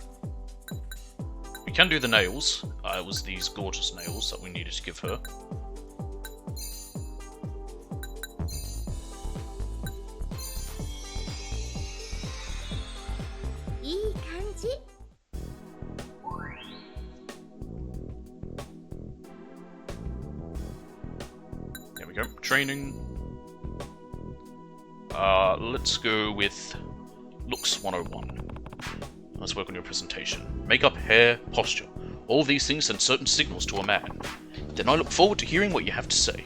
We can do the nails. It was these gorgeous nails that we needed to give her. There we go. Training. Let's go with Looks 101. Let's work on your presentation. Makeup, hair, posture. All these things send certain signals to a man. Then I look forward to hearing what you have to say.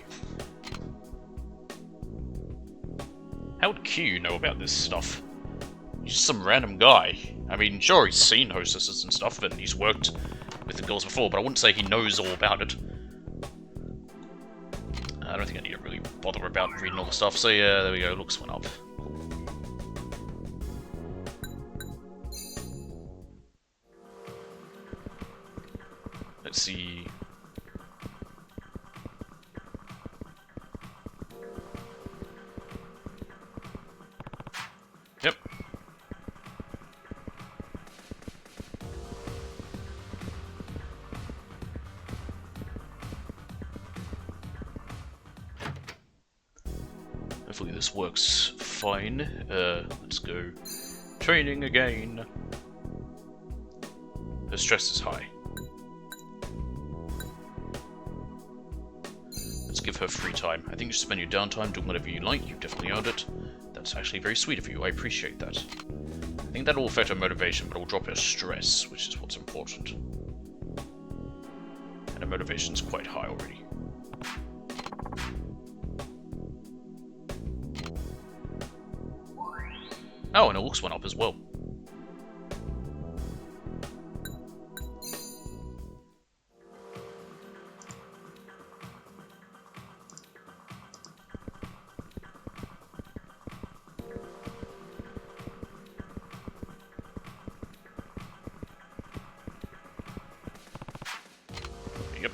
How would Q know about this stuff? He's just some random guy. I mean, sure, he's seen hostesses and stuff, and he's worked with the girls before, but I wouldn't say he knows all about it. I don't think I need to really bother about reading all the stuff, so yeah, there we go, Looks went up. Let's see. Yep. Hopefully this works fine. Let's go. Training again. Her stress is high. Let's give her free time. I think you should spend your downtime doing whatever you like. You've definitely earned it. That's actually very sweet of you. I appreciate that. I think that will affect her motivation, but it will drop her stress, which is what's important. And her motivation's quite high already. Oh, and her looks went up as well. Yep.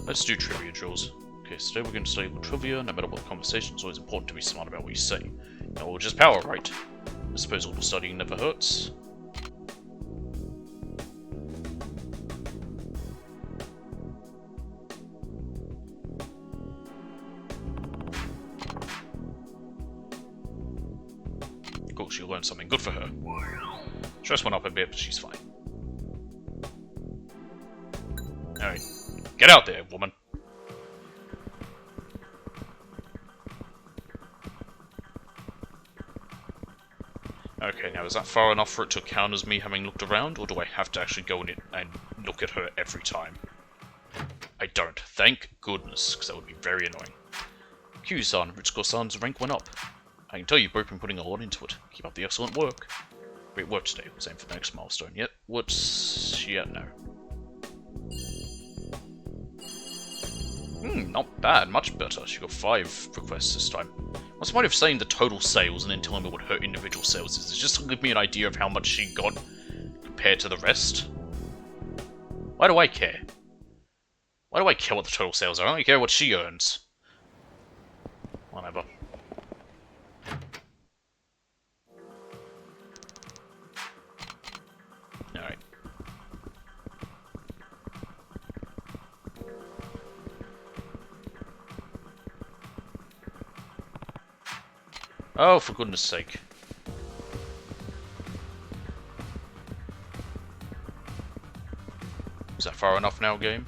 Let's do trivia drills. Okay, so today we're going to study trivia. No matter what the conversation, it's always important to be smart about what you say. Knowledge is power, right? I suppose a little studying never hurts. Of course, she'll learn something good for her. Stress went up a bit, but she's fine. Alright. Get out there, woman. Okay, now is that far enough for it to count as me having looked around, or do I have to actually go in it and look at her every time? I don't. Thank goodness, because that would be very annoying. Q-san, Ritsuko-san's rank went up. I can tell you've both been putting a lot into it. Keep up the excellent work. Great work today. Let's aim for the next milestone. Yep. What's... yeah, no. Not bad. Much better. She got 5 requests this time. What's the point of saying the total sales and then telling me what her individual sales is? It's just to give me an idea of how much she got compared to the rest. Why do I care? Why do I care what the total sales are? I only care what she earns. Whatever. Alright. Oh, for goodness sake. Is that far enough now, game?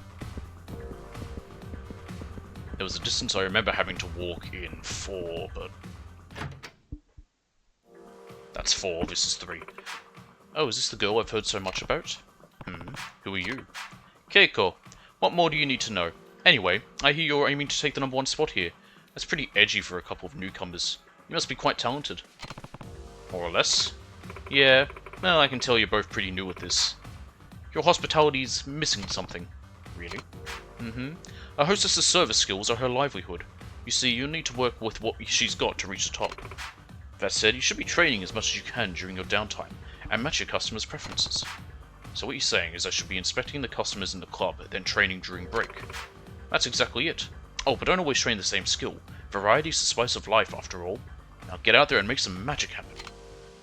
There was a distance I remember having to walk in 4, but... that's 4, this is 3. Oh, is this the girl I've heard so much about? Who are you? Keiko, what more do you need to know? Anyway, I hear you're aiming to take the #1 spot here. That's pretty edgy for a couple of newcomers. You must be quite talented. More or less. Yeah, well, I can tell you're both pretty new at this. Your hospitality's missing something. Really? A hostess's service skills are her livelihood. You see, you'll need to work with what she's got to reach the top. That said, you should be training as much as you can during your downtime, and match your customers' preferences. So what you're saying is I should be inspecting the customers in the club, then training during break. That's exactly it. Oh, but don't always train the same skill. Variety's the spice of life, after all. Now get out there and make some magic happen.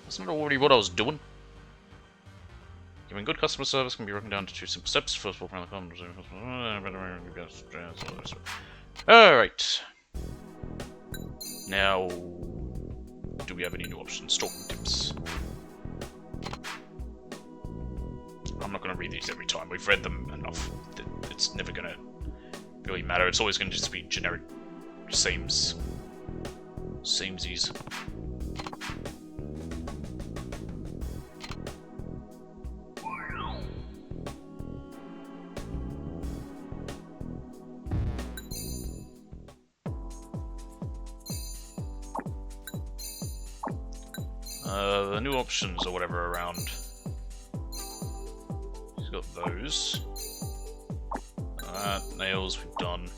That's not already what I was doing. Giving good customer service can be broken down to 2 simple steps. First of all, alright. Now, do we have any new options? Stalking tips. I'm not going to read these every time. We've read them enough. It's never going to really matter. It's always going to just be generic samesies. The new options or whatever around. He's got those. Nails we've done.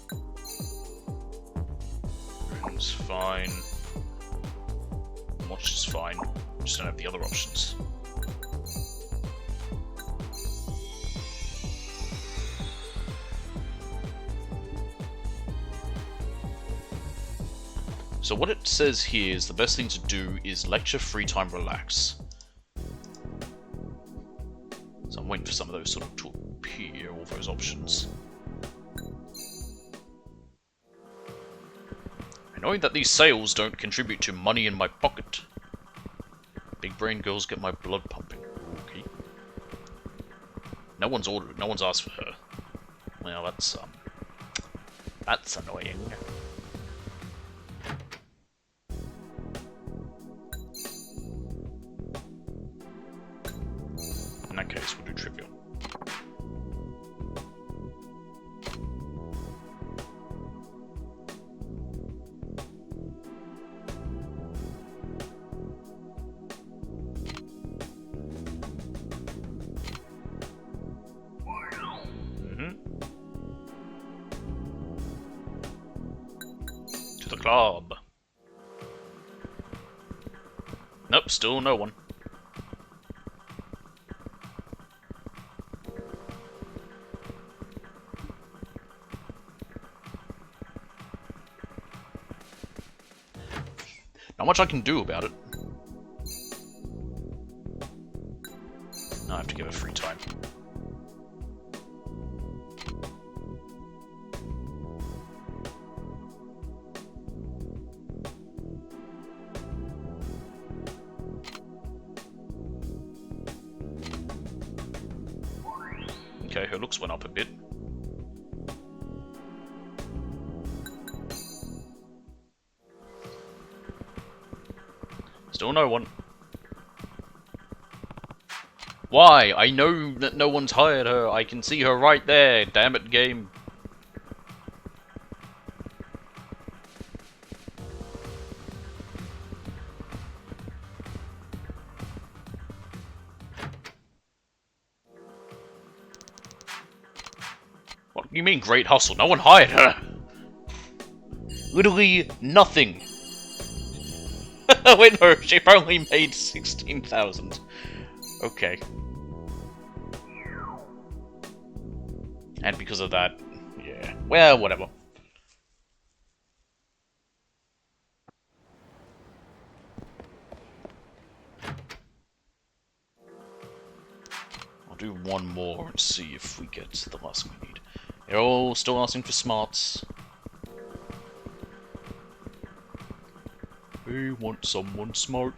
Rune's fine. Watch is fine. Just don't have the other options. So what it says here is the best thing to do is lecture, free time, relax. So I'm waiting for some of those sort of to appear, all those options. Knowing that these sales don't contribute to money in my pocket. Big brain girls get my blood pumping. Okay. No one's ordered, no one's asked for her. Well, that's annoying. In that case, we'll do trivia. To the club. Nope, still no one. Not much I can do about it. I have to give it free time. Okay, her looks went up a bit. Still no one. Why? I know that no one's hired her. I can see her right there. Damn it, game. What do you mean, great hustle? No one hired her. Literally nothing. Wait, no, she only made 16,000. Okay. And because of that, yeah. Well, whatever. I'll do one more and see if we get the last we need. They're all still asking for smarts. We want someone smart.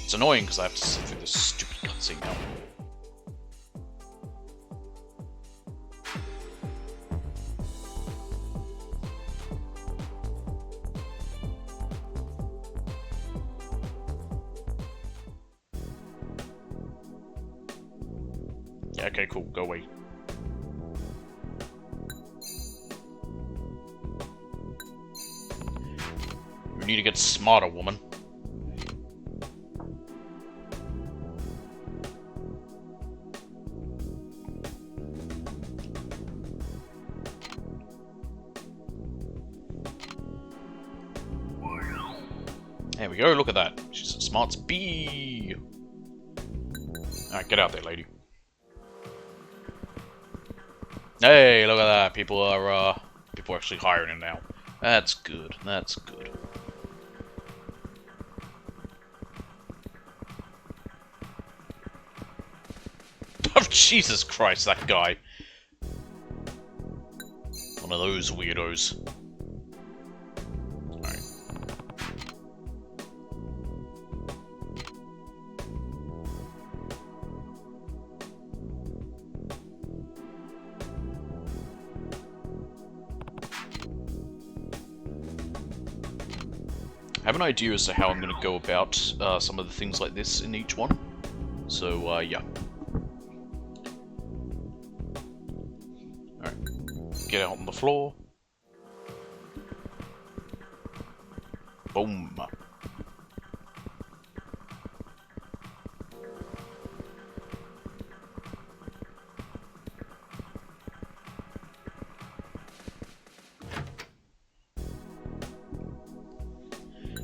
It's annoying because I have to sit through this stupid cutscene now. Yeah, okay, cool, go away. You need to get smarter, woman. There we go, look at that. She's a smarts B. Alright, get out there, lady. Hey, look at that. People are actually hiring him now. That's good. That's good. Oh, Jesus Christ, that guy. One of those weirdos. Alright. I have an idea as to how I'm going to go about some of the things like this in each one. So, yeah. Alright. Get out on the floor. Boom.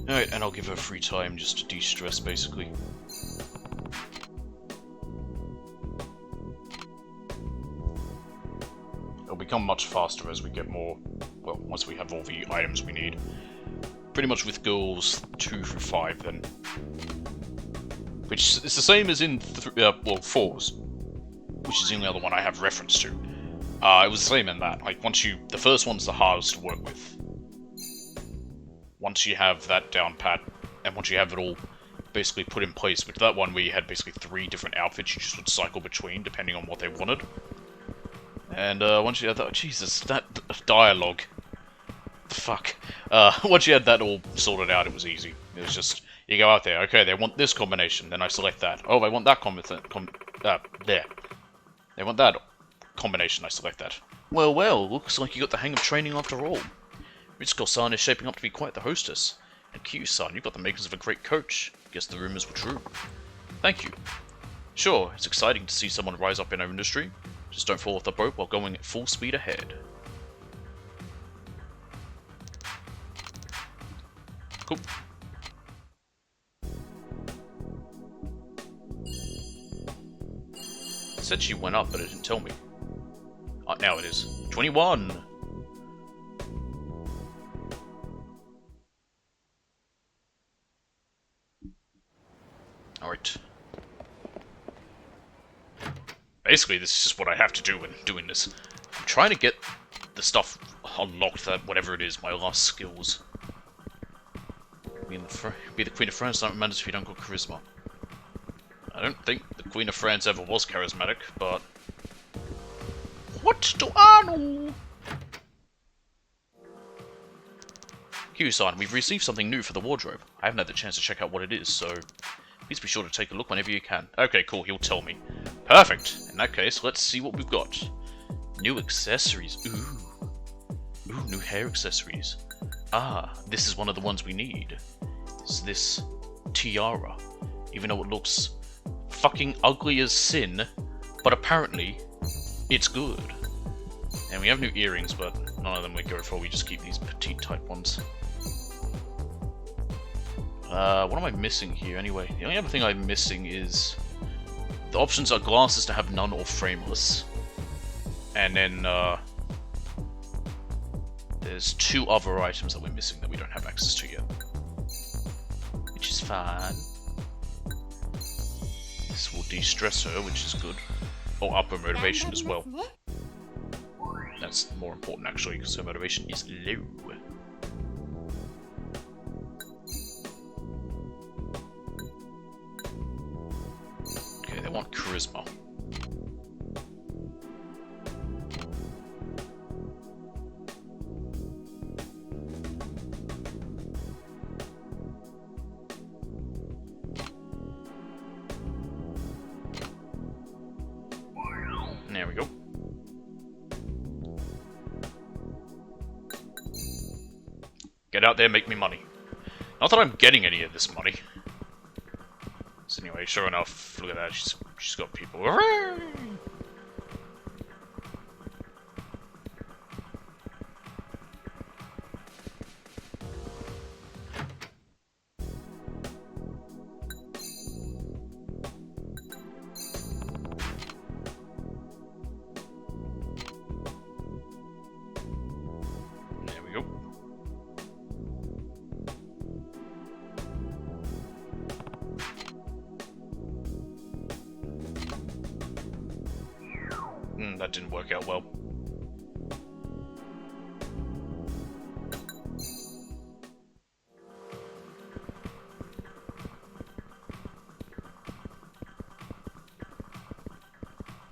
Alright, and I'll give her free time just to de-stress, basically. It'll become much faster as we get more, well, once we have all the items we need. Pretty much with goals 2 through 5, then. Which is the same as in, well, 4s. Which is the only other one I have reference to. It was the same in that. Like, the first one's the hardest to work with. Once you have that down pat, and once you have it all basically put in place, with that one where you had basically 3 different outfits you just would cycle between, depending on what they wanted. And once you had that, Jesus, that dialogue. The fuck. Once you had that all sorted out, it was easy. It was just, you go out there, okay, they want this combination, then I select that. Oh, they want that there. They want that combination, I select that. Well, looks like you got the hang of training after all. Ritsuko-san is shaping up to be quite the hostess. And Kiryu-san, you've got the makings of a great coach. Guess the rumors were true. Thank you. Sure, it's exciting to see someone rise up in our industry. Just don't fall off the boat while going at full speed ahead. Cool. It said she went up, but it didn't tell me. Oh, now it is. 21! Alright. Basically, this is just what I have to do when doing this. I'm trying to get the stuff unlocked, that whatever it is, my last skills. Be the Queen of France, don't matter if you don't got charisma. I don't think the Queen of France ever was charismatic, but What do I know? Q-san, we've received something new for the wardrobe. I haven't had the chance to check out what it is, so please be sure to take a look whenever you can. Okay, cool, he'll tell me. Perfect! In that case, let's see what we've got. New accessories. Ooh. Ooh, new hair accessories. Ah, this is one of the ones we need. It's this tiara. Even though it looks fucking ugly as sin, but apparently, it's good. And we have new earrings, but none of them we go for, we just keep these petite type ones. What am I missing here anyway? The only other thing I'm missing is... the options are glasses to have none or frameless. And then, there's 2 other items that we're missing that we don't have access to yet. Which is fine. This will de-stress her, which is good. Or up her motivation as well. That's more important actually, because her motivation is low. Okay, they want charisma. There we go. Get out there, make me money. Not that I'm getting any of this money. So anyway, sure enough, look at that, she's got people. Hooray! There we go. That didn't work out well.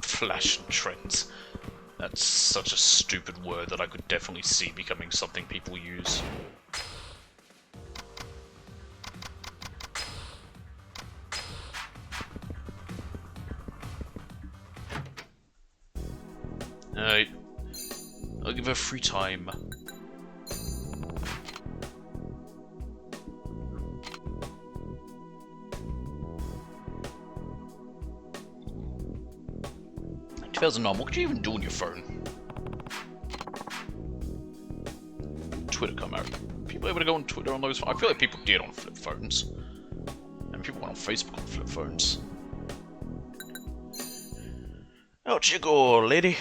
Fashion trends. That's such a stupid word that I could definitely see becoming something people use. Alright. I'll give her free time. $2,000, what could you even do on your phone? Twitter come out. People able to go on Twitter on those? I feel like people did on flip phones. And people went on Facebook on flip phones. Out you go, lady.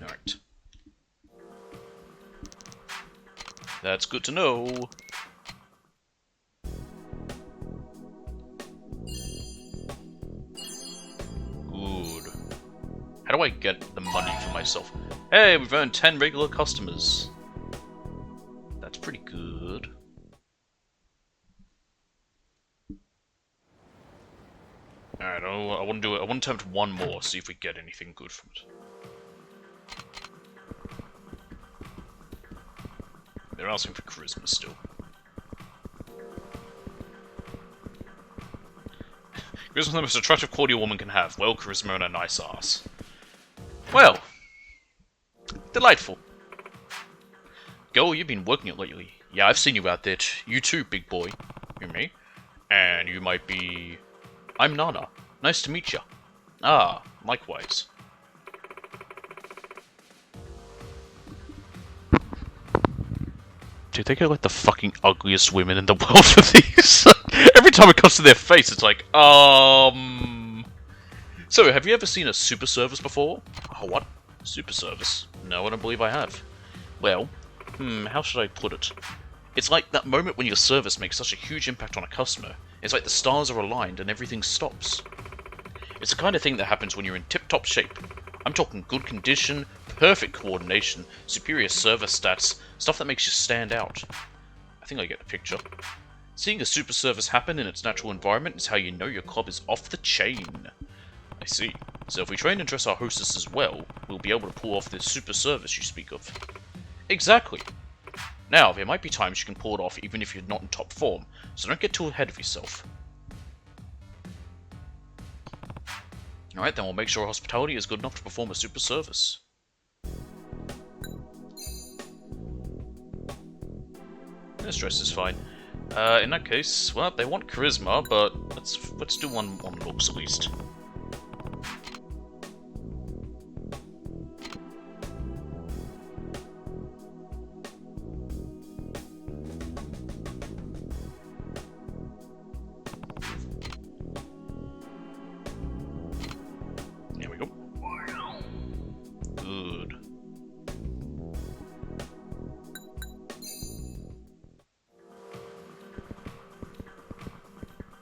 Alright. That's good to know. Good. How do I get the money for myself? Hey, we've earned 10 regular customers. That's pretty good. Alright, I want to do it. I want to attempt one more, see if we get anything good from it. They're asking for charisma still. Charisma is the most attractive quality a woman can have. Well, charisma and a nice ass. Well, delightful. Girl, you've been working it lately. Yeah, I've seen you out there. You too, big boy. You me? And you might be... I'm Nana. Nice to meet ya. Ah, likewise. Dude, they get like the fucking ugliest women in the world for these. Every time it comes to their face, it's like, So, have you ever seen a super service before? Oh, what? Super service? No, I don't believe I have. Well, how should I put it? It's like that moment when your service makes such a huge impact on a customer. It's like the stars are aligned and everything stops. It's the kind of thing that happens when you're in tip-top shape. I'm talking good condition, perfect coordination, superior server stats, stuff that makes you stand out. I think I get the picture. Seeing a super service happen in its natural environment is how you know your club is off the chain. I see. So if we train and dress our hostess as well, we'll be able to pull off this super service you speak of. Exactly. Now, there might be times you can pull it off even if you're not in top form, so don't get too ahead of yourself. Alright, then we'll make sure hospitality is good enough to perform a super service. This dress is fine. In that case, well, they want charisma, but let's do one on looks at least. There we go. Good.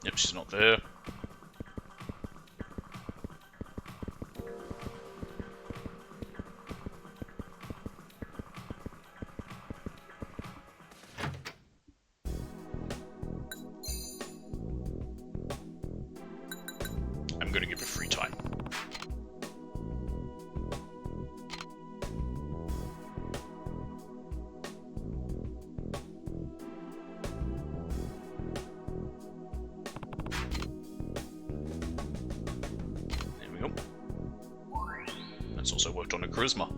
Yep, she's not there. I'm gonna give her free time. That's also worked on her charisma.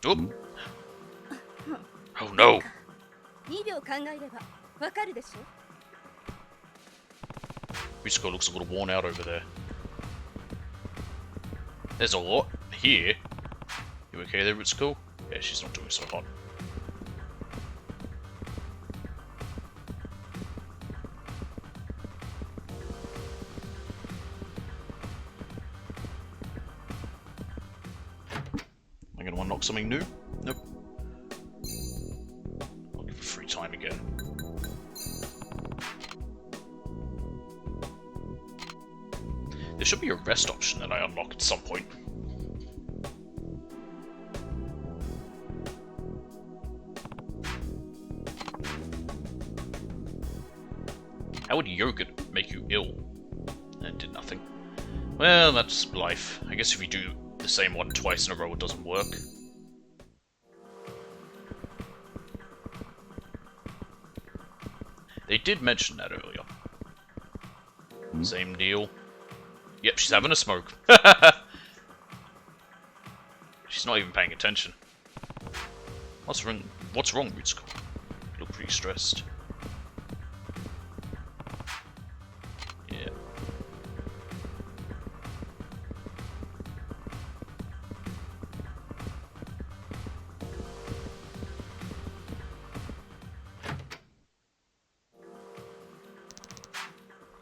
Oh. Oh no. 2秒考えればわかるでしょ Ritsuko looks a little worn out over there. There's a lot here. You okay there, Ritsuko? Yeah, she's not doing so hot. Am I gonna unlock something new? Nope. I'll give her free time again. There should be a rest option that I unlock at some point. How would yogurt make you ill? It did nothing. Well, that's life. I guess if you do the same one twice in a row, it doesn't work. They did mention that earlier. Same deal. Yep, she's having a smoke. She's not even paying attention. What's wrong, Ritsuko? You look pretty stressed. Yeah.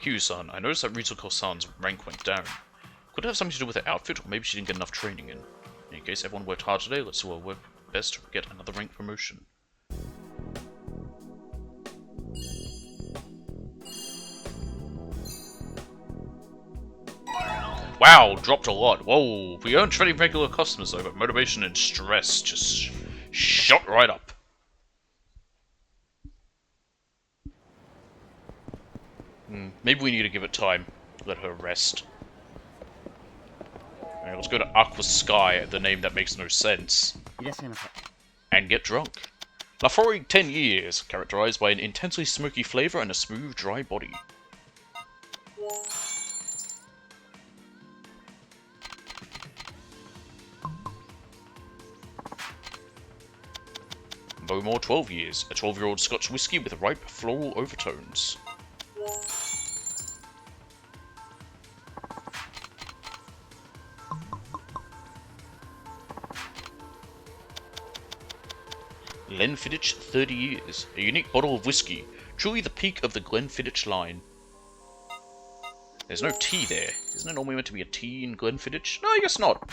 Q-san, I noticed that Ritsuko-san's rank went down. Could it have something to do with her outfit, or maybe she didn't get enough training in? In any case, everyone worked hard today, let's all work best to get another rank promotion. Wow, dropped a lot. Whoa, we earned trading regular customers though, but motivation and stress just shot right up. Maybe we need to give it time. Let her rest. Alright, let's go to Aqua Sky, the name that makes no sense. And get drunk. Lafori 10 years, characterized by an intensely smoky flavor and a smooth, dry body. Bowmore 12 years, a 12-year-old Scotch whiskey with ripe floral overtones. Glenfiddich 30 years, a unique bottle of whiskey, truly the peak of the Glenfiddich line. There's no T there. Isn't it normally meant to be a T in Glenfiddich? No, I guess not.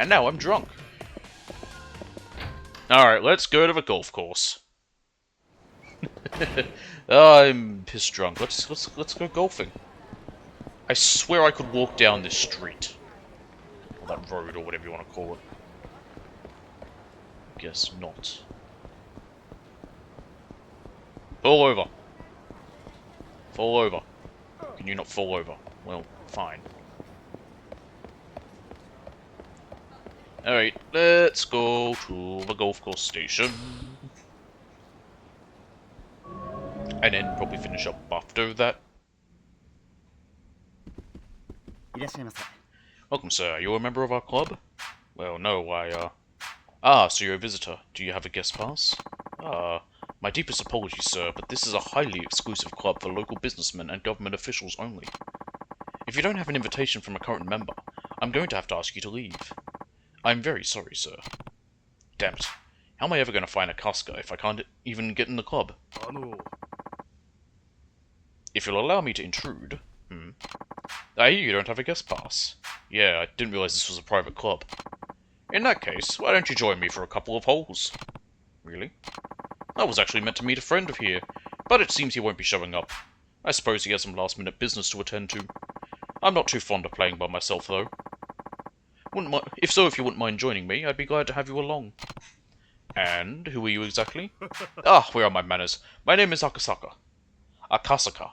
And now I'm drunk. Alright, let's go to the golf course. I'm piss drunk. Let's go golfing. I swear I could walk down this street. Or that road, or whatever you want to call it. Guess not. Fall over. Fall over. Can you not fall over? Well, fine. Alright, let's go to the golf course station. And then probably finish up after that. Welcome, sir. Are you a member of our club? Well, no, Ah, so you're a visitor. Do you have a guest pass? My deepest apologies, sir, but this is a highly exclusive club for local businessmen and government officials only. If you don't have an invitation from a current member, I'm going to have to ask you to leave. I'm very sorry, sir. Damn it. How am I ever going to find a Casca if I can't even get in the club? If you'll allow me to intrude... I hear you don't have a guest pass. Yeah, I didn't realize this was a private club. In that case, why don't you join me for a couple of holes? Really? I was actually meant to meet a friend of here, but it seems he won't be showing up. I suppose he has some last-minute business to attend to. I'm not too fond of playing by myself, though. If you wouldn't mind joining me, I'd be glad to have you along. And who are you exactly? Ah, where are my manners? My name is Akasaka. Akasaka.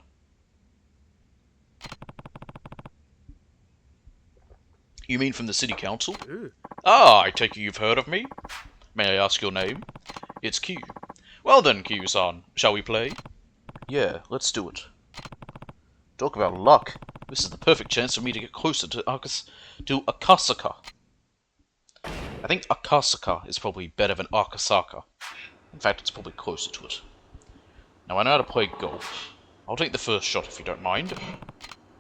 You mean from the city council? Ah, I take it you've heard of me? May I ask your name? It's Q. Well then, Q-san, shall we play? Yeah, let's do it. Talk about luck. This is the perfect chance for me to get closer to Akasaka. I think Akasaka is probably better than Akasaka. In fact, it's probably closer to it. Now I know how to play golf. I'll take the first shot if you don't mind.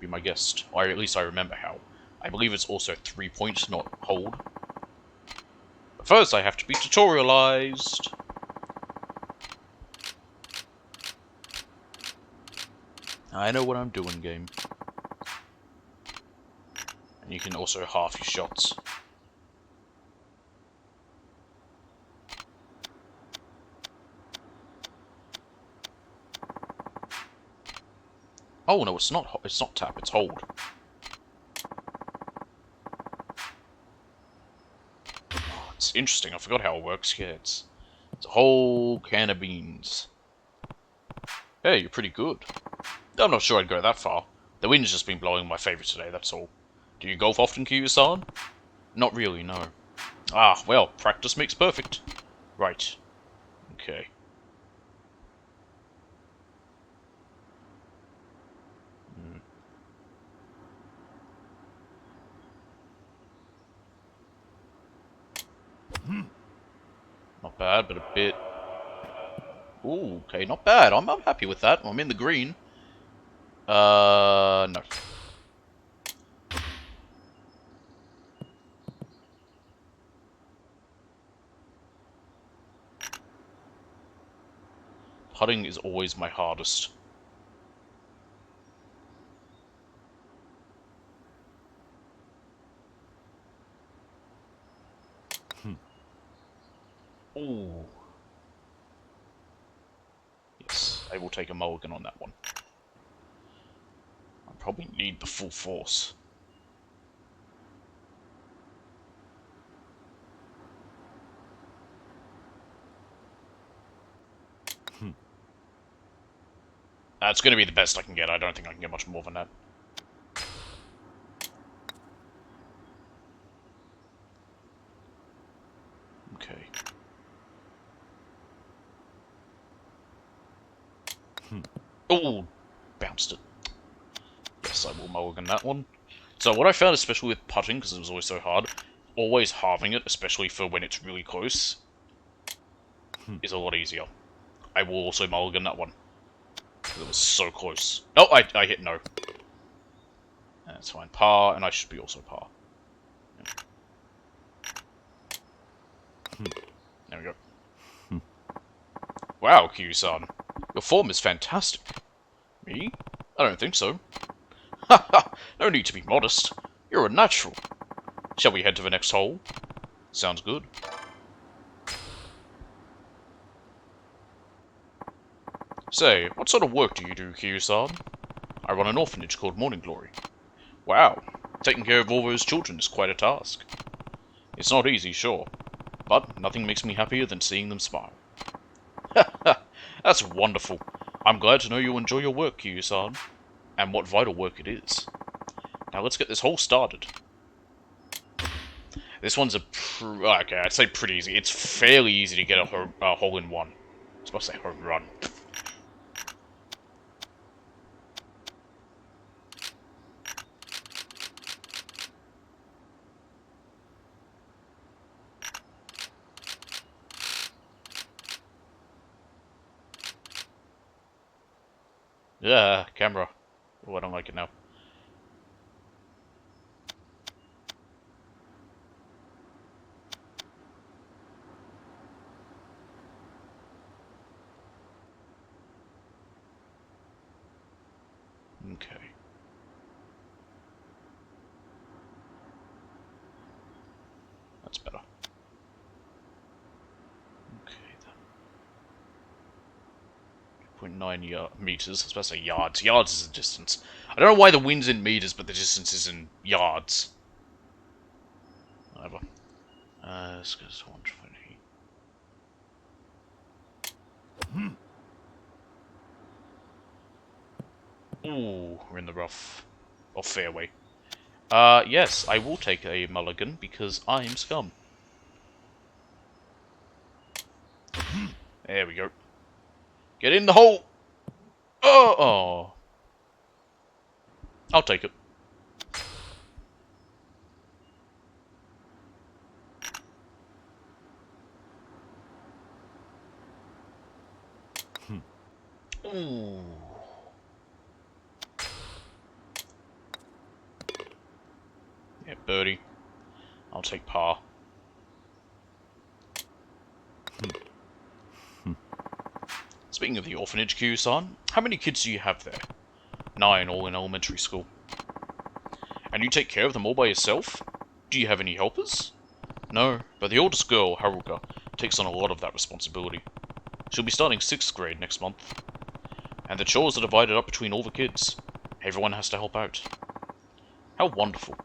Be my guest. Or at least I remember how. I believe it's also 3 points, not hold. But first I have to be tutorialized. I know what I'm doing, game. And you can also half your shots. Oh no, it's not tap, it's hold. It's interesting, I forgot how it works. Yeah, it's a whole can of beans. Hey, you're pretty good. I'm not sure I'd go that far. The wind's just been blowing in my favour today, that's all. Do you golf often, Kiryu-san? Not really, no. Ah, well, practice makes perfect. Right. Okay. Not bad, but a bit... Ooh, okay, not bad. I'm happy with that. I'm in the green. No. Putting is always my hardest. Ooh. Yes, I will take a mulligan on that one. I probably need the full force. It's going to be the best I can get. I don't think I can get much more than that. Okay. Oh, bounced it. Yes, I will mulligan that one. So what I found, especially with putting, because it was always so hard, always halving it, especially for when it's really close, is a lot easier. I will also mulligan that one. It was so close. Oh, I hit no. That's fine. Par, and I should be also par. Yeah. There we go. Wow, Q-san. Your form is fantastic. Me? I don't think so. Haha, no need to be modest. You're a natural. Shall we head to the next hole? Sounds good. Say, what sort of work do you do, Kiryu-san? I run an orphanage called Morning Glory. Wow, taking care of all those children is quite a task. It's not easy, sure, but nothing makes me happier than seeing them smile. That's wonderful. I'm glad to know you enjoy your work, Kiryu-san, and what vital work it is. Now let's get this hole started. This one's okay, I'd say pretty easy. It's fairly easy to get a hole in one. I was about to say home run. Yeah, camera. Oh, I don't like it now. Okay. That's better. Okay then. 0.9 meters. I was about to say yards. Yards is the distance. I don't know why the wind's in meters, but the distance is in yards. Whatever. Let's go to 120. Ooh, we're in the rough. Or fairway. Yes, I will take a mulligan because I'm scum. There we go. Get in the hole! Oh! I'll take it. Ooh. Yeah, birdie. I'll take par. Speaking of the orphanage, Q-san, how many kids do you have there? 9, all in elementary school. And you take care of them all by yourself? Do you have any helpers? No, but the oldest girl, Haruka, takes on a lot of that responsibility. She'll be starting 6th grade next month. And the chores are divided up between all the kids. Everyone has to help out. How wonderful.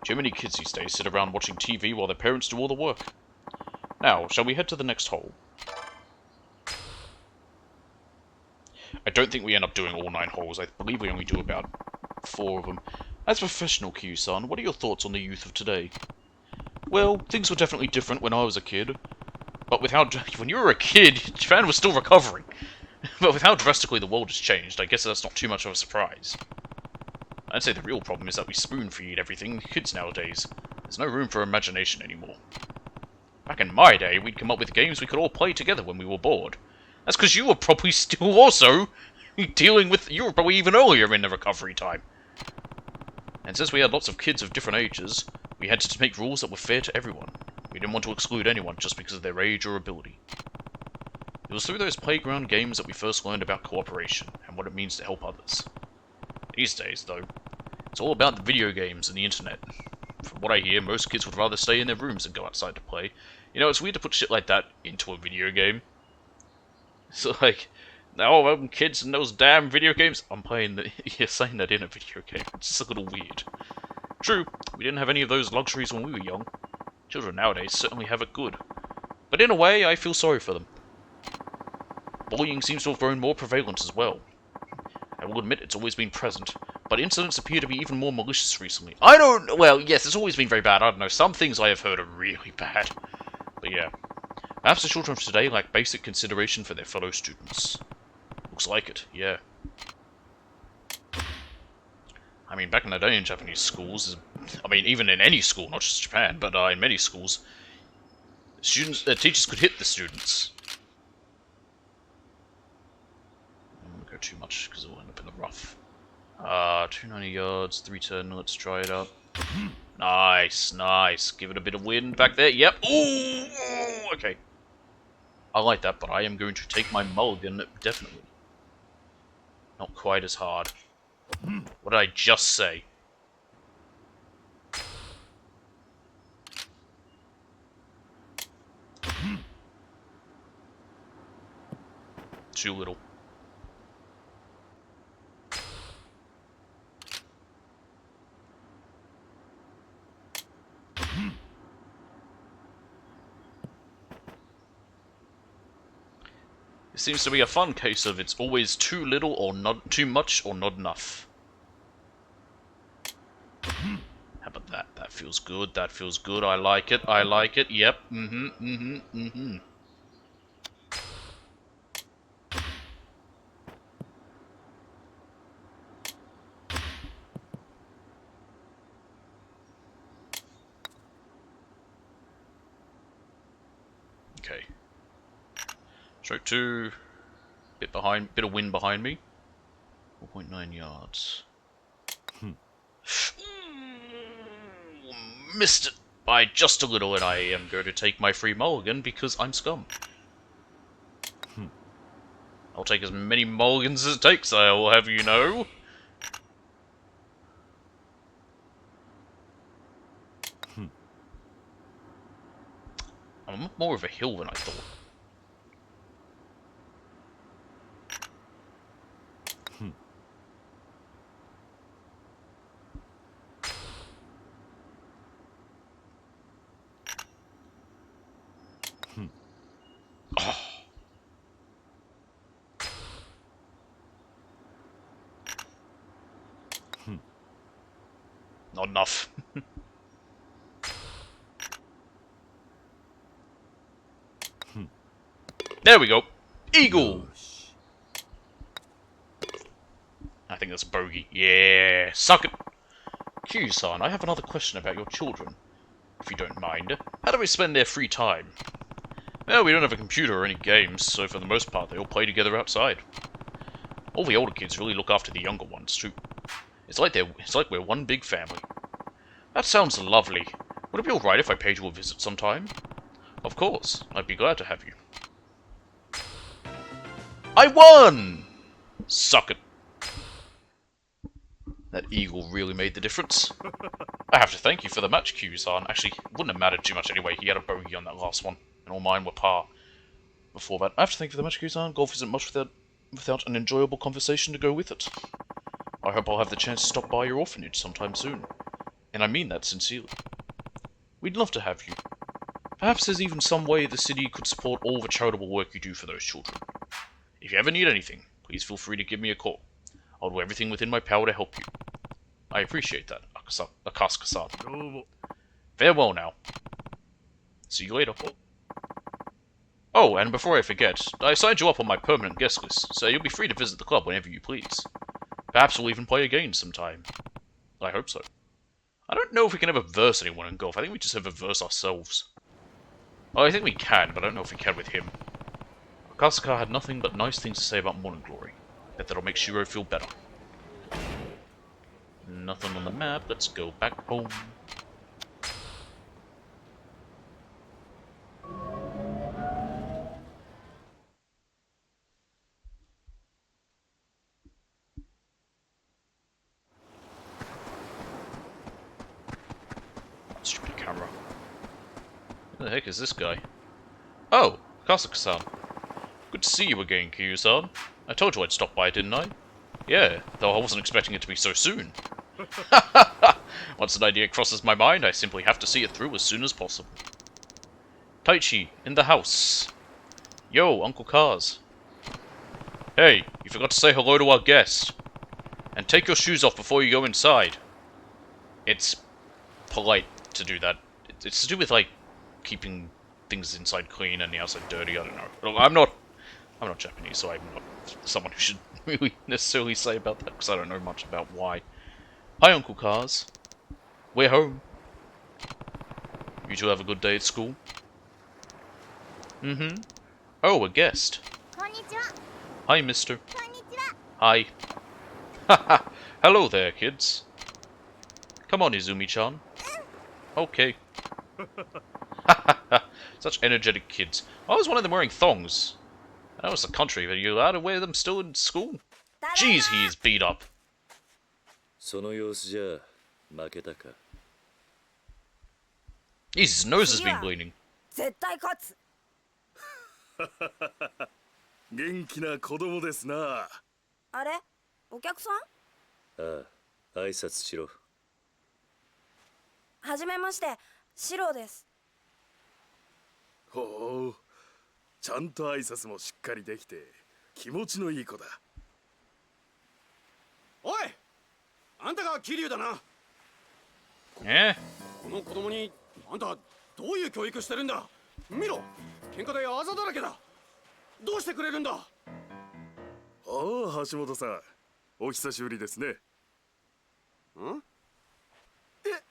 Too many kids these days sit around watching TV while their parents do all the work. Now, shall we head to the next hole? I don't think we end up doing all 9 holes. I believe we only do about 4 of them. As professional Q-san, what are your thoughts on the youth of today? Well, things were definitely different when I was a kid. But with how... when you were a kid, Japan was still recovering. But with how drastically the world has changed, I guess that's not too much of a surprise. I'd say the real problem is that we spoon-feed everything kids nowadays. There's no room for imagination anymore. Back in my day, we'd come up with games we could all play together when we were bored. That's because you were probably still also dealing with... you were probably even earlier in the recovery time. And since we had lots of kids of different ages, we had to make rules that were fair to everyone. We didn't want to exclude anyone just because of their age or ability. It was through those playground games that we first learned about cooperation and what it means to help others. These days, though, it's all about the video games and the internet. From what I hear, most kids would rather stay in their rooms than go outside to play. You know, it's weird to put shit like that into a video game. So, like, now kids and those damn video games, I'm playing the... you're saying that in a video game. It's just a little weird. True, we didn't have any of those luxuries when we were young. Children nowadays certainly have it good. But in a way, I feel sorry for them. Bullying seems to have grown more prevalent as well. I will admit it's always been present, but incidents appear to be even more malicious recently. I don't... well, yes, it's always been very bad. I don't know, some things I have heard are really bad. But yeah. Perhaps the children of today lack basic consideration for their fellow students. Looks like it, yeah. I mean, back in the day in Japanese schools, I mean, even in any school, not just Japan, but in many schools, teachers could hit the students. I don't want to go too much, because it will end up in the rough. 290 yards, 310, let's try it out. Nice, nice. Give it a bit of wind back there. Yep. Ooh, okay. I like that, but I am going to take my mulligan, definitely. Not quite as hard. What did I just say? too little. It seems to be a fun case of it's always too little or not too much or not enough. How about that? That feels good. That feels good. I like it. I like it. Yep. Okay. Stroke 2. Bit of wind behind me. 4.9 yards. Missed it by just a little, and I am going to take my free mulligan because I'm scum. I'll take as many mulligans as it takes, I will have you know. I'm more of a hill than I thought. Oh. Not enough. There we go. Eagle! I think that's bogey. Yeah, suck it! Q-san, I have another question about your children. If you don't mind. How do they spend their free time? Well, we don't have a computer or any games, so for the most part they all play together outside. All the older kids really look after the younger ones, too. It's like we're one big family. That sounds lovely. Would it be alright if I paid you a visit sometime? Of course, I'd be glad to have you. I won! Suck it. That eagle really made the difference. I have to thank you for the match, Q-san. Actually, it wouldn't have mattered too much anyway. He had a bogey on that last one, and all mine were par. Before that, I have to thank you for the match, Q-san. Golf isn't much without an enjoyable conversation to go with it. I hope I'll have the chance to stop by your orphanage sometime soon. And I mean that sincerely. We'd love to have you. Perhaps there's even some way the city could support all the charitable work you do for those children. If you ever need anything, please feel free to give me a call. I'll do everything within my power to help you. I appreciate that, Akasuka-san. Farewell now. See you later. Oh, and before I forget, I signed you up on my permanent guest list, so you'll be free to visit the club whenever you please. Perhaps we'll even play a game sometime. I hope so. I don't know if we can ever verse anyone in golf. I think we just have to verse ourselves. Well, I think we can, but I don't know if we can with him. Akasuka had nothing but nice things to say about Morning Glory. Bet that'll make Shiro feel better. Nothing on the map, let's go back home. Stupid camera. Who the heck is this guy? Oh, Kasuka-san. Good to see you again, Kiryu-san. I told you I'd stop by, didn't I? Yeah, though I wasn't expecting it to be so soon. Once an idea crosses my mind, I simply have to see it through as soon as possible. Taichi, in the house. Yo, Uncle Kaz. Hey, you forgot to say hello to our guest. And take your shoes off before you go inside. It's polite to do that. It's to do with, like, keeping things inside clean and the outside dirty, I don't know. I'm not Japanese, so I'm not someone who should really necessarily say about that, because I don't know much about why. Hi, Uncle Kaz. We're home. You two have a good day at school? Mm-hmm. Oh, a guest. Hi, mister. Hi. Haha. Hello there, kids. Come on, Izumi-chan. Okay. Such energetic kids. Why was one of them wearing thongs? That was the country, but you're allowed to wear them still in school? Jeez, he is beat up. His nose has been bleeding. 元気な子供ですな。あれお客さん？ああ、挨拶しろ。はじめまして、シロです。ほう、ちゃんと挨拶もしっかりできて気持ちのいい子だ。おい、あんたが桐生だな。この子供にあんたどういう教育してるんだ。見ろ、喧嘩であざだらけだ。どうしてくれるんだ。ああ、橋本さん、お久しぶりですね。ん？え、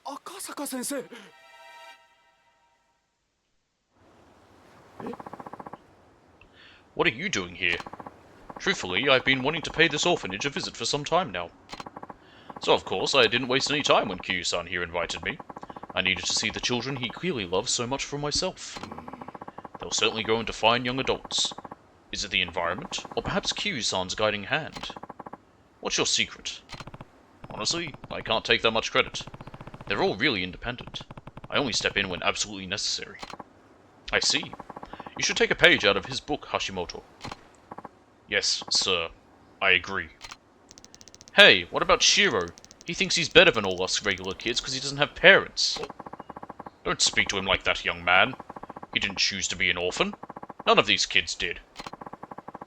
赤坂先生。What are you doing here? Truthfully, I've been wanting to pay this orphanage a visit for some time now. So of course, I didn't waste any time when Kiryu-san here invited me. I needed to see the children he clearly loves so much for myself. They'll certainly grow into fine young adults. Is it the environment, or perhaps Kiryu-san's guiding hand? What's your secret? Honestly, I can't take that much credit. They're all really independent. I only step in when absolutely necessary. I see. You should take a page out of his book, Hashimoto. Yes, sir. I agree. Hey, what about Shiro? He thinks he's better than all us regular kids because he doesn't have parents. Don't speak to him like that, young man. He didn't choose to be an orphan. None of these kids did.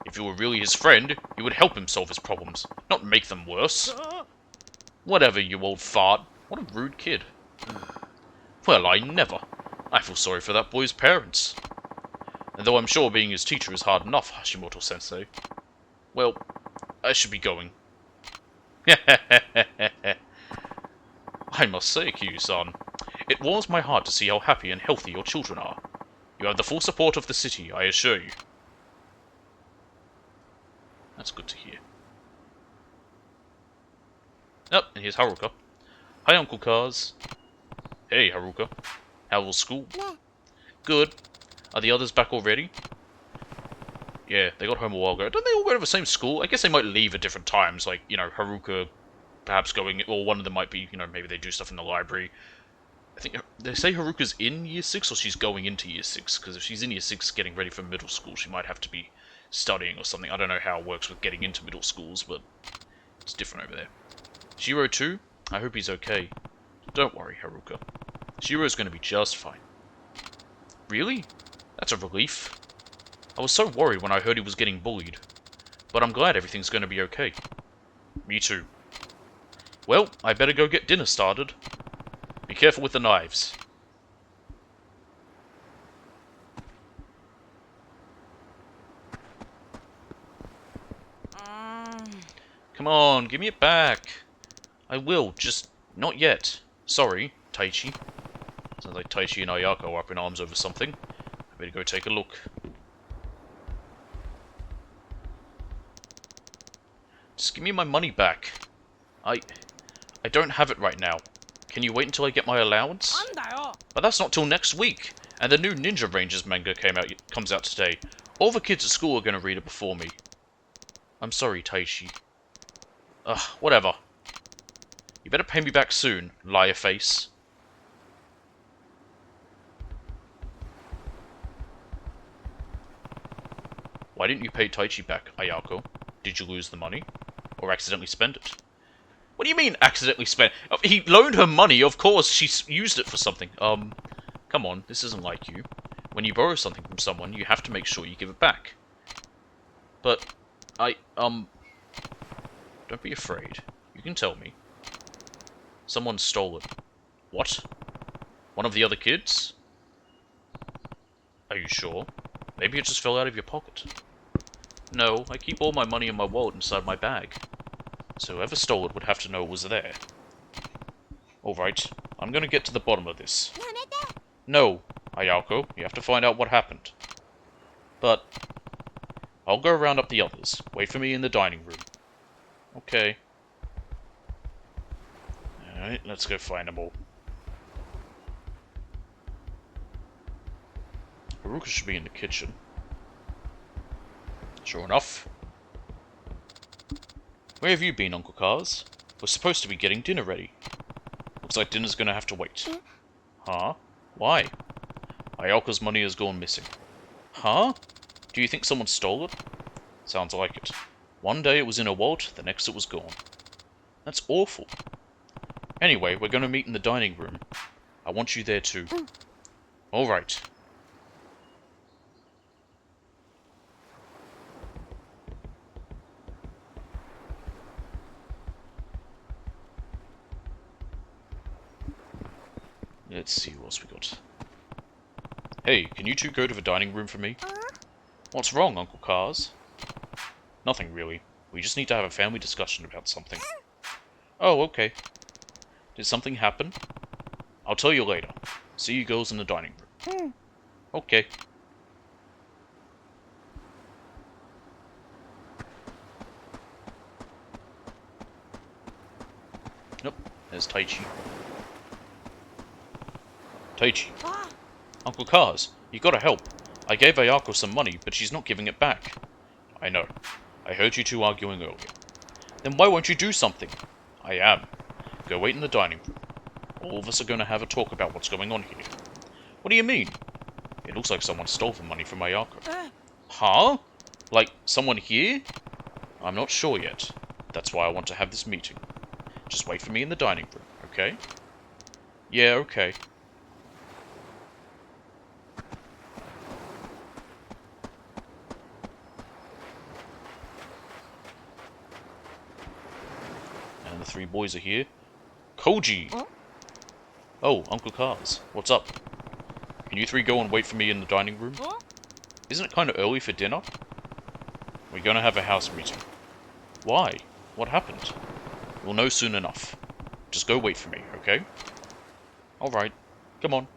If you were really his friend, he would help him solve his problems, not make them worse. Whatever, you old fart. What a rude kid. Well, I never. I feel sorry for that boy's parents. And though I'm sure being his teacher is hard enough, Hashimoto-sensei. Well, I should be going. I must say, Kiryu-san, it warms my heart to see how happy and healthy your children are. You have the full support of the city, I assure you. That's good to hear. Oh, and here's Haruka. Hi, Uncle Kaz. Hey, Haruka. How was school? Good. Are the others back already? Yeah, they got home a while ago. Don't they all go to the same school? I guess they might leave at different times, like, you know, Haruka perhaps going, or one of them might be, you know, maybe they do stuff in the library. I think they say Haruka's in Year 6 or she's going into Year 6, because if she's in Year 6 getting ready for middle school, she might have to be studying or something. I don't know how it works with getting into middle schools, but it's different over there. Shiro too? I hope he's okay. Don't worry, Haruka. Shiro's going to be just fine. Really? That's a relief. I was so worried when I heard he was getting bullied. But I'm glad everything's going to be okay. Me too. Well, I better go get dinner started. Be careful with the knives. Come on, give me it back. I will, just not yet. Sorry, Taichi. Sounds like Taichi and Ayako are up in arms over something. I better go take a look. Just give me my money back. I don't have it right now. Can you wait until I get my allowance? But that's not till next week. And the new Ninja Rangers manga comes out today. All the kids at school are going to read it before me. I'm sorry, Taichi. Ugh, whatever. You better pay me back soon, liar face. Why didn't you pay Taichi back, Ayako? Did you lose the money? Or accidentally spend it? What do you mean, accidentally spend? He loaned her money, of course she used it for something. Come on, this isn't like you. When you borrow something from someone, you have to make sure you give it back. But, don't be afraid. You can tell me. Someone stole it. What? One of the other kids? Are you sure? Maybe it just fell out of your pocket. No, I keep all my money in my wallet inside my bag. So whoever stole it would have to know it was there. Alright, I'm gonna get to the bottom of this. No, Ayako, you have to find out what happened. But, I'll go round up the others. Wait for me in the dining room. Okay. Alright, let's go find them all. Haruka should be in the kitchen. Sure enough. Where have you been, Uncle Kaz? We're supposed to be getting dinner ready. Looks like dinner's gonna have to wait. Huh? Why? Ayoko's money has gone missing. Huh? Do you think someone stole it? Sounds like it. One day it was in a wallet, the next it was gone. That's awful. Anyway, we're going to meet in the dining room. I want you there too. Alright. Let's see what else we got. Hey, can you two go to the dining room for me? What's wrong, Uncle Cars? Nothing really. We just need to have a family discussion about something. Oh, okay. Did something happen? I'll tell you later. See you girls in the dining room. Okay. Nope, there's Taichi. Taichi. Uncle Cars, you gotta help. I gave Ayako some money, but she's not giving it back. I know. I heard you two arguing earlier. Then why won't you do something? I am. Go wait in the dining room. All of us are gonna have a talk about what's going on here. What do you mean? It looks like someone stole the money from Ayako. Huh? Like, someone here? I'm not sure yet. That's why I want to have this meeting. Just wait for me in the dining room, okay? Yeah, okay. And the three boys are here. Koji! Oh, Uncle Cars. What's up? Can you three go and wait for me in the dining room? Isn't it kind of early for dinner? We're gonna have a house meeting. Why? What happened? We'll know soon enough. Just go wait for me, okay? Alright. Come on.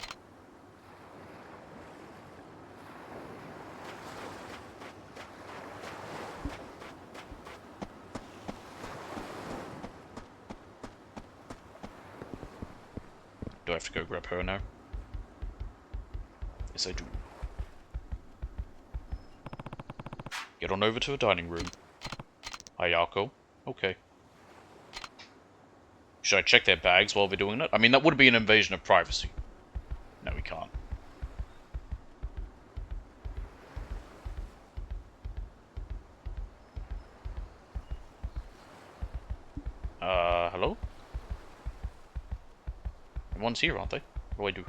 Do I have to go grab her now? Yes, I do. Get on over to the dining room. Ayako. Okay. Should I check their bags while they're doing it? I mean, that would be an invasion of privacy. No, we can't. Hello? Everyone's here, aren't they? What do I do?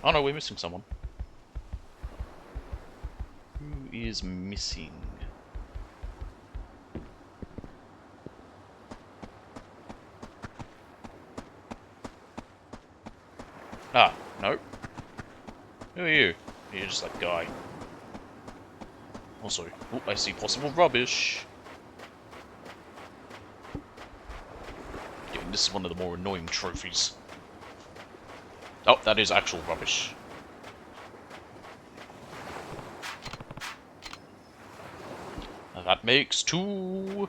Oh no, we're missing someone. Who is missing? Ah, no. Who are you? You're just that guy. Also, oh, I see possible rubbish. Yeah, this is one of the more annoying trophies. Oh, that is actual rubbish. Now that makes 2.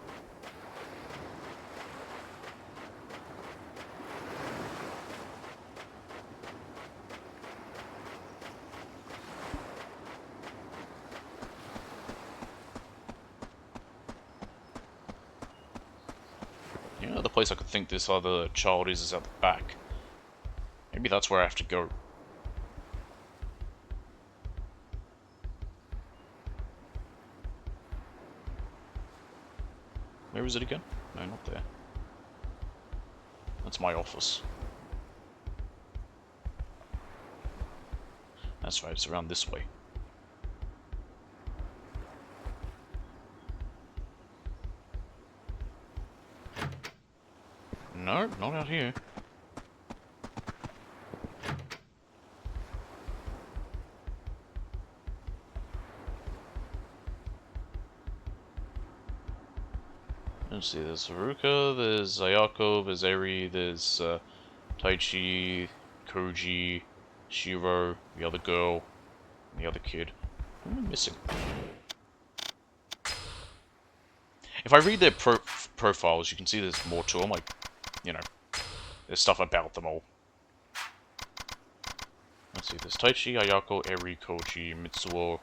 You know, the place I could think this other child is at the back. Maybe that's where I have to go. Where is it again? No, not there. That's my office. That's right, it's around this way. No, not out here. Let's see, there's Haruka, there's Ayako, there's Eri, there's Taichi, Koji, Shiro, the other girl, and the other kid. Who am I missing? If I read their profiles, you can see there's more to them, like, you know, there's stuff about them all. Let's see, there's Taichi, Ayako, Eri, Koji, Mitsuo,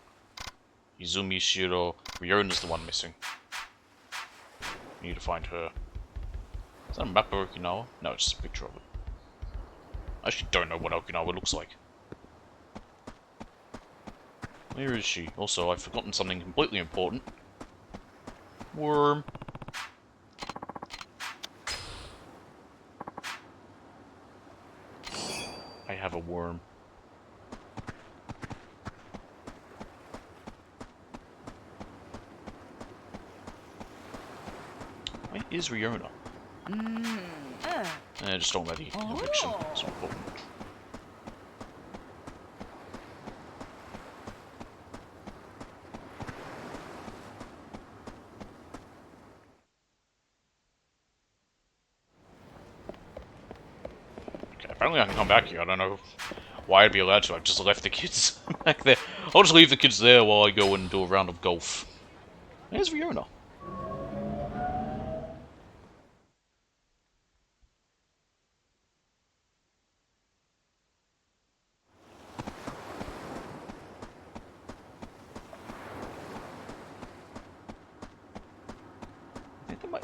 Izumi, Shiro, Ryona's the one missing. Need to find her. Is that a map of Okinawa? No, it's just a picture of it. I actually don't know what Okinawa looks like. Where is she? Also, I've forgotten something completely important. Worm. I have a worm. Where is Riona? Just talking about the eviction. It's not important. Okay, apparently I can come back here. I don't know why I'd be allowed to. I've just left the kids back there. I'll just leave the kids there while I go and do a round of golf. There's Riona.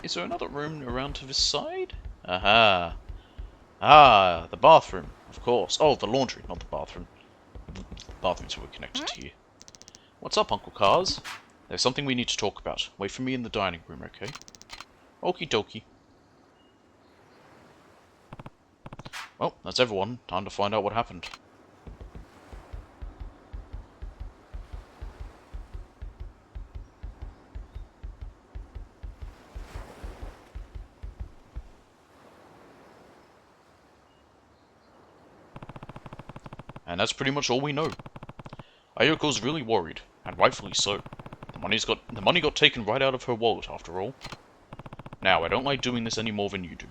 Is there another room around to this side? Aha. Ah, the bathroom, of course. Oh, the laundry, not the bathroom. The bathrooms were connected to here. What's up, Uncle Cars? There's something we need to talk about. Wait for me in the dining room, okay? Okie dokie. Well, that's everyone. Time to find out what happened. And that's pretty much all we know. Ayoko's really worried, and rightfully so. The money got taken right out of her wallet, after all. Now, I don't like doing this any more than you do.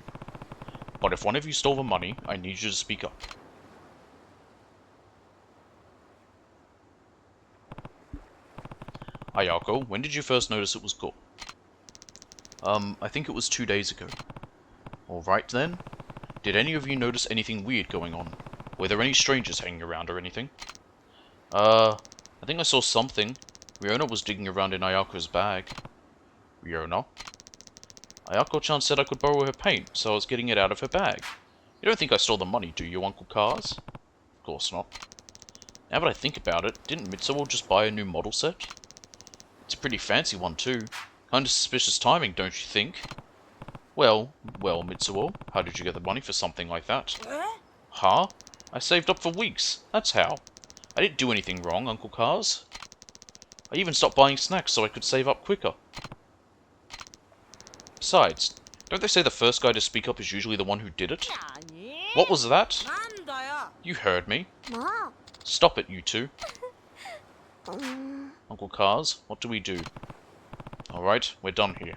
But if one of you stole the money, I need you to speak up. Ayako, when did you first notice it was gone? I think it was 2 days ago. Alright then. Did any of you notice anything weird going on? Were there any strangers hanging around or anything? I think I saw something. Riona was digging around in Ayako's bag. Riona? Ayako-chan said I could borrow her paint, so I was getting it out of her bag. You don't think I stole the money, do you, Uncle Cars? Of course not. Now that I think about it, didn't Mitsuo just buy a new model set? It's a pretty fancy one too. Kinda suspicious timing, don't you think? Well, Mitsuo, how did you get the money for something like that? Huh? I saved up for weeks, that's how. I didn't do anything wrong, Uncle Cars. I even stopped buying snacks so I could save up quicker. Besides, don't they say the first guy to speak up is usually the one who did it? What was that? You heard me. Stop it, you two. Uncle Cars, what do we do? Alright, we're done here.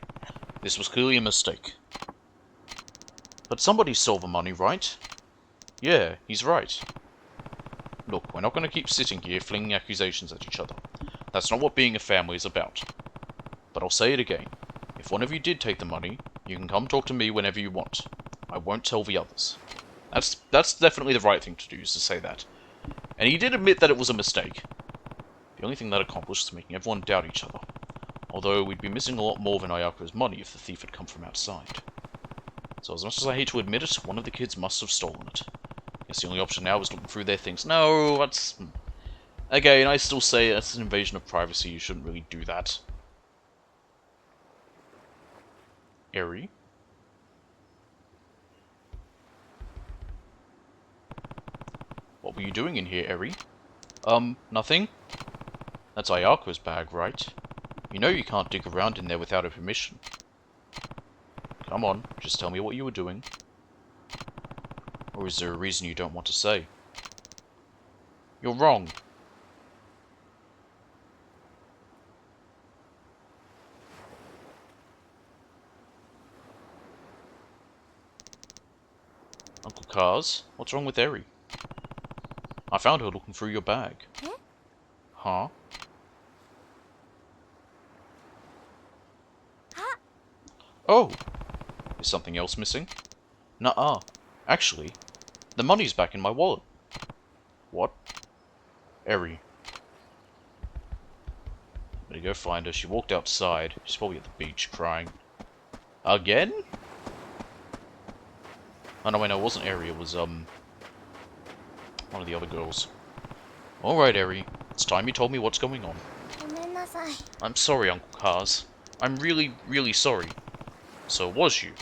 This was clearly a mistake. But somebody stole the money, right? Yeah, he's right. Look, we're not going to keep sitting here flinging accusations at each other. That's not what being a family is about. But I'll say it again. If one of you did take the money, you can come talk to me whenever you want. I won't tell the others. That's definitely the right thing to do, is to say that. And he did admit that it was a mistake. The only thing that accomplished was making everyone doubt each other. Although we'd be missing a lot more than Ayako's money if the thief had come from outside. So as much as I hate to admit it, one of the kids must have stolen it. Guess the only option now is looking through their things. No, that's... Again, I still say that's an invasion of privacy. You shouldn't really do that. Eri? What were you doing in here, Eri? Nothing? That's Ayako's bag, right? You know you can't dig around in there without her permission. Come on, just tell me what you were doing. Or is there a reason you don't want to say? You're wrong. Uncle Cars, what's wrong with Eri? I found her looking through your bag. Huh? Oh! Is something else missing? Nuh-uh. Actually, the money's back in my wallet. What? Eri. Better go find her. She walked outside. She's probably at the beach crying. Again? Oh no, wait, no, it wasn't Eri. It was, one of the other girls. Alright, Eri. It's time you told me what's going on. ごめんなさい。 I'm sorry, Uncle Cars. I'm really, really sorry. So was you.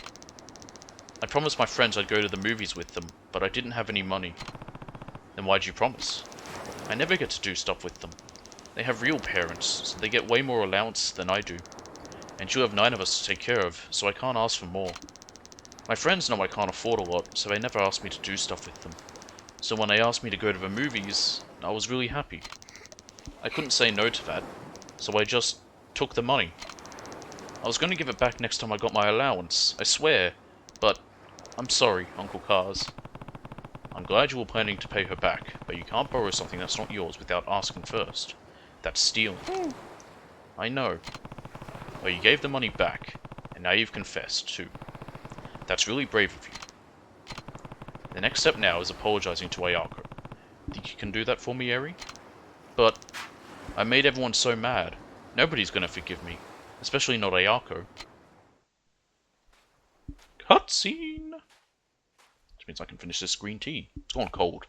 I promised my friends I'd go to the movies with them, but I didn't have any money. Then why'd you promise? I never get to do stuff with them. They have real parents, so they get way more allowance than I do. And you have 9 of us to take care of, so I can't ask for more. My friends know I can't afford a lot, so they never ask me to do stuff with them. So when they asked me to go to the movies, I was really happy. I couldn't say no to that, so I just took the money. I was going to give it back next time I got my allowance, I swear, but I'm sorry, Uncle Cars. I'm glad you were planning to pay her back, but you can't borrow something that's not yours without asking first. That's stealing. I know. But you gave the money back, and now you've confessed, too. That's really brave of you. The next step now is apologizing to Ayako. Think you can do that for me, Eri? But I made everyone so mad. Nobody's gonna forgive me. Especially not Ayako. Cutscene! Which means I can finish this green tea. It's gone cold.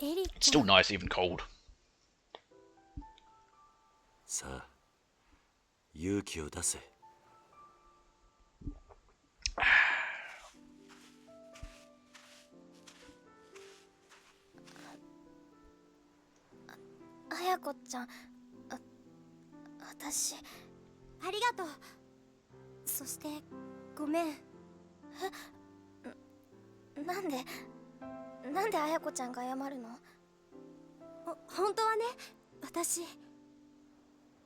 It's still nice, even cold. さあ、勇気を出せ。綾子ちゃん、私ありがとう。そしてごめん。なんで綾子ちゃんが謝るの？本当はね、私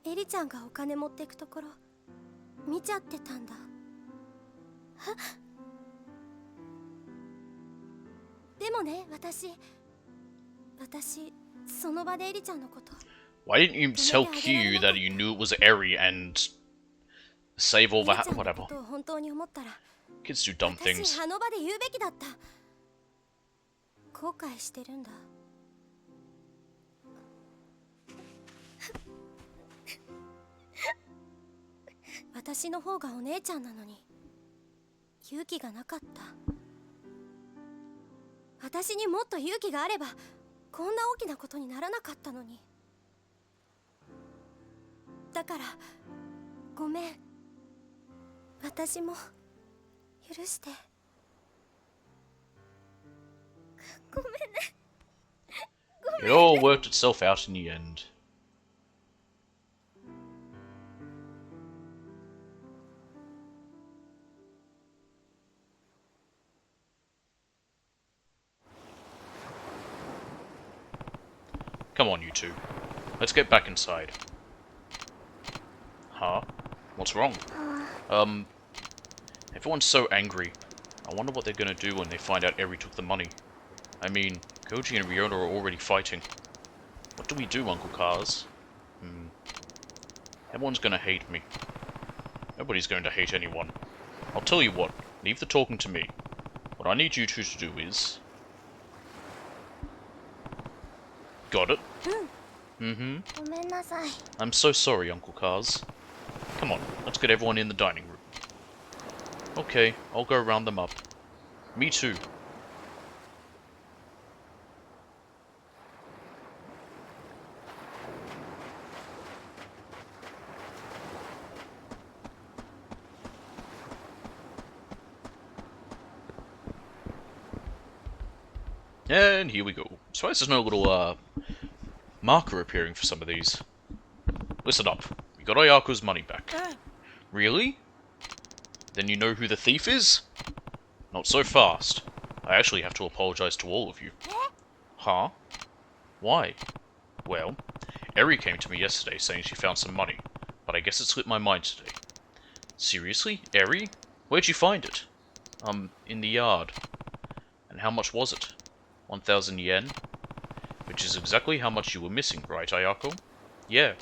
エリちゃんがお金持ってくところ見ちゃってたんだ。でもね、私その場でエリちゃんのこと。Why didn't you tell Q that you knew it was Eri and save all that? Whatever. 本当に思ったら Kids do dumb 私 things. あの場で言うべきだった。後悔してるんだ。私の方がお姉ちゃんなのに勇気がなかった。私にもっと勇気があればこんな大きなことにならなかったのに。だからごめん。私も許して。ごめんね。It all worked itself out in the end. Come on, you two. Let's get back inside. Huh? What's wrong? Everyone's so angry. I wonder what they're gonna do when they find out Eri took the money. I mean, Koji and Ryota are already fighting. What do we do, Uncle Cars? Everyone's gonna hate me. Nobody's going to hate anyone. I'll tell you what, leave the talking to me. What I need you two to do is... Got it? I'm so sorry, Uncle Cars. Come on, let's get everyone in the dining room. Okay, I'll go round them up. Me too. And here we go. Surprised there's no little, marker appearing for some of these. Listen up. We got Ayako's money back. Really? Then you know who the thief is? Not so fast. I actually have to apologize to all of you. Huh? Why? Well, Eri came to me yesterday saying she found some money, but I guess it slipped my mind today. Seriously? Eri? Where'd you find it? In the yard. And how much was it? 1,000 yen? Which is exactly how much you were missing, right, Ayako? Yeah.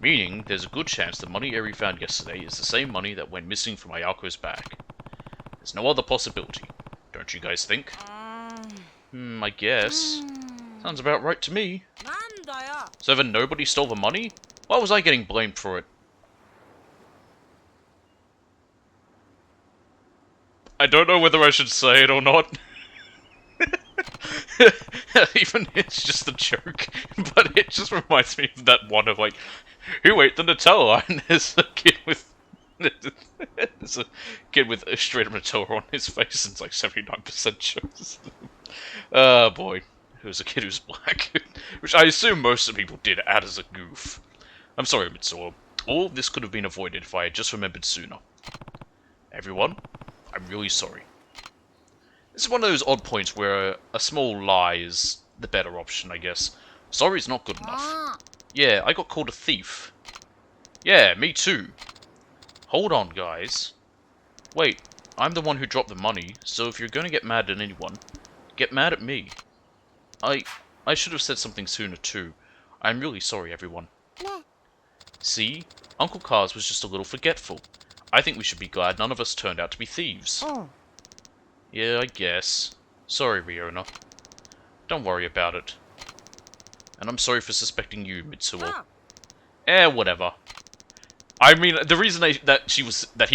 Meaning, there's a good chance the money Eri found yesterday is the same money that went missing from Ayako's bag. There's no other possibility, don't you guys think? I guess. Sounds about right to me. So then nobody stole the money? Why was I getting blamed for it? I don't know whether I should say it or not. Even it's just a joke, but it just reminds me of that one of like, who ate the Nutella? And there's a kid with a straight up Nutella on his face, and it's like 79% shows. Oh boy, who's a kid who's black, which I assume most of the people did add as a goof. I'm sorry, Mitsuo. All of this could have been avoided if I had just remembered sooner. Everyone, I'm really sorry. This is one of those odd points where a small lie is the better option, I guess. Sorry's not good enough. Yeah, I got called a thief. Yeah, me too. Hold on, guys. Wait, I'm the one who dropped the money, so if you're going to get mad at anyone, get mad at me. I should have said something sooner too. I'm really sorry, everyone. See? Uncle Cars was just a little forgetful. I think we should be glad none of us turned out to be thieves. Yeah, I guess. Sorry, Riona. Don't worry about it. And I'm sorry for suspecting you, Mitsuo. Whatever. I mean, the reason that he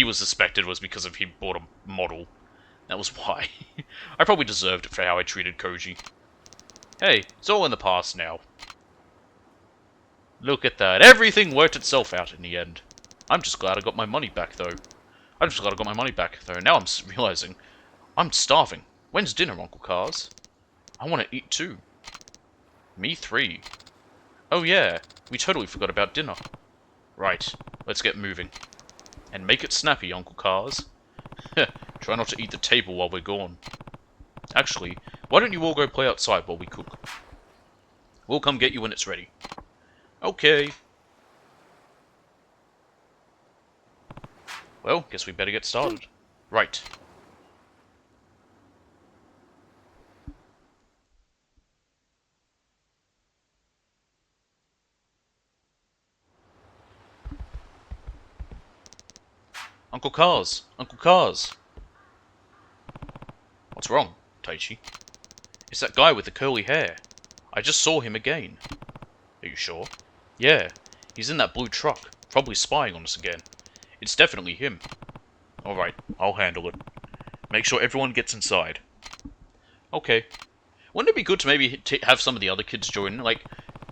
was suspected was because he bought a model. That was why. I probably deserved it for how I treated Koji. Hey, it's all in the past now. Look at that. Everything worked itself out in the end. I'm just glad I got my money back, though. Now I'm realizing I'm starving. When's dinner, Uncle Cars? I want to eat too. Me 3. Oh yeah, we totally forgot about dinner. Right, let's get moving. And make it snappy, Uncle Cars. Try not to eat the table while we're gone. Actually, why don't you all go play outside while we cook? We'll come get you when it's ready. Okay. Well, guess we better get started. Right. Uncle Cars! Uncle Cars! What's wrong, Taichi? It's that guy with the curly hair. I just saw him again. Are you sure? Yeah, he's in that blue truck, probably spying on us again. It's definitely him. Alright, I'll handle it. Make sure everyone gets inside. Okay. Wouldn't it be good to maybe have some of the other kids join? Like,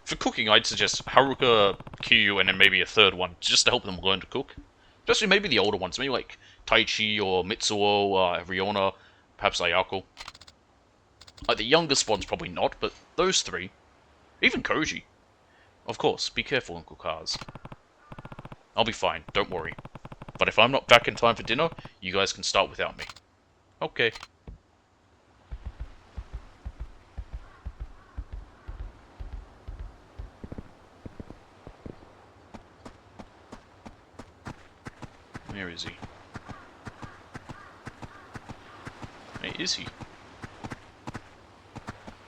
for cooking, I'd suggest Haruka, Kyu, and then maybe a third one, just to help them learn to cook. Especially maybe the older ones, maybe like Taichi or Mitsuo, Riona, perhaps Ayako. Like the youngest ones probably not, but those 3. Even Koji. Of course, be careful, Uncle Cars. I'll be fine, don't worry. But if I'm not back in time for dinner, you guys can start without me. Okay. Where is he? Where is he? Is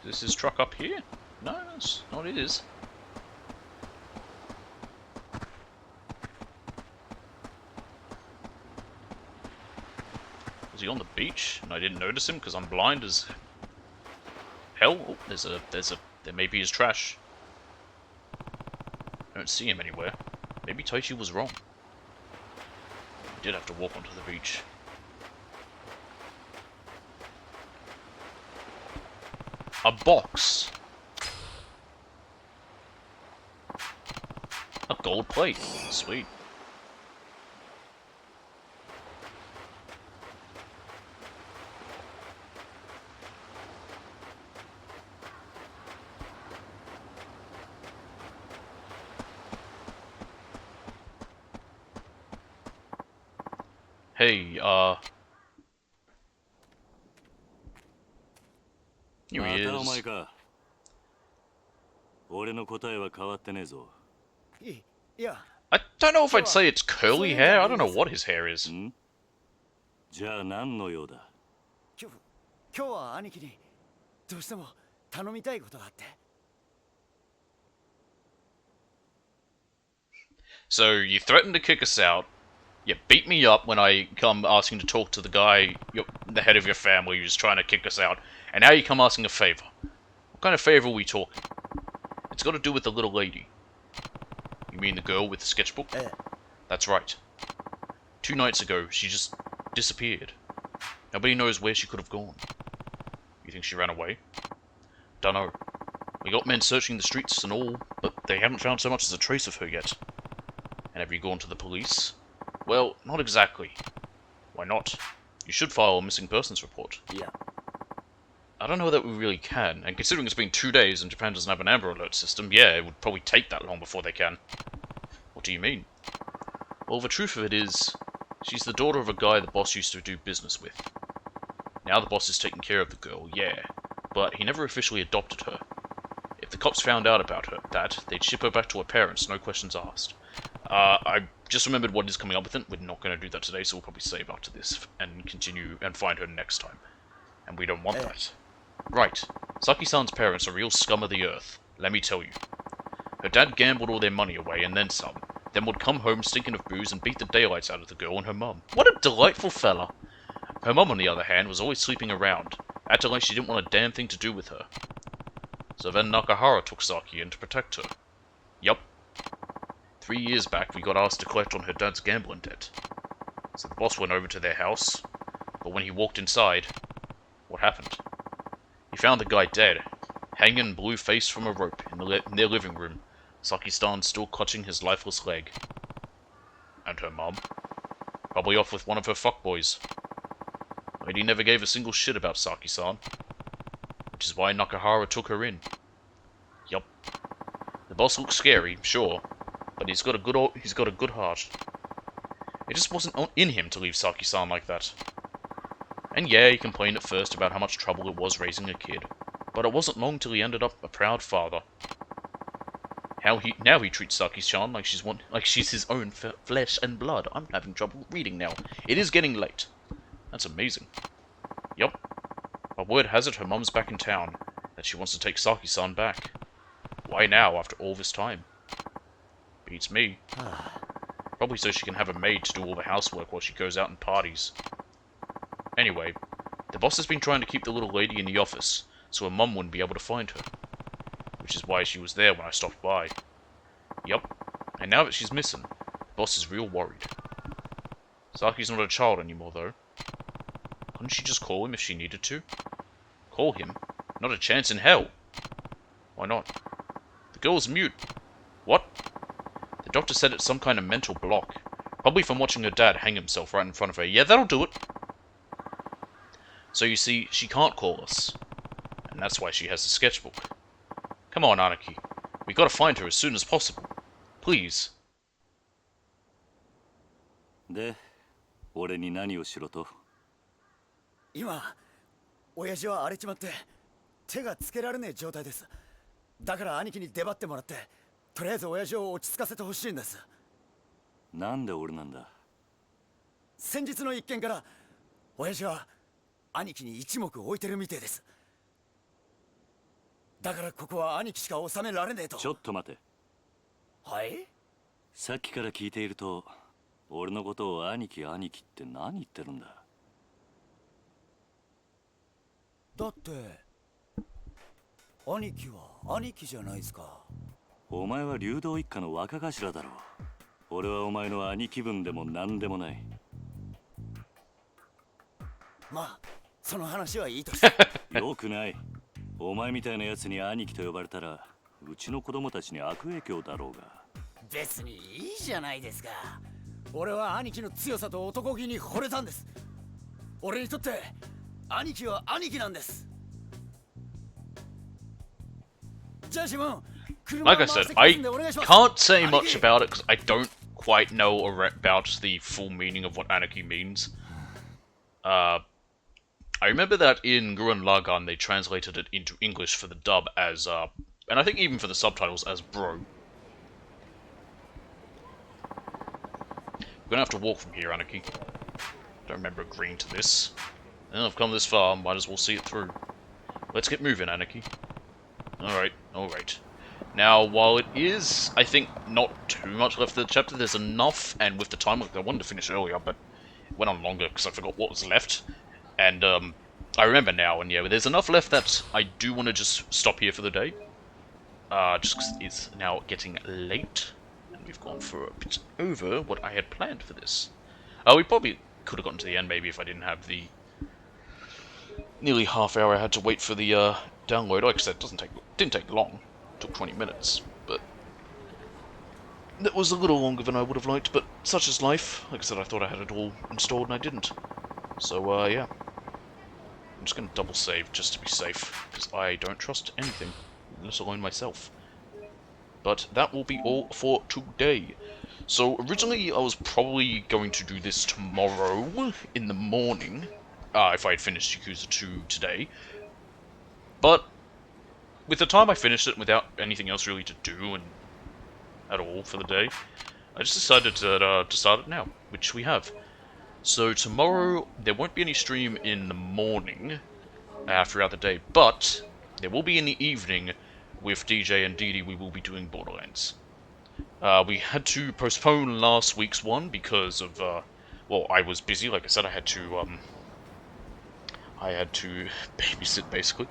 this his truck up here? No, that's not his. Was he on the beach and I didn't notice him because I'm blind as hell? Oh, there may be his trash. I don't see him anywhere. Maybe Taichi was wrong. I did have to walk onto the beach. A box. A gold plate. Sweet. Hey, here he is. I don't know if I'd say it's curly hair. I don't know what his hair is. じゃあ何の用だ今日は兄貴にどうしても頼みたいことがあって So you threatened to kick us out. You beat me up when I come asking to talk to the guy, the head of your family, who's trying to kick us out. And now you come asking a favor. What kind of favor are we talking? It's got to do with the little lady. You mean the girl with the sketchbook? That's right. 2 nights ago, she just disappeared. Nobody knows where she could have gone. You think she ran away? Dunno. We got men searching the streets and all, but they haven't found so much as a trace of her yet. And have you gone to the police? Well, not exactly. Why not? You should file a missing persons report. Yeah. I don't know that we really can, and considering it's been 2 days and Japan doesn't have an Amber Alert system, yeah, it would probably take that long before they can. What do you mean? Well, the truth of it is, she's the daughter of a guy the boss used to do business with. Now the boss is taking care of the girl, yeah, but he never officially adopted her. If the cops found out about her, they'd ship her back to her parents, no questions asked. I just remembered what is coming up with it. We're not going to do that today, so we'll probably save after this and continue and find her next time. And we don't want that. Right. Saki-san's parents are real scum of the earth, let me tell you. Her dad gambled all their money away and then some, then would come home stinking of booze and beat the daylights out of the girl and her mum. What a delightful fella! Her mum, on the other hand, was always sleeping around, acting like she didn't want a damn thing to do with her. So then Nakahara took Saki in to protect her. Yup. 3 years back, we got asked to collect on her dad's gambling debt. So the boss went over to their house, but when he walked inside, what happened? He found the guy dead, hanging blue-faced from a rope in their living room, Saki-san still clutching his lifeless leg. And her mum? Probably off with one of her fuckboys. Lady never gave a single shit about Saki-san, which is why Nakahara took her in. Yup. The boss looks scary, sure, but he's got a good heart. It just wasn't in him to leave Saki-san like that. And yeah, he complained at first about how much trouble it was raising a kid, but it wasn't long till he ended up a proud father. Now he treats Saki-chan like she's his own flesh and blood. I'm having trouble reading now. It is getting late. That's amazing. Yup. But word has it her mum's back in town, that she wants to take Saki-san back. Why now, after all this time? Beats me. Probably so she can have a maid to do all the housework while she goes out and parties. Anyway, the boss has been trying to keep the little lady in the office, so her mum wouldn't be able to find her. Which is why she was there when I stopped by. Yup. And now that she's missing, the boss is real worried. Saki's not a child anymore, though. Couldn't she just call him if she needed to? Call him? Not a chance in hell! Why not? The girl's mute. What? The doctor said it's some kind of mental block. Probably from watching her dad hang himself right in front of her. Yeah, that'll do it! So you see, she can't call us. And that's why she has the sketchbook. Come on, Aniki. We gotta find her as soon as possible. Please. で、俺に何をしろと？今、親父は荒れちまって手がつけられねえ状態です。だから兄貴に出張ってもらって、とりあえず親父を落ち着かせてほしいんです。なんで俺なんだ？先日の一件から親父は兄貴に一目置いてるみてえです。だからここは兄貴しか収められねえと。ちょっと待て。はい？さっきから聞いていると、俺のことを兄貴兄貴って何言ってるんだ？だって兄貴は兄貴じゃないですか。お前は竜道一家の若頭だろう。俺はお前の兄貴分でも何でもない。まあその話はいいとして。よくない。お前みたいなやつに兄貴と呼ばれたら、うちの子供たちに悪影響だろうが。別にいいじゃないですか。俺は兄貴の強さと男気に惚れたんです。俺にとって兄貴は兄貴なんです。じゃあシモン、 Like I said, I can't say much about it because I don't quite know about the full meaning of what Anarchy means. I remember that in Gurren Lagann they translated it into English for the dub as, and I think even for the subtitles as bro. We're gonna have to walk from here, Anarchy. Don't remember agreeing to this. And I've come this far, might as well see it through. Let's get moving, Anarchy. Alright, alright. Now, while it is, I think, not too much left of the chapter, there's enough, and with the time, like, I wanted to finish earlier, but it went on longer because I forgot what was left. And, I remember now, and yeah, there's enough left that I do want to just stop here for the day. Just because it's now getting late, and we've gone for a bit over what I had planned for this. We probably could have gotten to the end, maybe, if I didn't have the nearly half hour I had to wait for the, download. Like I said, didn't take long. It took 20 minutes, but that was a little longer than I would have liked. But such is life. Like I said, I thought I had it all installed and I didn't. So yeah, I'm just gonna double save just to be safe because I don't trust anything, let alone myself. But that will be all for today. So originally I was probably going to do this tomorrow in the morning, if I had finished Yakuza 2 today. But with the time I finished it without anything else really to do and at all for the day, I just decided to start it now, which we have. So tomorrow there won't be any stream in the morning throughout the day, but there will be in the evening with DJ and Didi. We will be doing Borderlands. We had to postpone last week's one because of, well, I was busy. Like I said, I had to babysit, basically.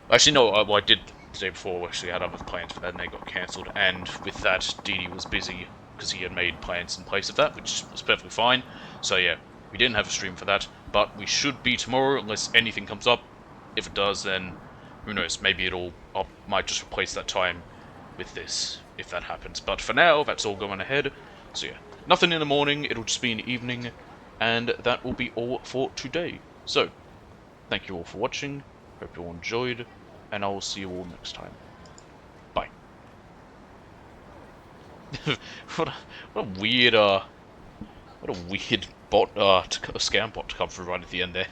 Actually, no, well, I did the day before. Actually, had other plans for that, and they got cancelled. And with that, Didi was busy because he had made plans in place of that, which was perfectly fine. So yeah, we didn't have a stream for that, but we should be tomorrow unless anything comes up. If it does, then who knows? Maybe I might just replace that time with this, if that happens. But for now, that's all going ahead. So yeah, nothing in the morning, it'll just be in the evening, and that will be all for today. So, thank you all for watching, hope you all enjoyed, and I will see you all next time. Bye. what a weird, bot, scam bot to come through right at the end there.